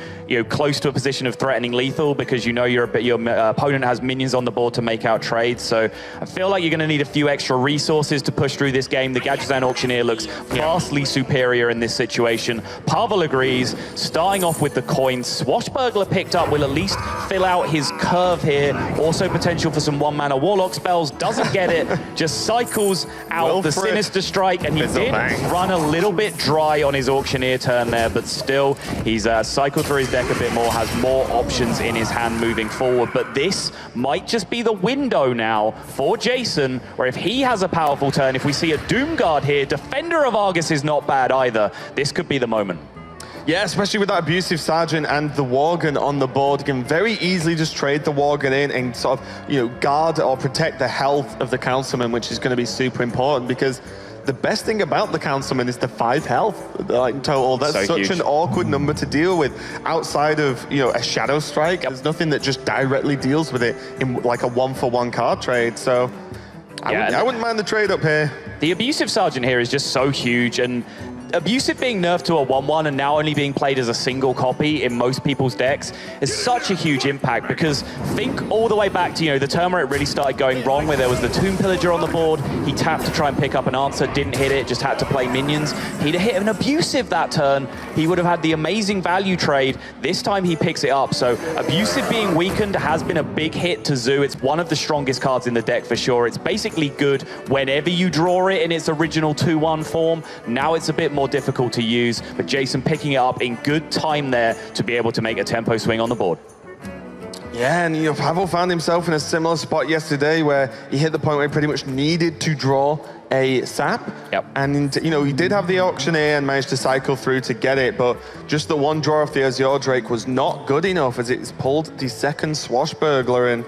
close to a position of threatening lethal, because your opponent has minions on the board to make out trades. So I feel like you're going to need a few extra resources to push through this game. The Gadgetzan Auctioneer looks vastly superior in this situation. Pavel agrees, starting off with the coin. Swashbuckler picked up will at least fill out his curve here. Also potential for some 1-mana Warlock spells. Doesn't get it, just cycles out the Sinister Strike, and he did run a little bit dry on his Auctioneer turn there, but still, he's cycled through his deck a bit more, has more options in his hand moving forward. But this might just be the window now for Jason, where if he has a powerful turn, if we see a Doomguard here, Defender of Argus is not bad either. This could be the moment. Yeah, especially with that Abusive Sergeant and the Worgen on the board. You can very easily just trade the Worgen in and sort of, guard or protect the health of the Councilman, which is going to be super important, because the best thing about the Councilman is the 5 health, like total. That's so such huge. An awkward number to deal with. Outside of, a Shadow Strike, there's nothing that just directly deals with it in like a 1-for-1 card trade. So I wouldn't mind the trade up here. The Abusive Sergeant here is just so huge, and Abusive being nerfed to a 1/1 and now only being played as a single copy in most people's decks is such a huge impact, because think all the way back to the turn where it really started going wrong, where there was the Tomb Pillager on the board. He tapped to try and pick up an answer, didn't hit it, just had to play minions. He'd have hit an Abusive that turn. He would have had the amazing value trade. This time he picks it up. So Abusive being weakened has been a big hit to Zoo. It's one of the strongest cards in the deck for sure. It's basically good whenever you draw it in its original 2/1 form. Now it's a bit more difficult to use, but Jason picking it up in good time there to be able to make a tempo swing on the board. Yeah, and Pavel found himself in a similar spot yesterday where he hit the point where he pretty much needed to draw a sap. And he did have the Auctioneer and managed to cycle through to get it, but just the one draw off the Azure Drake was not good enough, as it's pulled the second Swashbuckler in.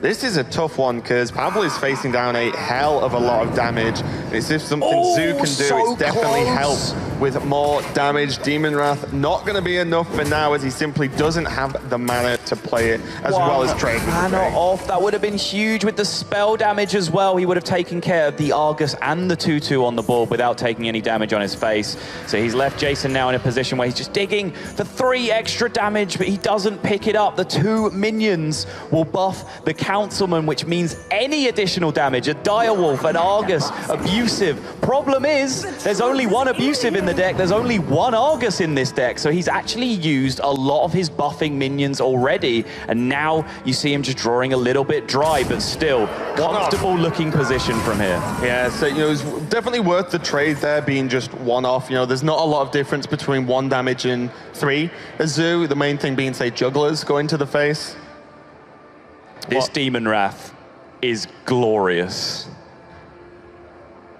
This is a tough one, because Pavel is facing down a hell of a lot of damage. It's if something Zoo can do, it's definitely help with more damage. Demon Wrath not going to be enough for now, as he simply doesn't have the mana to play it, as well as trade. Mana off, that would have been huge with the spell damage as well. He would have taken care of the Argus and the 2/2 on the board without taking any damage on his face. So he's left Jason now in a position where he's just digging for 3 extra damage, but he doesn't pick it up. The 2 minions will buff the Councilman, which means any additional damage, a Direwolf, an Argus, Abusive. Problem is, there's only one Abusive in the deck, there's only one Argus in this deck, so he's actually used a lot of his buffing minions already, and now you see him just drawing a little bit dry, but still, comfortable looking position from here. Yeah, so it's definitely worth the trade there being just one-off. There's not a lot of difference between 1 damage and 3. Zoo, the main thing being, say, Jugglers going to the face. This Demon Wrath is glorious.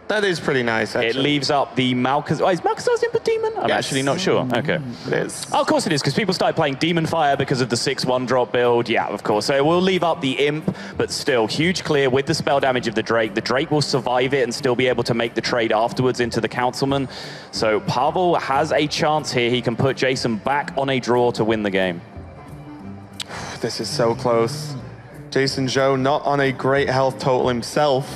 That is pretty nice, actually. It leaves up the Malchus. Oh, is Malchus Imp a demon? I'm actually not sure. Okay. It is. Oh, of course it is, because people started playing Demon Fire because of the 6/1 drop build. Yeah, of course. So it will leave up the Imp, but still, huge clear with the spell damage of the Drake. The Drake will survive it and still be able to make the trade afterwards into the Councilman. So Pavel has a chance here. He can put Jason back on a draw to win the game. This is so close. Jason Zhou not on a great health total himself,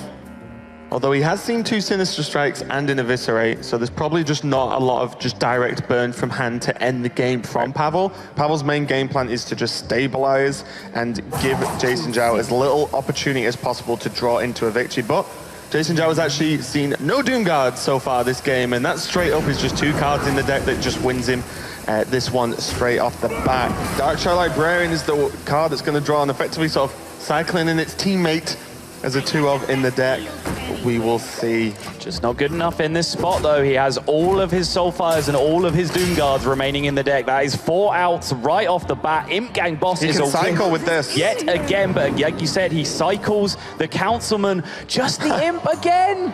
although he has seen 2 Sinister Strikes and an Eviscerate, so there's probably just not a lot of just direct burn from hand to end the game from Pavel. Pavel's main game plan is to just stabilize and give Jason Zhou as little opportunity as possible to draw into a victory, but Jason Zhou has actually seen no Doomguard so far this game, and that straight up is just 2 cards in the deck that just wins him this one straight off the bat. Darkshire Librarian is the card that's going to draw and effectively sort of cycling in its teammate as a 2-of in the deck. We will see. Just not good enough in this spot, though. He has all of his Soulfires and all of his Doom Guards remaining in the deck. That is 4 outs right off the bat. Imp Gang Boss is a cycle with this. Yet again, but like you said, he cycles the Councilman. Just the Imp again.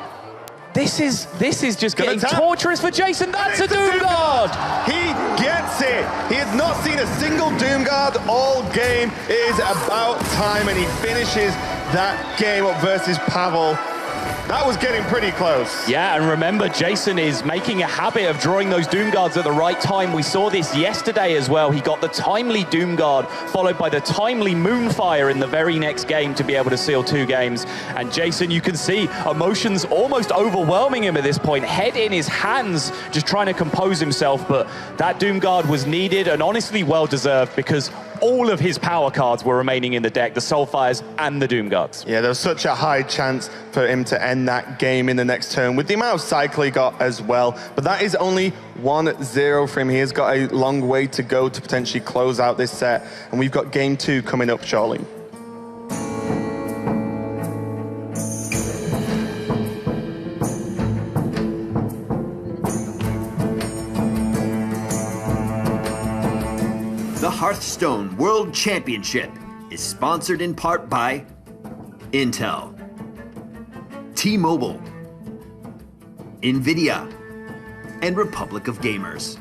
This is just getting torturous for Jason. That's a Doom Guard! He gets it! He has not seen a single Doom Guard all game. It is about time, and he finishes that game up versus Pavel. That was getting pretty close. Yeah, and remember, Jason is making a habit of drawing those Doom Guards at the right time. We saw this yesterday as well. He got the timely Doom Guard, followed by the timely Moonfire in the very next game to be able to seal 2 games. And Jason, you can see emotions almost overwhelming him at this point. Head in his hands, just trying to compose himself. But that Doom Guard was needed and honestly well-deserved because all of his power cards were remaining in the deck, the Soulfires and the Doom Guards. Yeah, there was such a high chance for him to end that game in the next turn with the amount of cycle he got as well. But that is only 1-0 for him. He has got a long way to go to potentially close out this set. And we've got game 2 coming up shortly. The Hearthstone World Championship is sponsored in part by Intel, T-Mobile, NVIDIA, and Republic of Gamers.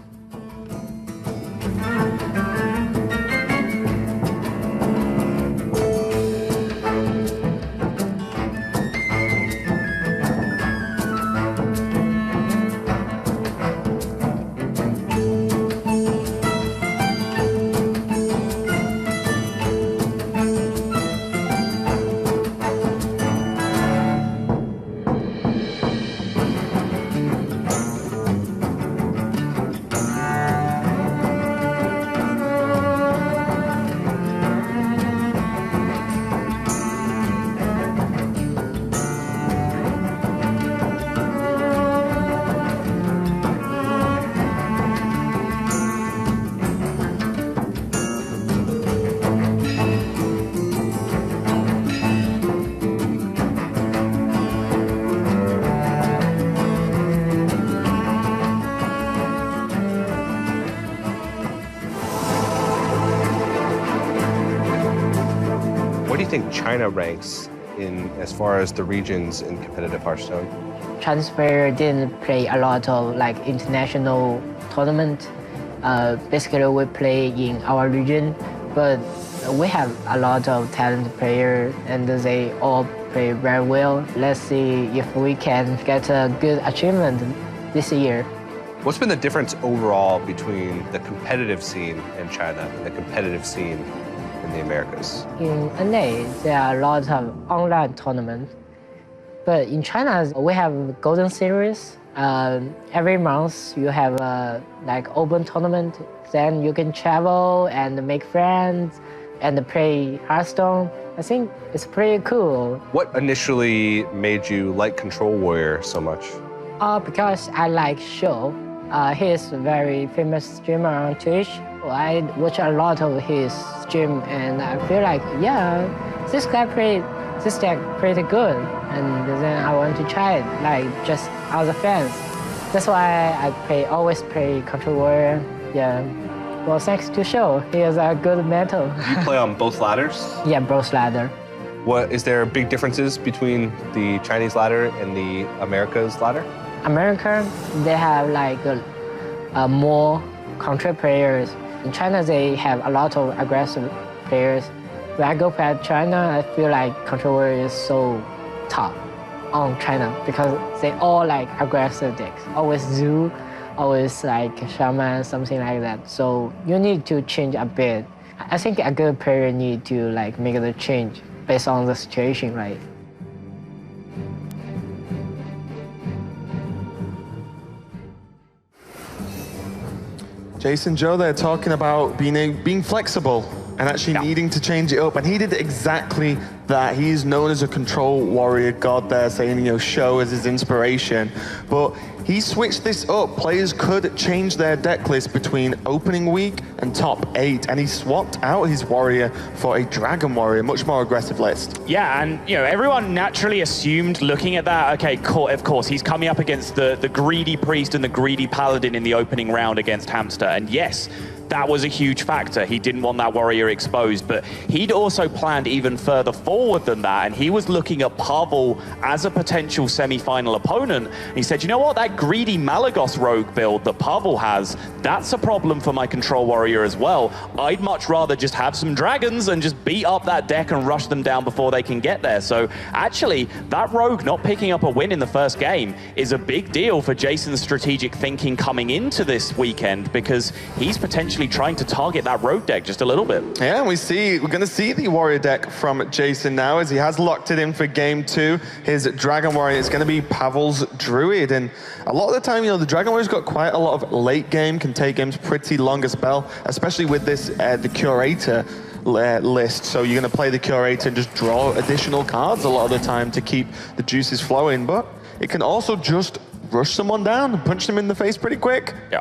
Where do you think China ranks in as far as the regions in competitive Hearthstone? Chinese player didn't play a lot of like international tournament. Basically, we play in our region, but we have a lot of talented players, and they all play very well. Let's see if we can get a good achievement this year. What's been the difference overall between the competitive scene in China and the competitive scene in the Americas? In NA, there are a lot of online tournaments, but in China, we have Golden Series. Every month, you have a like open tournament. Then you can travel and make friends and play Hearthstone. I think it's pretty cool. What initially made you like Control Warrior so much? Because I like Show. He's a very famous streamer on Twitch. I watch a lot of his stream, and I feel like, yeah, this guy played this deck pretty good, and then I want to try it, like just as a fan. That's why I always play Control Warrior. Yeah. Well, thanks to Show, he is a good metal. You play on both ladders? Yeah, both ladder. What is there big differences between the Chinese ladder and the America's ladder? America, they have like more counter players. In China, they have a lot of aggressive players. When I go back to China, I feel like Control Warrior is so top on China because they all like aggressive decks. Always Zoo, always like Shaman, something like that. So you need to change a bit. I think a good player need to like make the change based on the situation, right? Jason, Joe, they're talking about being flexible and actually needing to change it up. And he did exactly that. He is known as a control warrior god there, saying, you know, show as his inspiration. But he switched this up. Players could change their deck list between opening week and top 8, and he swapped out his warrior for a dragon warrior, much more aggressive list. Yeah, and you know, everyone naturally assumed, looking at that, okay, of course, he's coming up against the greedy priest and the greedy paladin in the opening round against Hamster, and yes, that was a huge factor. He didn't want that warrior exposed, but he'd also planned even further forward than that, and he was looking at Pavel as a potential semi-final opponent. And he said, you know what, that greedy Malagos rogue build that Pavel has, that's a problem for my control warrior as well. I'd much rather just have some dragons and just beat up that deck and rush them down before they can get there. So actually, that rogue not picking up a win in the first game is a big deal for Jason's strategic thinking coming into this weekend, because he's potentially trying to target that rogue deck just a little bit. Yeah, and we're going to see the warrior deck from Jason now, as he has locked it in for game 2. His dragon warrior is going to be Pavel's druid, and a lot of the time, you know, the dragon warrior's got quite a lot of late game, can take games pretty long as well, especially with this the curator list. So you're going to play the curator and just draw additional cards a lot of the time to keep the juices flowing, but it can also just rush someone down and punch them in the face pretty quick. Yeah.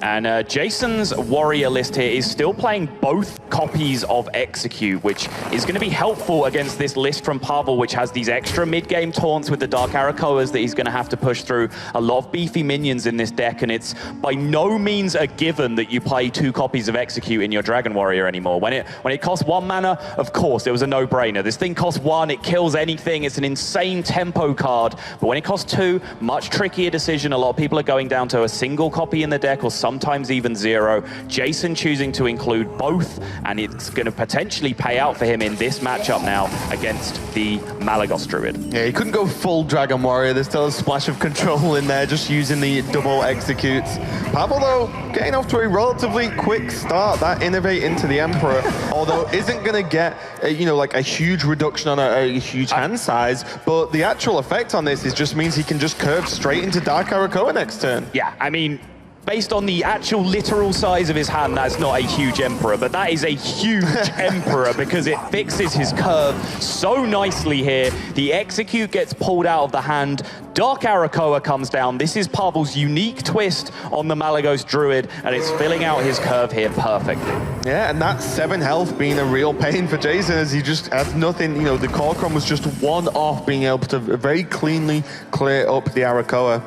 And Jason's warrior list here is still playing both copies of Execute, which is going to be helpful against this list from Pavel, which has these extra mid-game taunts with the Dark Arakoas that he's going to have to push through. A lot of beefy minions in this deck, and it's by no means a given that you play 2 copies of Execute in your Dragon Warrior anymore. When it costs 1 mana, of course, it was a no-brainer. This thing costs 1, it kills anything, it's an insane tempo card. But when it costs 2, much trickier decision. A lot of people are going down to a single copy in the deck, or sometimes even 0. Jason choosing to include both, and it's going to potentially pay out for him in this matchup now against the Malagos Druid. Yeah, he couldn't go full Dragon Warrior. There's still a splash of control in there, just using the double executes. Pavel, though, getting off to a relatively quick start. That innovate into the Emperor, although isn't going to get, you know, like a huge reduction on a huge hand size, but the actual effect on this is just means he can just curve straight into Dark Arakoa next turn. Yeah, I mean, based on the actual literal size of his hand, that's not a huge Emperor, but that is a huge Emperor because it fixes his curve so nicely here. The Execute gets pulled out of the hand. Dark Arakoa comes down. This is Pavel's unique twist on the Malagos Druid, and it's filling out his curve here perfectly. Yeah, and that 7 health being a real pain for Jason, as he just has nothing, you know, the Corcron was just 1 off being able to very cleanly clear up the Arakoa.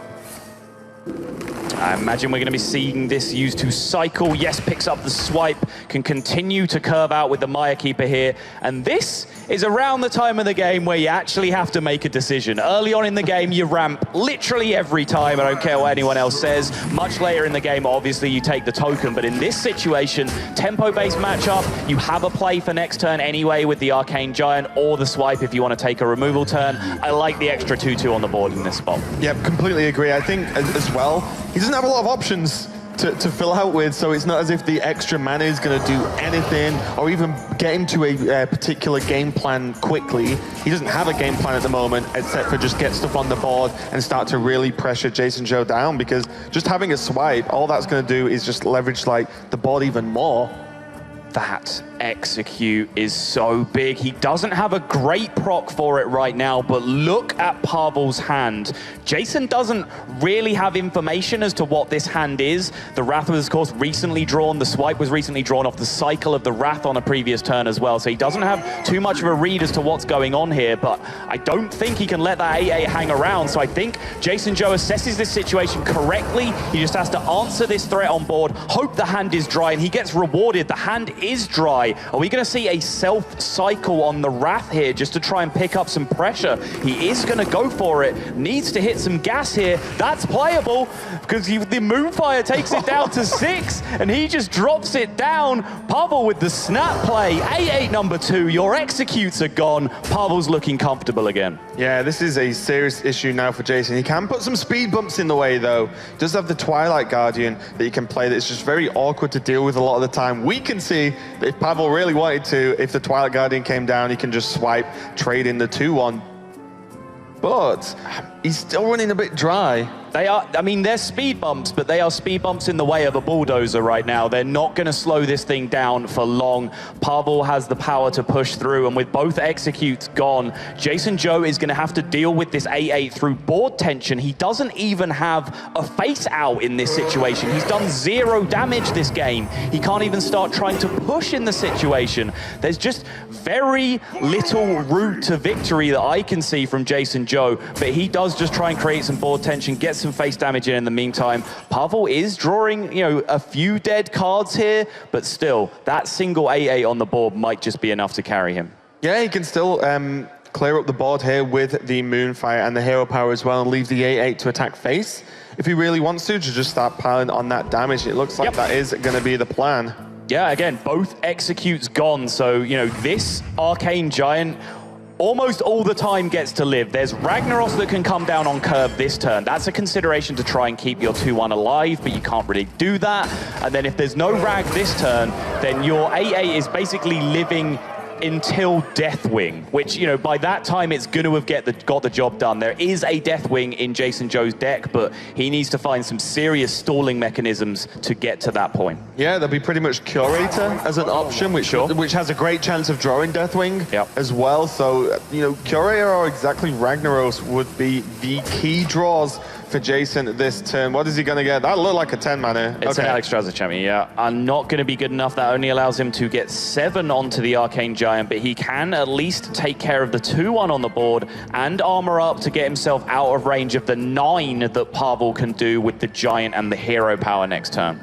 I imagine we're going to be seeing this used to cycle. Yes, picks up the swipe, can continue to curve out with the Maya Keeper here. And this is around the time of the game where you actually have to make a decision. Early on in the game, you ramp literally every time. I don't care what anyone else says. Much later in the game, obviously, you take the token. But in this situation, tempo-based matchup, you have a play for next turn anyway with the Arcane Giant or the swipe if you want to take a removal turn. I like the extra 2/2 on the board in this spot. Yep, completely agree. I think as well, he doesn't have a lot of options to fill out with, so it's not as if the extra mana is going to do anything or even get him to a particular game plan quickly. He doesn't have a game plan at the moment, except for just get stuff on the board and start to really pressure Jason Joe down, because just having a swipe, all that's going to do is just leverage like the board even more. That Execute is so big. He doesn't have a great proc for it right now, but look at Pavel's hand. Jason doesn't really have information as to what this hand is. The Wrath was, of course, recently drawn. The swipe was recently drawn off the cycle of the Wrath on a previous turn as well, so he doesn't have too much of a read as to what's going on here, but I don't think he can let that 8/8 hang around, so I think Jason Joe assesses this situation correctly. He just has to answer this threat on board, hope the hand is dry, and he gets rewarded. The hand is dry. Are we going to see a self-cycle on the Wrath here just to try and pick up some pressure? He is going to go for it. Needs to hit some gas here. That's playable because the Moonfire takes it down to 6 and he just drops it down. Pavel with the snap play. 8/8 number 2. Your executes are gone. Pavel's looking comfortable again. Yeah, this is a serious issue now for Jason. He can put some speed bumps in the way, though. He does have the Twilight Guardian that he can play that's just very awkward to deal with a lot of the time. We can see that if Pavel really wanted to, if the Twilight Guardian came down, he can just swipe, trade in the 2/1. But he's still running a bit dry. They are, I mean, they're speed bumps, but they are speed bumps in the way of a bulldozer right now. They're not going to slow this thing down for long. Pavel has the power to push through, and with both executes gone, Jason Joe is going to have to deal with this 8-8 through board tension. He doesn't even have a face out in this situation. He's done 0 damage this game. He can't even start trying to push in the situation. There's just very little route to victory that I can see from Jason Joe, but he does just try and create some board tension, get some face damage in the meantime. Pavel is drawing, you know, a few dead cards here, but still, that single 8-8 on the board might just be enough to carry him. Yeah, he can still clear up the board here with the Moonfire and the Hero Power as well, and leave the 8-8 to attack face if he really wants to just start piling on that damage. It looks like that is going to be the plan. Yeah, again, both executes gone, so, you know, this Arcane Giant almost all the time gets to live. There's Ragnaros that can come down on curve this turn. That's a consideration to try and keep your 2-1 alive, but you can't really do that. And then if there's no Rag this turn, then your 8-8 is basically living until Deathwing, which, you know, by that time it's going to have got the job done. There is a Deathwing in Jason Joe's deck, but he needs to find some serious stalling mechanisms to get to that point. Yeah, there'll be pretty much Curator as an option, which has a great chance of drawing Deathwing as well. So, you know, Curator or exactly Ragnaros would be the key draws for Jason this turn. What is he going to get? That looked like a 10 mana. It's an Alex Strasser champion, yeah. Not going to be good enough. That only allows him to get 7 onto the Arcane Giant, but he can at least take care of the 2-1 on the board and armor up to get himself out of range of the 9 that Pavel can do with the Giant and the Hero Power next turn.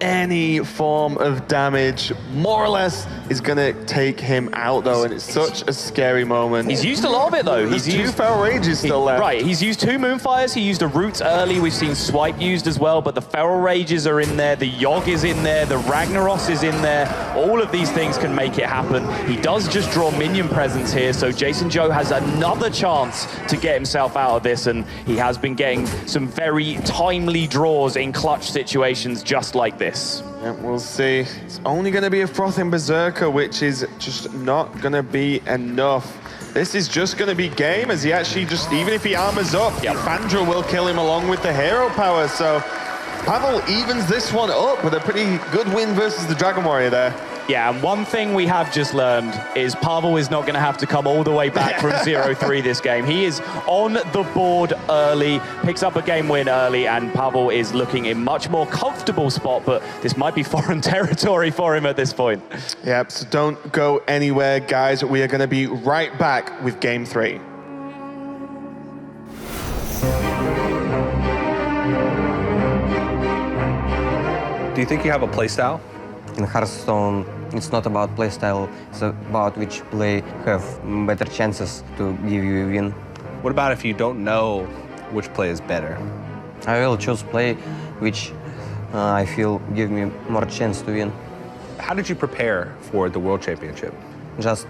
Any form of damage, more or less, is going to take him out, though, and it's such a scary moment. He's used a lot of it, though. He's used 2 Feral Rages still left. Right, he's used 2 Moonfires. He used a Roots early. We've seen Swipe used as well, but the Feral Rages are in there. The Yogg is in there. The Ragnaros is in there. All of these things can make it happen. He does just draw minion presence here, so Jason Joe has another chance to get himself out of this, and he has been getting some very timely draws in clutch situations just like this. Yeah, we'll see. It's only going to be a Frothing Berserker, which is just not going to be enough. This is just going to be game, as he actually just, even if he armors up, Fandra will kill him along with the Hero Power. So Pavel evens this one up with a pretty good win versus the Dragon Warrior there. Yeah, and one thing we have just learned is Pavel is not going to have to come all the way back from 0-3 this game. He is on the board early, picks up a game win early, and Pavel is looking in much more comfortable spot, but this might be foreign territory for him at this point. Yep, so don't go anywhere, guys. We are going to be right back with Game 3. Do you think you have a playstyle? In Hearthstone, it's not about playstyle, it's about which play have better chances to give you a win. What about if you don't know which play is better? I will choose play which I feel give me more chance to win. How did you prepare for the World Championship? Just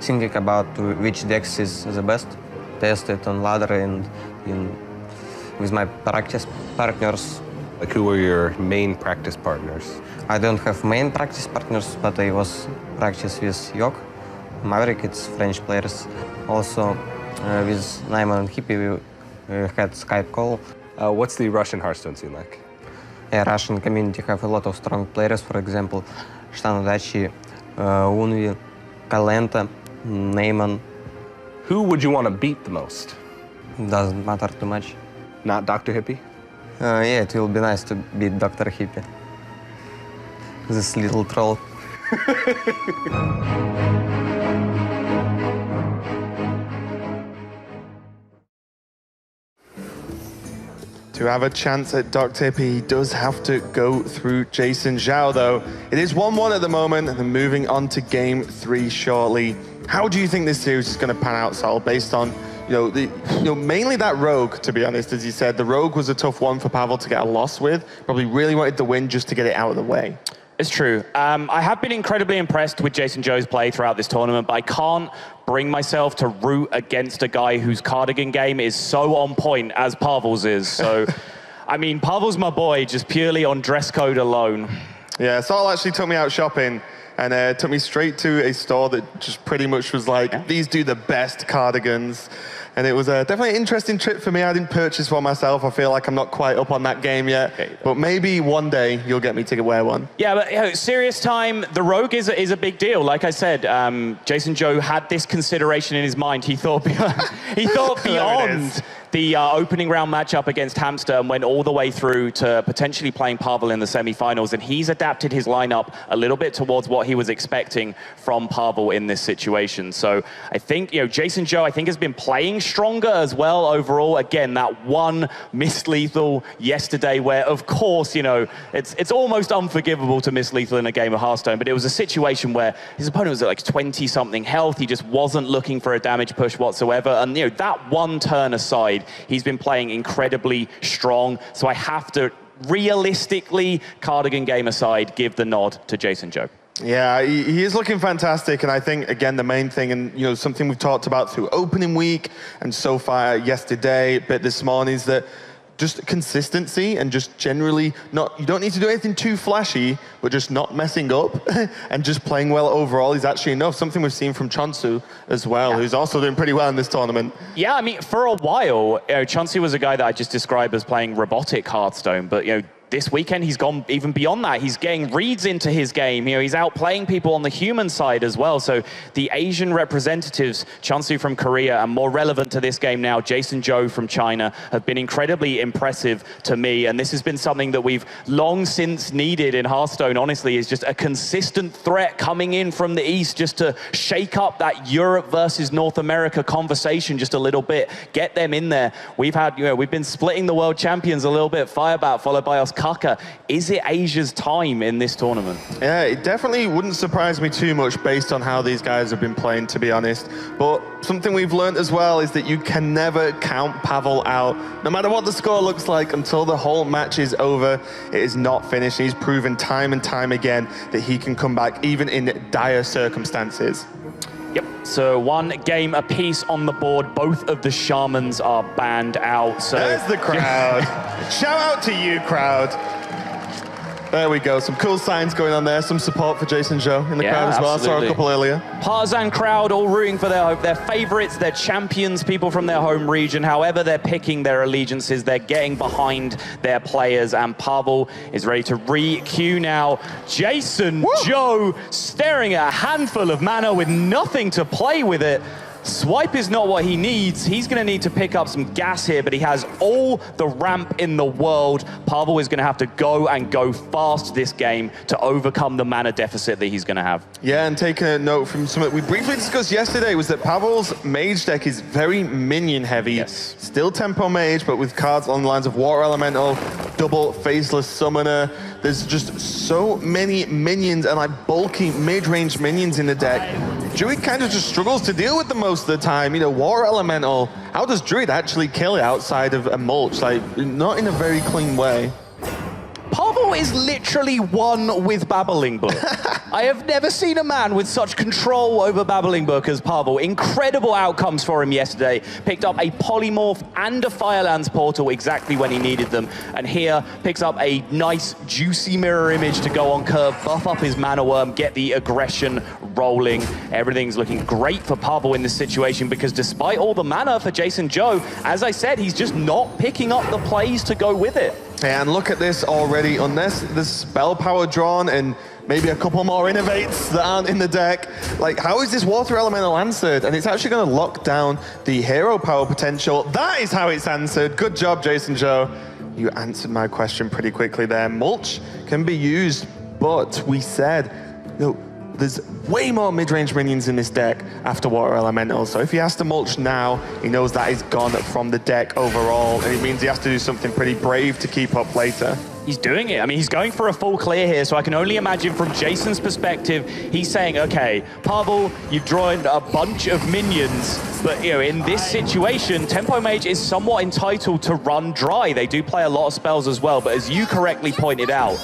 thinking about which decks is the best, test it on ladder and with my practice partners. Like, who were your main practice partners? I don't have main practice partners, but I was practice with Yogg, Maverick, it's French players. Also with Naiman and Hippie, we had Skype call. What's the Russian Hearthstone scene like? Yeah, Russian community have a lot of strong players, for example, Shtanodachi, Unvi, Kalenta, Naiman. Who would you want to beat the most? Doesn't matter too much. Not Dr. Hippie? Yeah, it will be nice to beat Dr. Hippie. This little troll. To have a chance at Dr. Hippie, he does have to go through Jason Zhao, though. It is 1-1 at the moment, and moving on to Game 3 shortly. How do you think this series is going to pan out, Sol, based on mainly that Rogue, to be honest, as you said. The Rogue was a tough one for Pavel to get a loss with. Probably really wanted the win just to get it out of the way. It's true. I have been incredibly impressed with Jason Joe's play throughout this tournament, but I can't bring myself to root against a guy whose Cardigan game is so on point as Pavel's is. So, I mean, Pavel's my boy just purely on dress code alone. Yeah, Sol actually took me out shopping and it took me straight to a store that just pretty much was like, these do the best cardigans. And it was definitely an interesting trip for me. I didn't purchase one myself. I feel like I'm not quite up on that game yet. But maybe one day you'll get me to wear one. Yeah, but serious time, the Rogue is a big deal. Like I said, Jason Joe had this consideration in his mind. He thought beyond the opening round matchup against Hamster and went all the way through to potentially playing Pavel in the semi-finals. And he's adapted his lineup a little bit towards what he was expecting from Pavel in this situation. So I think, Jason Joe, I think, has been playing stronger as well overall. Again, that one miss lethal yesterday where, of course, it's almost unforgivable to miss lethal in a game of Hearthstone, but it was a situation where his opponent was at like 20-something health. He just wasn't looking for a damage push whatsoever. And, that one turn aside, he's been playing incredibly strong. So I have to, realistically, cardigan game aside, give the nod to Jason Joe. Yeah, he is looking fantastic, and I think, again, the main thing, and something we've talked about through opening week and so far yesterday, but this morning, is that just consistency and just generally you don't need to do anything too flashy, but just not messing up and just playing well overall is actually enough. Something we've seen from Chonsu as well, who's also doing pretty well in this tournament. Yeah, I mean, for a while, Chonsu was a guy that I just described as playing robotic Hearthstone, but, this weekend, he's gone even beyond that. He's getting reads into his game. He's outplaying people on the human side as well. So the Asian representatives, Chonsu from Korea, and more relevant to this game now, Jason Joe from China, have been incredibly impressive to me. And this has been something that we've long since needed in Hearthstone, honestly, is just a consistent threat coming in from the East just to shake up that Europe versus North America conversation just a little bit, get them in there. We've been splitting the world champions a little bit, Firebat followed by us. Is it Asia's time in this tournament? Yeah, it definitely wouldn't surprise me too much based on how these guys have been playing, to be honest. But something we've learned as well is that you can never count Pavel out. No matter what the score looks like, until the whole match is over, it is not finished. He's proven time and time again that he can come back even in dire circumstances. Yep, so one game apiece on the board. Both of the Shamans are banned out. So there's the crowd. Shout out to you, crowd. There we go. Some cool signs going on there. Some support for Jason Joe in the crowd as well. Absolutely. I saw a couple earlier. Partisan crowd all rooting for their favorites, their champions, people from their home region. However they're picking their allegiances, they're getting behind their players. And Pavel is ready to re-queue now. Jason Joe staring at a handful of mana with nothing to play with it. Swipe is not what he needs. He's going to need to pick up some gas here, but he has all the ramp in the world. Pavel is going to have to go fast this game to overcome the mana deficit that he's going to have. Yeah, and taking a note from something we briefly discussed yesterday was that Pavel's mage deck is very minion heavy. Yes. Still tempo mage, but with cards on the lines of Water Elemental, double Faceless Summoner. There's just so many minions and like bulky mid-range minions in the deck. Druid kind of just struggles to deal with them most of the time. Water Elemental, how does Druid actually kill it outside of a mulch? Like, not in a very clean way. Pavel is literally one with Babbling Book. I have never seen a man with such control over Babbling Book as Pavel. Incredible outcomes for him yesterday. Picked up a Polymorph and a Firelands Portal exactly when he needed them. And here picks up a nice, juicy mirror image to go on curve, buff up his Mana Worm, get the aggression rolling. Everything's looking great for Pavel in this situation because despite all the mana for Jason Joe, as I said, he's just not picking up the plays to go with it. And look at this already. Unless there's spell power drawn and maybe a couple more innovates that aren't in the deck, like, how is this Water Elemental answered? And it's actually going to lock down the hero power potential. That is how it's answered. Good job, Jason Joe. You answered my question pretty quickly there. Mulch can be used, but we said, there's way more mid-range minions in this deck after Water Elemental. So if he has to mulch now, he knows that is gone from the deck overall, and it means he has to do something pretty brave to keep up later. He's doing it. I mean, he's going for a full clear here, so I can only imagine from Jason's perspective, he's saying, okay, Pavel, you've drawn a bunch of minions, but in this situation, Tempo Mage is somewhat entitled to run dry. They do play a lot of spells as well, but as you correctly pointed out,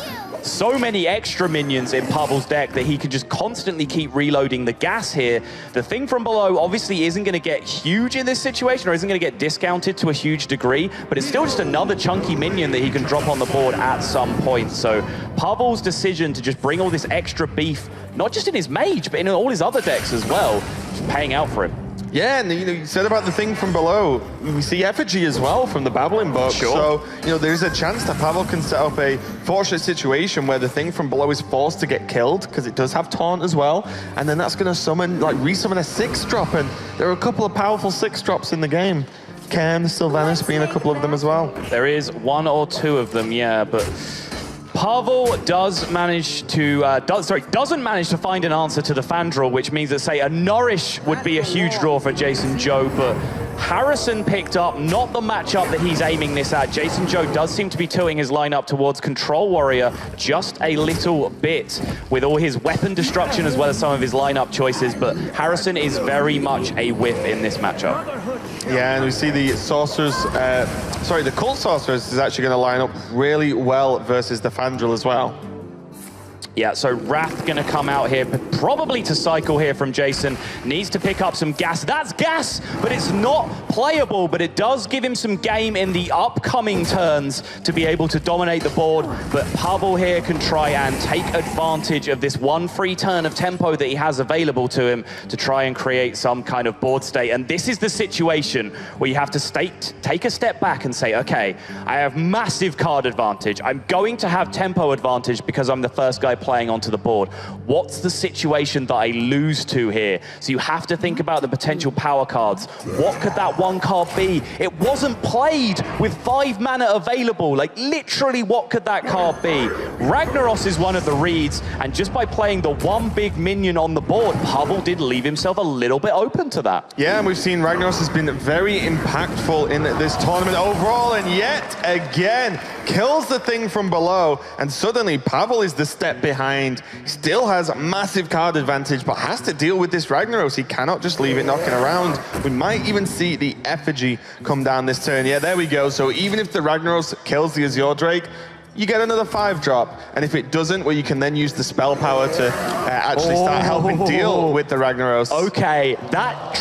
so many extra minions in Pavel's deck that he can just constantly keep reloading the gas here. The thing from below obviously isn't going to get huge in this situation, or isn't going to get discounted to a huge degree, but it's still just another chunky minion that he can drop on the board at some point. So Pavel's decision to just bring all this extra beef, not just in his mage, but in all his other decks as well, is paying out for him. Yeah, and you said about the thing from below. We see effigy as well from the babbling book. Sure. So there's a chance that Pavel can set up a fortunate situation where the thing from below is forced to get killed, because it does have taunt as well, and then that's going to summon, like, resummon a 6-drop, and there are a couple of powerful 6-drops in the game. Ken, Sylvanas being a couple of them as well. There is 1 or 2 of them, yeah, but Pavel doesn't manage to find an answer to the fan draw, which means that, say, a Nourish would be a huge draw for Jason Joe, but Harrison picked up not the matchup that he's aiming this at. Jason Joe does seem to be tilting his lineup towards Control Warrior just a little bit with all his weapon destruction as well as some of his lineup choices, but Harrison is very much a whiff in this matchup. Yeah, and we see the Sorcerers, the Cult Sorcerers is actually going to line up really well versus the Fandral as well. Yeah, so Wrath going to come out here, probably to cycle here from Jason. Needs to pick up some gas. That's gas, but it's not playable, but it does give him some game in the upcoming turns to be able to dominate the board. But Pavel here can try and take advantage of this one free turn of tempo that he has available to him to try and create some kind of board state. And this is the situation where you have to take a step back and say, okay, I have massive card advantage. I'm going to have tempo advantage because I'm the first guy playing onto the board. What's the situation that I lose to here? So you have to think about the potential power cards. What could that one card be? It wasn't played with 5 mana available. Like, literally, what could that card be? Ragnaros is one of the reads, and just by playing the one big minion on the board, Pavel did leave himself a little bit open to that. Yeah, and we've seen Ragnaros has been very impactful in this tournament overall, and yet again kills the thing from below, and suddenly Pavel is the step behind. He still has massive card advantage, but has to deal with this Ragnaros. He cannot just leave it knocking around. We might even see the effigy come down this turn. Yeah, there we go. So even if the Ragnaros kills the Azure Drake, you get another 5-drop, and if it doesn't, well, you can then use the spell power to actually start helping deal with the Ragnaros. Okay, that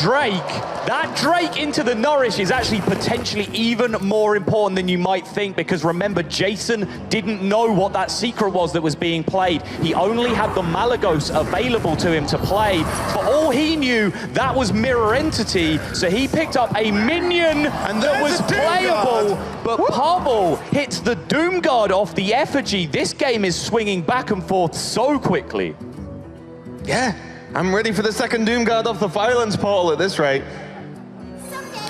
Drake into the Nourish is actually potentially even more important than you might think, because remember, Jason didn't know what that secret was that was being played. He only had the Malagos available to him to play. For all he knew, that was Mirror Entity, so he picked up a minion and that was playable, but Pavel hits the Doom Guard off the effigy. This game is swinging back and forth so quickly. Yeah, I'm ready for the second Doom Guard off the Violence Portal at this rate.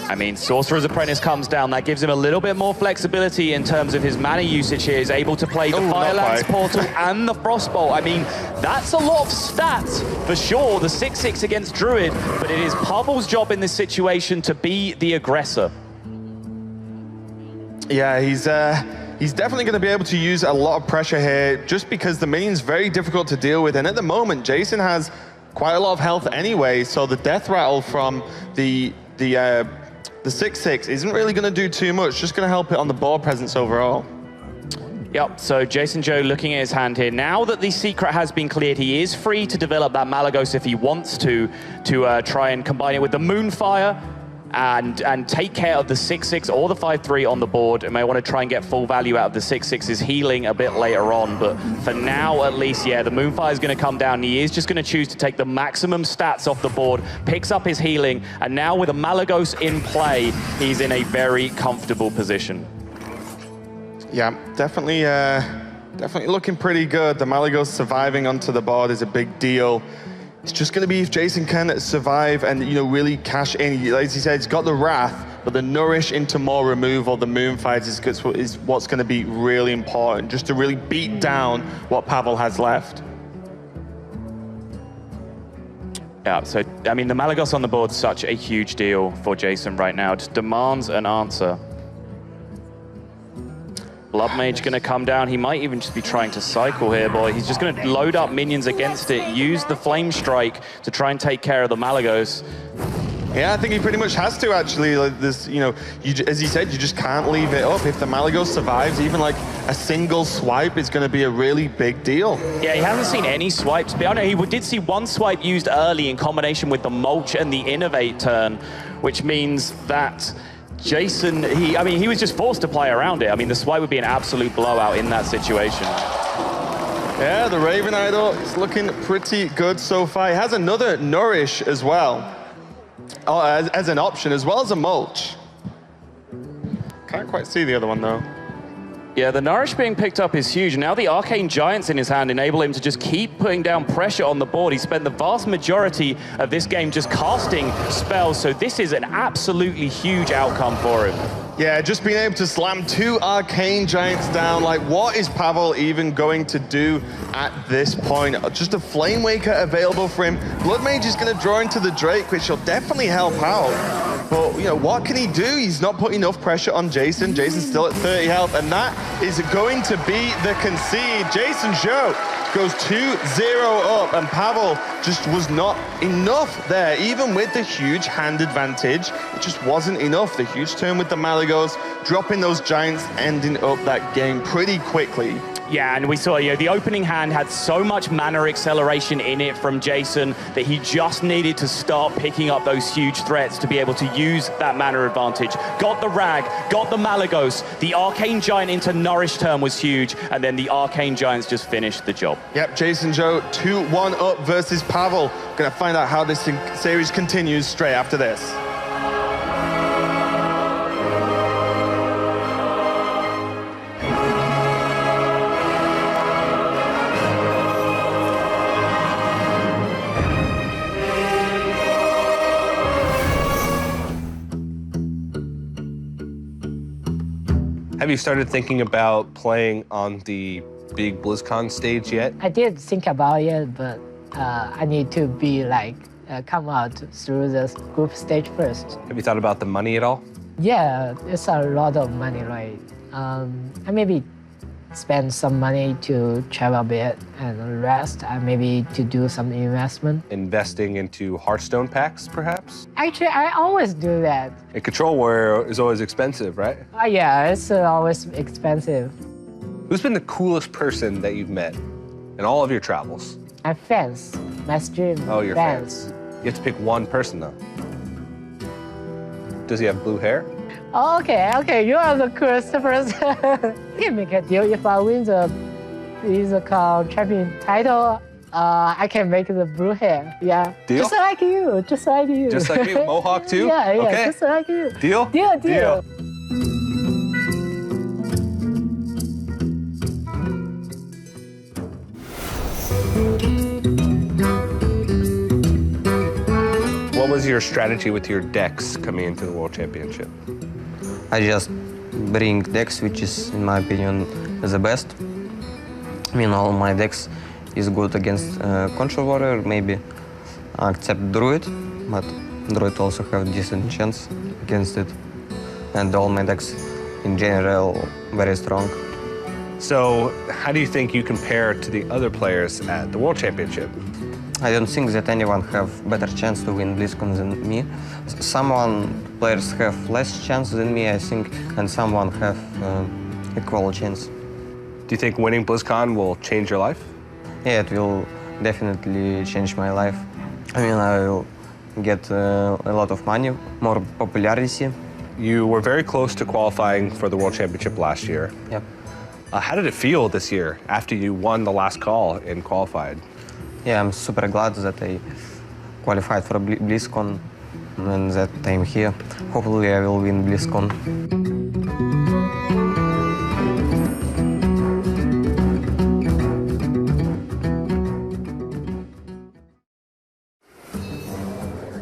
I mean, Sorcerer's Apprentice comes down. That gives him a little bit more flexibility in terms of his mana usage here. He's able to play the Firelance Portal and the Frostbolt. I mean, that's a lot of stats for sure, the 6/6 against Druid, but it is Pavel's job in this situation to be the aggressor. Yeah, he's definitely going to be able to use a lot of pressure here, just because the minion's very difficult to deal with, and at the moment, Jason has quite a lot of health anyway, so the death rattle from the 6/6 isn't really going to do too much, just going to help it on the board presence overall. Yep, so Jason Joe looking at his hand here. Now that the secret has been cleared, he is free to develop that Malagos if he wants to try and combine it with the Moonfire and take care of the 6/6 or the 5/3 on the board. And may want to try and get full value out of the 6/6's healing a bit later on. But for now, at least, yeah, the Moonfire is going to come down. He is just going to choose to take the maximum stats off the board, picks up his healing, and now with a Malagos in play, he's in a very comfortable position. Yeah, definitely looking pretty good. The Malagos surviving onto the board is a big deal. It's just going to be if Jason can survive and, really cash in. As he said, he's got the Wrath, but the Nourish into more removal, the Moonfire is what's going to be really important, just to really beat down what Pavel has left. Yeah, so, I mean, the Malagos on the board is such a huge deal for Jason right now. It just demands an answer. Blood Mage going to come down. He might even just be trying to cycle here, boy. He's just going to load up minions against it, use the Flame Strike to try and take care of the Malagos. Yeah, I think he pretty much has to, actually. Like this, you know, as he said, you just can't leave it up. If the Malygos survives, even like a single swipe is going to be a really big deal. Yeah, he hasn't seen any swipes. But I know he did see one swipe used early in combination with the mulch and the innovate turn, which means that Jason, he was just forced to play around it. I mean, the swipe would be an absolute blowout in that situation. Yeah, the Raven Idol is looking pretty good so far. He has another Nourish as well. As an option, as well as a mulch. Can't quite see the other one, though. Yeah, the Nourish being picked up is huge. Now the Arcane Giants in his hand enable him to just keep putting down pressure on the board. He spent the vast majority of this game just casting spells, so this is an absolutely huge outcome for him. Yeah, just being able to slam 2 Arcane Giants down, like what is Pavel even going to do at this point? Just a Flame Waker available for him. Blood Mage is going to draw into the Drake, which will definitely help out. But, you know, what can he do? He's not putting enough pressure on Jason. Jason's still at 30 health, and that is going to be the concede. Jason Zhou goes 2-0 up, and Pavel just was not enough there. Even with the huge hand advantage, it just wasn't enough. The huge turn with the Malygos, dropping those Giants, ending up that game pretty quickly. Yeah, and we saw, the opening hand had so much mana acceleration in it from Jason that he just needed to start picking up those huge threats to be able to use that mana advantage. Got the Rag, got the Malygos, the Arcane Giant into Nourish turn was huge, and then the Arcane Giants just finished the job. Yep, Jason Zhou 2-1 up versus Pavel. Gonna find out how this series continues straight after this. Have you started thinking about playing on the big BlizzCon stage yet? I did think about it, but I need to be come out through the group stage first. Have you thought about the money at all? Yeah, it's a lot of money, right? I maybe spend some money to travel a bit, and the rest maybe to do some investment. Investing into Hearthstone packs, perhaps? Actually, I always do that. A Control Warrior is always expensive, right? Yeah, it's always expensive. Who's been the coolest person that you've met in all of your travels? My fans, my stream Oh, your fans. You have to pick one person, though. Does he have blue hair? Oh, okay, you are the coolest person. We can make a deal. If I win the BlizzCon champion title, I can make the blue hair. Yeah. Deal? Just like you. Just like me, Mohawk too? Yeah, okay. Just like you. Deal? Deal. What was your strategy with your decks coming into the World Championship? I just bring decks which is, in my opinion, the best. I mean, all my decks is good against Control Warrior, maybe except Druid, but Druid also have decent chance against it. And all my decks, in general, very strong. So, how do you think you compare to the other players at the World Championship? I don't think that anyone have better chance to win BlizzCon than me. Players have less chance than me, I think, and someone have equal chance. Do you think winning BlizzCon will change your life? Yeah, it will definitely change my life. I mean, I will get a lot of money, more popularity. You were very close to qualifying for the World Championship last year. Yep. How did it feel this year after you won the last call and qualified? Yeah, I'm super glad that I qualified for BlizzCon and that I'm here. Hopefully I will win BlizzCon.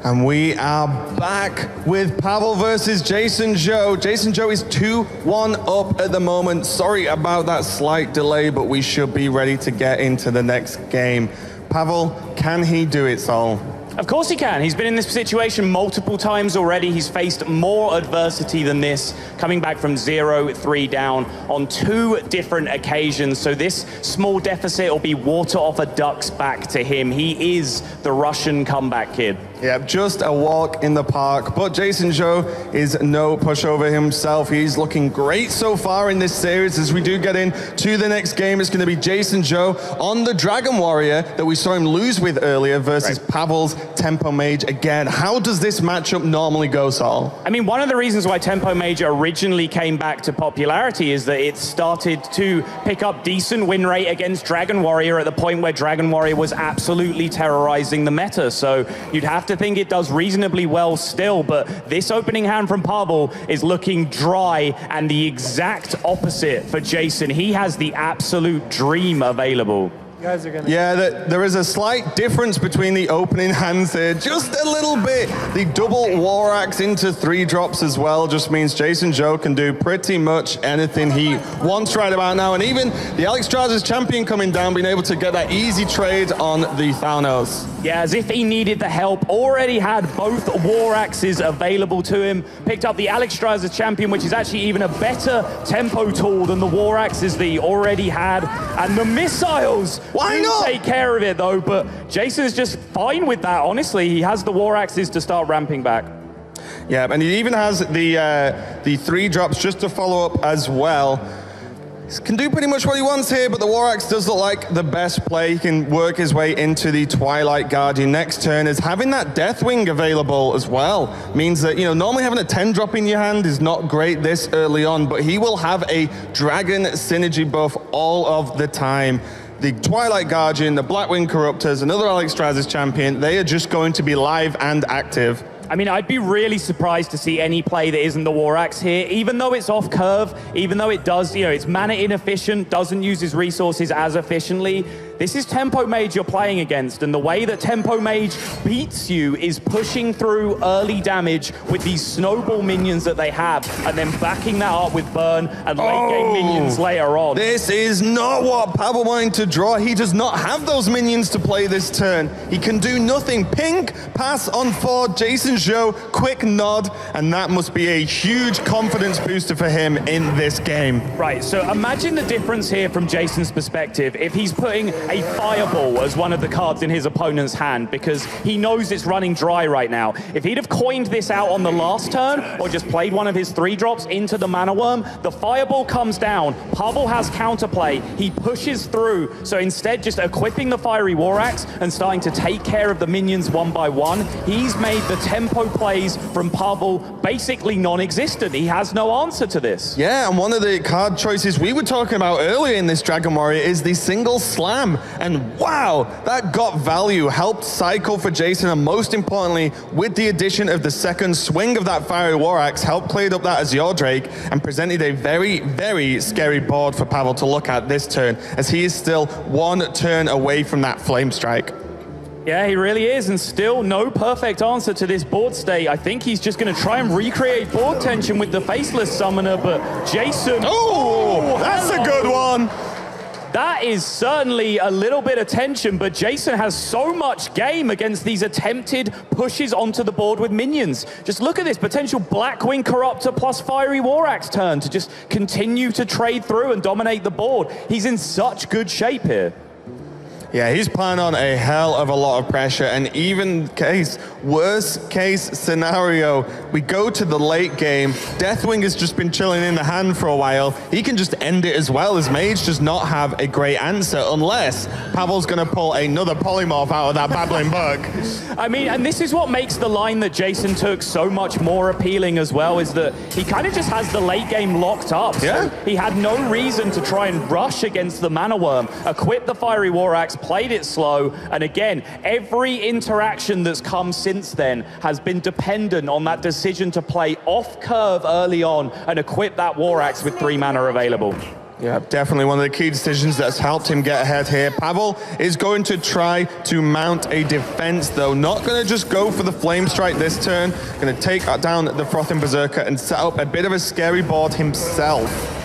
And we are back with Pavel versus Jason Zhou. Jason Zhou is 2-1 up at the moment. Sorry about that slight delay, but we should be ready to get into the next game. Pavel, can he do it, Sol? Of course he can. He's been in this situation multiple times already. He's faced more adversity than this, coming back from 0-3 down on 2 different occasions. So this small deficit will be water off a duck's back to him. He is the Russian comeback kid. Yep, just a walk in the park. But Jason Zhou is no pushover himself. He's looking great so far in this series. As we do get into the next game, it's going to be Jason Zhou on the Dragon Warrior that we saw him lose with earlier versus Pavel's Tempo Mage again. How does this matchup normally go, Saul? I mean, one of the reasons why Tempo Mage originally came back to popularity is that it started to pick up decent win rate against Dragon Warrior at the point where Dragon Warrior was absolutely terrorizing the meta. So you'd have to think it does reasonably well still, but this opening hand from Pavel is looking dry and the exact opposite for Jason. He has the absolute dream available. Yeah, there is a slight difference between the opening hands here, just a little bit. The double War Axe into 3 drops as well just means Jason Zhou can do pretty much anything he wants right about now. And even the Alexstrasza's champion coming down, being able to get that easy trade on the Thanos. Yeah, as if he needed the help. Already had both War Axes available to him. Picked up the Alexstrasza's champion, which is actually even a better tempo tool than the War Axes that he already had. And the missiles! Why not? Take care of it though, but Jason's just fine with that, honestly. He has the War Axes to start ramping back. Yeah, and he even has the 3 drops just to follow up as well. He can do pretty much what he wants here, but the War Axe does look like the best play. He can work his way into the Twilight Guardian next turn. Is having that Deathwing available as well means that, you know, normally having a 10 drop in your hand is not great this early on, but he will have a Dragon synergy buff all of the time. The Twilight Guardian, the Blackwing Corruptors, another Alexstrasza's champion, they are just going to be live and active. I mean, I'd be really surprised to see any play that isn't the War Axe here, even though it's off curve, even though it does, you know, it's mana inefficient, doesn't use his resources as efficiently. This is Tempo Mage you're playing against, and the way that Tempo Mage beats you is pushing through early damage with these snowball minions that they have, and then backing that up with burn and late game minions later on. This is not what Pavel wanted to draw. He does not have those minions to play this turn. He can do nothing. Pink, pass on 4, Jason Zhou, quick nod, and that must be a huge confidence booster for him in this game. Right, so imagine the difference here from Jason's perspective if he's putting a Fireball as one of the cards in his opponent's hand because he knows it's running dry right now. If he'd have coined this out on the last turn or just played one of his 3 drops into the Mana Worm, the Fireball comes down, Pavel has counterplay, he pushes through, so instead just equipping the Fiery War Axe and starting to take care of the minions one by one, he's made the tempo plays from Pavel basically non-existent. He has no answer to this. Yeah, and one of the card choices we were talking about earlier in this Dragon Warrior is the single slam. And wow, that got value, helped cycle for Jason, and most importantly, with the addition of the second swing of that Fiery War Axe, helped clear up that Azure Drake and presented a very, very scary board for Pavel to look at this turn, as he is still 1 turn away from that Flame Strike. Yeah, he really is, and still no perfect answer to this board state. I think he's just going to try and recreate board tension with the Faceless Summoner, but Jason... Oh, that's a good one! That is certainly a little bit of tension, but Jason has so much game against these attempted pushes onto the board with minions. Just look at this potential Blackwing Corruptor plus Fiery War Axe turn to just continue to trade through and dominate the board. He's in such good shape here. Yeah, he's playing on a hell of a lot of pressure, and worst case scenario, we go to the late game, Deathwing has just been chilling in the hand for a while, he can just end it as well, as Mage does not have a great answer, unless Pavel's going to pull another Polymorph out of that Babbling Bug. I mean, and this is what makes the line that Jason took so much more appealing as well, is that he kind of just has the late game locked up. Yeah. So he had no reason to try and rush against the Mana Worm, equip the Fiery War Axe, played it slow, and again, every interaction that's come since then has been dependent on that decision to play off curve early on and equip that War Axe with 3 mana available. Yeah, definitely one of the key decisions that's helped him get ahead here. Pavel is going to try to mount a defense, though. Not going to just go for the Flame Strike this turn. Going to take down the Frothing Berserker and set up a bit of a scary board himself.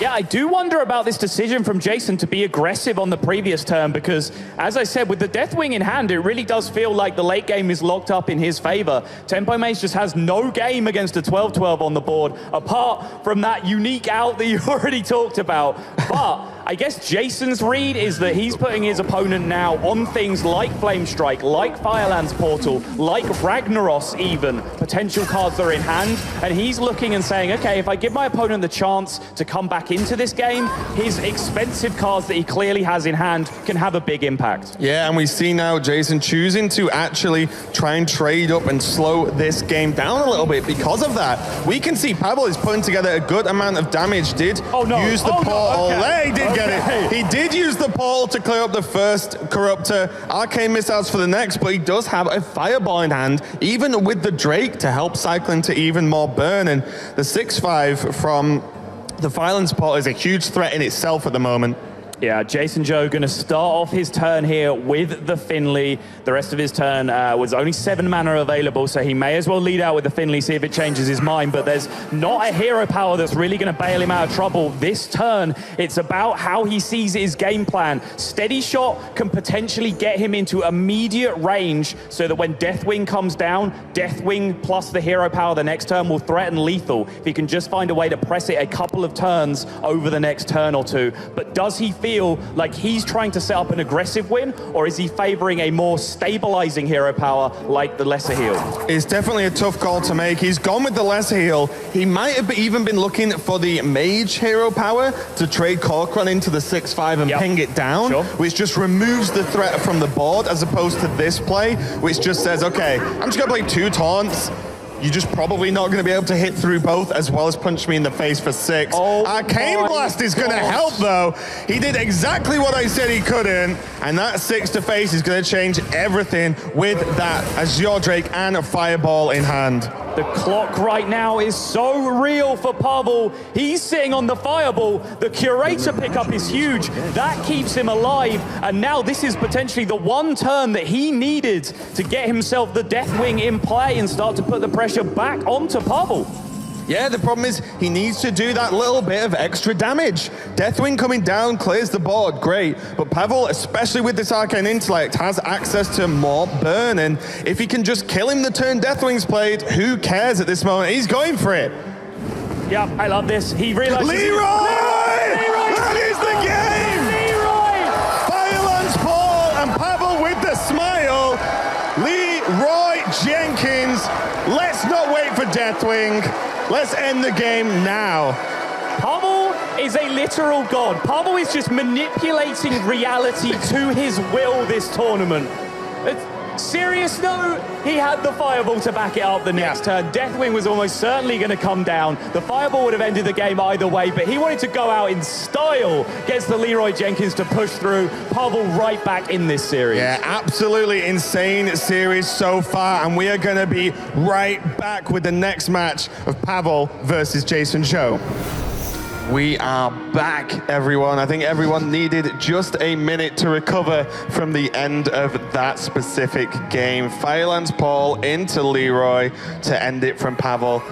Yeah, I do wonder about this decision from Jason to be aggressive on the previous turn because, as I said, with the Deathwing in hand, it really does feel like the late game is locked up in his favor. Tempo Mage just has no game against a 12-12 on the board, apart from that unique out that you already talked about. But I guess Jason's read is that he's putting his opponent now on things like Flame Strike, like Firelands Portal, like Ragnaros even, potential cards that are in hand, and he's looking and saying, okay, if I give my opponent the chance to come back into this game, his expensive cards that he clearly has in hand can have a big impact. Yeah, and we see now Jason choosing to actually try and trade up and slow this game down a little bit because of that. We can see Pavel is putting together a good amount of damage. Did use the portal. He did get it. He did use the portal to clear up the first Corruptor. Arcane missiles for the next, but he does have a Fireball in hand, even with the Drake to help cycle into even more burn. And the 6/5 from the Firelands portal is a huge threat in itself at the moment. Yeah, Jason Joe going to start off his turn here with the Finley. The rest of his turn was only 7 mana available, so he may as well lead out with the Finley, see if it changes his mind. But there's not a hero power that's really going to bail him out of trouble this turn. It's about how he sees his game plan. Steady Shot can potentially get him into immediate range so that when Deathwing comes down, Deathwing plus the hero power the next turn will threaten lethal. If he can just find a way to press it a couple of turns over the next turn or two. But does he feel like he's trying to set up an aggressive win, or is he favoring a more stabilizing hero power like the Lesser Heal? It's definitely a tough call to make. He's gone with the Lesser Heal. He might have even been looking for the Mage hero power to trade Corcoran into the 6/5 and ping it down, which just removes the threat from the board, as opposed to this play, which just says, okay, I'm just going to play 2 taunts. You're just probably not going to be able to hit through both, as well as punch me in the face for 6. Arcane Blast is going to help, though. He did exactly what I said he couldn't, and that 6 to face is going to change everything with that Azure Drake and a Fireball in hand. The clock right now is so real for Pavel. He's sitting on the Fireball. The Curator pickup is huge. That keeps him alive. And now this is potentially the one turn that he needed to get himself the Deathwing in play and start to put the pressure back onto Pavel. Yeah, the problem is he needs to do that little bit of extra damage. Deathwing coming down clears the board, great. But Pavel, especially with this Arcane Intellect, has access to more burn. And if he can just kill him the turn Deathwing's played, who cares at this moment? He's going for it. Yeah, I love this. He realizes... Leroy! That is the game! Leroy! Firelands Paul and Pavel with the smile. Leroy Jenkins. Let's not wait for Deathwing. Let's end the game now. Pavel is a literal god. Pavel is just manipulating reality to his will this tournament. Serious note, he had the Fireball to back it up the next turn. Deathwing was almost certainly going to come down. The Fireball would have ended the game either way, but he wanted to go out in style. Gets the Leroy Jenkins to push through. Pavel right back in this series. Yeah, absolutely insane series so far, and we are going to be right back with the next match of Pavel versus Jason Zhou. We are back, everyone. I think everyone needed just a minute to recover from the end of that specific game. Firelands Paul into Leroy to end it from Pavel.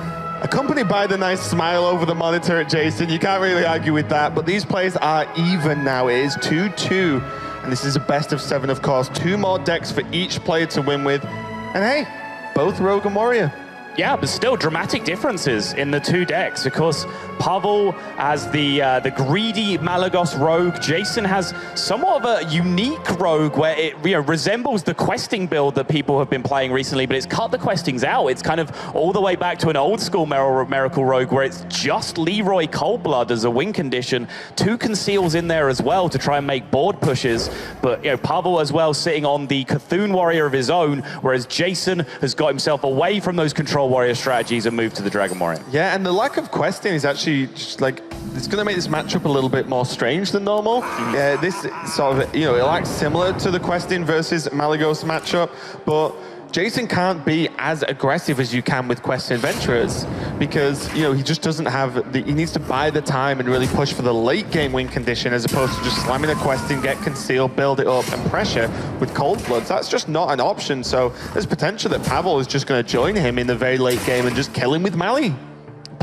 Accompanied by the nice smile over the monitor at Jason. You can't really argue with that, but these players are even now. It is 2-2, and this is a best of 7, of course. 2 more decks for each player to win with. And hey, both Rogue and Warrior. Yeah, but still dramatic differences in the 2 decks. Of course, Pavel has the greedy Malagos rogue. Jason has somewhat of a unique rogue where it resembles the questing build that people have been playing recently, but it's cut the questings out. It's kind of all the way back to an old school Miracle Rogue where it's just Leroy Coldblood as a win condition. 2 conceals in there as well to try and make board pushes. But Pavel as well sitting on the Cthulhu Warrior of his own, whereas Jason has got himself away from those control warrior strategies and moved to the Dragon Warrior. Yeah, and the lack of questing is actually just like, it's going to make this matchup a little bit more strange than normal. Yeah, this sort of, it lacks similar to the questing versus Malagos matchup, but Jason can't be as aggressive as you can with Quest Adventurers because, he just doesn't have he needs to buy the time and really push for the late game win condition as opposed to just slamming a questing, get concealed, build it up, and pressure with Cold Bloods. That's just not an option. So there's potential that Pavel is just going to join him in the very late game and just kill him with Mali.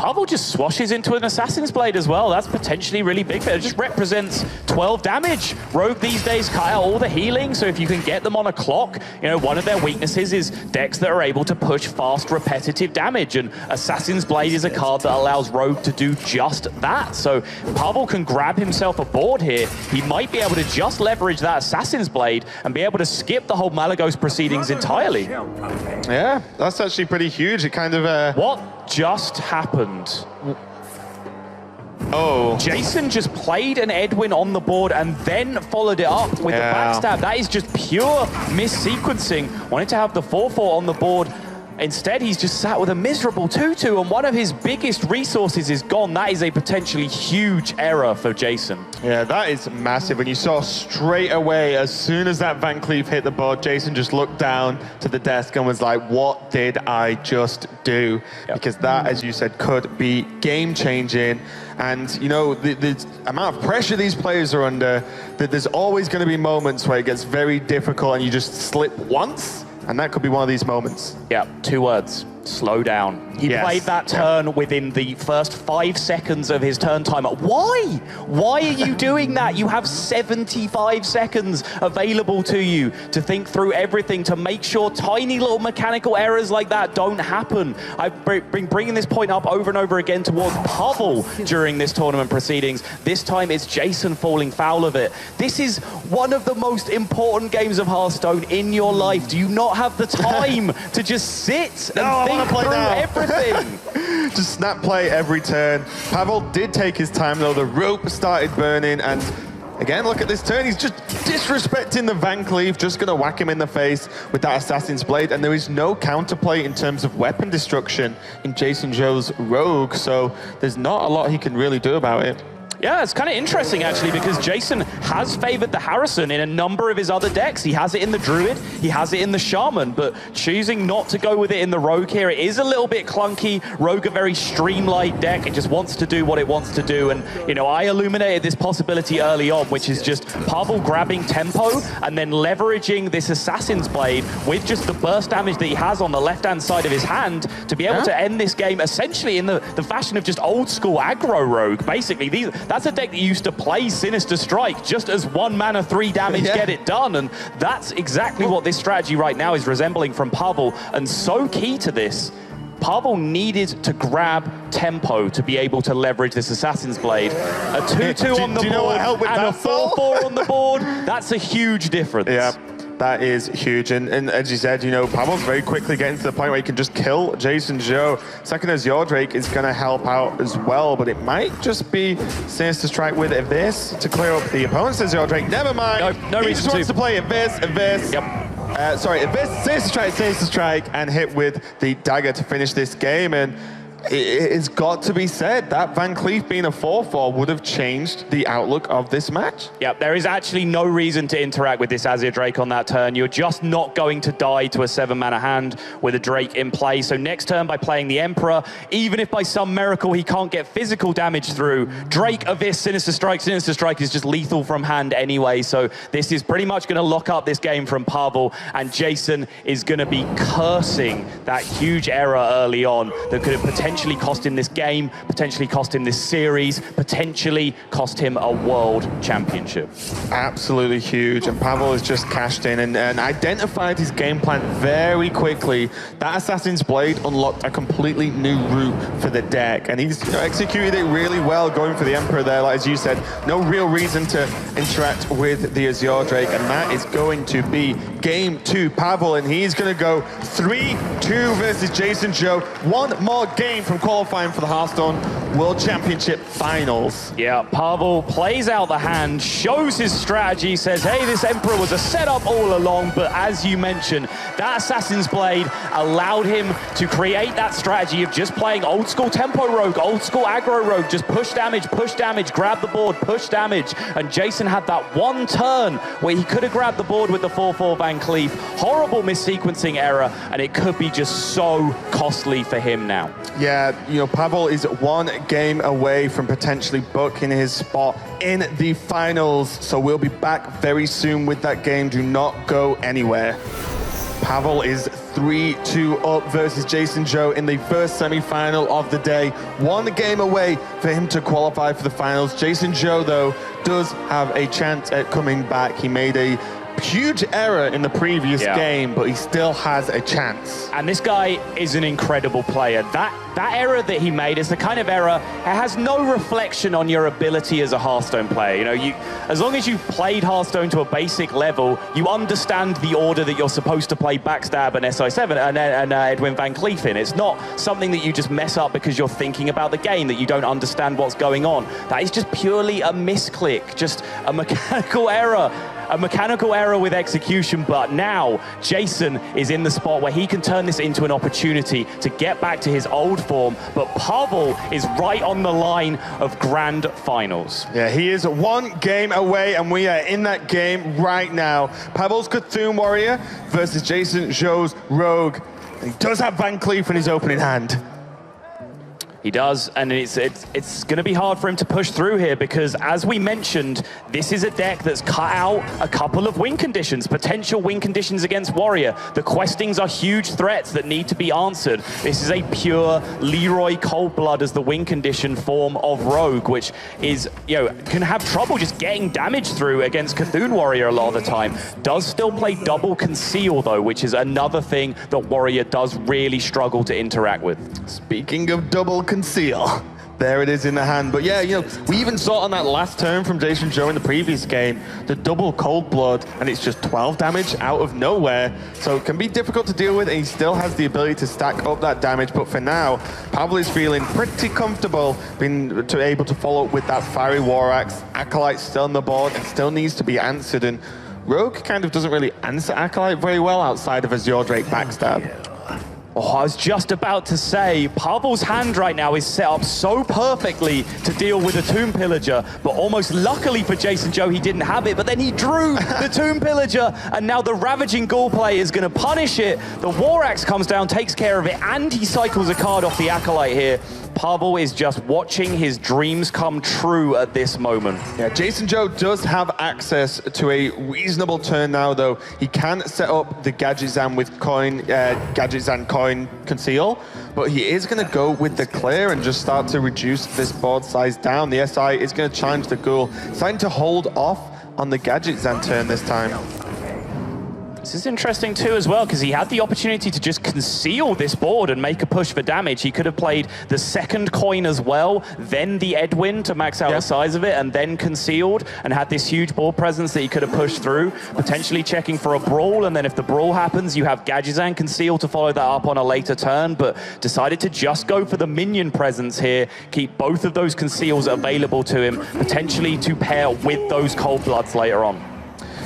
Pavel just swashes into an Assassin's Blade as well. That's potentially really big. It just represents 12 damage. Rogue these days cut out all the healing, so if you can get them on a clock, you know, one of their weaknesses is decks that are able to push fast, repetitive damage, and Assassin's Blade is a card that allows Rogue to do just that. So Pavel can grab himself a board here. He might be able to just leverage that Assassin's Blade and be able to skip the whole Malagos proceedings entirely. Yeah, that's actually pretty huge. It kind of... What just happened? Oh. Jason just played an Edwin on the board and then followed it up with the backstab. That is just pure mis-sequencing. Wanted to have the 4-4 on the board. Instead, he's just sat with a miserable 2-2, and one of his biggest resources is gone. That is a potentially huge error for Jason. Yeah, that is massive. And you saw straight away, as soon as that Van Cleef hit the board, Jason just looked down to the desk and was like, what did I just do? Yep. Because that, as you said, could be game-changing. And, you know, the amount of pressure these players are under, that there's always going to be moments where it gets very difficult and you just slip once. And that could be one of these moments. Yeah, 2 words. Slow down. He played that turn within the first 5 seconds of his turn timer. Why? Why are you doing that? You have 75 seconds available to you to think through everything, to make sure tiny little mechanical errors like that don't happen. I've been bringing this point up over and over again towards Pavel during this tournament proceedings. This time it's Jason falling foul of it. This is one of the most important games of Hearthstone in your life. Do you not have the time to just sit and think through everything? Just snap play every turn. Pavel did take his time though. The rope started burning, and again, look at this turn. He's just disrespecting the Van Cleef, just gonna whack him in the face with that Assassin's Blade, and there is no counterplay in terms of weapon destruction in Jason Joe's Rogue, so there's not a lot he can really do about it. Yeah, it's kind of interesting, actually, because Jason has favored the Harrison in a number of his other decks. He has it in the Druid, he has it in the Shaman, but choosing not to go with it in the Rogue here, it is a little bit clunky. Rogue, a very streamlined deck. It just wants to do what it wants to do. And, you know, I illuminated this possibility early on, which is just Pavel grabbing tempo and then leveraging this Assassin's Blade with just the burst damage that he has on the left-hand side of his hand to be able to end this game essentially in the fashion of just old-school aggro Rogue. Basically, that's a deck that used to play Sinister Strike just as 1 mana 3 damage, get it done, and that's exactly what this strategy right now is resembling from Pavel. And so key to this, Pavel needed to grab tempo to be able to leverage this Assassin's Blade. A 2-2 on the board and a 4-4 on the board, that's a huge difference. Yeah. That is huge, and as you said, you know, Pavel's very quickly getting to the point where he can just kill Jason Joe. Second Azure Drake is going to help out as well, but it might just be Sinister Strike with Abyss to clear up the opponent's Azure Drake. Never mind. No he just wants to play Abyss. Yep. Sorry, Abyss, Sinister Strike, and hit with the dagger to finish this game. And it's got to be said that Van Cleef being a 4-4 would have changed the outlook of this match. Yeah, there is actually no reason to interact with this Azir Drake on that turn. You're just not going to die to a 7-mana hand with a Drake in play. So next turn, by playing the Emperor, even if by some miracle he can't get physical damage through, Drake, Abyss, Sinister Strike is just lethal from hand anyway. So this is pretty much going to lock up this game from Pavel, and Jason is going to be cursing that huge error early on that could have potentially cost him this game, potentially cost him this series, potentially cost him a world championship. Absolutely huge, and Pavel has just cashed in and identified his game plan very quickly. That Assassin's Blade unlocked a completely new route for the deck, and he's executed it really well, going for the Emperor there. Like as you said, no real reason to interact with the Azure Drake, and that is going to be game 2. Pavel, and he's going to go 3-2 versus Jason Joe. One more game from qualifying for the Hearthstone World Championship Finals. Yeah, Pavel plays out the hand, shows his strategy, says, hey, this Emperor was a setup all along, but as you mentioned, that Assassin's Blade allowed him to create that strategy of just playing old school tempo Rogue, old school aggro Rogue, just push damage, grab the board, push damage, and Jason had that one turn where he could have grabbed the board with the 4-4 Van Cleef. Horrible missequencing error, and it could be just so costly for him now. Yeah, you know, Pavel is one game away from potentially booking his spot in the finals, so we'll be back very soon with that game. Do not go anywhere. Pavel is 3-2 up versus Jason Joe in the first semi-final of the day. 1 game away for him to qualify for the finals. Jason Joe, though, does have a chance at coming back. He made a huge error in the previous game, but he still has a chance. And this guy is an incredible player. That error that he made is the kind of error, it has no reflection on your ability as a Hearthstone player. You know, as long as you've played Hearthstone to a basic level, you understand the order that you're supposed to play Backstab and SI7 and Edwin Van Cleef in. It's not something that you just mess up because you're thinking about the game, that you don't understand what's going on. That is just purely a misclick, just a mechanical error. A mechanical error with execution, but now Jason is in the spot where he can turn this into an opportunity to get back to his old form, but Pavel is right on the line of grand finals. Yeah, he is 1 game away, and we are in that game right now. Pavel's Cthulhu Warrior versus Jason Joe's Rogue. And he does have Van Cleef in his opening hand. He does, and it's going to be hard for him to push through here because, as we mentioned, this is a deck that's cut out a couple of win conditions, potential win conditions against Warrior. The questings are huge threats that need to be answered. This is a pure Leroy Coldblood as the win condition form of Rogue, which is, you know, can have trouble just getting damage through against Cthulhu Warrior a lot of the time. Does still play double conceal, though, which is another thing that Warrior does really struggle to interact with. Speaking of double conceal, there it is in the hand. But yeah, you know, we even saw on that last turn from Jason Joe in the previous game, the double cold blood, and it's just 12 damage out of nowhere. So it can be difficult to deal with, and he still has the ability to stack up that damage. But for now, Pavel is feeling pretty comfortable being able to follow up with that Fiery War Axe. Acolyte still on the board and still needs to be answered, and Rogue kind of doesn't really answer Acolyte very well outside of Azure Drake Backstab. Oh, I was just about to say, Pavel's hand right now is set up so perfectly to deal with a Tomb Pillager, but almost luckily for Jason Joe, he didn't have it, but then he drew the Tomb Pillager, and now the Ravaging Ghoul play is going to punish it. The War Axe comes down, takes care of it, and he cycles a card off the Acolyte here. Pavel is just watching his dreams come true at this moment. Yeah, Jason Joe does have access to a reasonable turn now, though. He can set up the Gadgetzan with Gadgetzan coin conceal, but he is going to go with the clear and just start to reduce this board size down. The SI is going to challenge the Ghoul, starting to hold off on the Gadgetzan turn this time. This is interesting too as well, because he had the opportunity to just conceal this board and make a push for damage. He could have played the second coin as well, then the Edwin to max out the size of it, and then concealed, and had this huge board presence that he could have pushed through, potentially checking for a brawl, and then if the brawl happens, you have Gadgetzan conceal to follow that up on a later turn, but decided to just go for the minion presence here, keep both of those conceals available to him, potentially to pair with those Cold Bloods later on.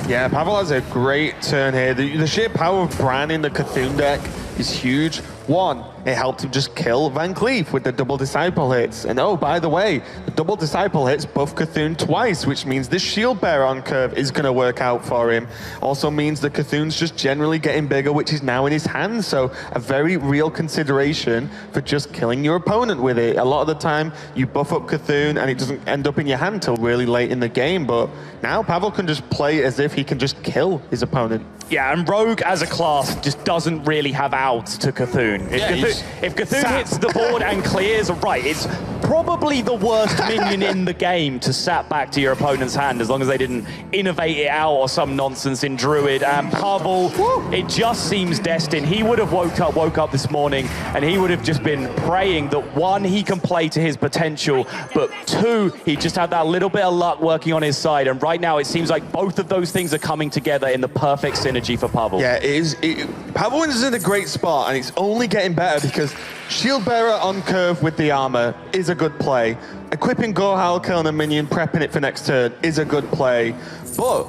Yeah, Pavel has a great turn here. The sheer power of branding the Cthulhu deck is huge. 1, it helped him just kill Van Cleef with the double Disciple hits. And oh, by the way, the double Disciple hits buff Cthulhu twice, which means this Shield Bearer on curve is going to work out for him. Also means the Cthulhu's just generally getting bigger, which is now in his hands. So a very real consideration for just killing your opponent with it. A lot of the time, you buff up Cthulhu and it doesn't end up in your hand till really late in the game. But now Pavel can just play as if he can just kill his opponent. Yeah, and Rogue as a class just doesn't really have outs to Cthulhu. If Cthulhu hits the board and clears, right, it's probably the worst minion in the game to sap back to your opponent's hand, as long as they didn't innovate it out or some nonsense in Druid. And Pavel, it just seems destined. He would have woke up this morning, and he would have just been praying that 1, he can play to his potential, but 2, he just had that little bit of luck working on his side. And right now, it seems like both of those things are coming together in the perfect synergy for Pavel. Yeah, Pavel is in a great spot, and it's only getting better because Shield Bearer on curve with the armor is a good play. Equipping Gorehowl, killing a minion, prepping it for next turn is a good play. But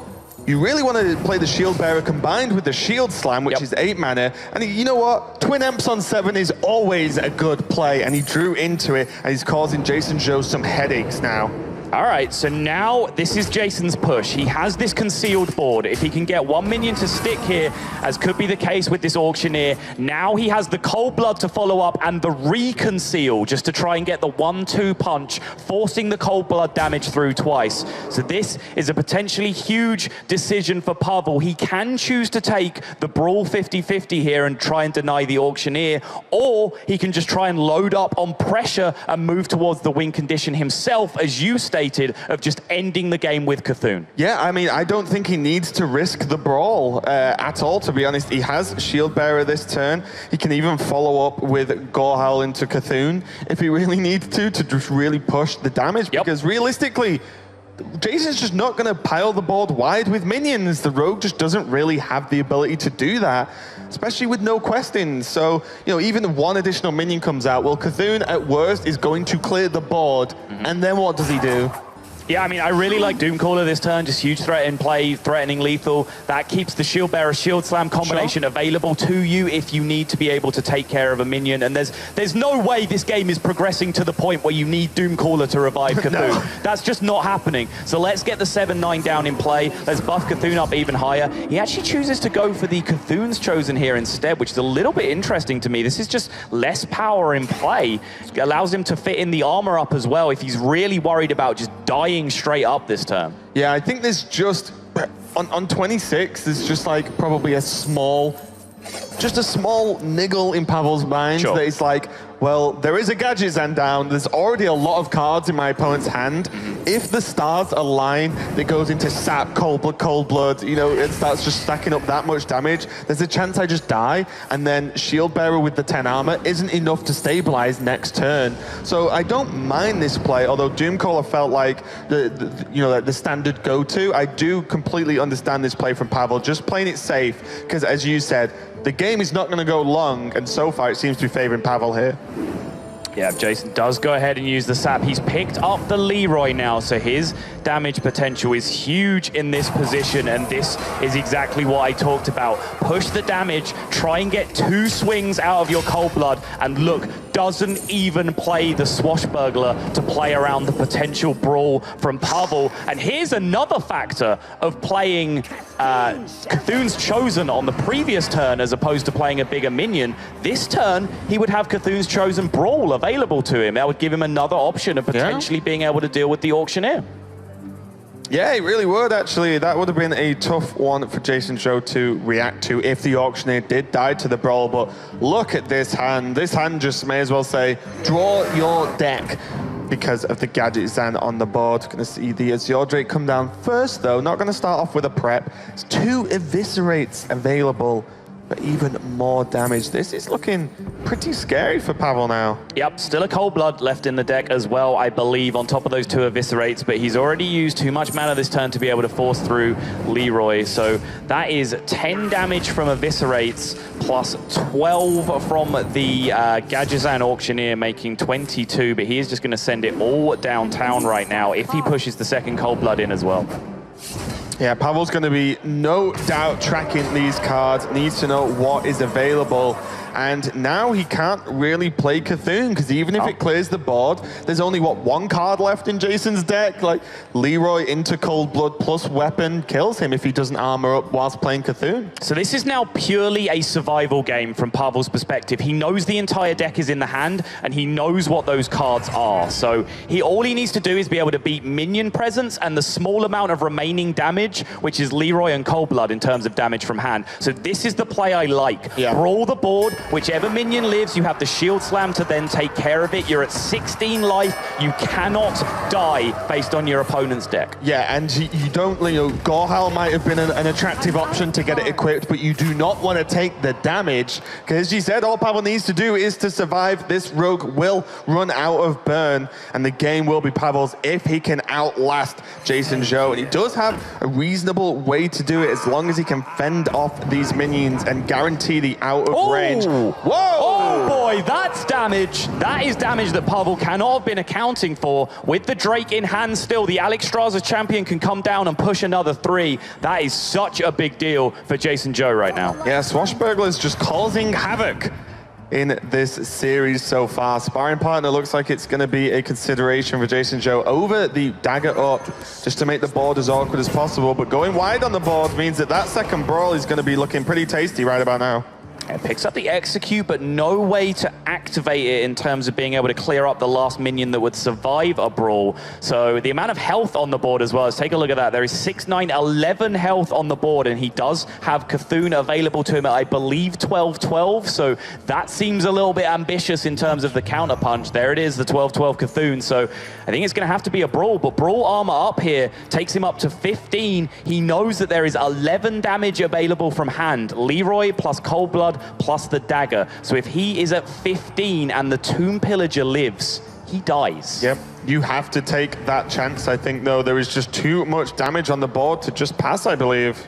you really want to play the Shield Bearer combined with the Shield Slam, which is 8 mana. And you know what? Twin Emps on 7 is always a good play, and he drew into it, and he's causing Jason Joe some headaches now. All right, so now this is Jason's push. He has this concealed board. If he can get one minion to stick here, as could be the case with this Auctioneer, now he has the Cold Blood to follow up and the Reconceal just to try and get the 1-2 punch, forcing the Cold Blood damage through twice. So this is a potentially huge decision for Pavel. He can choose to take the Brawl 50-50 here and try and deny the Auctioneer, or he can just try and load up on pressure and move towards the win condition himself, as you stated, of just ending the game with Cthulhu. Yeah, I mean, I don't think he needs to risk the Brawl at all, to be honest. He has Shield Bearer this turn. He can even follow up with Gorehowl into Cthulhu if he really needs to just really push the damage, because realistically, Jason's just not going to pile the board wide with minions. The Rogue just doesn't really have the ability to do that, especially with no questions. So, you know, even one additional minion comes out, well, Cthulhu at worst is going to clear the board, and then what does he do? Yeah, I mean, I really like Doomcaller this turn, just huge threat in play, threatening lethal. That keeps the Shield Bearer Shield Slam combination available to you if you need to be able to take care of a minion. And there's no way this game is progressing to the point where you need Doomcaller to revive Cthulhu. No. That's just not happening. So let's get the 7-9 down in play. Let's buff Cthulhu up even higher. He actually chooses to go for the Cthulhu's Chosen here instead, which is a little bit interesting to me. This is just less power in play. It allows him to fit in the armor up as well if he's really worried about just dying straight up this turn. Yeah, I think there's just, on 26, there's just like probably a small niggle in Pavel's mind that it's like, well, there is a Gadgetzan down. There's already a lot of cards in my opponent's hand. If the stars align, it goes into Sap, Cold Blood, you know, it starts just stacking up that much damage. There's a chance I just die, and then Shield Bearer with the 10 armor isn't enough to stabilize next turn. So I don't mind this play, although Doomcaller felt like the standard go-to. I do completely understand this play from Pavel, just playing it safe, because as you said, the game is not going to go long, and so far it seems to be favoring Pavel here. Yeah, Jason does go ahead and use the sap. He's picked up the Leroy now, so his damage potential is huge in this position, and this is exactly what I talked about. Push the damage, try and get 2 swings out of your Cold Blood, and look, doesn't even play the Swashbuckler to play around the potential brawl from Pavel. And here's another factor of playing Cthulhu's Chosen on the previous turn as opposed to playing a bigger minion. This turn, he would have Cthulhu's Chosen Brawl available to him. That would give him another option of potentially being able to deal with the Auctioneer. Yeah, it really would, actually. That would have been a tough one for Jason Joe to react to if the Auctioneer did die to the Brawl, but look at this hand. This hand just may as well say, draw your deck, because of the Gadgetzan on the board. Going to see the Azure Drake come down first, though. Not going to start off with a prep. It's 2 Eviscerates available, but even more damage. This is looking pretty scary for Pavel now. Yep, still a Cold Blood left in the deck as well, I believe, on top of those 2 Eviscerates, but he's already used too much mana this turn to be able to force through Leroy. So that is 10 damage from Eviscerates, plus 12 from the Gadgetzan Auctioneer, making 22, but he is just going to send it all downtown right now if he pushes the second Cold Blood in as well. Yeah, Pavel's going to be no doubt tracking these cards, needs to know what is available. And now he can't really play Cthulhu, because even if it clears the board, there's only, what, 1 card left in Jason's deck? Like, Leroy into Cold Blood plus weapon kills him if he doesn't armor up whilst playing Cthulhu. So this is now purely a survival game from Pavel's perspective. He knows the entire deck is in the hand, and he knows what those cards are. So all he needs to do is be able to beat minion presence and the small amount of remaining damage, which is Leroy and Cold Blood in terms of damage from hand. So this is the play I like. Brawl the board. Whichever minion lives, you have the Shield Slam to then take care of it. You're at 16 life. You cannot die based on your opponent's deck. Yeah, and you don't, Gorehowl might have been an attractive option to get it equipped, but you do not want to take the damage, because as you said, all Pavel needs to do is to survive. This Rogue will run out of burn, and the game will be Pavel's if he can outlast Jason Joe. And he does have a reasonable way to do it as long as he can fend off these minions and guarantee the out of range. Whoa! Oh boy, that's damage. That is damage that Pavel cannot have been accounting for. With the Drake in hand still, the Alexstrasza champion can come down and push another 3. That is such a big deal for Jason Joe right now. Yeah, Swashbuckler is just causing havoc. in this series so far. Sparring partner looks like it's going to be a consideration for Jason Joe over the dagger up, just to make the board as awkward as possible. But going wide on the board means that that second brawl is going to be looking pretty tasty right about now. It picks up the execute, but no way to activate it in terms of being able to clear up the last minion that would survive a brawl. So the amount of health on the board as well, let's take a look at that. There is 6, 9, 11 health on the board, and he does have Cthulhu available to him at, I believe, 12, 12. So that seems a little bit ambitious in terms of the counter punch. There it is, the 12, 12 Cthulhu. So I think it's going to have to be a brawl, but brawl armor up here takes him up to 15. He knows that there is 11 damage available from hand. Leroy plus Cold Blood plus the dagger. So if he is at 15 and the Tomb Pillager lives, he dies. Yep, you have to take that chance, I think, though. There is just too much damage on the board to just pass, I believe.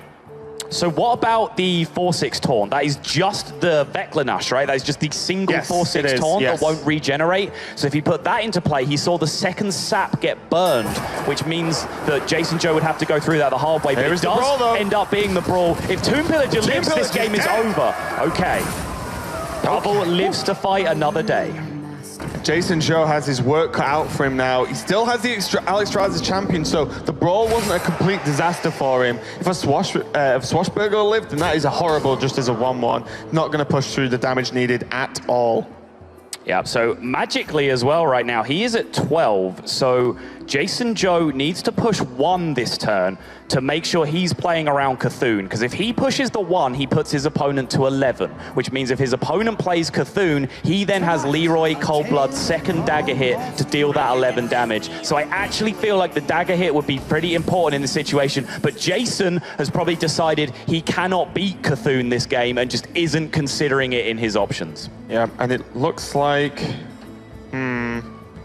So what about the 4/6 taunt? That is just the Veclanash, right? That is just the single 4/6 taunt that won't regenerate. So if he put that into play, he saw the second sap get burned, which means that Jason Joe would have to go through that the hard way. But it does end up being the brawl. If Tomb Pillager lives, this game is over. Okay. Pavel lives to fight another day. Jason Joe has his work cut out for him now. He still has the Alex Trials as champion, so the brawl wasn't a complete disaster for him. If Swashbuckler lived, then that is a horrible just as a 1/1. Not going to push through the damage needed at all. Yeah, so magically as well right now, he is at 12, so Jason Joe needs to push 1 this turn to make sure he's playing around Cthulhu, because if he pushes the 1, he puts his opponent to 11, which means if his opponent plays Cthulhu, he then has Leroy Cold Blood's second dagger hit to deal that 11 damage. So I actually feel like the dagger hit would be pretty important in this situation, but Jason has probably decided he cannot beat Cthulhu this game and just isn't considering it in his options. Yeah, and it looks like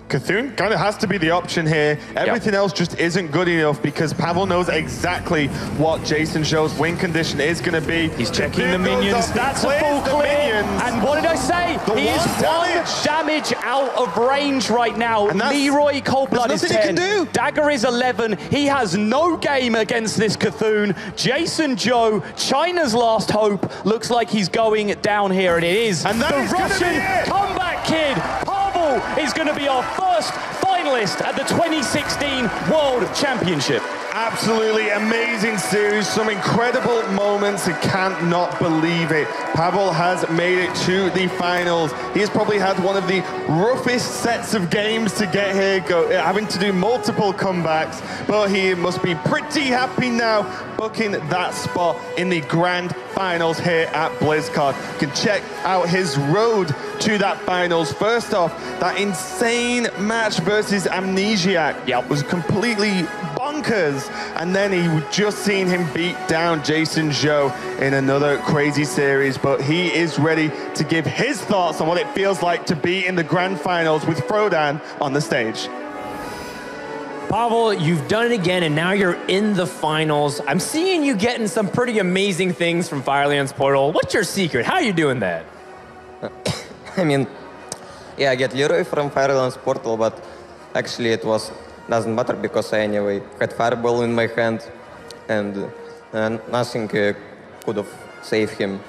Cthulhu kind of has to be the option here. Everything else just isn't good enough because Pavel knows exactly what Jason Joe's win condition is going to be. He's checking the minions. That's a full clear. And what did I say? He is 1 damage out of range right now. Leroy Cold Blood is 10. Dagger is 11. He has no game against this Cthulhu. Jason Joe, China's last hope, looks like he's going down here, and it is the Russian comeback kid. Pavel is going to be our first finalist at the 2016 World Championship. Absolutely amazing series, some incredible moments. I can't not believe it. Pavel has made it to the finals. He has probably had one of the roughest sets of games to get here, having to do multiple comebacks, but he must be pretty happy now booking that spot in the grand finals here at BlizzCon. You can check out his road to that finals. First off, that insane match versus Amnesiac was completely bonkers, and then he just seen him beat down Jason Joe in another crazy series, but he is ready to give his thoughts on what it feels like to be in the grand finals with Frodan on the stage. Pavel, you've done it again, and now you're in the finals. I'm seeing you getting some pretty amazing things from Firelands Portal. What's your secret? How are you doing that? I mean, yeah, I get Leroy from Firelands Portal, but actually it doesn't matter because I anyway had Fireball in my hand, and nothing could have saved him.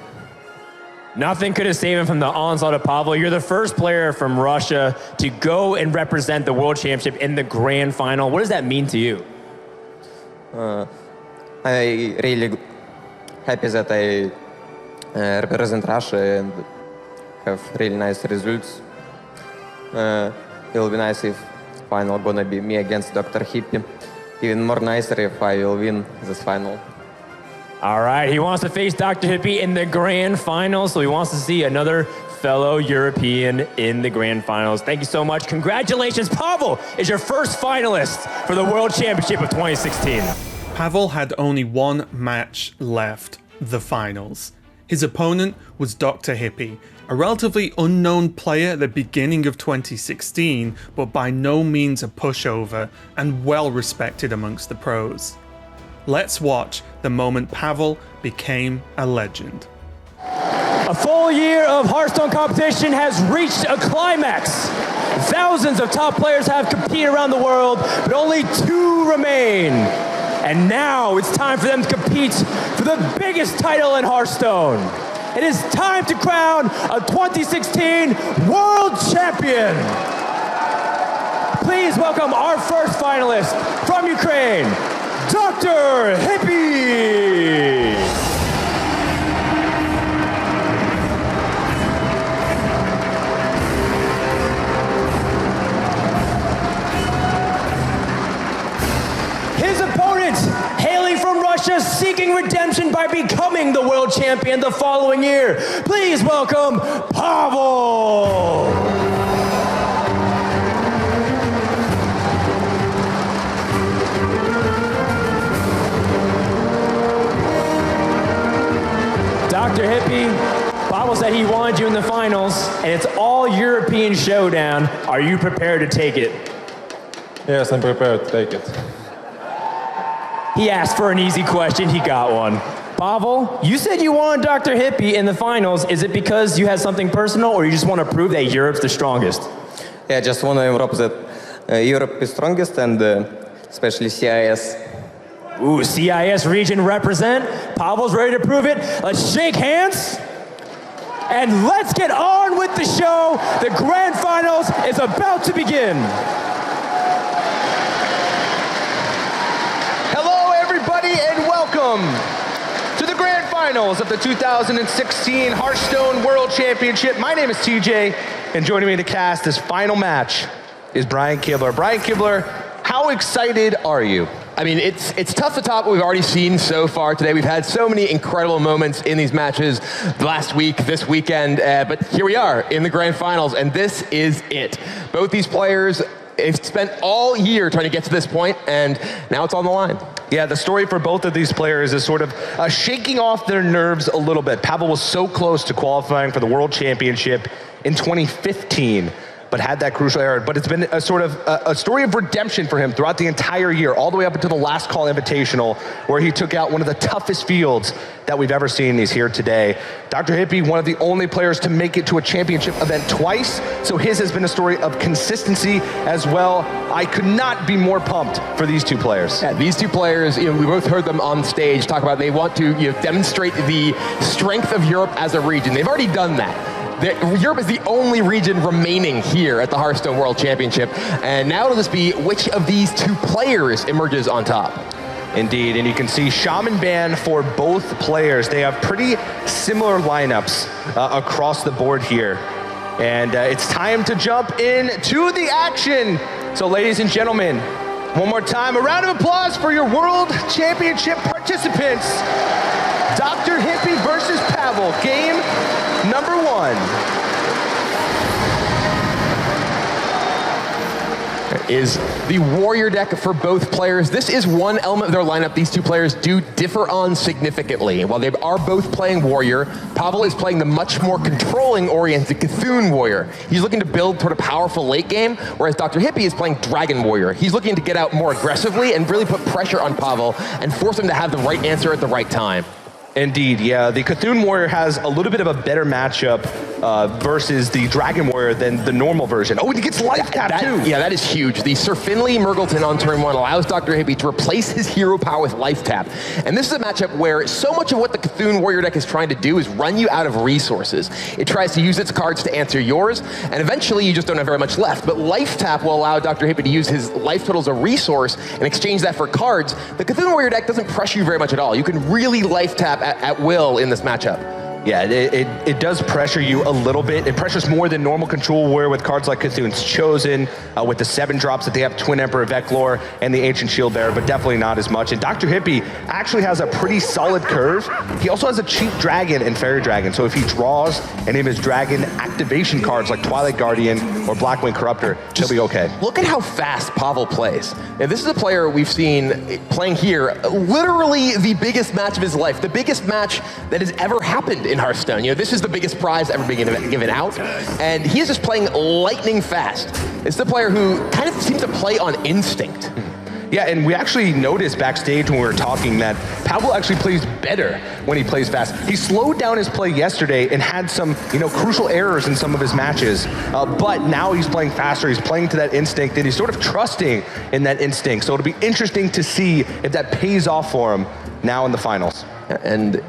Nothing could have saved him from the onslaught of Pavel. You're the first player from Russia to go and represent the World Championship in the grand final. What does that mean to you? I really happy that I represent Russia and have really nice results. It'll be nice if final gonna be me against Dr. Hippie. Even more nicer if I will win this final. All right, he wants to face Dr. Hippie in the grand finals, so he wants to see another fellow European in the grand finals. Thank you so much. Congratulations, Pavel is your first finalist for the World Championship of 2016. Pavel had only one match left, the finals. His opponent was Dr. Hippie, a relatively unknown player at the beginning of 2016, but by no means a pushover and well respected amongst the pros. Let's watch the moment Pavel became a legend. A full year of Hearthstone competition has reached a climax. Thousands of top players have competed around the world, but only 2 remain. And now it's time for them to compete for the biggest title in Hearthstone. it is time to crown a 2016 World Champion. Please welcome our first finalist from Ukraine, Dr. Hippie. His opponent, hailing from Russia, seeking redemption by becoming the world champion the following year. Please welcome Pavel. Dr. Hippie, Pavel said he wanted you in the finals, and it's all European showdown. Are you prepared to take it? Yes, I'm prepared to take it. He asked for an easy question, he got one. Pavel, you said you wanted Dr. Hippie in the finals. Is it because you had something personal, or you just want to prove that Europe's the strongest? Yeah, I just want to prove that Europe is strongest, and especially CIS. Ooh, CIS region represent. Pavel's ready to prove it. Let's shake hands. And let's get on with the show. The grand finals is about to begin. Hello, everybody, and welcome to the grand finals of the 2016 Hearthstone World Championship. My name is TJ, and joining me to cast this final match is Brian Kibler. Brian Kibler, how excited are you? I mean, it's tough to top what we've already seen so far today. We've had so many incredible moments in these matches last week, this weekend, but here we are in the grand finals, and this is it. Both these players have spent all year trying to get to this point, and now it's on the line. Yeah, the story for both of these players is sort of shaking off their nerves a little bit. Pavel was so close to qualifying for the World Championship in 2015. But had that crucial error. But it's been a sort of a story of redemption for him throughout the entire year, all the way up until the last call invitational, where he took out one of the toughest fields that we've ever seen. He's here today. Dr. Hippie, one of the only players to make it to a championship event twice, so his has been a story of consistency as well. I could not be more pumped for these two players. Yeah, these two players, we both heard them on stage talk about they want to demonstrate the strength of Europe as a region. They've already done that. Europe is the only region remaining here at the Hearthstone World Championship, and now it'll just be which of these two players emerges on top. Indeed, and you can see Shaman ban for both players. They have pretty similar lineups across the board here. And it's time to jump into the action. So ladies and gentlemen, one more time, a round of applause for your World Championship participants. Dr. Hippie versus Pavel, game number 1. Is the warrior deck for both players. This is one element of their lineup these two players do differ on significantly. While they are both playing warrior, Pavel is playing the much more controlling-oriented Cthulhu warrior. He's looking to build toward a powerful late game, whereas Dr. Hippie is playing dragon warrior. He's looking to get out more aggressively and really put pressure on Pavel and force him to have the right answer at the right time. Indeed, yeah. The Cthulhu Warrior has a little bit of a better matchup versus the Dragon Warrior than the normal version. Oh, and he gets life tap too. Yeah, that is huge. The Sir Finley Murgleton on turn 1 allows Dr. Hippie to replace his hero power with life tap. And this is a matchup where so much of what the Cthulhu Warrior deck is trying to do is run you out of resources. It tries to use its cards to answer yours, and eventually you just don't have very much left. But life tap will allow Dr. Hippie to use his life total as a resource and exchange that for cards. The Cthulhu Warrior deck doesn't pressure you very much at all. You can really life tap at will in this matchup. Yeah, it does pressure you a little bit. It pressures more than normal Control Warrior with cards like Cthulhu's Chosen, with the 7 drops that they have, Twin Emperor Veclor, and the Ancient Shield Bearer, but definitely not as much. And Dr. Hippie actually has a pretty solid curve. He also has a cheap Dragon and Fairy Dragon, so if he draws any of his Dragon activation cards like Twilight Guardian or Blackwing Corruptor, he'll be okay. Look at how fast Pavel plays. Now, this is a player we've seen playing here, literally the biggest match of his life, the biggest match that has ever happened in Hearthstone. This is the biggest prize ever being given out, and he is just playing lightning fast. It's the player who kind of seems to play on instinct. Yeah, and we actually noticed backstage when we were talking that Pavel actually plays better when he plays fast. He slowed down his play yesterday and had some, crucial errors in some of his matches. But now he's playing faster. He's playing to that instinct, and he's sort of trusting in that instinct. So it'll be interesting to see if that pays off for him now in the finals. And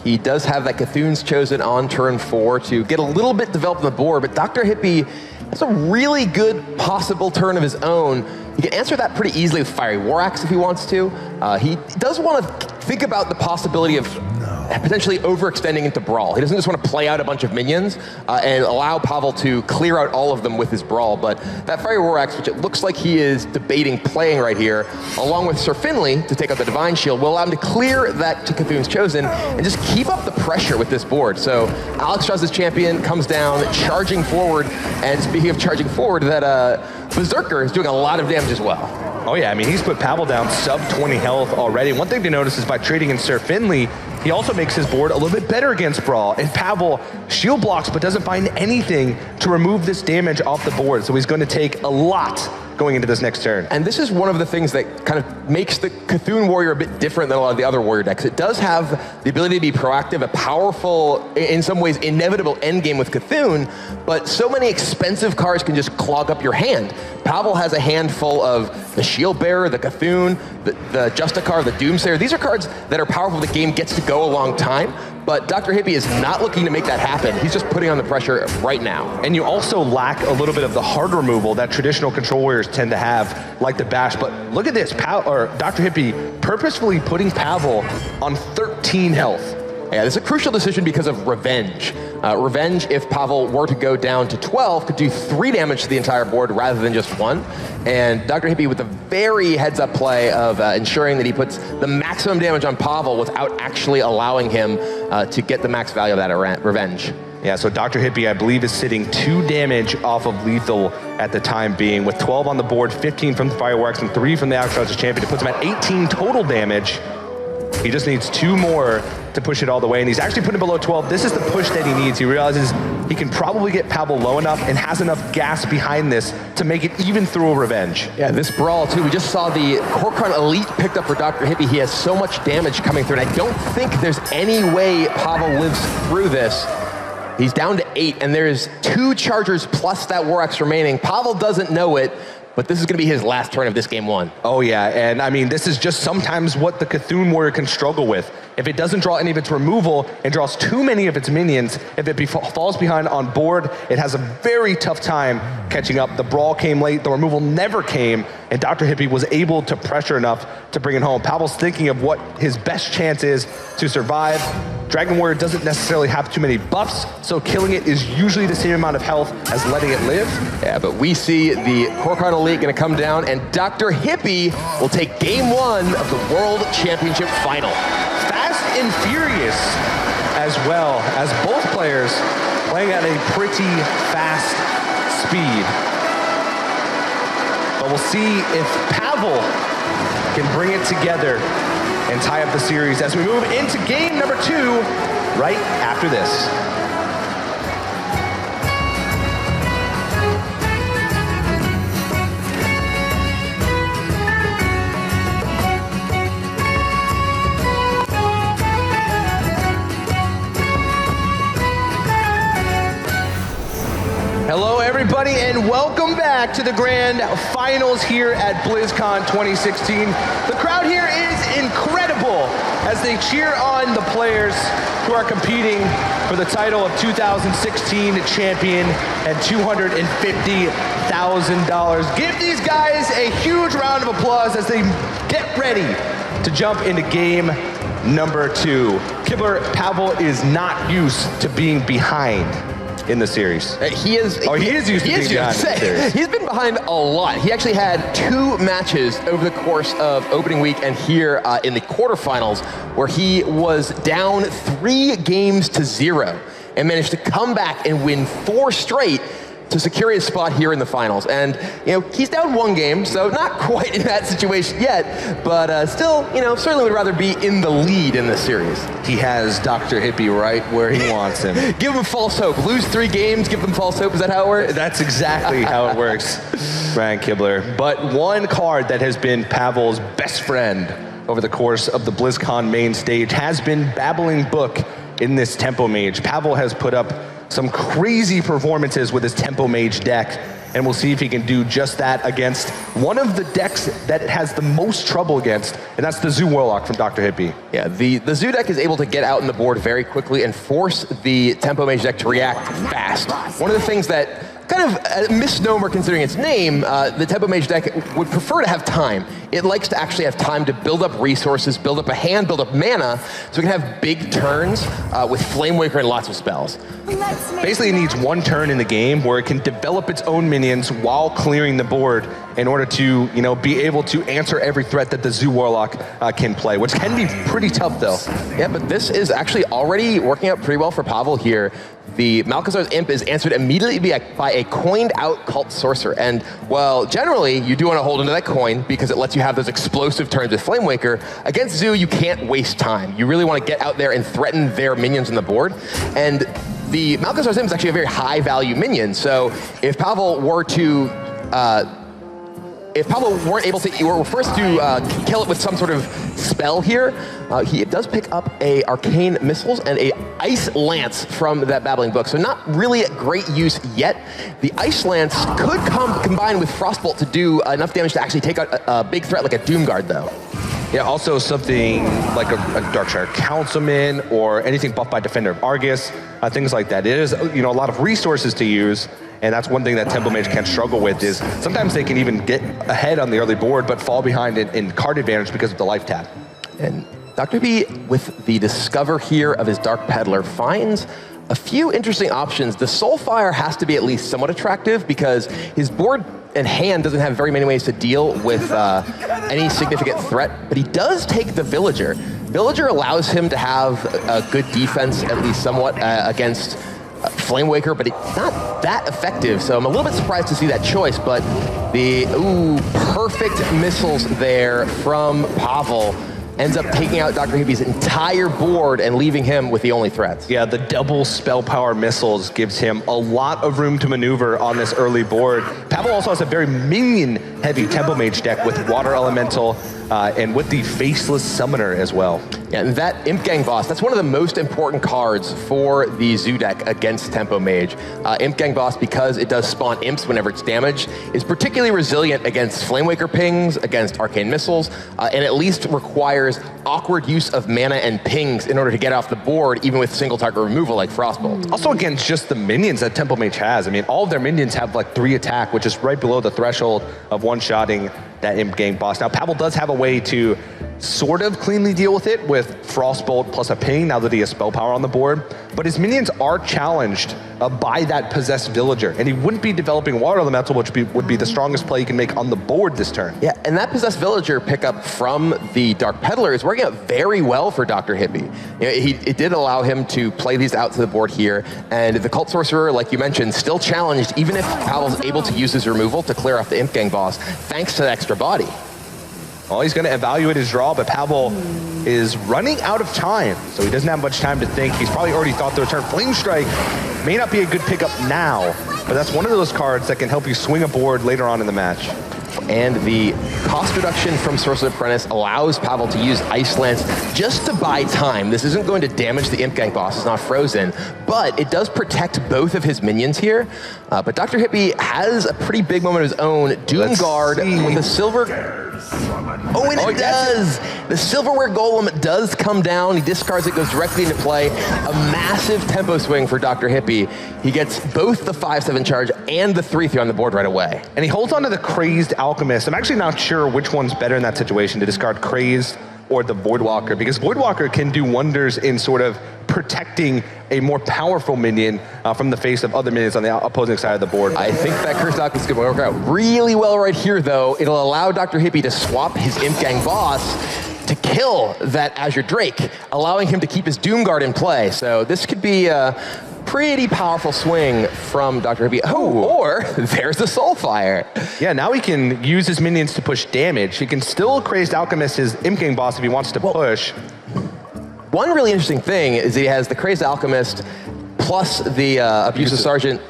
He does have that Cthulhu's Chosen on turn 4 to get a little bit developed on the board, but Dr. Hippie has a really good possible turn of his own. He can answer that pretty easily with Fiery War Axe if he wants to. He does want to think about the possibility of potentially overextending into Brawl. He doesn't just want to play out a bunch of minions and allow Pavel to clear out all of them with his Brawl, but that Fiery War Axe, which it looks like he is debating playing right here, along with Sir Finley to take out the Divine Shield, will allow him to clear that to Cthulhu's Chosen and just keep up the pressure with this board. So Alex Strauss's champion comes down, charging forward, and speaking of charging forward, that Berserker is doing a lot of damage as well. Oh yeah, I mean, he's put Pavel down sub 20 health already. One thing to notice is by trading in Sir Finley, he also makes his board a little bit better against Brawl. And Pavel shield blocks, but doesn't find anything to remove this damage off the board. So he's going to take a lot going into this next turn. And this is one of the things that kind of makes the Cthulhu Warrior a bit different than a lot of the other Warrior decks. It does have the ability to be proactive, a powerful, in some ways, inevitable endgame with Cthulhu, but so many expensive cards can just clog up your hand. Pavel has a handful of the Shield Bearer, the Cthulhu, the Justicar, the Doomsayer. These are cards that are powerful. The game gets to go a long time, but Dr. Hippie is not looking to make that happen. He's just putting on the pressure right now. And you also lack a little bit of the hard removal that traditional control warriors tend to have, like the Bash. But look at this, Dr. Hippie purposefully putting Pavel on 13 health. Yeah, this is a crucial decision because of Revenge. Revenge, if Pavel were to go down to 12, could do 3 damage to the entire board rather than just 1. And Dr. Hippie with a very heads-up play of ensuring that he puts the maximum damage on Pavel without actually allowing him to get the max value of that Revenge. Yeah, so Dr. Hippie, I believe, is sitting 2 damage off of lethal at the time being, with 12 on the board, 15 from the Fireworks, and 3 from the Alex Strauss champion. It puts him at 18 total damage. He just needs 2 more to push it all the way, and he's actually putting below 12. This is the push that he needs. He realizes he can probably get Pavel low enough and has enough gas behind this to make it even through a Revenge. Yeah, this Brawl, too. We just saw the Korkron Elite picked up for Dr. Hippie. He has so much damage coming through, and I don't think there's any way Pavel lives through this. He's down to 8, and there's 2 Chargers plus that War Axe remaining. Pavel doesn't know it, but this is going to be his last turn of this game 1. Oh yeah, and I mean, this is just sometimes what the Cthulhu Warrior can struggle with. If it doesn't draw any of its removal and draws too many of its minions, if it falls behind on board, it has a very tough time catching up. The Brawl came late, the removal never came, and Dr. Hippie was able to pressure enough to bring it home. Pavel's thinking of what his best chance is to survive. Dragon Warrior doesn't necessarily have too many buffs, so killing it is usually the same amount of health as letting it live. Yeah, but we see the Korkron Elite going to come down, and Dr. Hippie will take game 1 of the World Championship Final. Fast and furious as well, as both players playing at a pretty fast speed. But we'll see if Pavel can bring it together and tie up the series as we move into game number 2 right after this. Hello everybody and welcome back to the grand finals here at BlizzCon 2016. The crowd here is incredible as they cheer on the players who are competing for the title of 2016 champion and $250,000. Give these guys a huge round of applause as they get ready to jump into game number 2. Kibler, Pavel is not used to being behind in the series. He is used to being behind in the series. He's been behind a lot. He actually had 2 matches over the course of opening week and here in the quarterfinals where he was down 3 games to 0 and managed to come back and win 4 straight to secure his spot here in the finals. And, he's down 1 game, so not quite in that situation yet, but still, certainly would rather be in the lead in this series. He has Dr. Hippie right where he wants him. Give him false hope. Lose 3 games, give them false hope. Is that how it works? That's exactly how it works, Brian Kibler. But one card that has been Pavel's best friend over the course of the BlizzCon main stage has been Babbling Book in this Tempo Mage. Pavel has put up some crazy performances with his Tempo Mage deck, and we'll see if he can do just that against one of the decks that it has the most trouble against, and that's the Zoo Warlock from Dr. Hippie. Yeah, the Zoo deck is able to get out on the board very quickly and force the Tempo Mage deck to react fast. One of the things that, kind of a misnomer considering its name, the Tempo Mage deck would prefer to have time. It likes to actually have time to build up resources, build up a hand, build up mana, so it can have big turns with Flamewaker and lots of spells. Basically, it needs one turn in the game where it can develop its own minions while clearing the board in order to, be able to answer every threat that the Zoo Warlock can play, which can be pretty tough, though. Yeah, but this is actually already working out pretty well for Pavel here. The Malchezaar's Imp is answered immediately by a coined-out Cult Sorcerer. And, well, generally, you do want to hold onto that coin because it lets you have those explosive turns with Flamewaker. Against Zoo, you can't waste time. You really want to get out there and threaten their minions on the board. And the Malchezaar's Imp is actually a very high-value minion. So if Pavel were to... if Pavel weren't able to, or first to kill it with some sort of spell here, he does pick up a Arcane Missiles and a Ice Lance from that Babbling Book. So not really a great use yet. The Ice Lance could combine with Frostbolt to do enough damage to actually take out a big threat like a Doomguard, though. Yeah, also something like a Darkshire Councilman or anything buffed by Defender of Argus, things like that. It is, a lot of resources to use. And that's one thing that Tempo Mage can struggle with is sometimes they can even get ahead on the early board but fall behind in card advantage because of the life tap. And Dr. B, with the Discover here of his Dark Peddler, finds a few interesting options. The Soulfire has to be at least somewhat attractive because his board and hand doesn't have very many ways to deal with any significant threat, but he does take the Villager. Villager allows him to have a good defense, at least somewhat, against Flamewaker, but it's not that effective, so I'm a little bit surprised to see that choice, but the perfect missiles there from Pavel ends up taking out Dr. Hippie's entire board and leaving him with the only threats. Yeah, the double spell power missiles gives him a lot of room to maneuver on this early board. Pavel also has a very minion-heavy Tempo Mage deck with Water Elemental and with the Faceless Summoner as well. Yeah, and that Imp Gang Boss, that's one of the most important cards for the Zoo deck against Tempo Mage. Imp Gang Boss, because it does spawn imps whenever it's damaged, is particularly resilient against Flamewaker pings, against Arcane Missiles, and at least requires awkward use of mana and pings in order to get off the board, even with single target removal like Frostbolt. Also against just the minions that Tempo Mage has. I mean, all of their minions have like 3 attack, which is right below the threshold of one-shotting that Imp Gang Boss. Now, Pavel does have a way to sort of cleanly deal with it with Frostbolt plus a ping now that he has spell power on the board, but his minions are challenged by that possessed villager, and he wouldn't be developing Water Elemental, which would be the strongest play you can make on the board this turn. Yeah, and that possessed villager pickup from the Dark Peddler is working out very well for Dr. Hippie. It did allow him to play these out to the board here, and the Cult Sorcerer, like you mentioned, still challenged even if Pavel's able to use his removal to clear off the Imp Gang Boss, thanks to the extra body. Well, he's going to evaluate his draw, but Pavel is running out of time, so he doesn't have much time to think. He's probably already thought the return. Flame Strike may not be a good pickup now, but that's one of those cards that can help you swing a board later on in the match. And the cost reduction from Sorcerer's Apprentice allows Pavel to use Ice Lance just to buy time. This isn't going to damage the Imp Gang Boss, it's not frozen, but it does protect both of his minions here. But Dr. Hippie has a pretty big moment of his own. Doomguard with a silver... Oh, and it does! The Silverware Golem does come down. He discards it, goes directly into play. A massive tempo swing for Dr. Hippie. He gets both the 5/7 charge and the 3/3 on the board right away. And he holds on to the Crazed Alchemist. I'm actually not sure which one's better in that situation, to discard Crazed or the Voidwalker, because Voidwalker can do wonders in sort of protecting a more powerful minion from the face of other minions on the opposing side of the board. I think that Cursed Alchemist is going to work out really well right here, though. It'll allow Dr. Hippie to swap his Imp Gang Boss to kill that Azure Drake, allowing him to keep his Doomguard in play. So this could be a pretty powerful swing from Dr. Hippie. Oh, or there's the Soulfire. Yeah, now he can use his minions to push damage. He can still Crazed Alchemist his Imp Gang Boss if he wants to push. One really interesting thing is that he has the Crazed Alchemist plus the Abusive Sergeant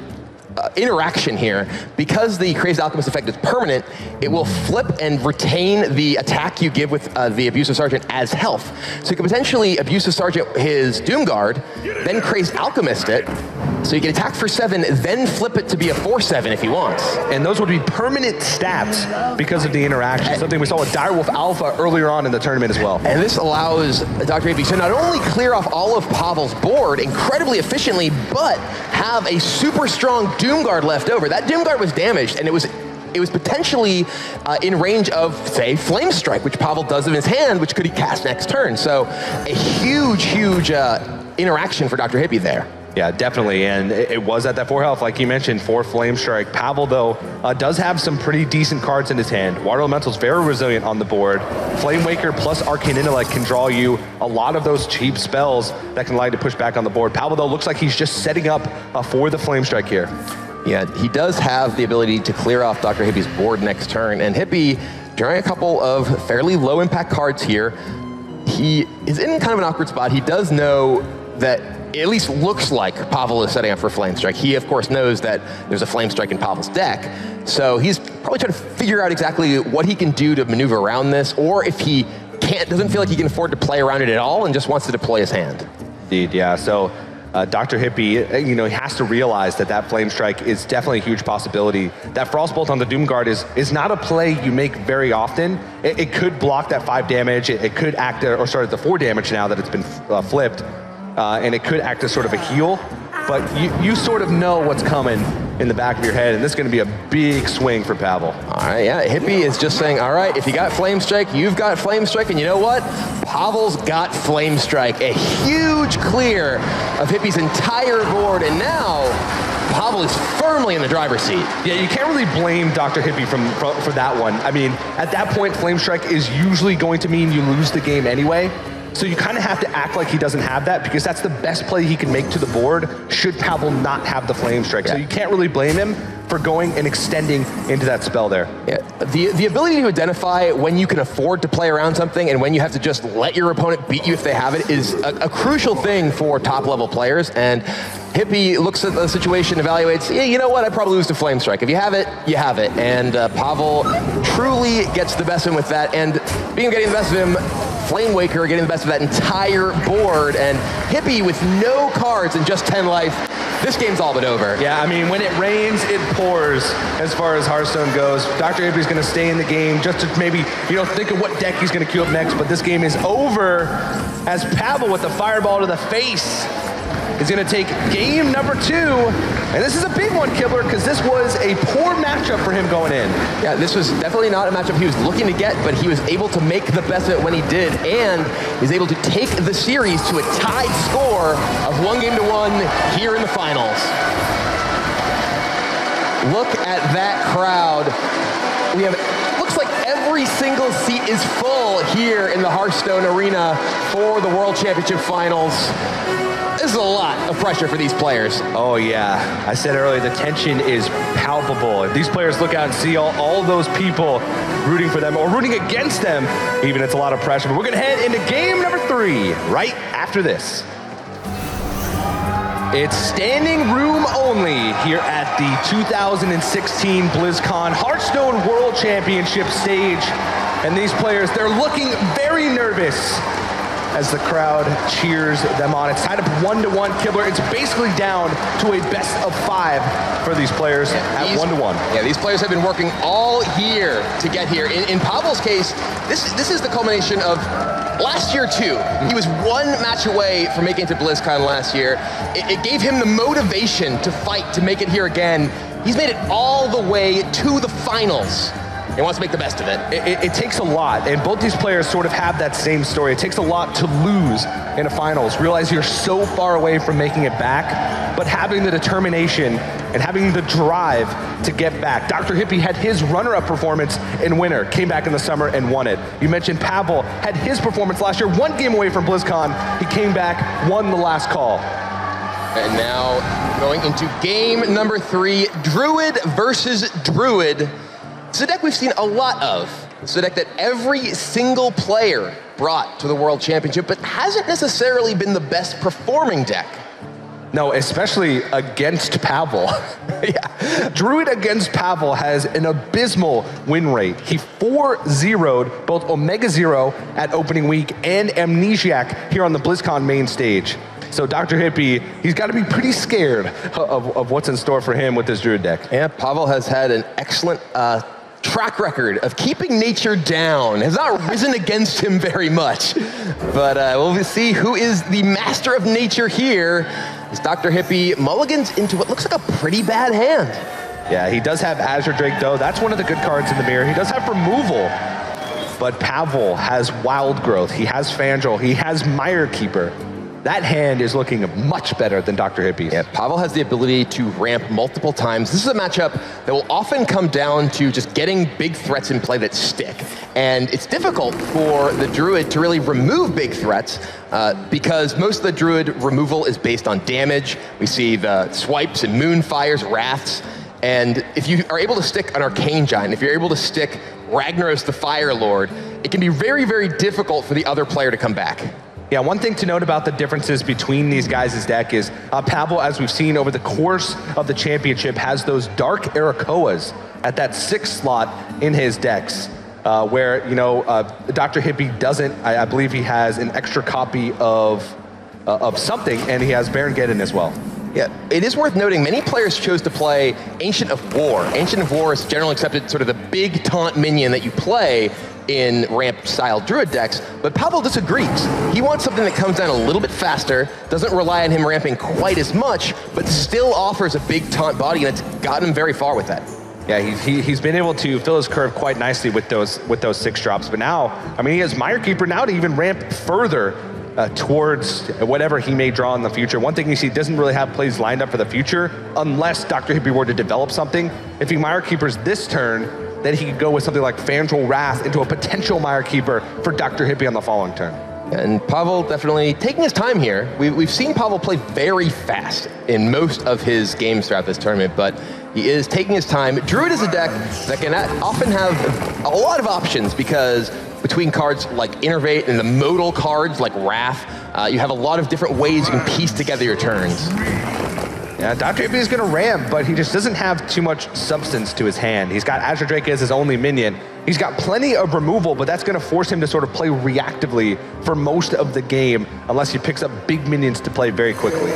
interaction here. Because the Crazed Alchemist effect is permanent, it will flip and retain the attack you give with the Abusive Sergeant as health. So you could potentially Abusive Sergeant his Doomguard, then Crazed Alchemist it, So he can attack for 7, then flip it to be a 4/7 if he wants. And those would be permanent stats because of the interaction. Something we saw with Direwolf Alpha earlier on in the tournament as well. And this allows Dr. Hippie to not only clear off all of Pavel's board incredibly efficiently, but have a super strong Doomguard left over. That Doomguard was damaged, and it was potentially in range of, say, Flame Strike, which Pavel does in his hand, which could he cast next turn. So a huge interaction for Dr. Hippie there. Yeah, definitely, and it was at that 4 health, like you mentioned, for Flame Strike. Pavel, though, does have some pretty decent cards in his hand. Water Elemental's very resilient on the board. Flame Waker plus Arcane Intellect can draw you a lot of those cheap spells that can allow you to push back on the board. Pavel, though, looks like he's just setting up for the Flame Strike here. Yeah, he does have the ability to clear off Dr. Hippie's board next turn, and Hippie, drawing a couple of fairly low-impact cards here, he is in kind of an awkward spot. He does know that it at least looks like Pavel is setting up for Flame Strike. He, of course, knows that there's a Flame Strike in Pavel's deck, so he's probably trying to figure out exactly what he can do to maneuver around this, or if he doesn't feel like he can afford to play around it at all and just wants to deploy his hand. Indeed, yeah. So Dr. Hippie, he has to realize that Flame Strike is definitely a huge possibility. That Frostbolt on the Doomguard is not a play you make very often. It could block that 5 damage. It could act, or start at the 4 damage now that it's been flipped. And it could act as sort of a heal, but you sort of know what's coming in the back of your head, and this is going to be a big swing for Pavel. All right, yeah, Hippie is just saying, all right, if you got Flame Strike, you've got Flame Strike, and you know what? Pavel's got Flame Strike. A huge clear of Hippie's entire board, and now Pavel is firmly in the driver's seat. Yeah, you can't really blame Dr. Hippie for that one. I mean, at that point, Flame Strike is usually going to mean you lose the game anyway. So you kind of have to act like he doesn't have that, because that's the best play he can make to the board should Pavel not have the Flame Strike. Yeah. So you can't really blame him for going and extending into that spell there. Yeah. The ability to identify when you can afford to play around something and when you have to just let your opponent beat you if they have it is a crucial thing for top-level players. And Hippie looks at the situation, evaluates, yeah, you know what, I'd probably lose to Flame Strike. If you have it, you have it. And Pavel truly gets the best of him with that. And getting the best of him, Flame Waker getting the best of that entire board, and Hippie with no cards and just 10 life. This game's all but over. Yeah, I mean, when it rains, it pours as far as Hearthstone goes. Dr. Hippie's going to stay in the game just to maybe, think of what deck he's going to queue up next, but this game is over as Pavel with the fireball to the face is going to take game number 2. And this is a big one, Kibler, because this was a poor matchup for him going in. Yeah, this was definitely not a matchup he was looking to get, but he was able to make the best of it when he did, and he's able to take the series to a tied score of 1-1 here in the finals. Look at that crowd. We have, looks like every single seat is full here in the Hearthstone Arena for the World Championship Finals. This is a lot of pressure for these players. Oh yeah, I said earlier, the tension is palpable. If these players look out and see all those people rooting for them or rooting against them, even it's a lot of pressure. But we're gonna head into game number 3 right after this. It's standing room only here at the 2016 BlizzCon Hearthstone World Championship stage. And these players, they're looking very nervous as the crowd cheers them on. It's tied up 1-1, Kibler. It's basically down to a best of 5 for these players at 1-1. Yeah, these players have been working all year to get here. In Pavel's case, this is the culmination of last year too. He was 1 match away from making it to BlizzCon last year. It gave him the motivation to fight to make it here again. He's made it all the way to the finals. He wants to make the best of it. It takes a lot, and both these players sort of have that same story. It takes a lot to lose in a finals. Realize you're so far away from making it back, but having the determination and having the drive to get back. Dr. Hippie had his runner-up performance in winter, came back in the summer and won it. You mentioned Pavel had his performance last year, 1 game away from BlizzCon. He came back, won the last call. And now going into game number 3, Druid versus Druid. It's a deck we've seen a lot of. It's a deck that every single player brought to the World Championship, but hasn't necessarily been the best performing deck. No, especially against Pavel. Yeah. Druid against Pavel has an abysmal win rate. He 4-0'd both Omega Zero at opening week and Amnesiac here on the BlizzCon main stage. So Dr. Hippie, he's got to be pretty scared of what's in store for him with this Druid deck. Yeah, Pavel has had an excellent track record of keeping nature down, has not risen against him very much. But we'll see who is the master of nature here as Dr. Hippie mulligans into what looks like a pretty bad hand. Yeah, he does have Azure Drake though. That's one of the good cards in the mirror. He does have removal, but Pavel has Wild Growth. He has Fandral. He has Mire Keeper. That hand is looking much better than Dr. Hippie's. Yeah, Pavel has the ability to ramp multiple times. This is a matchup that will often come down to just getting big threats in play that stick. And it's difficult for the Druid to really remove big threats because most of the Druid removal is based on damage. We see the swipes and Moonfires, Wraths. And if you are able to stick an Arcane Giant, if you're able to stick Ragnaros the Fire Lord, it can be very, very difficult for the other player to come back. Yeah, one thing to note about the differences between these guys' deck is Pavel, as we've seen over the course of the championship, has those Dark Arakoas at that 6th slot in his decks, where, you know, Dr. Hippie doesn't. I believe he has an extra copy of something, and he has Baron Geddon as well. Yeah, it is worth noting many players chose to play Ancient of War. Ancient of War is generally accepted sort of the big taunt minion that you play in ramp-style Druid decks, but Pavel disagrees. He wants something that comes down a little bit faster, doesn't rely on him ramping quite as much, but still offers a big taunt body, and it's gotten him very far with that. Yeah, he's been able to fill his curve quite nicely with those 6 drops, but now, I mean, he has Mire Keeper now to even ramp further towards whatever he may draw in the future. One thing you see, doesn't really have plays lined up for the future unless Dr. Hippie were to develop something. If he Mire Keepers this turn, then he could go with something like Fandral Wrath into a potential Mire Keeper for Dr. Hippie on the following turn. And Pavel definitely taking his time here. We've seen Pavel play very fast in most of his games throughout this tournament, but he is taking his time. Druid is a deck that can often have a lot of options because between cards like Innervate and the modal cards like Wrath, you have a lot of different ways you can piece together your turns. Yeah, Dr. Hippie is going to ramp, but he just doesn't have too much substance to his hand. He's got Azure Drake as his only minion. He's got plenty of removal, but that's going to force him to sort of play reactively for most of the game unless he picks up big minions to play very quickly.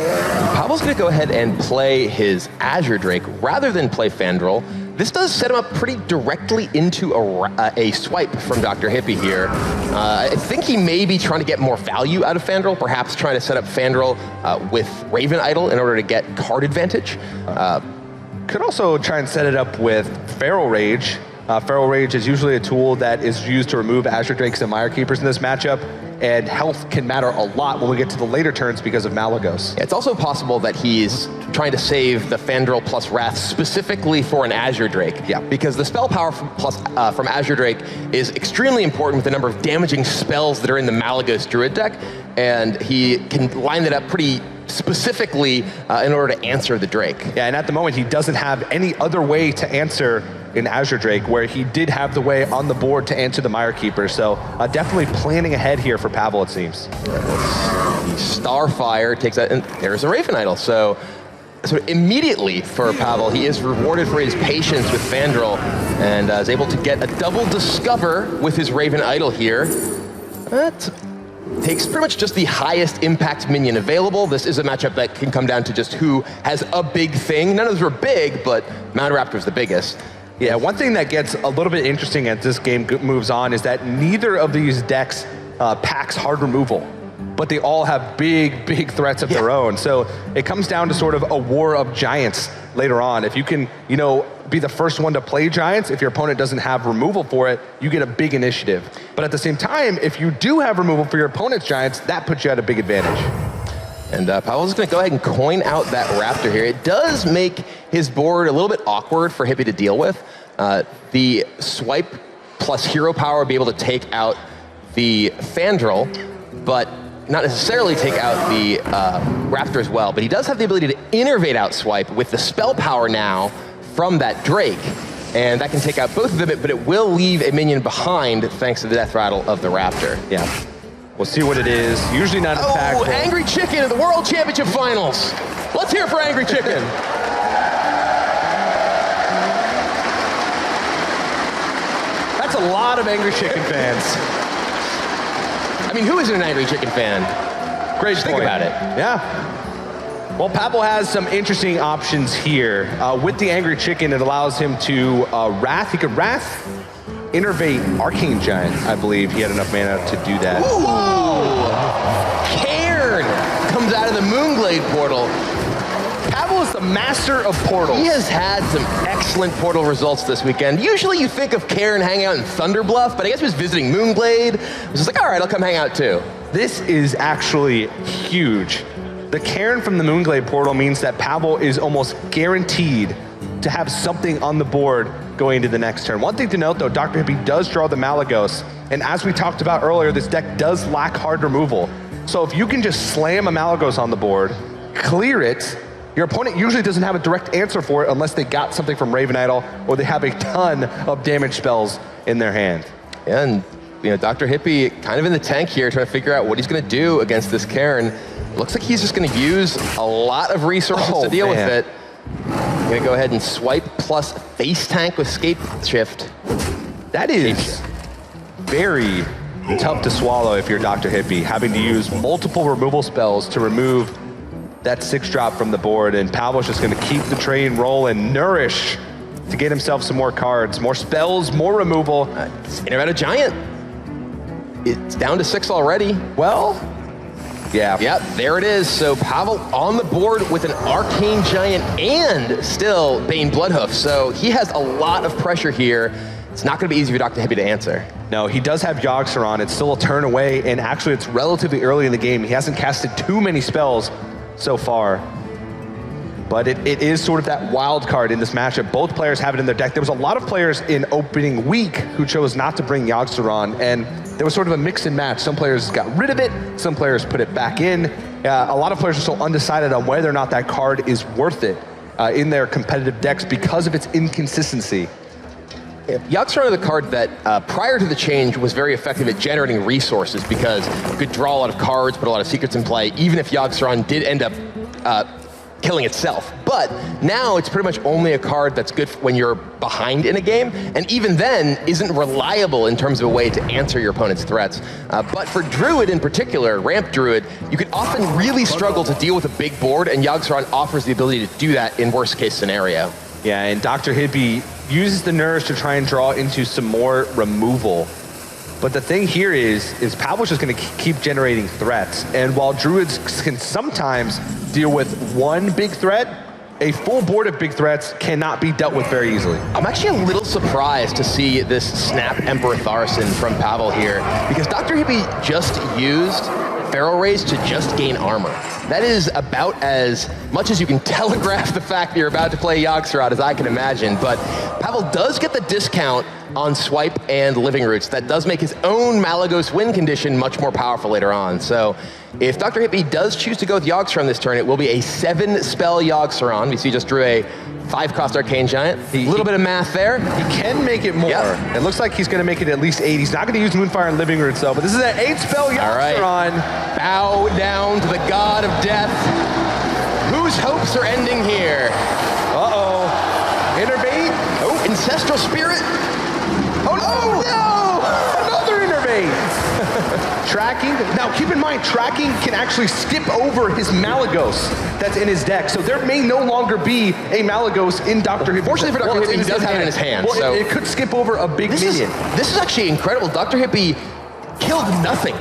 Pavel's going to go ahead and play his Azure Drake rather than play Fandral. This does set him up pretty directly into a swipe from Dr. Hippie here. I think he may be trying to get more value out of Fandral, perhaps trying to set up Fandral with Raven Idol in order to get card advantage. Could also try and set it up with Feral Rage. Feral Rage is usually a tool that is used to remove Azure Drakes and Mire Keepers in this matchup, and health can matter a lot when we get to the later turns because of Malagos. Yeah, it's also possible that he's trying to save the Fandral plus Wrath specifically for an Azure Drake. Yeah. Because the spell power from Azure Drake is extremely important with the number of damaging spells that are in the Malagos Druid deck, and he can line that up pretty specifically in order to answer the Drake. Yeah, and at the moment he doesn't have any other way to answer in Azure Drake, where he did have the way on the board to answer the Mire Keeper. So definitely planning ahead here for Pavel, it seems. Starfire takes that, and there's a Raven Idol. So immediately for Pavel, he is rewarded for his patience with Fandral and is able to get a double Discover with his Raven Idol here. That takes pretty much just the highest impact minion available. This is a matchup that can come down to just who has a big thing. None of those were big, but Mount Raptor's the biggest. Yeah, one thing that gets a little bit interesting as this game moves on is that neither of these decks packs hard removal, but they all have big threats of their own. So it comes down to sort of a war of giants later on. If you can, you know, be the first one to play giants, if your opponent doesn't have removal for it, you get a big initiative. But at the same time, if you do have removal for your opponent's giants, that puts you at a big advantage. And Pavel's going to go ahead and coin out that Raptor here. It does make his board a little bit awkward for Hippie to deal with. The swipe plus hero power will be able to take out the Fandral, but not necessarily take out the Raptor as well. But he does have the ability to innervate out swipe with the spell power now from that Drake. And that can take out both of them, but it will leave a minion behind thanks to the death rattle of the Raptor. Yeah. We'll see what it is. Usually not impactful. Oh, Angry Chicken in the World Championship Finals. Let's hear it for Angry Chicken. That's a lot of Angry Chicken fans. I mean, who isn't an Angry Chicken fan? Great Think point. about it. Yeah. Well, Pavel has some interesting options here. With the Angry Chicken, it allows him to Wrath. He could Wrath, Innervate, Arcane Giant, I believe. He had enough mana to do that. Ooh! Cairn comes out of the Moonglade portal. Pavel is the master of portals. He has had some excellent portal results this weekend. Usually you think of Cairn hanging out in Thunderbluff, but I guess he was visiting Moonglade. I was just like, all right, I'll come hang out too. This is actually huge. The Cairn from the Moonglade portal means that Pavel is almost guaranteed to have something on the board going into the next turn. One thing to note though, Dr. Hippie does draw the Malagos, and as we talked about earlier, this deck does lack hard removal. So if you can just slam a Malagos on the board, clear it, your opponent usually doesn't have a direct answer for it unless they got something from Raven Idol or they have a ton of damage spells in their hand. And Dr. Hippie kind of in the tank here trying to figure out what he's going to do against this Cairn. Looks like he's just going to use a lot of resources to deal with it. Going to go ahead and swipe plus face tank with Scape Shift. That is very tough to swallow if you're Dr. Hippie, having to use multiple removal spells to remove that 6-drop from the board, and Pavel's just going to keep the train rolling, nourish to get himself some more cards, more spells, more removal. Innervate a Giant. It's down to 6 already. Well, yeah. Yep, there it is. So Pavel on the board with an Arcane Giant and still Bane Bloodhoof. So he has a lot of pressure here. It's not going to be easy for Dr. Hippie to answer. No, he does have Yogg-Saron. It's still a turn away, and actually it's relatively early in the game. He hasn't casted too many spells so far. But it is sort of that wild card in this matchup. Both players have it in their deck. There was a lot of players in opening week who chose not to bring Yogg-Saron, and there was sort of a mix and match. Some players got rid of it, some players put it back in. A lot of players are still undecided on whether or not that card is worth it in their competitive decks because of its inconsistency. Yogg-Saron is a card that prior to the change was very effective at generating resources because you could draw a lot of cards, put a lot of secrets in play, even if Yogg-Saron did end up killing itself. But now it's pretty much only a card that's good when you're behind in a game, and even then isn't reliable in terms of a way to answer your opponent's threats. But for Druid in particular, Ramp Druid, you could often really struggle to deal with a big board, and Yogg-Saron offers the ability to do that in worst case scenario. Yeah, and Dr. Hippie uses the Nourish to try and draw into some more removal. But the thing here is Pavel's just going to keep generating threats. And while Druids can sometimes deal with one big threat, a full board of big threats cannot be dealt with very easily. I'm actually a little surprised to see this snap Emperor Tharson from Pavel here, because Dr. Hippie just used Feral Rays to just gain armor. That is about as much as you can telegraph the fact that you're about to play Yogg-Saron as I can imagine, but Pavel does get the discount on Swipe and Living Roots. That does make his own Malagos win condition much more powerful later on. So if Dr. Hippie does choose to go with Yogg-Saron this turn, it will be a 7-spell Yogg-Saron. We see just drew a 5-cost Arcane Giant. A little bit of math there. He can make it more. Yep. It looks like he's going to make it at least 8. He's not going to use Moonfire and Living Roots though, but this is an 8-spell Yogg-Saron. All right. Bow down to the god of death. Whose hopes are ending here? Uh-oh. Innervate. Oh, Ancestral Spirit. Oh no! Another Innervate! Tracking. Now keep in mind, tracking can actually skip over his Malagos that's in his deck. So there may no longer be a Malagos in Dr. Hippie. Fortunately for Dr. Hippie, he does have it in his hand. Well, so it could skip over a big minion. This is actually incredible. Dr. Hippie killed nothing.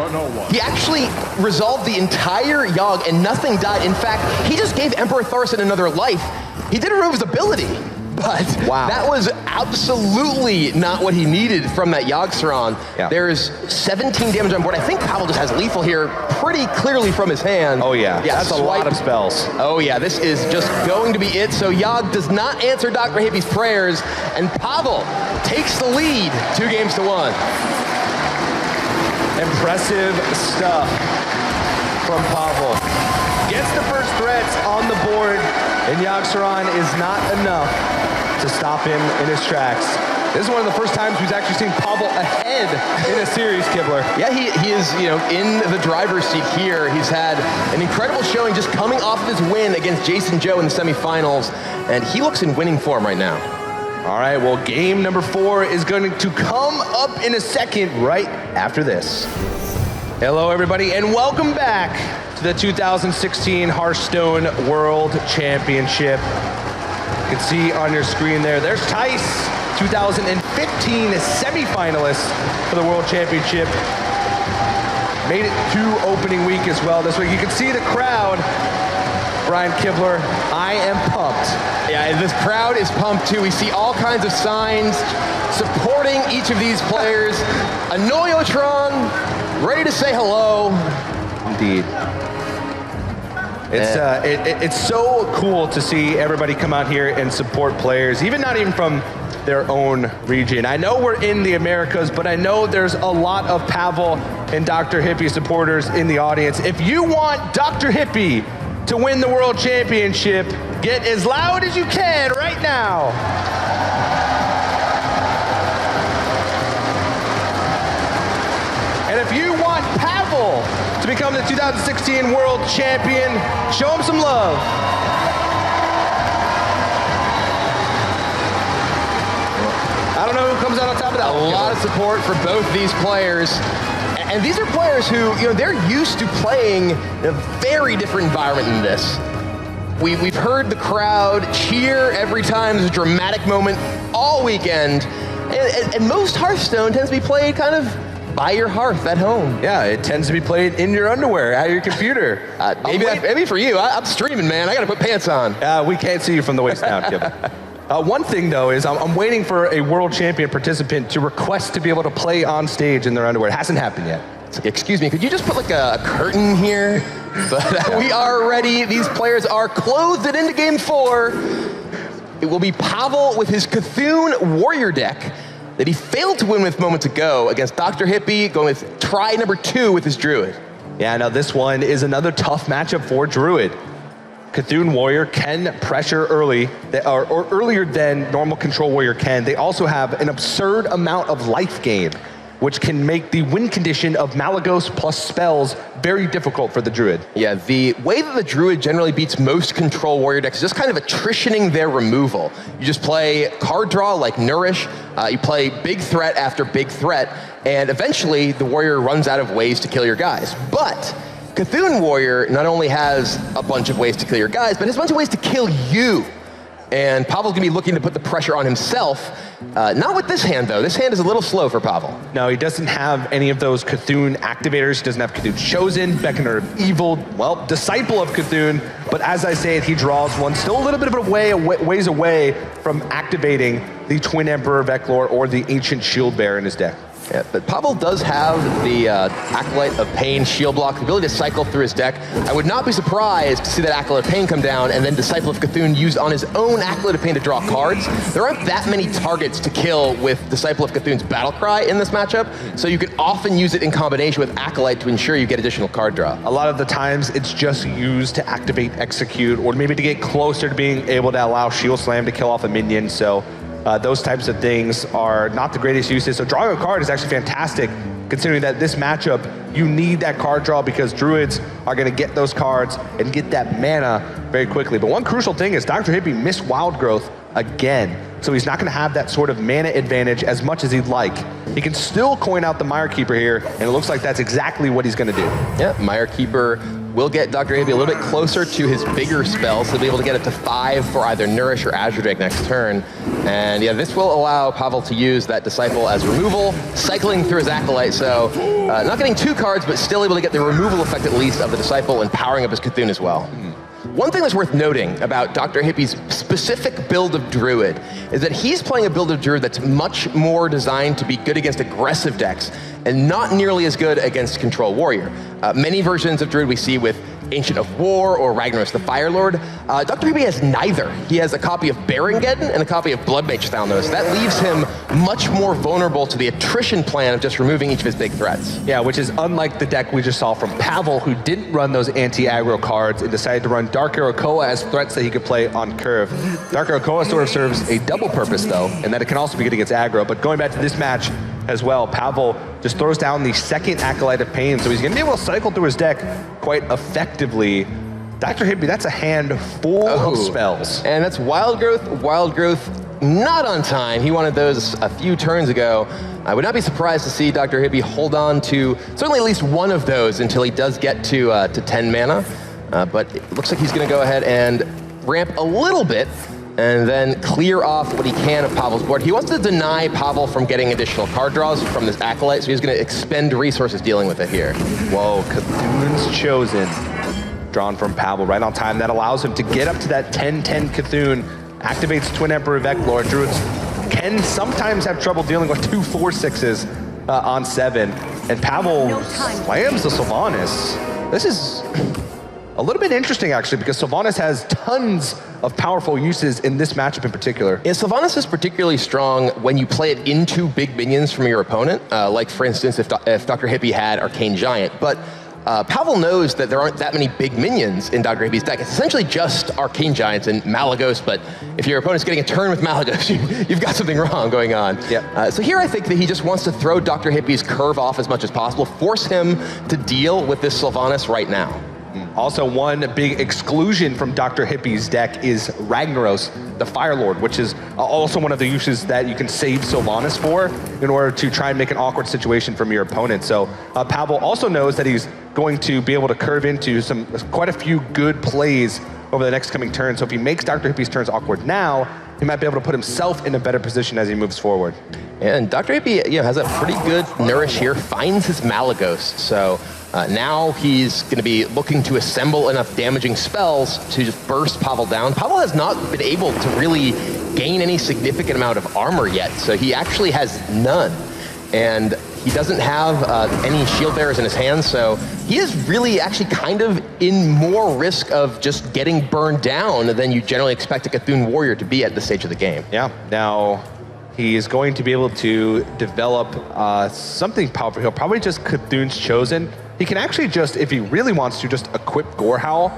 He actually resolved the entire Yogg and nothing died. In fact, he just gave Emperor Tharson another life. He did remove his ability. But that was absolutely not what he needed from that Yogg-Saron. Yeah. There's 17 damage on board. I think Pavel just has lethal here pretty clearly from his hand. Oh yeah, that's a lot of spells. Oh yeah, this is just going to be it. So Yogg does not answer Dr. Hippie's prayers, and Pavel takes the lead 2-1. Impressive stuff from Pavel. Gets the first threats on the board, and Yogg-Saron is not enough to stop him in his tracks. This is one of the first times we've actually seen Pavel ahead in a series, Kibler. Yeah, he is, in the driver's seat here. He's had an incredible showing just coming off of his win against Jason Joe in the semifinals, and he looks in winning form right now. All right, well, game number 4 is going to come up in a second right after this. Hello, everybody, and welcome back to the 2016 Hearthstone World Championship. You can see on your screen there's Tice, 2015 semifinalist for the World Championship. Made it to opening week as well this week. You can see the crowd. Brian Kibler, I am pumped. Yeah, this crowd is pumped too. We see all kinds of signs supporting each of these players. A Noyotron ready to say hello. Indeed. It's so cool to see everybody come out here and support players, not even from their own region. I know we're in the Americas, but I know there's a lot of Pavel and Dr. Hippie supporters in the audience. If you want Dr. Hippie to win the World Championship, get as loud as you can right now. And if you want Pavel to become the 2016 World Champion, show him some love. I don't know who comes out on top of that. A lot of support for both these players. And these are players who, they're used to playing in a very different environment than this. We've heard the crowd cheer every time there's a dramatic moment all weekend. And most Hearthstone tends to be played kind of by your hearth at home. Yeah, it tends to be played in your underwear, at your computer. Maybe for you. I'm streaming, man. I got to put pants on. We can't see you from the waist down, Kip. One thing, though, is I'm waiting for a world champion participant to request to be able to play on stage in their underwear. It hasn't happened yet. It's like, excuse me, could you just put like a curtain here? But we are ready. These players are clothed and into game 4. It will be Pavel with his Cthulhu Warrior deck that he failed to win with moments ago against Dr. Hippie, going with try number 2 with his Druid. Yeah, now this one is another tough matchup for Druid. Cthulhu Warrior can pressure early, or earlier than normal Control Warrior can. They also have an absurd amount of life gain, which can make the win condition of Malagos plus spells very difficult for the Druid. Yeah, the way that the Druid generally beats most Control Warrior decks is just kind of attritioning their removal. You just play card draw like Nourish, you play big threat after big threat, and eventually the Warrior runs out of ways to kill your guys. But Cthulhu Warrior not only has a bunch of ways to kill your guys, but has a bunch of ways to kill you. And Pavel's gonna be looking to put the pressure on himself. Not with this hand, though. This hand is a little slow for Pavel. No, he doesn't have any of those Cthulhu activators. He doesn't have Cthulhu Chosen, Beckoner of Evil, well, Disciple of Cthulhu. But as I say it, he draws one still a little bit of a ways away from activating the Twin Emperor Veclor or the Ancient Shield Bearer in his deck. Yeah, but Pavel does have the Acolyte of Pain shield block, the ability to cycle through his deck. I would not be surprised to see that Acolyte of Pain come down and then Disciple of Cthulhu used on his own Acolyte of Pain to draw cards. There aren't that many targets to kill with Disciple of Cthulhu's Battle Cry in this matchup, so you can often use it in combination with Acolyte to ensure you get additional card draw. A lot of the times it's just used to activate Execute, or maybe to get closer to being able to allow Shield Slam to kill off a minion, so those types of things are not the greatest uses. So drawing a card is actually fantastic, considering that this matchup, you need that card draw because Druids are going to get those cards and get that mana very quickly. But one crucial thing is Dr. Hippie missed Wild Growth again. So he's not going to have that sort of mana advantage as much as he'd like. He can still coin out the Mire Keeper here, and it looks like that's exactly what he's going to do. Yeah, Mire Keeper will get Dr. Hippie a little bit closer to his bigger spells, so he'll be able to get it to 5 for either Nourish or Azure Drake next turn. And yeah, this will allow Pavel to use that Disciple as removal, cycling through his Acolyte, so not getting 2 cards, but still able to get the removal effect at least of the Disciple and powering up his Cthulhu as well. One thing that's worth noting about Dr. Hippie's specific build of Druid is that he's playing a build of Druid that's much more designed to be good against aggressive decks and not nearly as good against Control Warrior. Many versions of Druid we see with Ancient of War or Ragnaros the Fire Lord. Dr. Hippie has neither. He has a copy of Barongeddon and a copy of Bloodmage Thalnos. That leaves him much more vulnerable to the attrition plan of just removing each of his big threats. Yeah, which is unlike the deck we just saw from Pavel, who didn't run those anti-aggro cards and decided to run Dark Arakoa as threats that he could play on curve. Dark Arakoa sort of serves a double purpose, though, and that it can also be good against aggro. But going back to this match as well, Pavel just throws down the second Acolyte of Pain, so he's going to be able to cycle through his deck quite effectively. Dr. Hippie, that's a hand full of spells. And that's Wild Growth not on time. He wanted those a few turns ago. I would not be surprised to see Dr. Hippie hold on to certainly at least one of those until he does get to 10 mana. But it looks like he's going to go ahead and ramp a little bit and then clear off what he can of Pavel's board. He wants to deny Pavel from getting additional card draws from this Acolyte, so he's going to expend resources dealing with it here. Whoa, Cthulhu's Chosen. Drawn from Pavel right on time. That allows him to get up to that 10-10 Cthulhu. Activates Twin Emperor Veclor. Druids can sometimes have trouble dealing with 2 4/6s on 7. And Pavel slams the Sylvanas. This is a little bit interesting, actually, because Sylvanas has tons of powerful uses in this matchup in particular. Yeah, Sylvanas is particularly strong when you play it into big minions from your opponent, like, for instance, if Dr. Hippie had Arcane Giant. But Pavel knows that there aren't that many big minions in Dr. Hippie's deck. It's essentially just Arcane Giants and Malagos, but if your opponent's getting a turn with Malagos, you've got something wrong going on. Yep. So here I think that he just wants to throw Dr. Hippie's curve off as much as possible, force him to deal with this Sylvanas right now. Also, one big exclusion from Dr. Hippie's deck is Ragnaros, the Fire Lord, which is also one of the uses that you can save Sylvanas for in order to try and make an awkward situation from your opponent. So Pavel also knows that he's going to be able to curve into quite a few good plays over the next coming turn. So if he makes Dr. Hippie's turns awkward now, he might be able to put himself in a better position as he moves forward. And Dr. Hippie has a pretty good nourish here, finds his Malagos. So now he's going to be looking to assemble enough damaging spells to just burst Pavel down. Pavel has not been able to really gain any significant amount of armor yet, so he actually has none. And he doesn't have any shield bearers in his hands, so he is really actually kind of in more risk of just getting burned down than you generally expect a Cthulhu Warrior to be at this stage of the game. Yeah, now he is going to be able to develop something powerful. He'll probably just Cthulhu's Chosen. He can actually just, if he really wants to, just equip Gorehowl,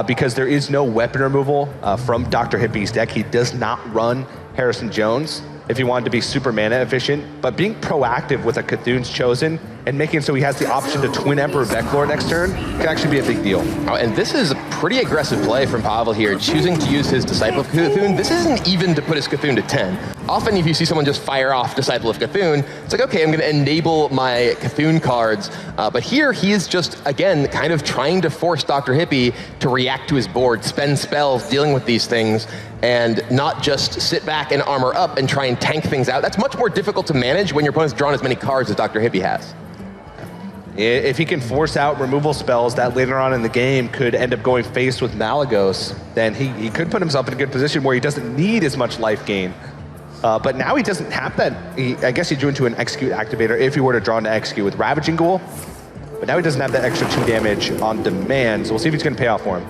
because there is no weapon removal from Dr. Hippie's deck. He does not run Harrison Jones if he wanted to be super mana efficient, but being proactive with a Cthulhu's Chosen and making it so he has the option to Twin Emperor Veclor next turn can actually be a big deal. Oh, and this is a pretty aggressive play from Pavel here, choosing to use his Disciple of Cthulhu. This isn't even to put his Cthulhu to 10. Often if you see someone just fire off Disciple of Cthulhu, it's like, okay, I'm going to enable my Cthulhu cards. But here he is just, again, kind of trying to force Dr. Hippie to react to his board, spend spells dealing with these things, and not just sit back and armor up and try and tank things out. That's much more difficult to manage when your opponent's drawn as many cards as Dr. Hippie has. If he can force out removal spells that later on in the game could end up going face with Malagos, then he could put himself in a good position where he doesn't need as much life gain. But now he doesn't have that. I guess he drew into an Execute activator if he were to draw into Execute with Ravaging Ghoul. But now he doesn't have that extra 2 damage on demand, so we'll see if he's going to pay off for him.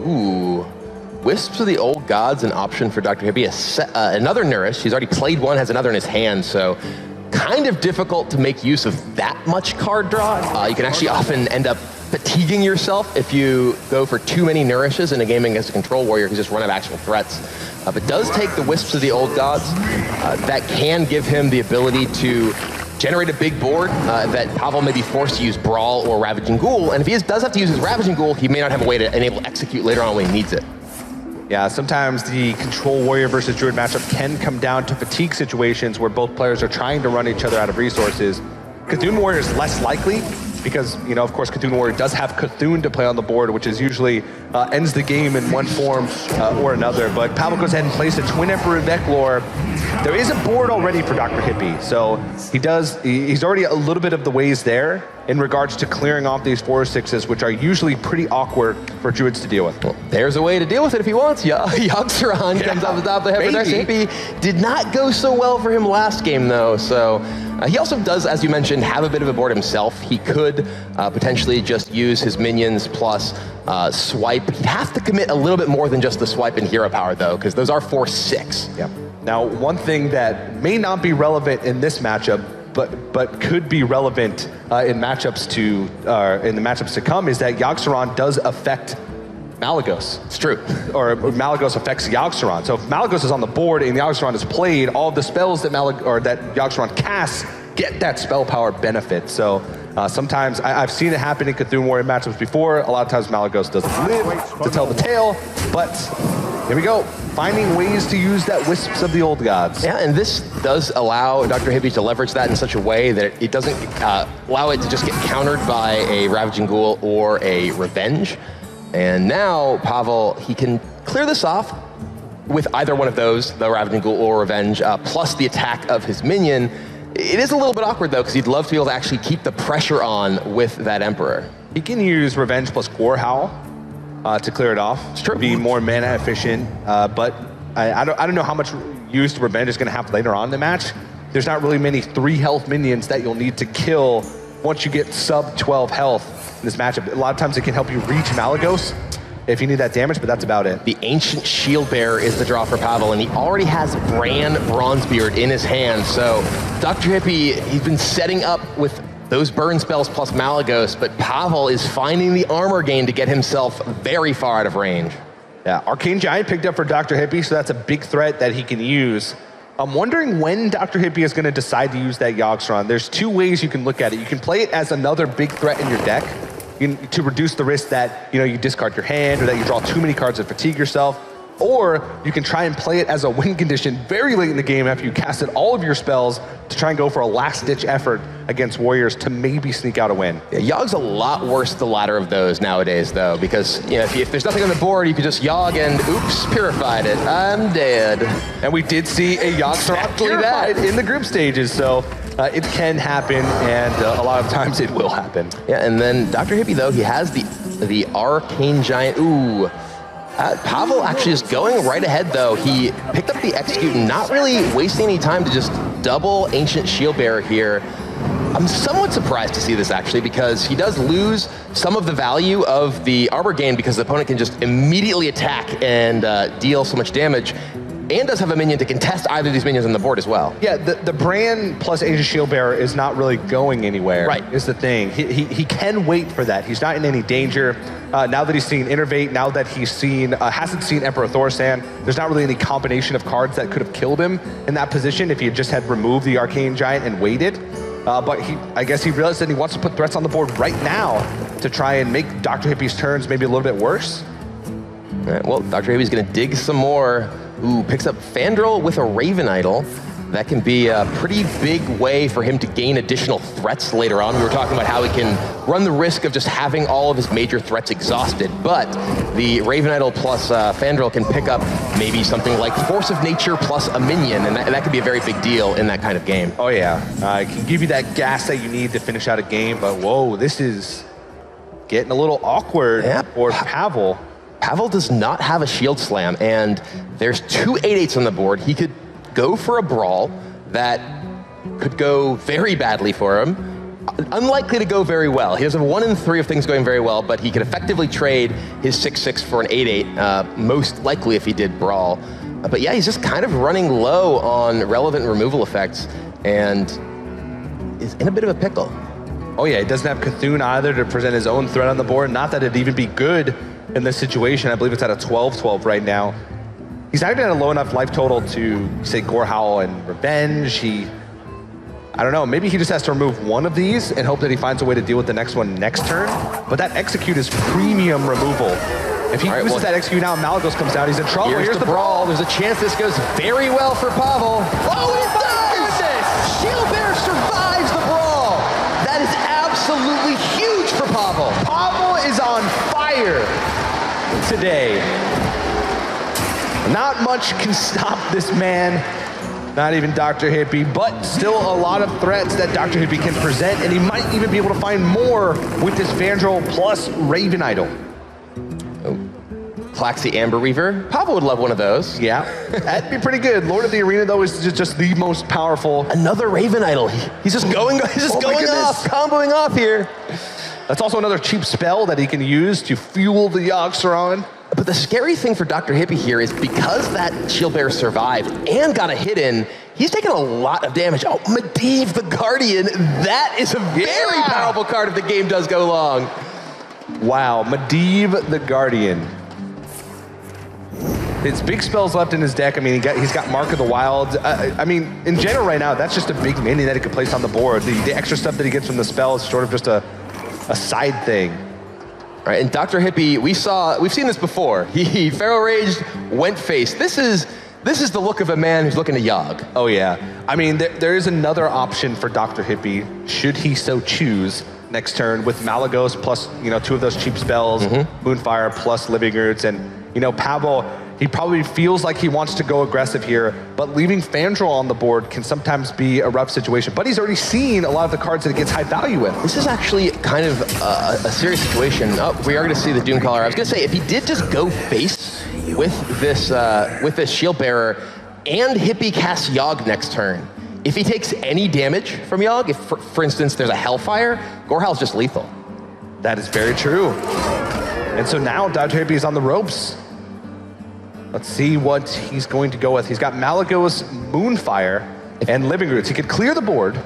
Ooh. Wisps of the Old Gods, an option for Dr. Hippie. Another Nourish. He's already played one, has another in his hand, so kind of difficult to make use of that much card draw. You can actually often end up fatiguing yourself if you go for too many Nourishes in a game against a Control Warrior who's just run out of actual threats. But does take the Wisps of the Old Gods. That can give him the ability to generate a big board that Pavel may be forced to use Brawl or Ravaging Ghoul. And if he does have to use his Ravaging Ghoul, he may not have a way to enable Execute later on when he needs it. Yeah, sometimes the Control Warrior versus Druid matchup can come down to fatigue situations where both players are trying to run each other out of resources. Cthulhu Warrior is less likely because, of course, Cthulhu Warrior does have Cthulhu to play on the board, which is usually ends the game in one form or another. But Pavel goes ahead and plays a Twin Emperor Veclor. There is a board already for Dr. Hippie, so he's already a little bit of the ways there in regards to clearing off these 4/6s, which are usually pretty awkward for Druids to deal with. Well, there's a way to deal with it if he wants. Yogg-Saron comes off the top of the head for Dr. Hippie. Did not go so well for him last game, though, so he also does, as you mentioned, have a bit of a board himself. He could potentially just use his minions plus swipe. He'd have to commit a little bit more than just the swipe and hero power, though, because those are 4/6. Yeah. Now, one thing that may not be relevant in this matchup, but could be relevant in the matchups to come, is that Yogg-Saron does affect Malagos. It's true. Or Malagos affects Yogg-Saron. So if Malagos is on the board and Yogg-Saron is played, all of the spells that Yogg-Saron casts get that spell power benefit. So Sometimes, I've seen it happen in Cthulhu Warrior matchups before. A lot of times Malygos doesn't live to tell the tale, but here we go. Finding ways to use that Wisps of the Old Gods. Yeah, and this does allow Dr. Hippie to leverage that in such a way that it doesn't allow it to just get countered by a Ravaging Ghoul or a Revenge. And now Pavel, he can clear this off with either one of those, the Ravaging Ghoul or Revenge, plus the attack of his minion. It is a little bit awkward though, because he'd love to be able to actually keep the pressure on with that Emperor. He can use Revenge plus Gore Howl to clear it off. It's true. Be more mana efficient, but I don't know how much use Revenge is going to have later on in the match. There's not really many 3 health minions that you'll need to kill once you get sub 12 health in this matchup. A lot of times it can help you reach Malygos if you need that damage, but that's about it. The Ancient Shield Bearer is the draw for Pavel, and he already has Bran Bronzebeard in his hand, so Dr. Hippie, he's been setting up with those burn spells plus Malygos, but Pavel is finding the armor gain to get himself very far out of range. Yeah, Arcane Giant picked up for Dr. Hippie, so that's a big threat that he can use. I'm wondering when Dr. Hippie is going to decide to use that Yogg-Saron. There's 2 ways you can look at it. You can play it as another big threat in your deck to reduce the risk that you discard your hand or that you draw too many cards and fatigue yourself. Or you can try and play it as a win condition very late in the game after you casted all of your spells to try and go for a last-ditch effort against Warriors to maybe sneak out a win. Yeah, Yogg's a lot worse the latter of those nowadays, though, because if there's nothing on the board, you could just Yogg and oops, purified it. I'm dead. And we did see a Yogg-Saron purified in the group stages, so it can happen, and a lot of times it will happen. Yeah, and then Dr. Hippie, though, he has the Arcane Giant. Ooh. Pavel actually is going right ahead, though. He picked up the Execute, not really wasting any time to just double Ancient Shield Bearer here. I'm somewhat surprised to see this, actually, because he does lose some of the value of the Armor Gain because the opponent can just immediately attack and deal so much damage, and does have a minion to contest either of these minions on the board as well. Yeah, the Bran plus Ancient Shield Bearer is not really going anywhere. Right. Is the thing. He can wait for that. He's not in any danger. Now that he's seen Innervate, now that he's seen hasn't seen Emperor Thorsan, there's not really any combination of cards that could have killed him in that position if he had just had removed the Arcane Giant and waited. But I guess he realized that he wants to put threats on the board right now to try and make Dr. Hippie's turns maybe a little bit worse. All right, well, Dr. Hippie's going to dig some more. Ooh, picks up Fandral with a Raven Idol. That can be a pretty big way for him to gain additional threats later on. We were talking about how he can run the risk of just having all of his major threats exhausted, but the Raven Idol plus Fandral can pick up maybe something like Force of Nature plus a minion, and that could be a very big deal in that kind of game. Oh yeah, it can give you that gas that you need to finish out a game, but whoa, this is getting a little awkward for Pavel. Pavel does not have a Shield Slam, and there's 2 8/8s on the board. He could go for a Brawl that could go very badly for him. Unlikely to go very well. He has a 1 in 3 of things going very well, but he could effectively trade his 6/6 for an 8/8, most likely if he did Brawl. But yeah, he's just kind of running low on relevant removal effects, and is in a bit of a pickle. Oh yeah, he doesn't have Cthulhu either to present his own threat on the board. Not that it'd even be good in this situation. I believe it's at a 12-12 right now. He's not even at a low enough life total to say Gore Howl and Revenge. I don't know, maybe he just has to remove one of these and hope that he finds a way to deal with the next one next turn. But that Execute is premium removal. If he uses that Execute now and Malygos comes out, he's in trouble. Here's the Brawl. There's a chance this goes very well for Pavel. Oh, it does! Shield Bearer survives the Brawl. That is absolutely huge for Pavel. Pavel is on fire today. Not much can stop this man, not even Dr. Hippie, but still a lot of threats that Dr. Hippie can present, and he might even be able to find more with this Fandral plus Raven Idol. Oh. Plaxi Amber Weaver. Pavel would love one of those. Yeah, that'd be pretty good. Lord of the Arena, though, is just the most powerful. Another Raven Idol. He's just going off, comboing off here. That's also another cheap spell that he can use to fuel the Yogg-Saron. But the scary thing for Dr. Hippie here is because that Shield Bearer survived and got a hit in, he's taken a lot of damage. Oh, Medivh the Guardian, that is a very powerful card if the game does go long. Wow, Medivh the Guardian. His big spells left in his deck. I mean, he's got Mark of the Wild. I mean, in general right now, that's just a big minion that he could place on the board. The extra stuff that he gets from the spell is sort of just a side thing. All right, and Dr. Hippie, we've seen this before. He Pharaoh Raged, went face. This is the look of a man who's looking to Yogg. Oh yeah. I mean, there is another option for Dr. Hippie, should he so choose, next turn with Malagos plus, 2 of those cheap spells, Moonfire plus Living Roots, and, Pavel, he probably feels like he wants to go aggressive here, but leaving Fandral on the board can sometimes be a rough situation. But he's already seen a lot of the cards that he gets high value with. This is actually kind of a serious situation. Oh, we are going to see the Doomcaller. I was going to say, if he did just go face with this Shield Bearer and Hippie casts Yogg next turn, if he takes any damage from Yogg, if for instance there's a Hellfire, Gorehal's just lethal. That is very true. And so now Dr. Hippie is on the ropes. Let's see what he's going to go with. He's got Malagos, Moonfire, and Living Roots. He could clear the board.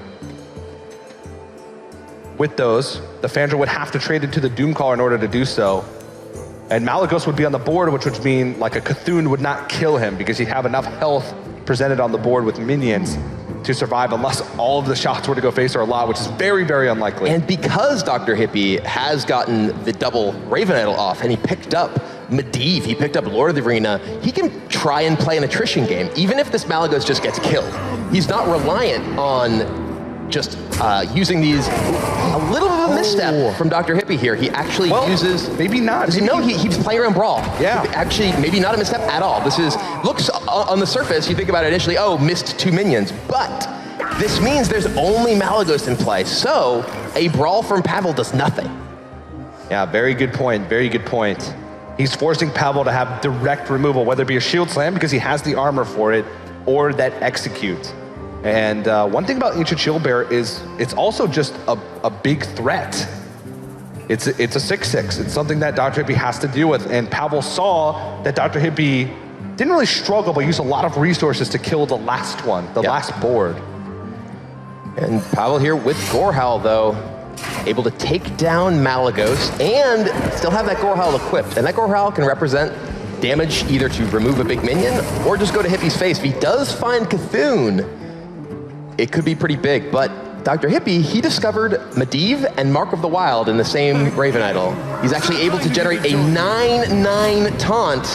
With those, the Fandral would have to trade into the Doomcaller in order to do so. And Malagos would be on the board, which would mean like a Cthulhu would not kill him because he'd have enough health presented on the board with minions to survive unless all of the shots were to go face or a lot, which is very, very unlikely. And because Dr. Hippie has gotten the double Raven Idol off and he picked up Medivh, he picked up Lord of the Arena, he can try and play an attrition game, even if this Malagos just gets killed. He's not reliant on just using these. A little bit of a misstep from Dr. Hippie here. He actually uses... Maybe not. No, he's playing around Brawl. Yeah. Actually, maybe not a misstep at all. This looks on the surface, you think about it initially, oh, missed 2 minions. But this means there's only Malagos in play. So a Brawl from Pavel does nothing. Yeah, very good point. Very good point. He's forcing Pavel to have direct removal, whether it be a Shield Slam because he has the armor for it, or that Execute. And one thing about Ancient Shield Bearer is it's also just a big threat. It's a 6/6. It's something that Dr. Hippie has to deal with. And Pavel saw that Dr. Hippie didn't really struggle, but used a lot of resources to kill the last one, the last board. And Pavel here with Gorehal, though, able to take down Malagos and still have that Gorehal equipped. And that Gorehal can represent damage either to remove a big minion or just go to Hippie's face. If he does find Cthulhu, it could be pretty big. But Dr. Hippie, he discovered Medivh and Mark of the Wild in the same Raven Idol. He's actually able to generate a 9/9 taunt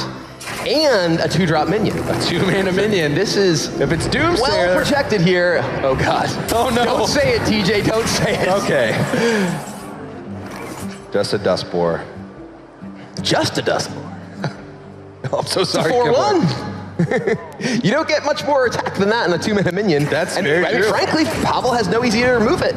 and a 2-drop minion. A 2-mana minion. This is, if it's Doomsayer, well protected here. Oh God. Oh no. Don't say it, TJ, don't say it. Okay. Just a Dustboar. Just a Dustboar. Oh, I'm so sorry. It's a 4/1. You don't get much more attack than that in a 2-mana minion. That's very true. Frankly, Pavel has no easy way to remove it.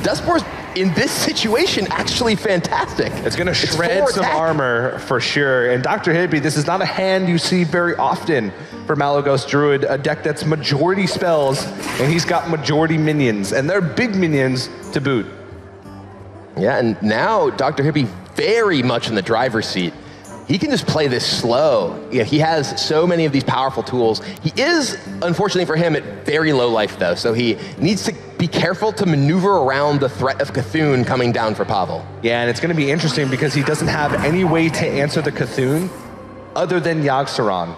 Dustboar's in this situation actually fantastic. It's going to shred some armor for sure. And Dr. Hippie, this is not a hand you see very often for Malagos Druid, a deck that's majority spells, and he's got majority minions, and they're big minions to boot. Yeah, and now Dr. Hippie very much in the driver's seat. He can just play this slow. Yeah, he has so many of these powerful tools. He is, unfortunately for him, at very low life though, so he needs to be careful to maneuver around the threat of Cthulhu coming down for Pavel. Yeah, and it's going to be interesting because he doesn't have any way to answer the Cthulhu other than Yogg-Saron.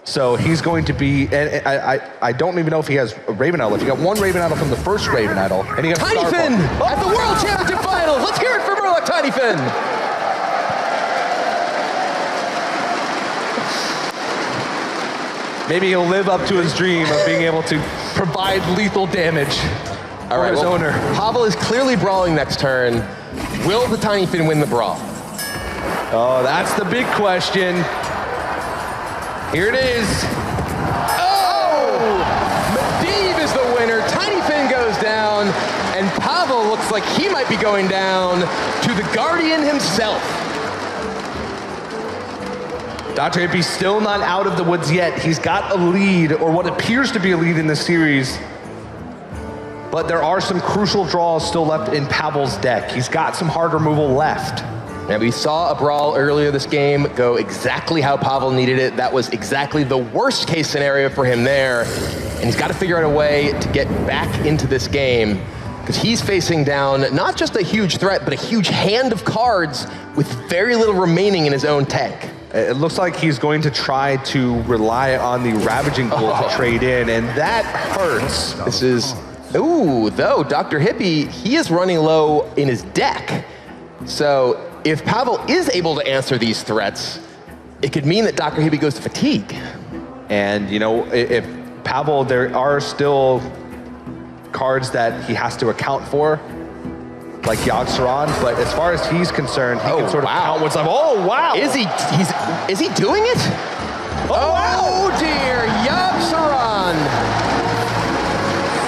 So he's going to be, and I don't even know if he has a Raven Idol. If he got one Raven Idol from the first Raven Idol, and he got Tiny Finn at the World Championship Finals. Let's hear it for Murloc Tiny Finn. Maybe he'll live up to his dream of being able to provide lethal damage for his owner. Pavel is clearly brawling next turn. Will the Tiny Finn win the brawl? Oh, that's the big question. Here it is. Oh! Medivh is the winner. Tiny Finn goes down, and Pavel looks like he might be going down to the Guardian himself. Dr. Hippie's still not out of the woods yet. He's got a lead, or what appears to be a lead in this series. But there are some crucial draws still left in Pavel's deck. He's got some hard removal left. And we saw a brawl earlier this game go exactly how Pavel needed it. That was exactly the worst case scenario for him there. And he's got to figure out a way to get back into this game because he's facing down not just a huge threat, but a huge hand of cards with very little remaining in his own tank. It looks like he's going to try to rely on the Ravaging Pool to trade in, and that hurts. This is... Ooh, though, Dr. Hippie, he is running low in his deck. So if Pavel is able to answer these threats, it could mean that Dr. Hippie goes to fatigue. And, you know, if Pavel, there are still cards that he has to account for, like Yogg-Saron, but as far as he's concerned, he can sort of count what's up. Oh, wow! Is he doing it? Oh, dear, Yogg-Saron!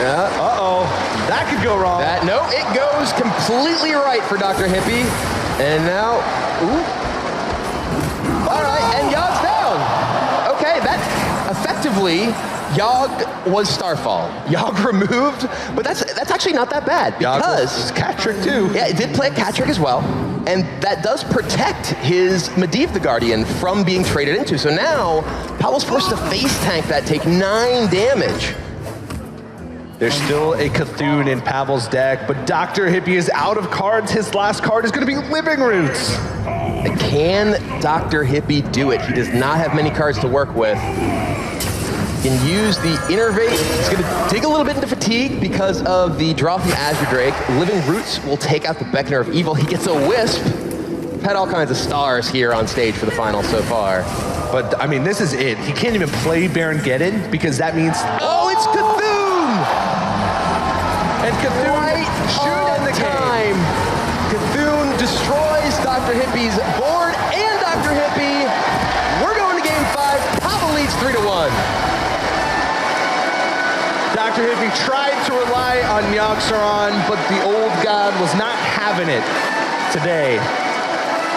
Uh-oh, that could go wrong. No, it goes completely right for Dr. Hippie. And now, all right, and Yogg's down. Okay, that effectively, Yogg was Starfall. Yogg removed, but that's actually not that bad because it's cat trick too. Yeah, it did play a cat trick as well, and that does protect his Medivh the Guardian from being traded into. So now Pavel's forced to face tank that, take 9 damage. There's still a Cthulhu in Pavel's deck, but Dr. Hippie is out of cards. His last card is going to be Living Roots. Can Dr. Hippie do it? He does not have many cards to work with. Can use the Innervate. He's going to dig a little bit into Fatigue because of the draw from Azure Drake. Living Roots will take out the Beckoner of Evil. He gets a Wisp. We've had all kinds of stars here on stage for the final so far. But, I mean, this is it. He can't even play Baron Geddon because that means... Oh, it's Cthulhu! And Cthulhu shoot in the game. Cthulhu destroys Dr. Hippie's board and Dr. Hippie. We're going to game 5. Pavel leads 3-1. Dr. Hippie tried to rely on Yogg-Saron, but the old god was not having it today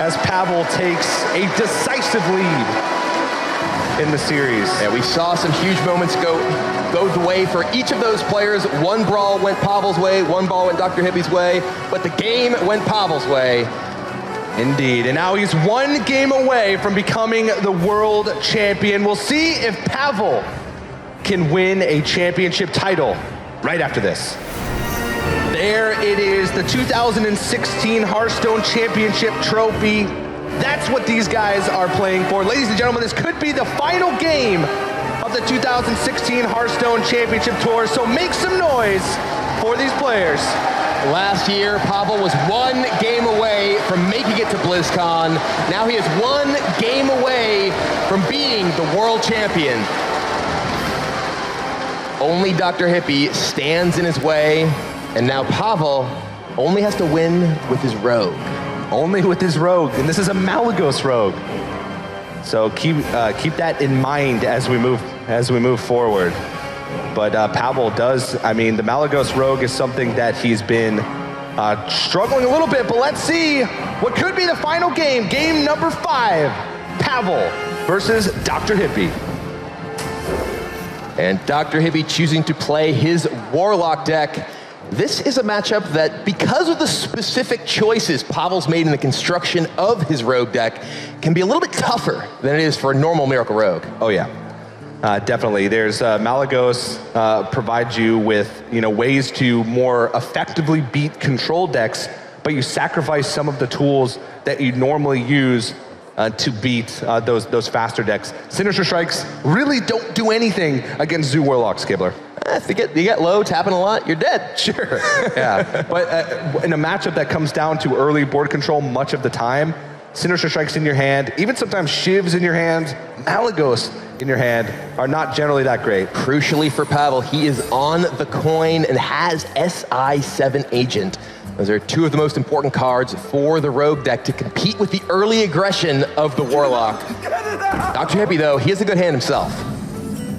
as Pavel takes a decisive lead in the series. Yeah, we saw some huge moments go the way for each of those players. One brawl went Pavel's way, one brawl went Dr. Hippie's way, but the game went Pavel's way. Indeed, and now he's 1 game away from becoming the world champion. We'll see if Pavel can win a championship title right after this. There it is, the 2016 Hearthstone Championship Trophy. That's what these guys are playing for. Ladies and gentlemen, this could be the final game of the 2016 Hearthstone Championship Tour, so make some noise for these players. Last year, Pavel was 1 game away from making it to BlizzCon. Now he is 1 game away from being the world champion. Only Dr. Hippie stands in his way, and now Pavel only has to win with his rogue. Only with his rogue, and this is a Malygos rogue. So keep that in mind as we move forward. But Pavel does, I mean, the Malygos rogue is something that he's been struggling a little bit, but let's see what could be the final game. Game number 5, Pavel versus Dr. Hippie. And Dr. Hippie choosing to play his Warlock deck. This is a matchup that, because of the specific choices Pavel's made in the construction of his Rogue deck, can be a little bit tougher than it is for a normal Miracle Rogue. Oh yeah, definitely. There's Malygos provides you with ways to more effectively beat control decks, but you sacrifice some of the tools that you normally use to beat those faster decks. Sinister Strikes really don't do anything against Zoo Warlocks, Kibler. If you get low, tapping a lot, you're dead. Sure, yeah. But in a matchup that comes down to early board control much of the time, Sinister Strikes in your hand, even sometimes Shivs in your hand, Malygos in your hand, are not generally that great. Crucially for Pavel, he is on the coin and has SI7 Agent. Those are 2 of the most important cards for the Rogue deck to compete with the early aggression of the Warlock. Dr. Hippie, though, he has a good hand himself.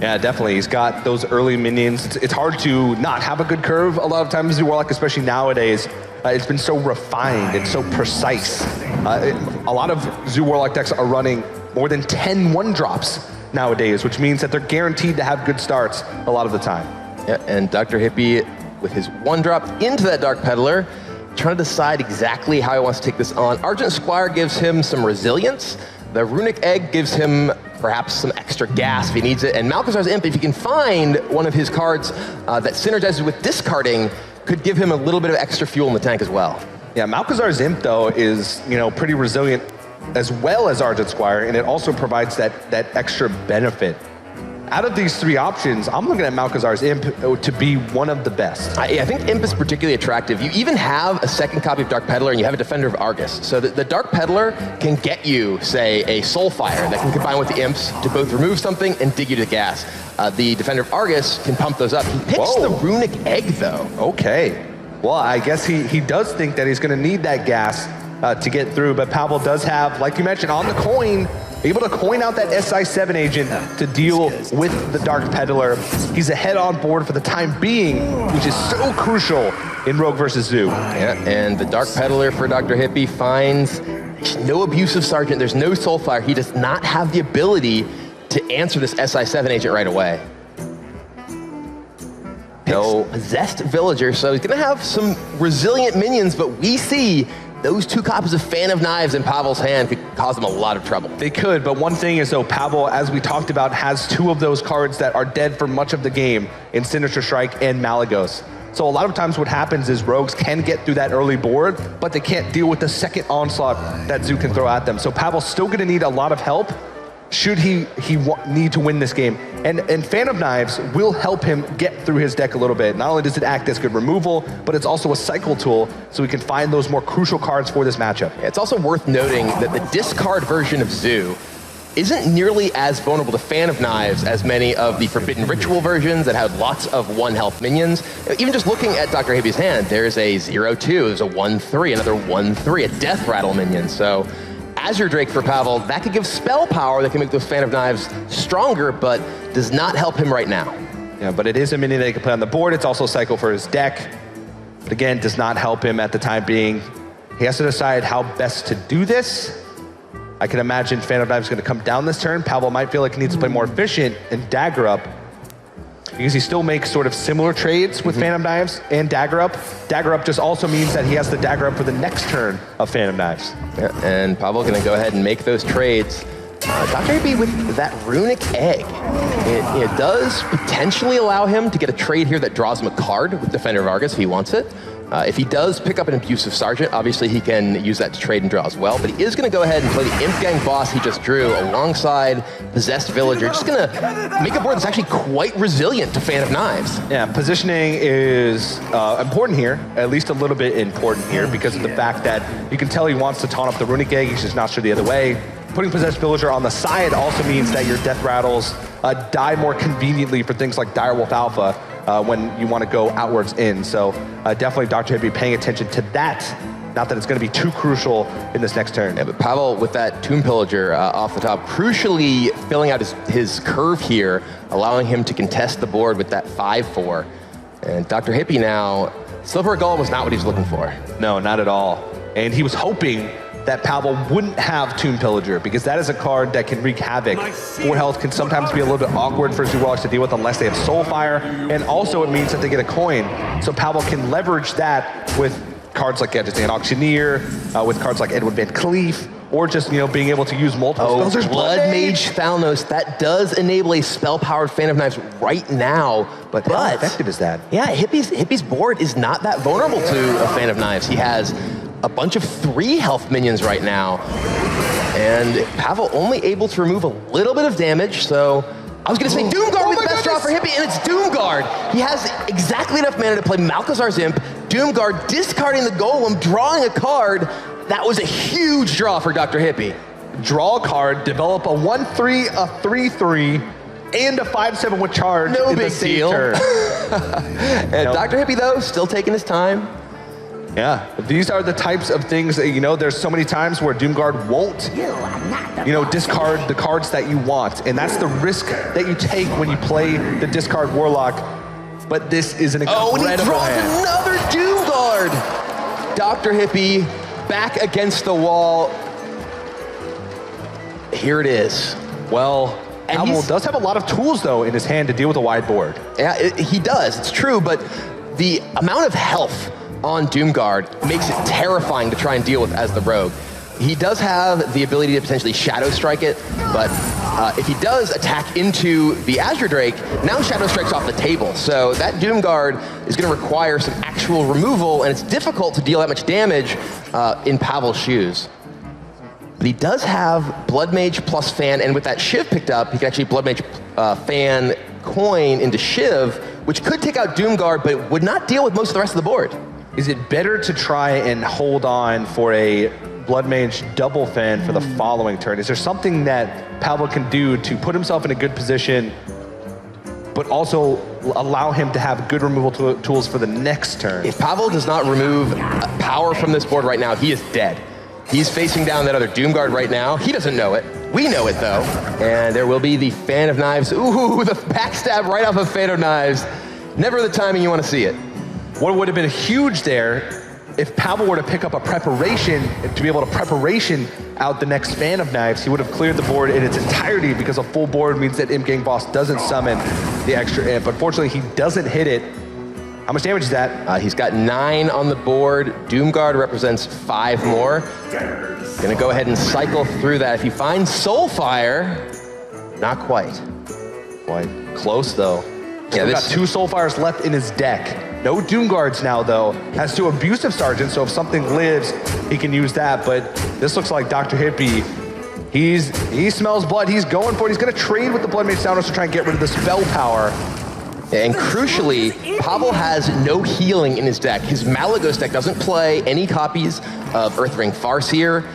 Yeah, definitely. He's got those early minions. It's hard to not have a good curve a lot of times in Warlock, especially nowadays. It's been so refined and so precise. A lot of Zoo Warlock decks are running more than 10 1-drops nowadays, which means that they're guaranteed to have good starts a lot of the time. Yeah, and Dr. Hippie, with his 1-drop into that Dark Peddler, trying to decide exactly how he wants to take this on. Argent Squire gives him some resilience. The Runic Egg gives him perhaps some extra gas if he needs it. And Malchezaar's Imp, if he can find one of his cards that synergizes with discarding, could give him a little bit of extra fuel in the tank as well. Yeah, Malchezaar's Imp, though, is pretty resilient as well as Argent Squire, and it also provides that extra benefit. Out of these three options, I'm looking at Malchezaar's Imp to be one of the best. I think Imp is particularly attractive. You even have a second copy of Dark Peddler, and you have a Defender of Argus. So the Dark Peddler can get you, say, a Soulfire that can combine with the Imps to both remove something and dig you to gas. The Defender of Argus can pump those up. He picks the Runic Egg, though. Okay. Well, I guess he does think that he's going to need that gas to get through, but Pavel does have, like you mentioned, on the coin, able to coin out that SI7 agent to deal with the Dark Peddler. He's ahead on board for the time being, which is so crucial in Rogue versus Zoo. Yeah, and the Dark Peddler for Dr. Hippie finds no Abusive Sergeant, there's no Soulfire. He does not have the ability to answer this SI7 agent right away. No Possessed Villager, so he's gonna have some resilient minions, but we see those two copies of Fan of Knives in Pavel's hand could cause him a lot of trouble. They could, but one thing is though, Pavel, as we talked about, has two of those cards that are dead for much of the game in Sinister Strike and Malygos. So a lot of times what happens is rogues can get through that early board, but they can't deal with the second onslaught that Zoo can throw at them. So Pavel's still gonna need a lot of help should he need to win this game. And Fan of Knives will help him get through his deck a little bit. Not only does it act as good removal, but it's also a cycle tool, so we can find those more crucial cards for this matchup. It's also worth noting that the discard version of Zoo isn't nearly as vulnerable to Fan of Knives as many of the Forbidden Ritual versions that have lots of 1-health minions. Even just looking at Dr. Hippie's hand, there's a 0-2, there's a 1-3, another 1-3, a Death Rattle minion. So Azure Drake for Pavel, that could give spell power that can make those Fan of Knives stronger, but does not help him right now. Yeah, but it is a minion that he can play on the board. It's also a cycle for his deck. But again, does not help him at the time being. He has to decide how best to do this. I can imagine Fan of Knives is going to come down this turn. Pavel might feel like he needs to play more efficient and Dagger Up, because he still makes sort of similar trades with Fan of Knives and Dagger Up. Dagger Up just also means that he has the Dagger Up for the next turn of Fan of Knives. Yeah, and Pavel going to go ahead and make those trades. Dr. Hippie with that Runic Egg. It does potentially allow him to get a trade here that draws him a card with Defender of Argus if he wants it. If he does pick up an Abusive Sergeant, obviously he can use that to trade and draw as well, but he is going to go ahead and play the Imp Gang boss he just drew alongside Possessed Villager, just going to make a board that's actually quite resilient to Fan of Knives. Yeah, positioning is important here, at least a little bit important here, because of the fact that you can tell he wants to taunt up the Runic Egg, he's just not sure the other way. Putting Possessed Villager on the side also means that your Death Rattles die more conveniently for things like Direwolf Alpha when you want to go outwards in. So definitely Dr. Hippie paying attention to that. Not that it's going to be too crucial in this next turn. Yeah, but Pavel with that Tomb Pillager off the top, crucially filling out his curve here, allowing him to contest the board with that 5-4. And Dr. Hippie now, Silver Golem was not what he was looking for. No, not at all. And he was hoping that Pavel wouldn't have Tomb Pillager, because that is a card that can wreak havoc. 4 health can sometimes be a little bit awkward for Zoo Warlocks to deal with unless they have Soulfire, and also it means that they get a coin. So Pavel can leverage that with cards like Gadgetzan Auctioneer, with cards like Edwin Van Cleef, or just, being able to use multiple spells. There's Blood Mage Thalnos, that does enable a spell-powered Fan of Knives right now. But how effective is that? Yeah, Hippie's board is not that vulnerable to a Fan of Knives. He has a bunch of 3 health minions right now. And Pavel only able to remove a little bit of damage, so I was gonna say Doomguard with the best draw for Hippie, and it's Doomguard. He has exactly enough mana to play Malchezaar's Imp, Doomguard discarding the Golem, drawing a card. That was a huge draw for Dr. Hippie. Draw a card, develop a 1-3, a 3-3, and a 5-7 with charge. No big deal. And Dr. Hippie, though, still taking his time. Yeah, these are the types of things that, there's so many times where Doomguard won't, discard the cards that you want. And that's the risk that you take when you play the discard Warlock. But this is an incredible hand. And he draws another Doomguard. Dr. Hippie back against the wall. Here it is. Well, Pavel does have a lot of tools, though, in his hand to deal with a wide board. Yeah, he does. It's true, but the amount of health on Doomguard makes it terrifying to try and deal with as the rogue. He does have the ability to potentially Shadow Strike it, but if he does attack into the Azure Drake, now Shadow Strike's off the table. So that Doomguard is going to require some actual removal, and it's difficult to deal that much damage in Pavel's shoes. But he does have Blood Mage plus Fan, and with that Shiv picked up, he can actually Blood Mage Fan coin into Shiv, which could take out Doomguard, but would not deal with most of the rest of the board. Is it better to try and hold on for a Blood Mage double Fan for the following turn? Is there something that Pavel can do to put himself in a good position, but also allow him to have good removal tools for the next turn? If Pavel does not remove power from this board right now, he is dead. He's facing down that other Doomguard right now. He doesn't know it. We know it, though. And there will be the Fan of Knives. Ooh, the backstab right off of Fan of Knives. Never the timing you want to see it. What would have been huge there if Pavel were to pick up a preparation, to be able to preparation out the next Fan of Knives, he would have cleared the board in its entirety, because a full board means that Imp Gang Boss doesn't summon the extra Imp. Unfortunately, he doesn't hit it. How much damage is that? He's got 9 on the board. Doomguard represents 5 more. Gonna go ahead and cycle through that. If you find Soulfire, not quite. Quite close, though. Yeah, He's got 2 Soulfires left in his deck. No Doomguards now, though. Has 2 Abusive Sergeants, so if something lives, he can use that. But this looks like Dr. Hippie. He smells blood. He's going for it. He's going to trade with the Blood Mage Sounders to try and get rid of the spell power. And crucially, Pavel has no healing in his deck. His Malagos deck doesn't play any copies of Earthring Farseer.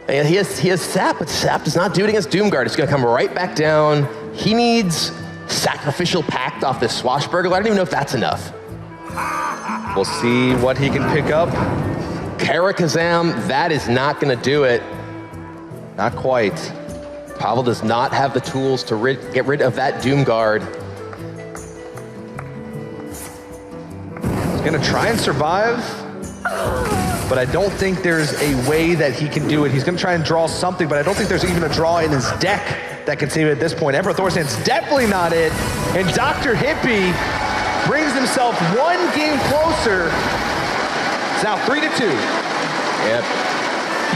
And he has Sap, but Sap does not do it against Doomguard. It's going to come right back down. He needs Sacrificial Pact off this Swashbuckler. I don't even know if that's enough. We'll see what he can pick up. Karakazam, that is not going to do it. Not quite. Pavel does not have the tools to get rid of that Doomguard. He's going to try and survive, but I don't think there's a way that he can do it. He's going to try and draw something, but I don't think there's even a draw in his deck that can save it at this point. Emperor Thorstein's definitely not it, and Dr. Hippie brings himself 1 game closer. It's now 3-2. Yep.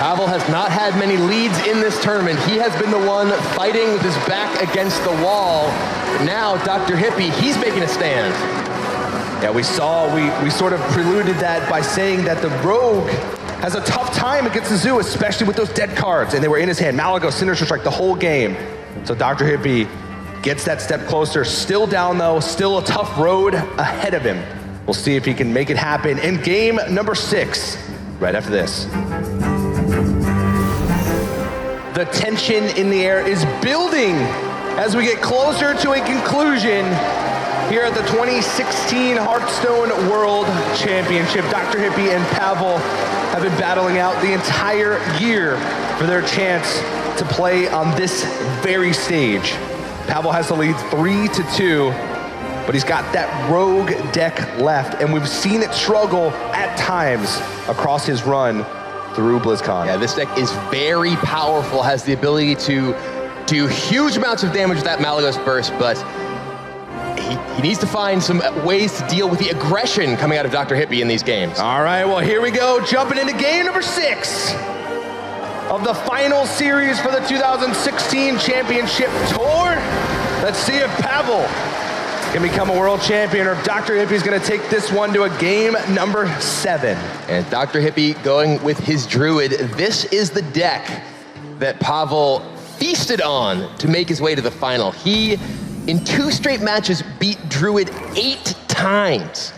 Pavel has not had many leads in this tournament. He has been the one fighting with his back against the wall. But now Dr. Hippie, he's making a stand. Yeah, we sort of preluded that by saying that the Rogue has a tough time against the Zoo, especially with those dead cards, and they were in his hand. Malagos, Sinister Strike the whole game. So Dr. Hippie gets that step closer. Still down, though. Still a tough road ahead of him. We'll see if he can make it happen in game number 6, right after this. The tension in the air is building as we get closer to a conclusion here at the 2016 Hearthstone World Championship. Dr. Hippie and Pavel have been battling out the entire year for their chance to play on this very stage. Pavel has the lead 3-2, but he's got that rogue deck left, and we've seen it struggle at times across his run through BlizzCon. Yeah, this deck is very powerful, has the ability to do huge amounts of damage with that Malagos Burst, but he needs to find some ways to deal with the aggression coming out of Dr. Hippie in these games. All right, well, here we go, jumping into game number 6 of the final series for the 2016 Championship Tour. Let's see if Pavel can become a world champion, or if Dr. Hippie is going to take this one to a game number 7. And Dr. Hippie going with his Druid. This is the deck that Pavel feasted on to make his way to the final. He, in 2 straight matches, beat Druid 8 times.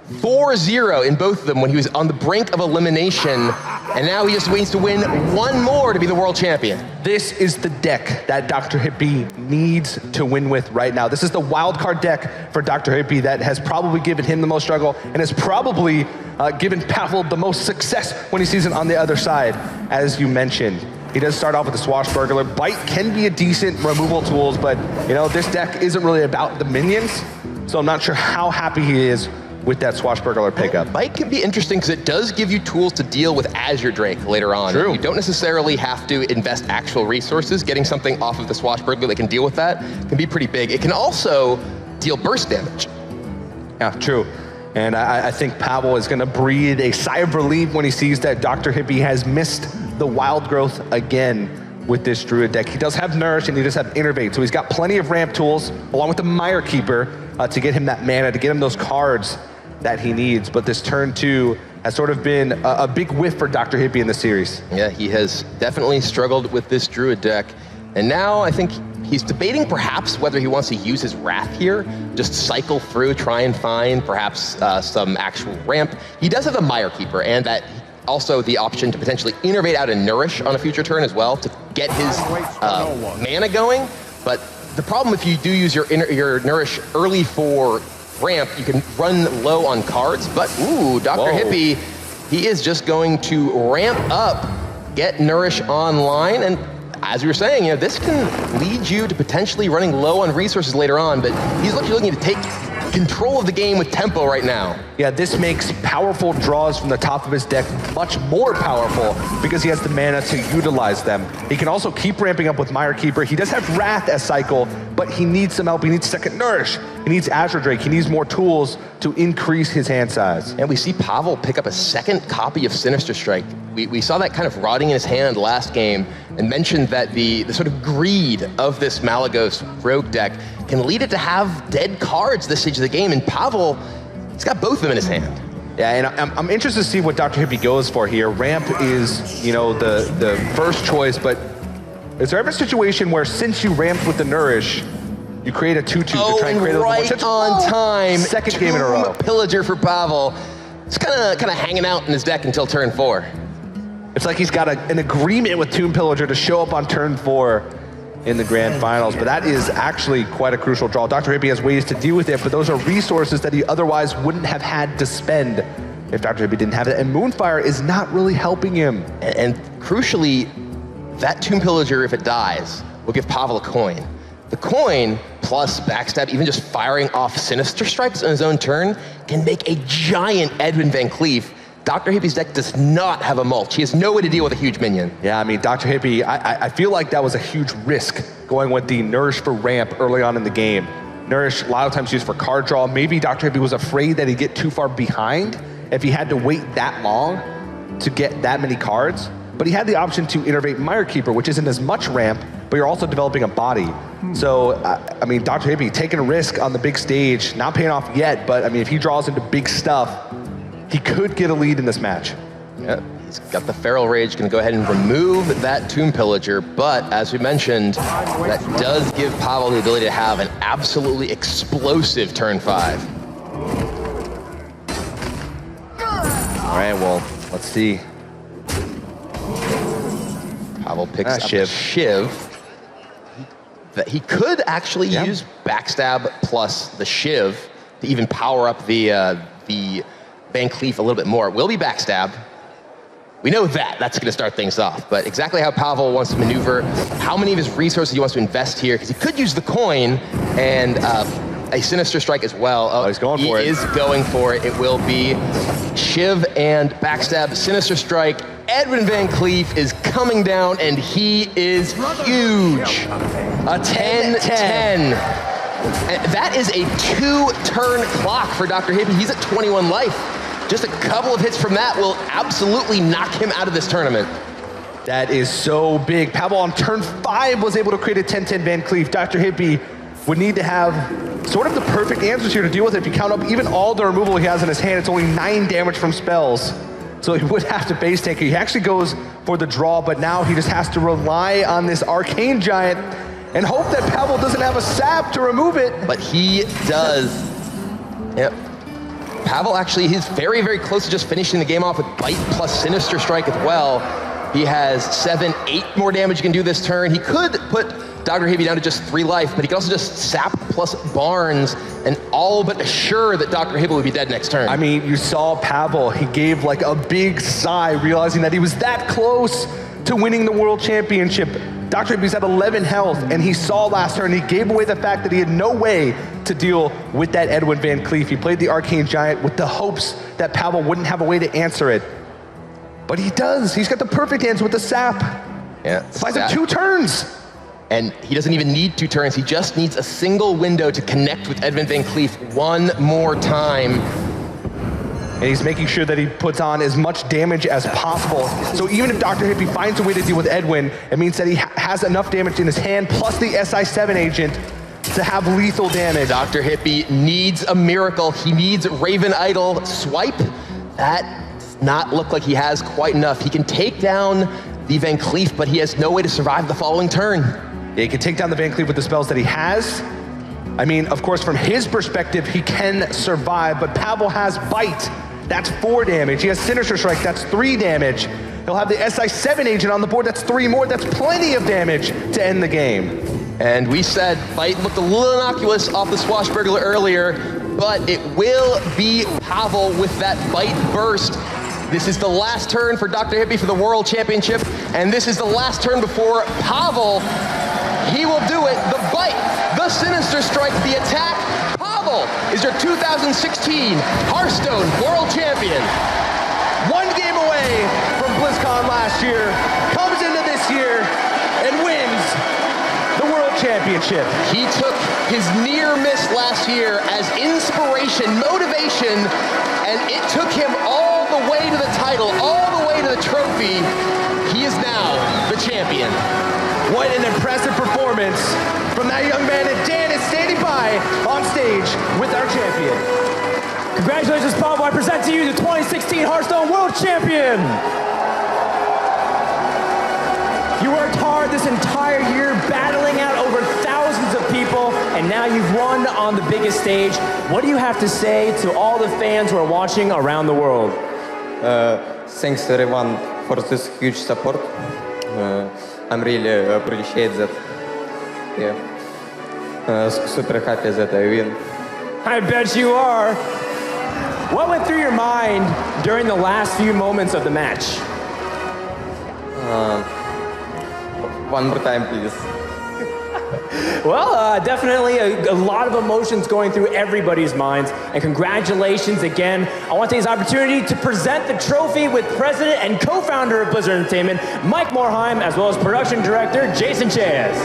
4-0 in both of them when he was on the brink of elimination, and now he just waits to win 1 more to be the world champion. This is the deck that Dr. Hippie needs to win with right now. This is the wildcard deck for Dr. Hippie that has probably given him the most struggle, and has probably given Pavel the most success when he sees it on the other side, as you mentioned. He does start off with the Swashbuckler. Bite can be a decent removal tools, but you know, this deck isn't really about the minions, so I'm not sure how happy he is with that Swashbuckler pickup. Bite can be interesting because it does give you tools to deal with Azure Drake later on. True. You don't necessarily have to invest actual resources. Getting something off of the Swashbuckler that can deal with that can be pretty big. It can also deal burst damage. Yeah, true. And I think Pavel is going to breathe a sigh of relief when he sees that Dr. Hippie has missed the wild growth again with this Druid deck. He does have Nourish and he does have Innervate, so he's got plenty of ramp tools along with the Mire Keeper to get him that mana, to get him those cards that he needs, but this turn 2 has sort of been a big whiff for Dr. Hippie in the series. Yeah, he has definitely struggled with this Druid deck. And now I think he's debating perhaps whether he wants to use his Wrath here, just cycle through, try and find perhaps some actual ramp. He does have a Mire Keeper, and that also the option to potentially innervate out a Nourish on a future turn as well to get his mana going. But the problem if you do use your Nourish early for ramp, you can run low on cards, but ooh, Dr. Hippie, he is just going to ramp up, get Nourish online, and as we were saying, this can lead you to potentially running low on resources later on, but he's looking to take control of the game with tempo right now. Yeah, this makes powerful draws from the top of his deck much more powerful because he has the mana to utilize them. He can also keep ramping up with Mire Keeper. He does have Wrath as cycle, but he needs some help. He needs second Nourish. He needs Azure Drake. He needs more tools to increase his hand size. And we see Pavel pick up a second copy of Sinister Strike. We saw that kind of rotting in his hand last game and mentioned that the sort of greed of this Malagos rogue deck can lead it to have dead cards this stage of the game, and Pavel, he's got both of them in his hand. Yeah, and I'm interested to see what Dr. Hippie goes for here. Ramp is, the first choice, but is there ever a situation where since you ramped with the Nourish, you create a 2/2 to try and create a right little more on time. Second game in a row. Pillager for Pavel. It's kind of hanging out in his deck until turn 4. It's like he's got an agreement with Tomb Pillager to show up on turn 4 in the grand finals, but that is actually quite a crucial draw. Dr. Hippie has ways to deal with it, but those are resources that he otherwise wouldn't have had to spend if Dr. Hippie didn't have it, and Moonfire is not really helping him. And crucially, that Tomb Pillager, if it dies, will give Pavel a coin. The coin, plus Backstab, even just firing off Sinister Strikes on his own turn, can make a giant Edwin Van Cleef. Dr. Hippie's deck does not have a mulch. He has no way to deal with a huge minion. Yeah, I mean, Dr. Hippie, I feel like that was a huge risk going with the Nourish for ramp early on in the game. Nourish, a lot of times used for card draw. Maybe Dr. Hippie was afraid that he'd get too far behind if he had to wait that long to get that many cards. But he had the option to innervate Mire Keeper, which isn't as much ramp, but you're also developing a body. So, I mean, Dr. Hippie taking a risk on the big stage, not paying off yet, but I mean, if he draws into big stuff, he could get a lead in this match. Yeah, he's got the Feral Rage, gonna go ahead and remove that Tomb Pillager, but as we mentioned, that does give Pavel the ability to have an absolutely explosive turn 5. All right, well, let's see. Pavel picks up a Shiv. That he could actually use Backstab plus the Shiv to even power up the Van Cleef a little bit more. It will be Backstab. We know that. That's going to start things off. But exactly how Pavel wants to maneuver, how many of his resources he wants to invest here, because he could use the coin and a Sinister Strike as well. Oh, he's going for it. He is going for it. It will be Shiv and Backstab, Sinister Strike. Edwin Van Cleef is coming down, and he is huge. A 10-10. That is a 2-turn clock for Dr. Hippie. He's at 21 life. Just a couple of hits from that will absolutely knock him out of this tournament. That is so big. Pavel on turn 5 was able to create a 10-10 Van Cleef. Dr. Hippie would need to have sort of the perfect answers here to deal with it. If you count up even all the removal he has in his hand, it's only 9 damage from spells. So he would have to base tank it. He actually goes for the draw, but now he just has to rely on this Arcane Giant and hope that Pavel doesn't have a sap to remove it. But he does. Yep. Pavel actually, he's very, very close to just finishing the game off with Bite plus Sinister Strike as well. He has 7, 8 more damage he can do this turn. He could put Dr. Hippie down to just 3 life, but he can also just sap plus Barnes and all but assure that Dr. Hippie would be dead next turn. I mean, you saw Pavel, he gave like a big sigh, realizing that he was that close to winning the World Championship. Dr. Hippie's at 11 health, and he saw last turn, he gave away the fact that he had no way to deal with that Edwin Van Cleef. He played the Arcane Giant with the hopes that Pavel wouldn't have a way to answer it. But he does. He's got the perfect answer with the sap. Yeah, buys him 2 turns. And he doesn't even need 2 turns. He just needs a single window to connect with Edwin Van Cleef one more time. And he's making sure that he puts on as much damage as possible. So even if Dr. Hippie finds a way to deal with Edwin, it means that he has enough damage in his hand, plus the SI7 agent, to have lethal damage. Dr. Hippie needs a miracle. He needs Raven Idol swipe. That does not look like he has quite enough. He can take down the Van Cleef, but he has no way to survive the following turn. Yeah, he can take down the Van Cleef with the spells that he has. I mean, of course, from his perspective, he can survive, but Pavel has Bite. That's 4 damage. He has Sinister Strike. That's 3 damage. He'll have the SI7 agent on the board. That's 3 more. That's plenty of damage to end the game. And we said Bite looked a little innocuous off the Swashbuckler earlier, but it will be Pavel with that Bite burst. This is the last turn for Dr. Hippie for the World Championship, and this is the last turn before Pavel. He will do it. The Bite, the Sinister Strike, the attack. Pavel is your 2016 Hearthstone World Champion. 1 game away from BlizzCon last year, comes into this year and wins the World Championship. He took his near miss last year as inspiration, motivation, and it took him all the way to the title, all the way to the trophy. He is now the champion. What an impressive performance from that young man, and Dan is standing by on stage with our champion. Congratulations, Pavel. I present to you the 2016 Hearthstone World Champion. You worked hard this entire year, battling out over thousands of people, and now you've won on the biggest stage. What do you have to say to all the fans who are watching around the world? Thanks to everyone for this huge support. I'm really appreciate that. Yeah. Super happy that I win. I bet you are. What went through your mind during the last few moments of the match? One more time, please. Well, definitely a lot of emotions going through everybody's minds. And congratulations again. I want to take this opportunity to present the trophy with President and co-founder of Blizzard Entertainment, Mike Morheim, as well as production director, Jason Chaz.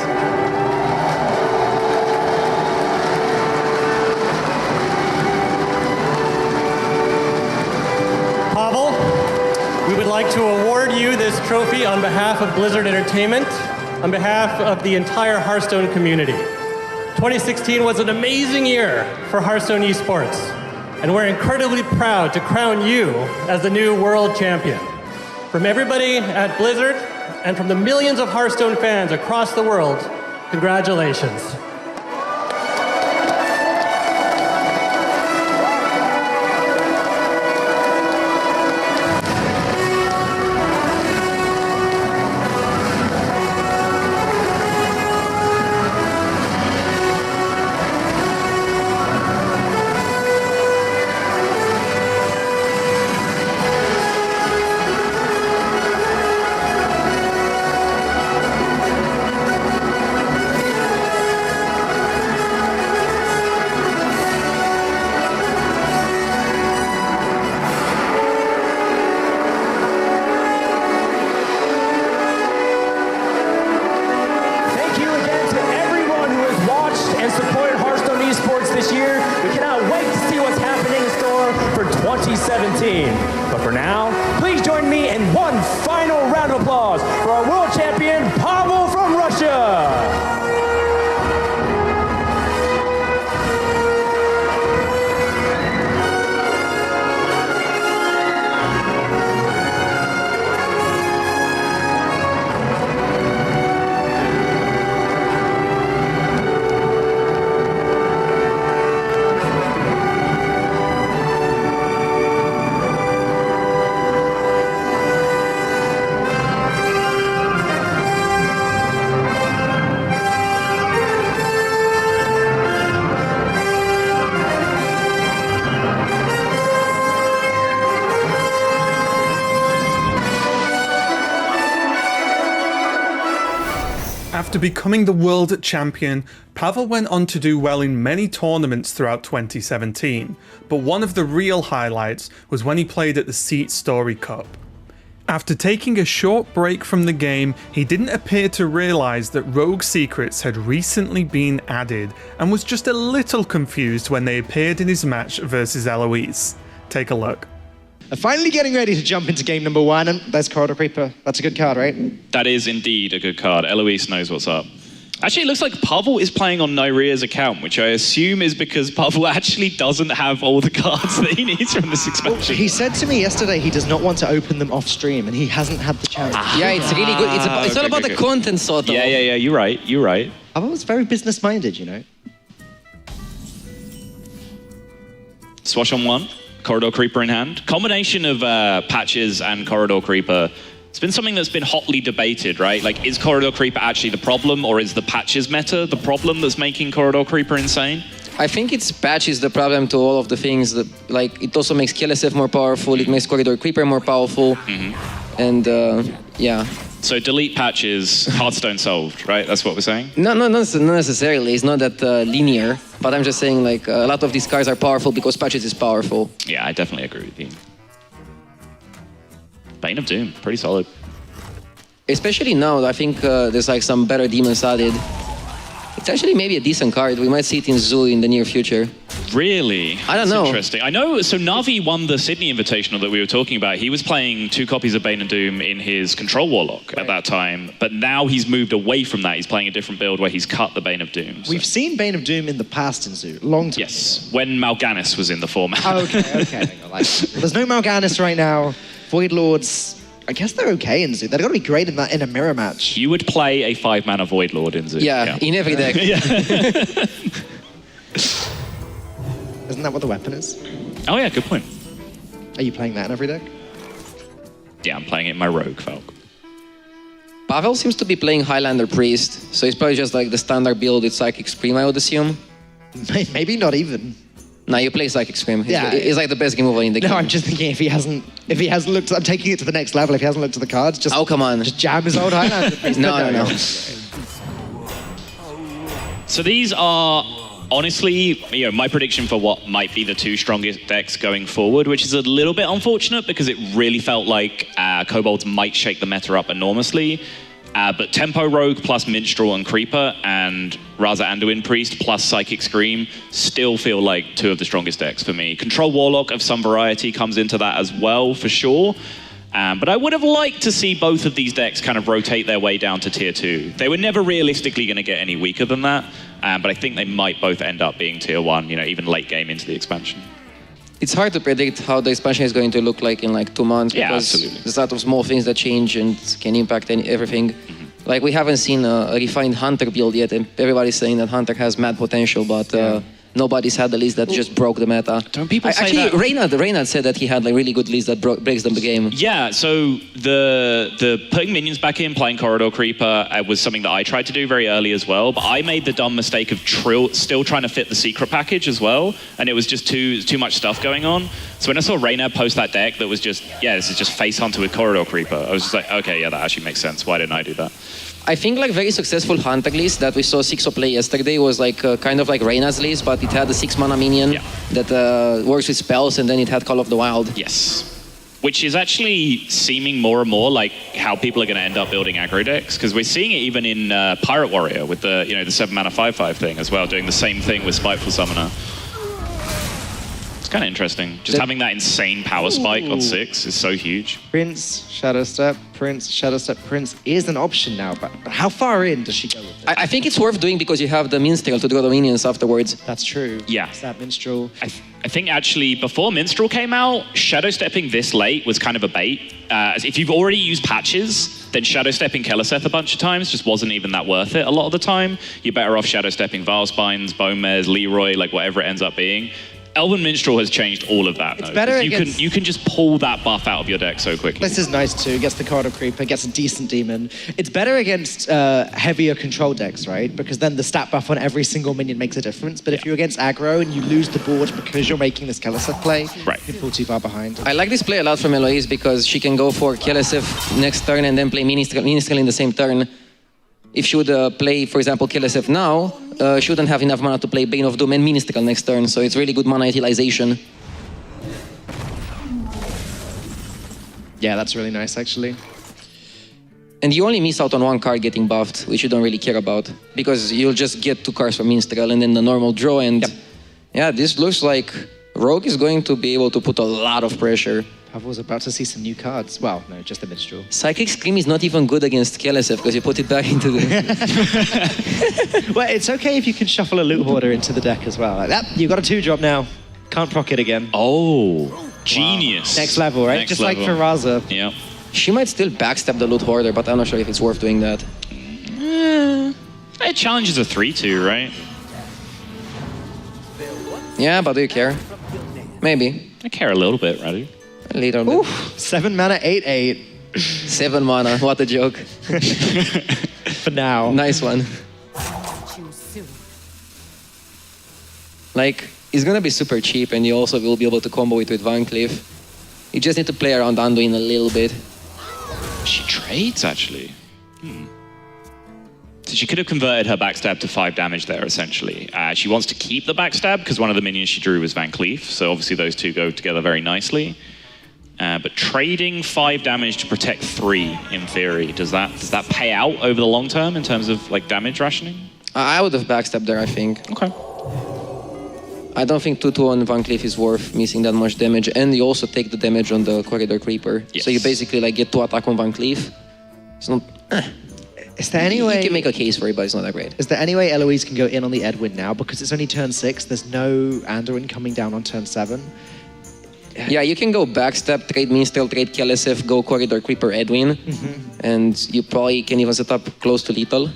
Pavel, we would like to award you this trophy on behalf of Blizzard Entertainment, on behalf of the entire Hearthstone community. 2016 was an amazing year for Hearthstone esports, and we're incredibly proud to crown you as the new world champion. From everybody at Blizzard and from the millions of Hearthstone fans across the world, congratulations. But for now, please join me in one final round of applause for our world champion, Pavel from Russia. After becoming the world champion, Pavel went on to do well in many tournaments throughout 2017, but one of the real highlights was when he played at the Seat Story Cup. After taking a short break from the game, he didn't appear to realise that rogue secrets had recently been added, and was just a little confused when they appeared in his match versus Eloise. Take a look. Finally getting ready to jump into game number one, and there's Corridor Creeper. That's a good card, right? That is indeed a good card. Eloise knows what's up. Actually, it looks like Pavel is playing on Nyria's account, which I assume is because Pavel actually doesn't have all the cards that he needs from this expansion. He said to me yesterday he does not want to open them off stream, and he hasn't had the chance. Yeah, it's really good. It's all about the content, sort of. Yeah, you're right. I was very business-minded, you know. Swash on 1, Corridor Creeper in hand. Combination of Patches and Corridor Creeper. It's been something that's been hotly debated, right? Like, is Corridor Creeper actually the problem, or is the Patches meta the problem that's making Corridor Creeper insane? I think it's Patches the problem to all of the things. That, like, it also makes KLSF more powerful, it makes Corridor Creeper more powerful, and yeah. So delete Patches, Hearthstone solved, right? That's what we're saying? No, not necessarily. It's not that linear. But I'm just saying, like, a lot of these cards are powerful because Patches is powerful. Yeah, I definitely agree with you. Bane of Doom, pretty solid. Especially now, I think there's like some better demons added. It's actually maybe a decent card. We might see it in Zoo in the near future. Really? I don't know. Interesting. I know, so Navi won the Sydney Invitational that we were talking about. He was playing 2 copies of Bane and Doom in his Control Warlock at that time, but now he's moved away from that. He's playing a different build where he's cut the Bane of Doom. So. We've seen Bane of Doom in the past in Zoo, long time. Yes, when Mal'Ganis was in the format. Okay. Well, there's no Mal'Ganis right now. Void Lords, I guess they're okay in Zoo. They're going to be great in a mirror match. You would play a 5-mana Void Lord in Zoo. Yeah, in every deck. Isn't that what the weapon is? Oh yeah, good point. Are you playing that in every deck? Yeah, I'm playing it in my Rogue Falc. Pavel seems to be playing Highlander Priest, so it's probably just like the standard build with Psychic Scream, I would assume. Maybe not even. No, you play Psychic Scream. Yeah, it's like the best game over in the game. No, I'm just thinking if he hasn't looked, I'm taking it to the next level. If he hasn't looked at the cards, just come on, just jam his old Highlander Priest. No. So these are honestly, my prediction for what might be the 2 strongest decks going forward, which is a little bit unfortunate because it really felt like Kobolds might shake the meta up enormously. But Tempo Rogue plus Minstrel and Creeper and Raza Anduin Priest plus Psychic Scream still feel like 2 of the strongest decks for me. Control Warlock of some variety comes into that as well, for sure. But I would have liked to see both of these decks kind of rotate their way down to tier 2. They were never realistically going to get any weaker than that, but I think they might both end up being tier 1, even late game into the expansion. It's hard to predict how the expansion is going to look like in like 2 months because there's a lot of small things that change and can impact everything. Like we haven't seen a refined Hunter build yet, and everybody's saying that Hunter has mad potential, but nobody's had the list that just broke the meta. Don't people say actually, that? Reynard said that he had like really good list that breaks the game. Yeah, so the putting minions back in, playing Corridor Creeper was something that I tried to do very early as well, but I made the dumb mistake of still trying to fit the secret package as well, and it was just too much stuff going on. So when I saw Reynard post that deck that was just, this is just Face Hunter with Corridor Creeper, I was just like, okay, yeah, that actually makes sense. Why didn't I do that? I think like very successful Hunter list that we saw Sixo play yesterday was like kind of like Reynard's list, but it had a 6-mana minion that works with spells, and then it had Call of the Wild. Yes. Which is actually seeming more and more like how people are going to end up building aggro decks, because we're seeing it even in Pirate Warrior with the the 7-mana 5/5 thing as well, doing the same thing with Spiteful Summoner. It's kind of interesting. Just having that insane power spike on 6 is so huge. Prince, Shadow Step, Prince is an option now, but how far in does she go with it? I think it's worth doing because you have the Minstrel to draw the minions afterwards. That's true. Yeah. It's that Minstrel. I think actually before Minstrel came out, Shadow Stepping this late was kind of a bait. If you've already used Patches, then Shadow Stepping Keleseth a bunch of times just wasn't even that worth it a lot of the time. You're better off Shadow Stepping Valspines, Bone Mares, Leroy, like whatever it ends up being. Elven Minstrel has changed all of that. It's better against... You can just pull that buff out of your deck so quickly. This is nice too. Gets the Corridor Creeper, gets a decent demon. It's better against heavier control decks, right? Because then the stat buff on every single minion makes a difference. But if you're against aggro and you lose the board because you're making this Keleseth play, you fall too far behind. I like this play a lot from Eloise because she can go for Keleseth next turn and then play Minstrel in the same turn. If she would play, for example, Keleseth now, she wouldn't have enough mana to play Bane of Doom and Minstrel next turn, so it's really good mana utilization. Yeah, that's really nice, actually. And you only miss out on one card getting buffed, which you don't really care about, because you'll just get 2 cards from Minstrel and then the normal draw, and yeah, this looks like Rogue is going to be able to put a lot of pressure. Pavel's about to see some new cards. Well, no, just the minstrel. Psychic Scream is not even good against Kelesev because you put it back into the... Well, it's okay if you can shuffle a Loot Hoarder into the deck as well. Like that, you got a 2-drop now. Can't proc it again. Oh, genius. Next level, right? Next just level. like for Raza. Yeah. She might still backstab the Loot Hoarder, but I'm not sure if it's worth doing that. It challenges a 3-2, right? Yeah, but do you care? Maybe. I care a little bit, Radu. A little bit. 7 mana, 8/8. 7 mana, what a joke. For now. Nice one. Like, it's gonna be super cheap and you also will be able to combo it with Van Cleef. You just need to play around Anduin a little bit. She trades, actually. So she could have converted her backstab to 5 damage there, essentially. She wants to keep the backstab because one of the minions she drew was Van Cleef, so obviously those two go together very nicely. But trading 5 damage to protect 3, in theory, does that pay out over the long term in terms of like damage rationing? I would have backstabbed there, I think. Okay. I don't think 2-2 on Van Cleef is worth missing that much damage, and you also take the damage on the Corridor Creeper. Yes. So you basically like get 2 attack on Van Cleef. It's not... Is there any way... You can make a case for it, but it's not that great. Is there any way Eloise can go in on the Edwin now? Because it's only turn 6, there's no Anduin coming down on turn 7. Yeah, you can go backstab, trade Minstrel, trade Kelesev, go Corridor Creeper Edwin, and you probably can even set up close to lethal.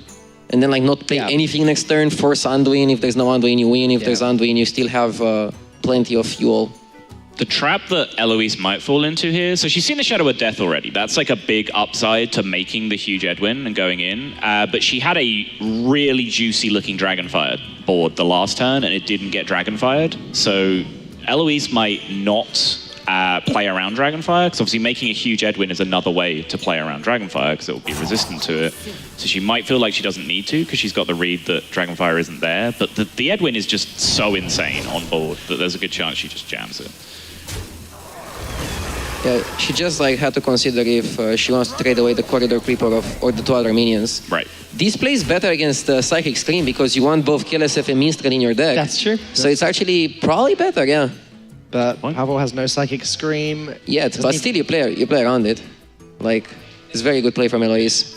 And then like not play anything next turn, force Anduin. If there's no Anduin, you win. If there's Anduin, you still have plenty of fuel. The trap that Eloise might fall into here, so she's seen the Shadow of Death already. That's like a big upside to making the huge Edwin and going in. But she had a really juicy looking Dragonfire board the last turn and it didn't get Dragonfired. So Eloise might not play around Dragonfire, because obviously making a huge Edwin is another way to play around Dragonfire, because it will be resistant to it. So she might feel like she doesn't need to, because she's got the read that Dragonfire isn't there. But the Edwin is just so insane on board that there's a good chance she just jams it. Yeah, she just like had to consider if she wants to trade away the Corridor Creeper or the 2 other minions. Right. This plays better against Psychic Scream because you want both Kelesev and Minstrel in your deck. That's true. So it's actually probably better, yeah. But Pavel has no Psychic Scream. Yet, but still you play around it. Like, it's a very good play from Eloise.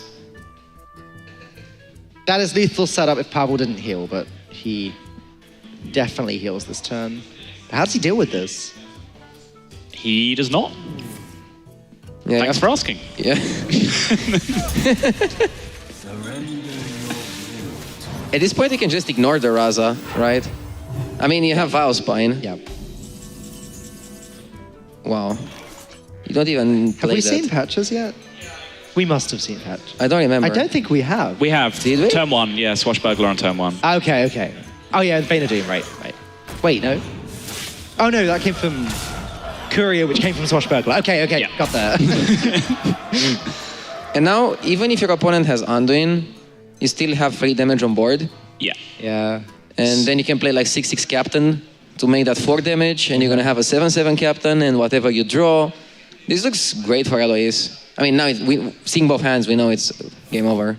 That is lethal setup if Pavel didn't heal, but he definitely heals this turn. How does he deal with this? He does not. Yeah, Thanks for asking. Yeah. At this point, you can just ignore the Raza, right? I mean, you have Vilepine. Yeah. Wow. You don't even play Have we that. seen patches yet? We must have seen patches. I don't remember. I don't think we have. We have. Did we? Turn 1, yeah, Swashbuckler on turn 1. Okay. Oh yeah, Bane of Doom, right. Wait, no. Oh no, that came from Courier, which came from Swashbuckler. Okay, Yeah. got that. And now, even if your opponent has Anduin, you still have 3 damage on board. Yeah. Yeah. And then you can play like 6/6 Captain to make that 4 damage, and you're gonna have a 7/7 Captain, and whatever you draw. This looks great for Eloise. I mean, now seeing both hands, we know it's game over.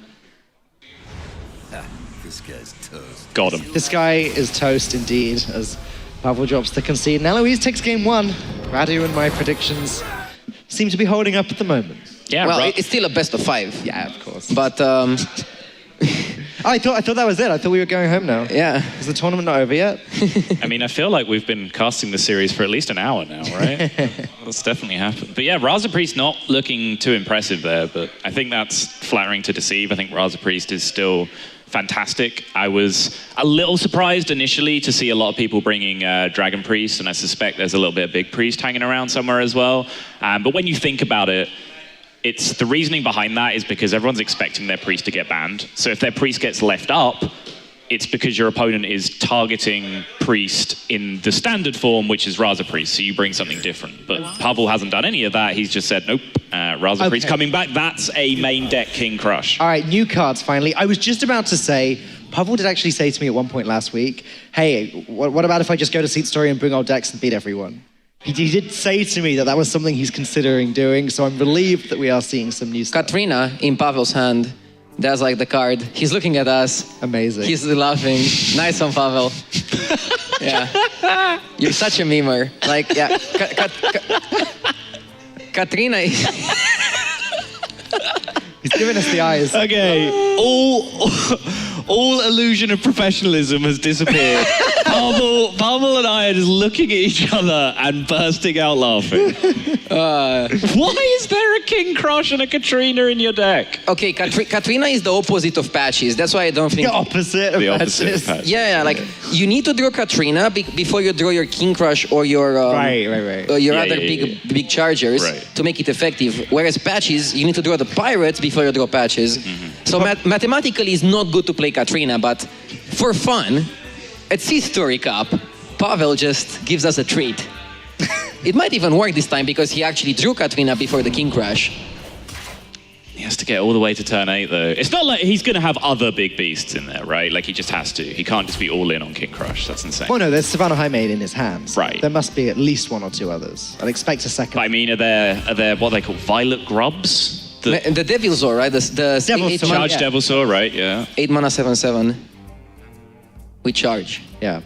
This guy's toast. Got him. This guy is toast indeed, as Pavel drops the concede. And Eloise takes game 1. Radu and my predictions seem to be holding up at the moment. Yeah, well, it's still a best of 5. Yeah, of course. But I thought that was it. I thought we were going home now. Yeah. Is the tournament not over yet? I mean, I feel like we've been casting the series for at least an hour now, right? That's definitely happened. But yeah, Raza Priest not looking too impressive there, but I think that's flattering to deceive. I think Raza Priest is still fantastic. I was a little surprised initially to see a lot of people bringing Dragon Priest, and I suspect there's a little bit of Big Priest hanging around somewhere as well. But when you think about it, it's the reasoning behind that is because everyone's expecting their priest to get banned. So if their priest gets left up, it's because your opponent is targeting priest in the standard form, which is Raza Priest. So you bring something different. But Pavel hasn't done any of that. He's just said, nope, Raza Priest coming back. That's a main deck King Crush. All right, new cards finally. I was just about to say, Pavel did actually say to me at one point last week, hey, what about if I just go to Seat Story and bring old decks and beat everyone? He did say to me that was something he's considering doing, so I'm relieved that we are seeing some new stuff. Katrina in Pavel's hand. That's like the card. He's looking at us. Amazing. He's laughing. Nice one, Pavel. Yeah. You're such a memer. Like, yeah. Katrina is... He's giving us the eyes. Okay, all illusion of professionalism has disappeared. Pavel and I are just looking at each other and bursting out laughing. Why is there a King Crush and a Katrina in your deck? Okay, Katrina is the opposite of patches. That's why I don't think... The opposite of patches. Yeah, like, you need to draw Katrina before you draw your King Crush or your... your other big chargers to make it effective. Whereas patches, you need to draw the pirates before you draw patches. So mathematically, it's not good to play Katrina, but for fun, at History Cup, Pavel just gives us a treat. It might even work this time because he actually drew Katrina before the King Crush. He has to get all the way to turn 8, though. It's not like he's going to have other big beasts in there, right? Like, he just has to. He can't just be all in on King Crush. That's insane. Oh no, there's Savannah Highmaid in his hands. Right. There must be at least 1 or 2 others. I'd expect a second. But I mean, are there what they call Violet Grubs? The Devilsaur, right? The Charge Devilsaur, right? Yeah. 8 mana 7/7. We charge. Yeah.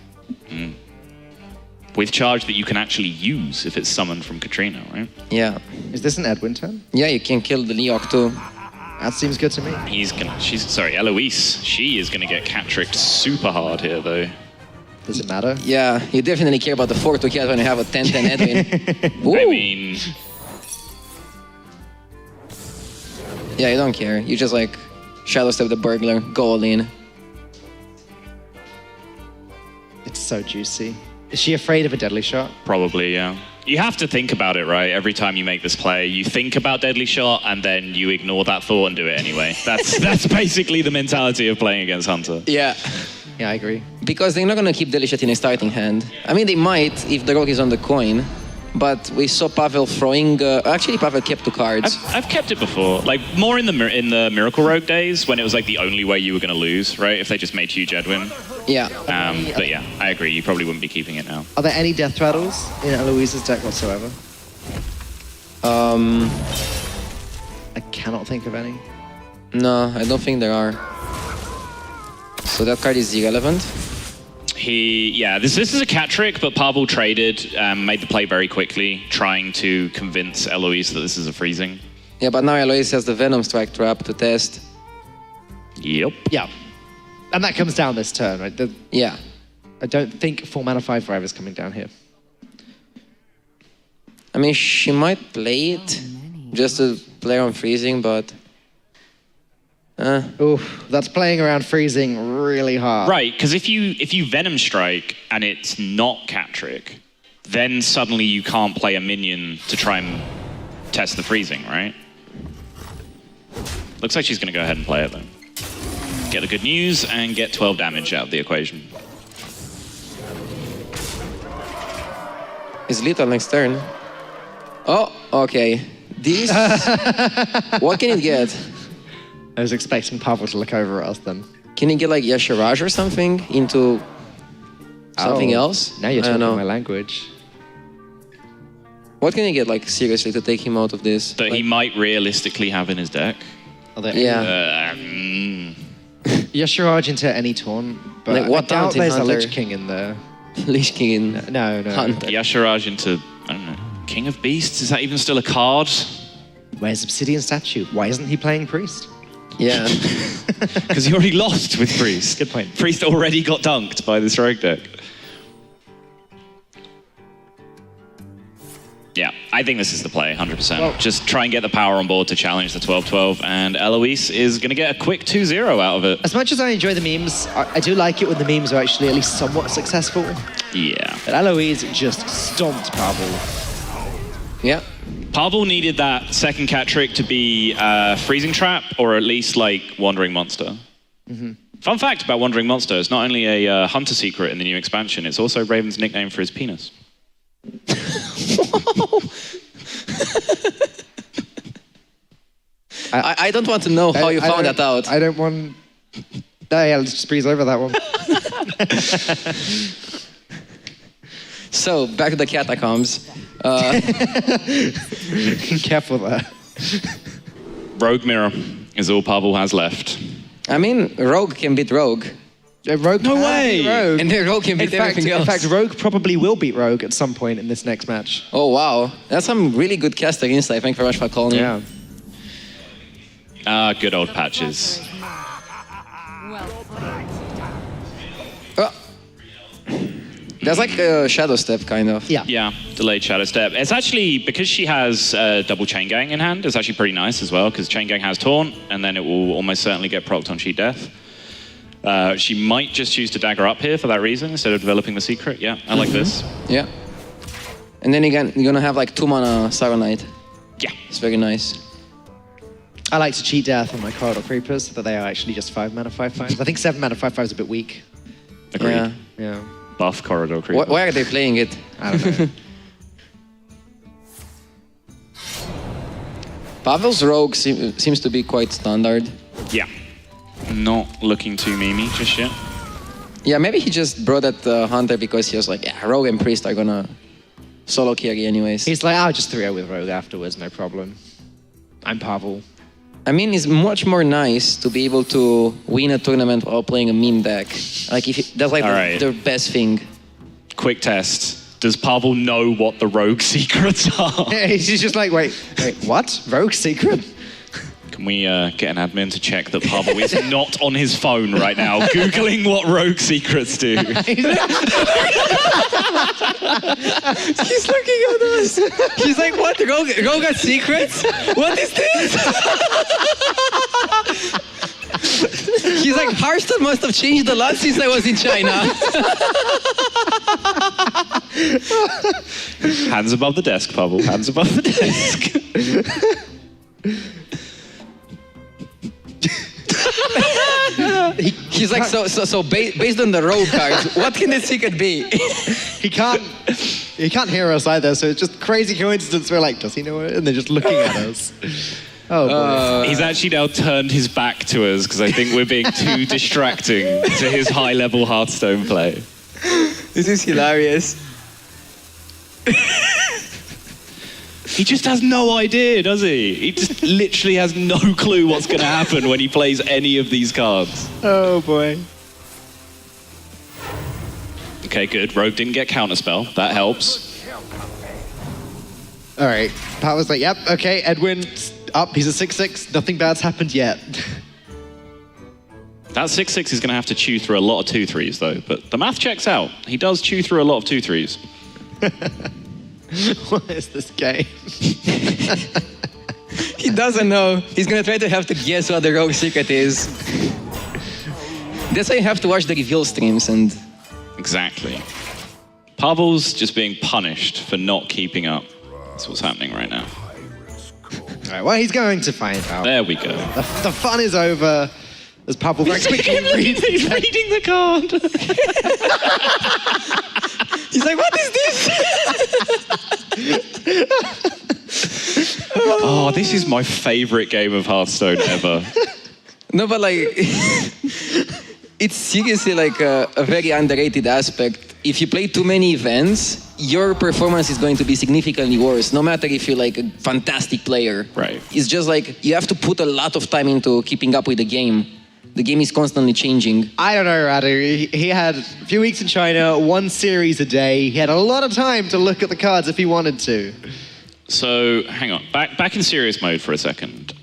With charge that you can actually use if it's summoned from Katrina, right? Yeah. Is this an Edwin turn? Yeah, you can kill the Leok too. That seems good to me. Eloise. She is gonna get cat-tricked super hard here, though. Does it matter? Yeah, you definitely care about the 4-2 cat when you have a 10-10 Edwin. I mean... Yeah, you don't care. You just like Shadow Step the Burglar, go all in. It's so juicy. Is she afraid of a deadly shot? Probably, yeah. You have to think about it, right? Every time you make this play, you think about Deadly Shot and then you ignore that thought and do it anyway. That's basically the mentality of playing against Hunter. Yeah. Yeah, I agree. Because they're not going to keep Deadly Shot in a starting hand. I mean, they might if the rogue is on the coin. But we saw Pavel throwing... actually, Pavel kept 2 cards. I've kept it before. Like, more in the Miracle Rogue days when it was like the only way you were going to lose, right? If they just made huge Edwin. Yeah. But yeah, I agree. You probably wouldn't be keeping it now. Are there any death rattles in Eloise's deck whatsoever? I cannot think of any. No, I don't think there are. So that card is irrelevant. This is a cat trick, but Pavel traded, made the play very quickly, trying to convince Eloise that this is a freezing. Yeah, but now Eloise has the Venom Strike trap to test. Yep. Yeah. And that comes down this turn, right? Yeah. I don't think 4 mana 5/5 is coming down here. I mean, she might play it just to play on freezing, but... Oof, that's playing around freezing really hard. Right, because if you Venom Strike and it's not cat trick, then suddenly you can't play a minion to try and test the freezing, right? Looks like she's going to go ahead and play it then. Get the good news and get 12 damage out of the equation. It's lethal next turn. Oh, okay. This... What can it get? I was expecting Pavel to look over at us then. Can he get like Yasharaj or something into something else? Now you're talking my language. What can he get like seriously to take him out of this? That he might realistically have in his deck? Yeah. Yasharaj into any taunt, but like, what I doubt there's Hunter? a Lich King in there. Lich King in... No. Hunter. Yasharaj into, I don't know, King of Beasts? Is that even still a card? Where's Obsidian Statue? Why isn't he playing Priest? Yeah. Because he already lost with Priest. Good point. Priest already got dunked by this rogue deck. Yeah, I think this is the play, 100%. Well, just try and get the power on board to challenge the 12-12, and Eloise is going to get a quick 2-0 out of it. As much as I enjoy the memes, I do like it when the memes are actually at least somewhat successful. Yeah. But Eloise just stomped Pavel. Yeah. Pavel needed that second cat trick to be Freezing Trap, or at least like Wandering Monster. Mm-hmm. Fun fact about Wandering Monster, it's not only a Hunter secret in the new expansion, it's also Raven's nickname for his penis. I don't want to know how you found that out. I don't want... No, yeah, let's just breeze over that one. So, back to the catacombs. Careful there. Rogue Mirror is all Pavel has left. I mean, Rogue can beat Rogue. Rogue No can way! beat Rogue. And then Rogue can beat everything else. In fact, Rogue probably will beat Rogue at some point in this next match. Oh, wow. That's some really good casting insight. Thank you very much for calling. Yeah. Good old Patches. There's like a shadow step, kind of. Yeah, delayed shadow step. It's actually, because she has double chain gang in hand, it's actually pretty nice as well, because chain gang has taunt, and then it will almost certainly get procced on cheat death. She might just choose to dagger up here for that reason, instead of developing the secret. Yeah, I like this. Yeah. And then again, you're gonna have like 2 mana Saronite. Yeah. It's very nice. I like to cheat death on my corridor creepers so that they are actually just 5 mana 5/5s. I think 7 mana 5/5 is a bit weak. Agreed. Yeah. Buff corridor creeper. Why are they playing it? I don't know. Pavel's rogue seems to be quite standard. Yeah. Not looking too memey just yet. Yeah, maybe he just brought that hunter because he was like, yeah, rogue and priest are gonna solo carry anyways. He's like, I'll just 3-0 with rogue afterwards, no problem. I'm Pavel. I mean, it's much more nice to be able to win a tournament while playing a meme deck. Like, that's like the best thing. Quick test. Does Pavel know what the rogue secrets are? He's just like, wait, what? Rogue secret? Can we get an admin to check that Pavel is not on his phone right now, Googling what rogue secrets do? He's looking at us. He's like, what? Rogue got secrets? What is this? He's like, Hearthstone must have changed a lot since I was in China. Hands above the desk, Pavel. Hands above the desk. He's like, so based on the rogue cards, what can the secret be? He can't hear us either, so it's just crazy coincidence. We're like, does he know it? And they're just looking at us. Oh, boy. He's actually now turned his back to us because I think we're being too distracting to his high-level Hearthstone play. This is hilarious. He just has no idea, does he? He just literally has no clue what's going to happen when he plays any of these cards. Oh, boy. Okay, good. Rogue didn't get counterspell. That helps. All right. Pat was like, yep, okay, Edwin up. He's a 6/6. Nothing bad's happened yet. That 6/6 is going to have to chew through a lot of 2/3s, though. But the math checks out. He does chew through a lot of 2/3s. What is this game? He doesn't know. He's gonna try to have to guess what the rogue secret is. That's why you have to watch the reveal streams and... Exactly. Pavel's just being punished for not keeping up. That's what's happening right now. All right, well, he's going to find out. There we go. The fun is over. As Pavel very quickly reads... He's reading the card. He's like, what is this? Oh, this is my favorite game of Hearthstone ever. No, but like, it's seriously like a very underrated aspect. If you play too many events, your performance is going to be significantly worse, no matter if you're like a fantastic player. Right. It's just like, you have to put a lot of time into keeping up with the game. The game is constantly changing. I don't know, Radu. He had a few weeks in China, 1 series a day. He had a lot of time to look at the cards if he wanted to. So, hang on. Back in serious mode for a second.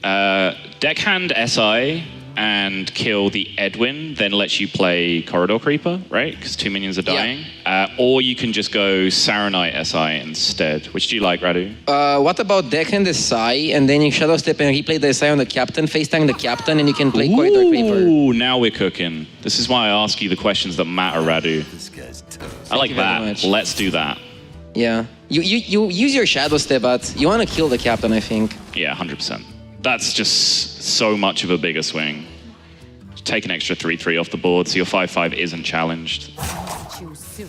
Deckhand SI and kill the Edwin, then lets you play Corridor Creeper, right? Because 2 minions are dying. Yeah. Or you can just go Saronite SI instead. Which do you like, Radu? What about Deckhand SI, and then you Shadow Step and replay the SI on the captain, FaceTime the captain, and you can play Corridor Creeper. Ooh, now we're cooking. This is why I ask you the questions that matter, Radu. I like that. Let's do that. Yeah. You use your Shadow Step, but you want to kill the captain, I think. Yeah, 100%. That's just so much of a bigger swing. Take an extra 3/3 off the board so your 5/5 isn't challenged.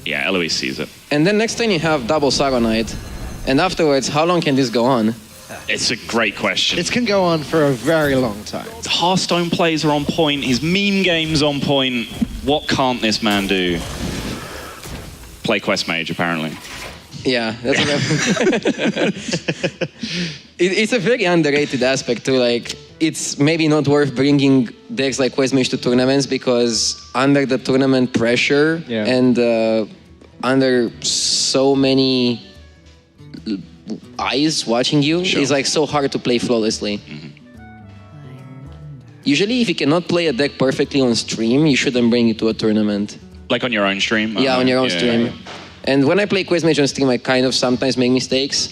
Yeah, Eloise sees it. And then next time you have double Saronite. And afterwards, how long can this go on? It's a great question. It can go on for a very long time. Hearthstone plays are on point. His meme game's on point. What can't this man do? Play Quest Mage, apparently. Yeah, that's what it's a very underrated aspect too. Like, it's maybe not worth bringing decks like Questmage to tournaments because under the tournament pressure and under so many eyes watching you, it's like so hard to play flawlessly. Usually, if you cannot play a deck perfectly on stream, you shouldn't bring it to a tournament. Like on your own stream? Yeah, on your own stream. And when I play Questmage on stream, I kind of sometimes make mistakes.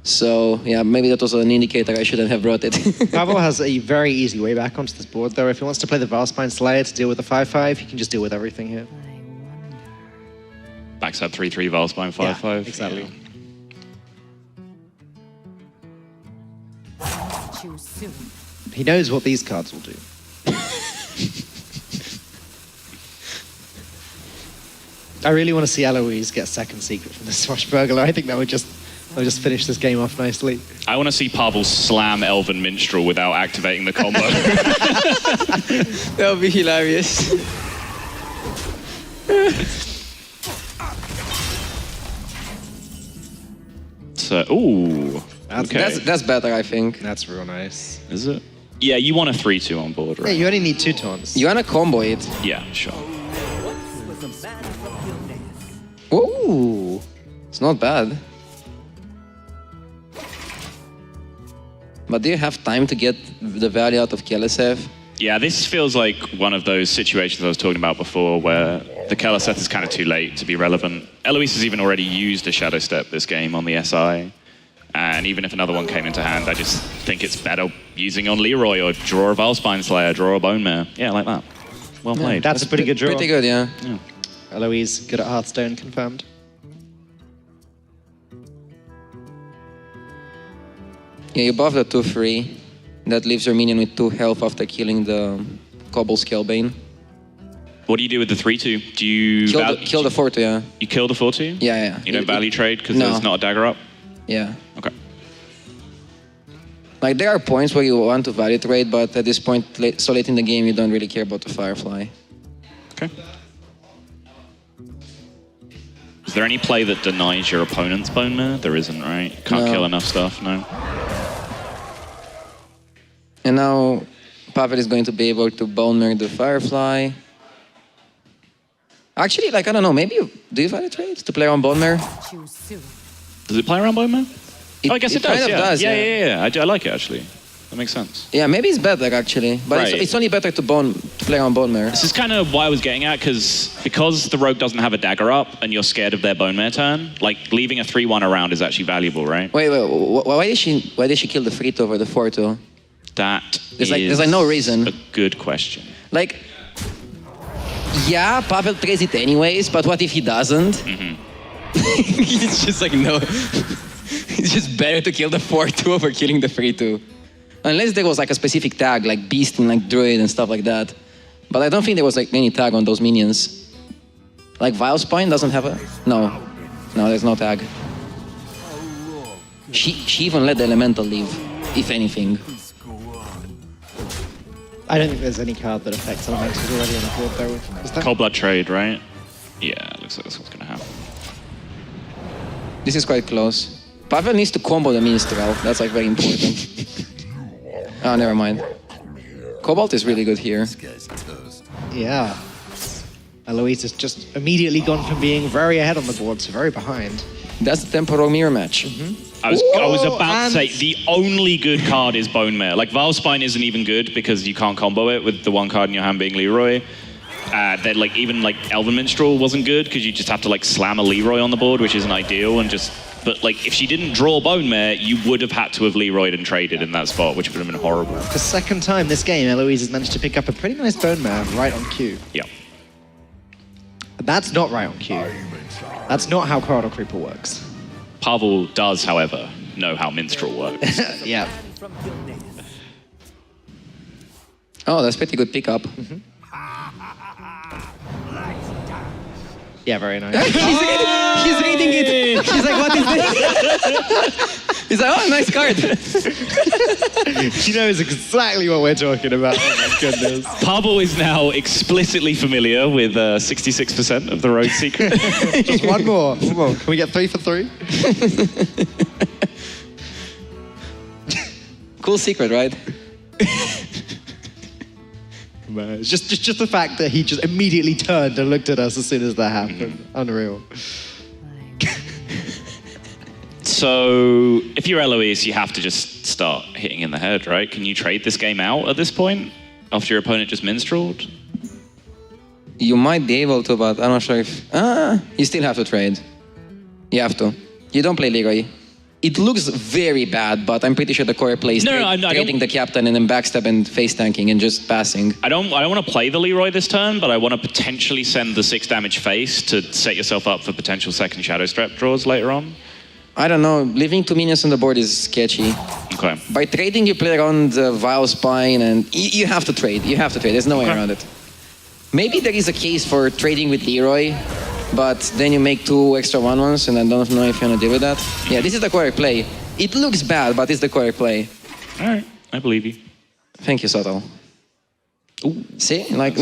So, yeah, maybe that was an indicator I shouldn't have brought it. Pavel has a very easy way back onto this board, though. If he wants to play the Valspine Slayer to deal with the 5-5, he can just deal with everything here. Backstab 3-3, Valspine 5-5. Yeah, exactly. He knows what these cards will do. I really want to see Eloise get a second secret from the Swashbuckler. I think that would just finish this game off nicely. I want to see Pavel slam Elven Minstrel without activating the combo. That would be hilarious. So, ooh. That's better, I think. That's real nice. Is it? Yeah, you want a 3-2 on board, right? Yeah, you only need 2 taunts. You want to combo it? Yeah, sure. Ooh. It's not bad. But do you have time to get the value out of Kelesev? Yeah, this feels like one of those situations I was talking about before where the Kelesev is kind of too late to be relevant. Eloise has even already used a Shadow Step this game on the SI. And even if another one came into hand, I just think it's better using on Leroy or draw a Valspine Slayer, draw a Bone Mare. Yeah, like that. Well played. That's a pretty good draw. Pretty good, yeah. Eloise, good at Hearthstone, confirmed. Yeah, you buff the 2-3. That leaves your minion with 2 health after killing the Cobble Scalebane. What do you do with the 3-2? Do you... Kill the 4-2, yeah. You kill the 4-2? Yeah. You don't value trade because there's not a dagger up? Yeah. Okay. Like, there are points where you want to value trade, but at this point, so late in the game, you don't really care about the Firefly. Okay. Is there any play that denies your opponent's Bone Mare? There isn't, right? Can't kill enough stuff, no? And now, Pavel is going to be able to Bone Mare the Firefly. Actually, like, I don't know, maybe do you value trade to play around Bone Mare? Does it play around Bone Mare? I guess it does, kind of does, yeah. I like it, actually. That makes sense. Yeah, maybe it's better, actually. But Right. it's only better to play on Bone Mare. This is kind of why I was getting at, because the rogue doesn't have a dagger up and you're scared of their Bone Mare turn, like, leaving a 3-1 around is actually valuable, right? Wait, why did she kill the 3-2 over the 4-2? There's like no reason. A good question. Like, yeah, Pavel plays it anyways, but what if he doesn't? It's just like, no. It's just better to kill the 4-2 over killing the 3-2. Unless there was like a specific tag, like Beast and like Druid and stuff like that. But I don't think there was like any tag on those minions. Like Vilespine doesn't have a... No, there's no tag. She even let the Elemental leave, if anything. I don't think there's any card that affects Elementals already on the board, though. Is that? Cold Blood trade, right? Yeah, looks like that's what's going to happen. This is quite close. Pavel needs to combo the Minstrel. That's like very important. Oh, never mind. Cobalt is really good here. Yeah. Eloise has just immediately gone from being very ahead on the board to very behind. That's the Temporal Mirror match. I was about to say, the only good card is Bone Mare. Like, Valspine isn't even good because you can't combo it with the one card in your hand being Leroy. Then, like, even, like, Elven Minstrel wasn't good because you just have to, like, slam a Leroy on the board, which isn't ideal, and just... But, like, if she didn't draw Bone Mare, you would have had to have Leroyed and traded in that spot, which would have been horrible. The second time this game, Eloise has managed to pick up a pretty nice Bone Mare right on cue. Yeah. That's not right on cue. That's not how Corridor Creeper works. Pavel does, however, know how Minstrel works. Yeah. Oh, that's pretty good pickup. Yeah, very nice. He's reading it. He's like, what is this? He's like, oh, nice card. She knows exactly what we're talking about. Oh my goodness. Pavel is now explicitly familiar with 66% of the road secret. Just one more. Can we get 3 for 3? Cool secret, right? Man, just the fact that he just immediately turned and looked at us as soon as that happened. Unreal. So, if you're Eloise, you have to just start hitting in the head, right? Can you trade this game out at this point? After your opponent just minstreled? You might be able to, but I'm not sure if... you still have to trade. You have to. You don't play Leroy. It looks very bad, but I'm pretty sure the core plays trading the captain and then backstab and face tanking and just passing. I don't want to play the Leroy this turn, but I want to potentially send the 6 damage face to set yourself up for potential second Shadow Strap draws later on. I don't know. Leaving 2 minions on the board is sketchy. Okay. By trading, you play around Vile Spine, and you have to trade. You have to trade. There's no way around it. Maybe there is a case for trading with Leroy, but then you make 2 extra 1/1s, and I don't know if you want to deal with that. Yeah, this is the correct play. It looks bad, but it's the correct play. All right, I believe you. Thank you, Soto. See, like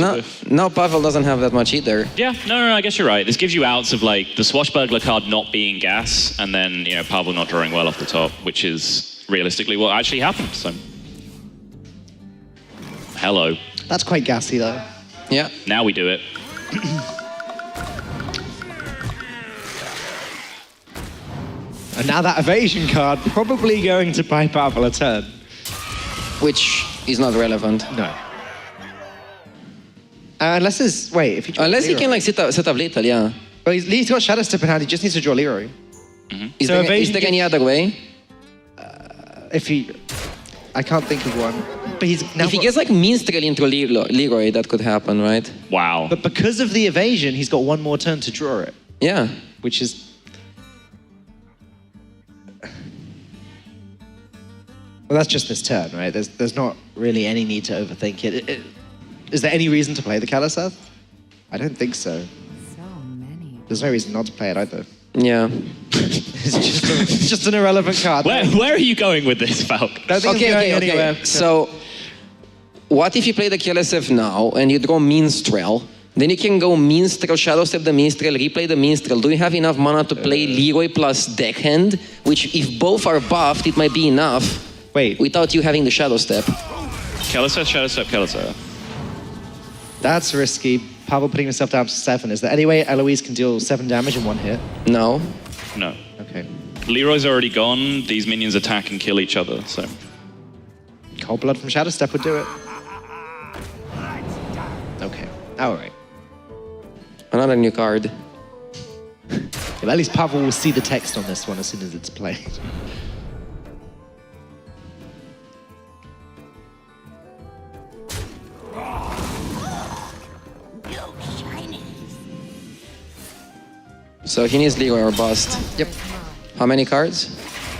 now Pavel doesn't have that much either. Yeah, no, I guess you're right. This gives you outs of like the Swashbuckler card not being gas, and then Pavel not drawing well off the top, which is realistically what actually happened. So, hello. That's quite gassy though. Yeah. Now we do it. And now that evasion card probably going to buy Pavel a turn. Which is not relevant. No. Unless there's... Wait, if he... Unless he can like set up lethal, yeah. Well, he's got Shadow Step in hand, he just needs to draw Leroy. Is there any other way? If he... I can't think of one. But he's now if he gets like Minstrel into Leroy, that could happen, right? Wow. But because of the evasion, he's got 1 more turn to draw it. Yeah. Which is... Well, that's just this turn, right? There's not really any need to overthink it. Is there any reason to play the Kaliseth? I don't think so. There's no reason not to play it either. Yeah. It's just an irrelevant card. Where are you going with this, Falk? Okay. So, what if you play the Kaliseth now and you draw Minstrel? Then you can go Minstrel, Shadow Step the Minstrel, replay the Minstrel. Do you have enough mana to play Leroy plus Deckhand? Which, if both are buffed, it might be enough. Wait. Without you having the Shadow Step. Kaliseth, Shadow Step, Kaliseth. That's risky. Pavel putting himself down to 7. Is there any way Eloise can deal 7 damage in 1 hit? No. No. Okay. Leroy's already gone. These minions attack and kill each other, so... Cold Blood from Shadow Step would do it. Okay. Alright. Another new card. Well, at least Pavel will see the text on this one as soon as it's played. So he needs Leroy or bust. Yep. How many cards?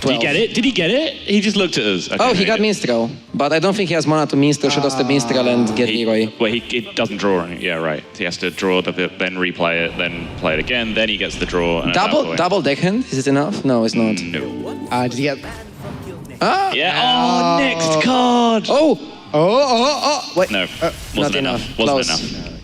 12. Did he get it? Did he get it? He just looked at us. Okay, he got Minstrel. But I don't think he has mana to Minstrel, Shadow Step Minstrel and get Leroy. Well, he doesn't draw anything. Yeah, right. He has to draw the bit, then replay it, then play it again, then he gets the draw. And Double Deckhand? Is it enough? No, it's not. No. Did he get... Yeah. Oh, next card! Oh! Oh! Wait. No, wasn't not enough. Wasn't enough.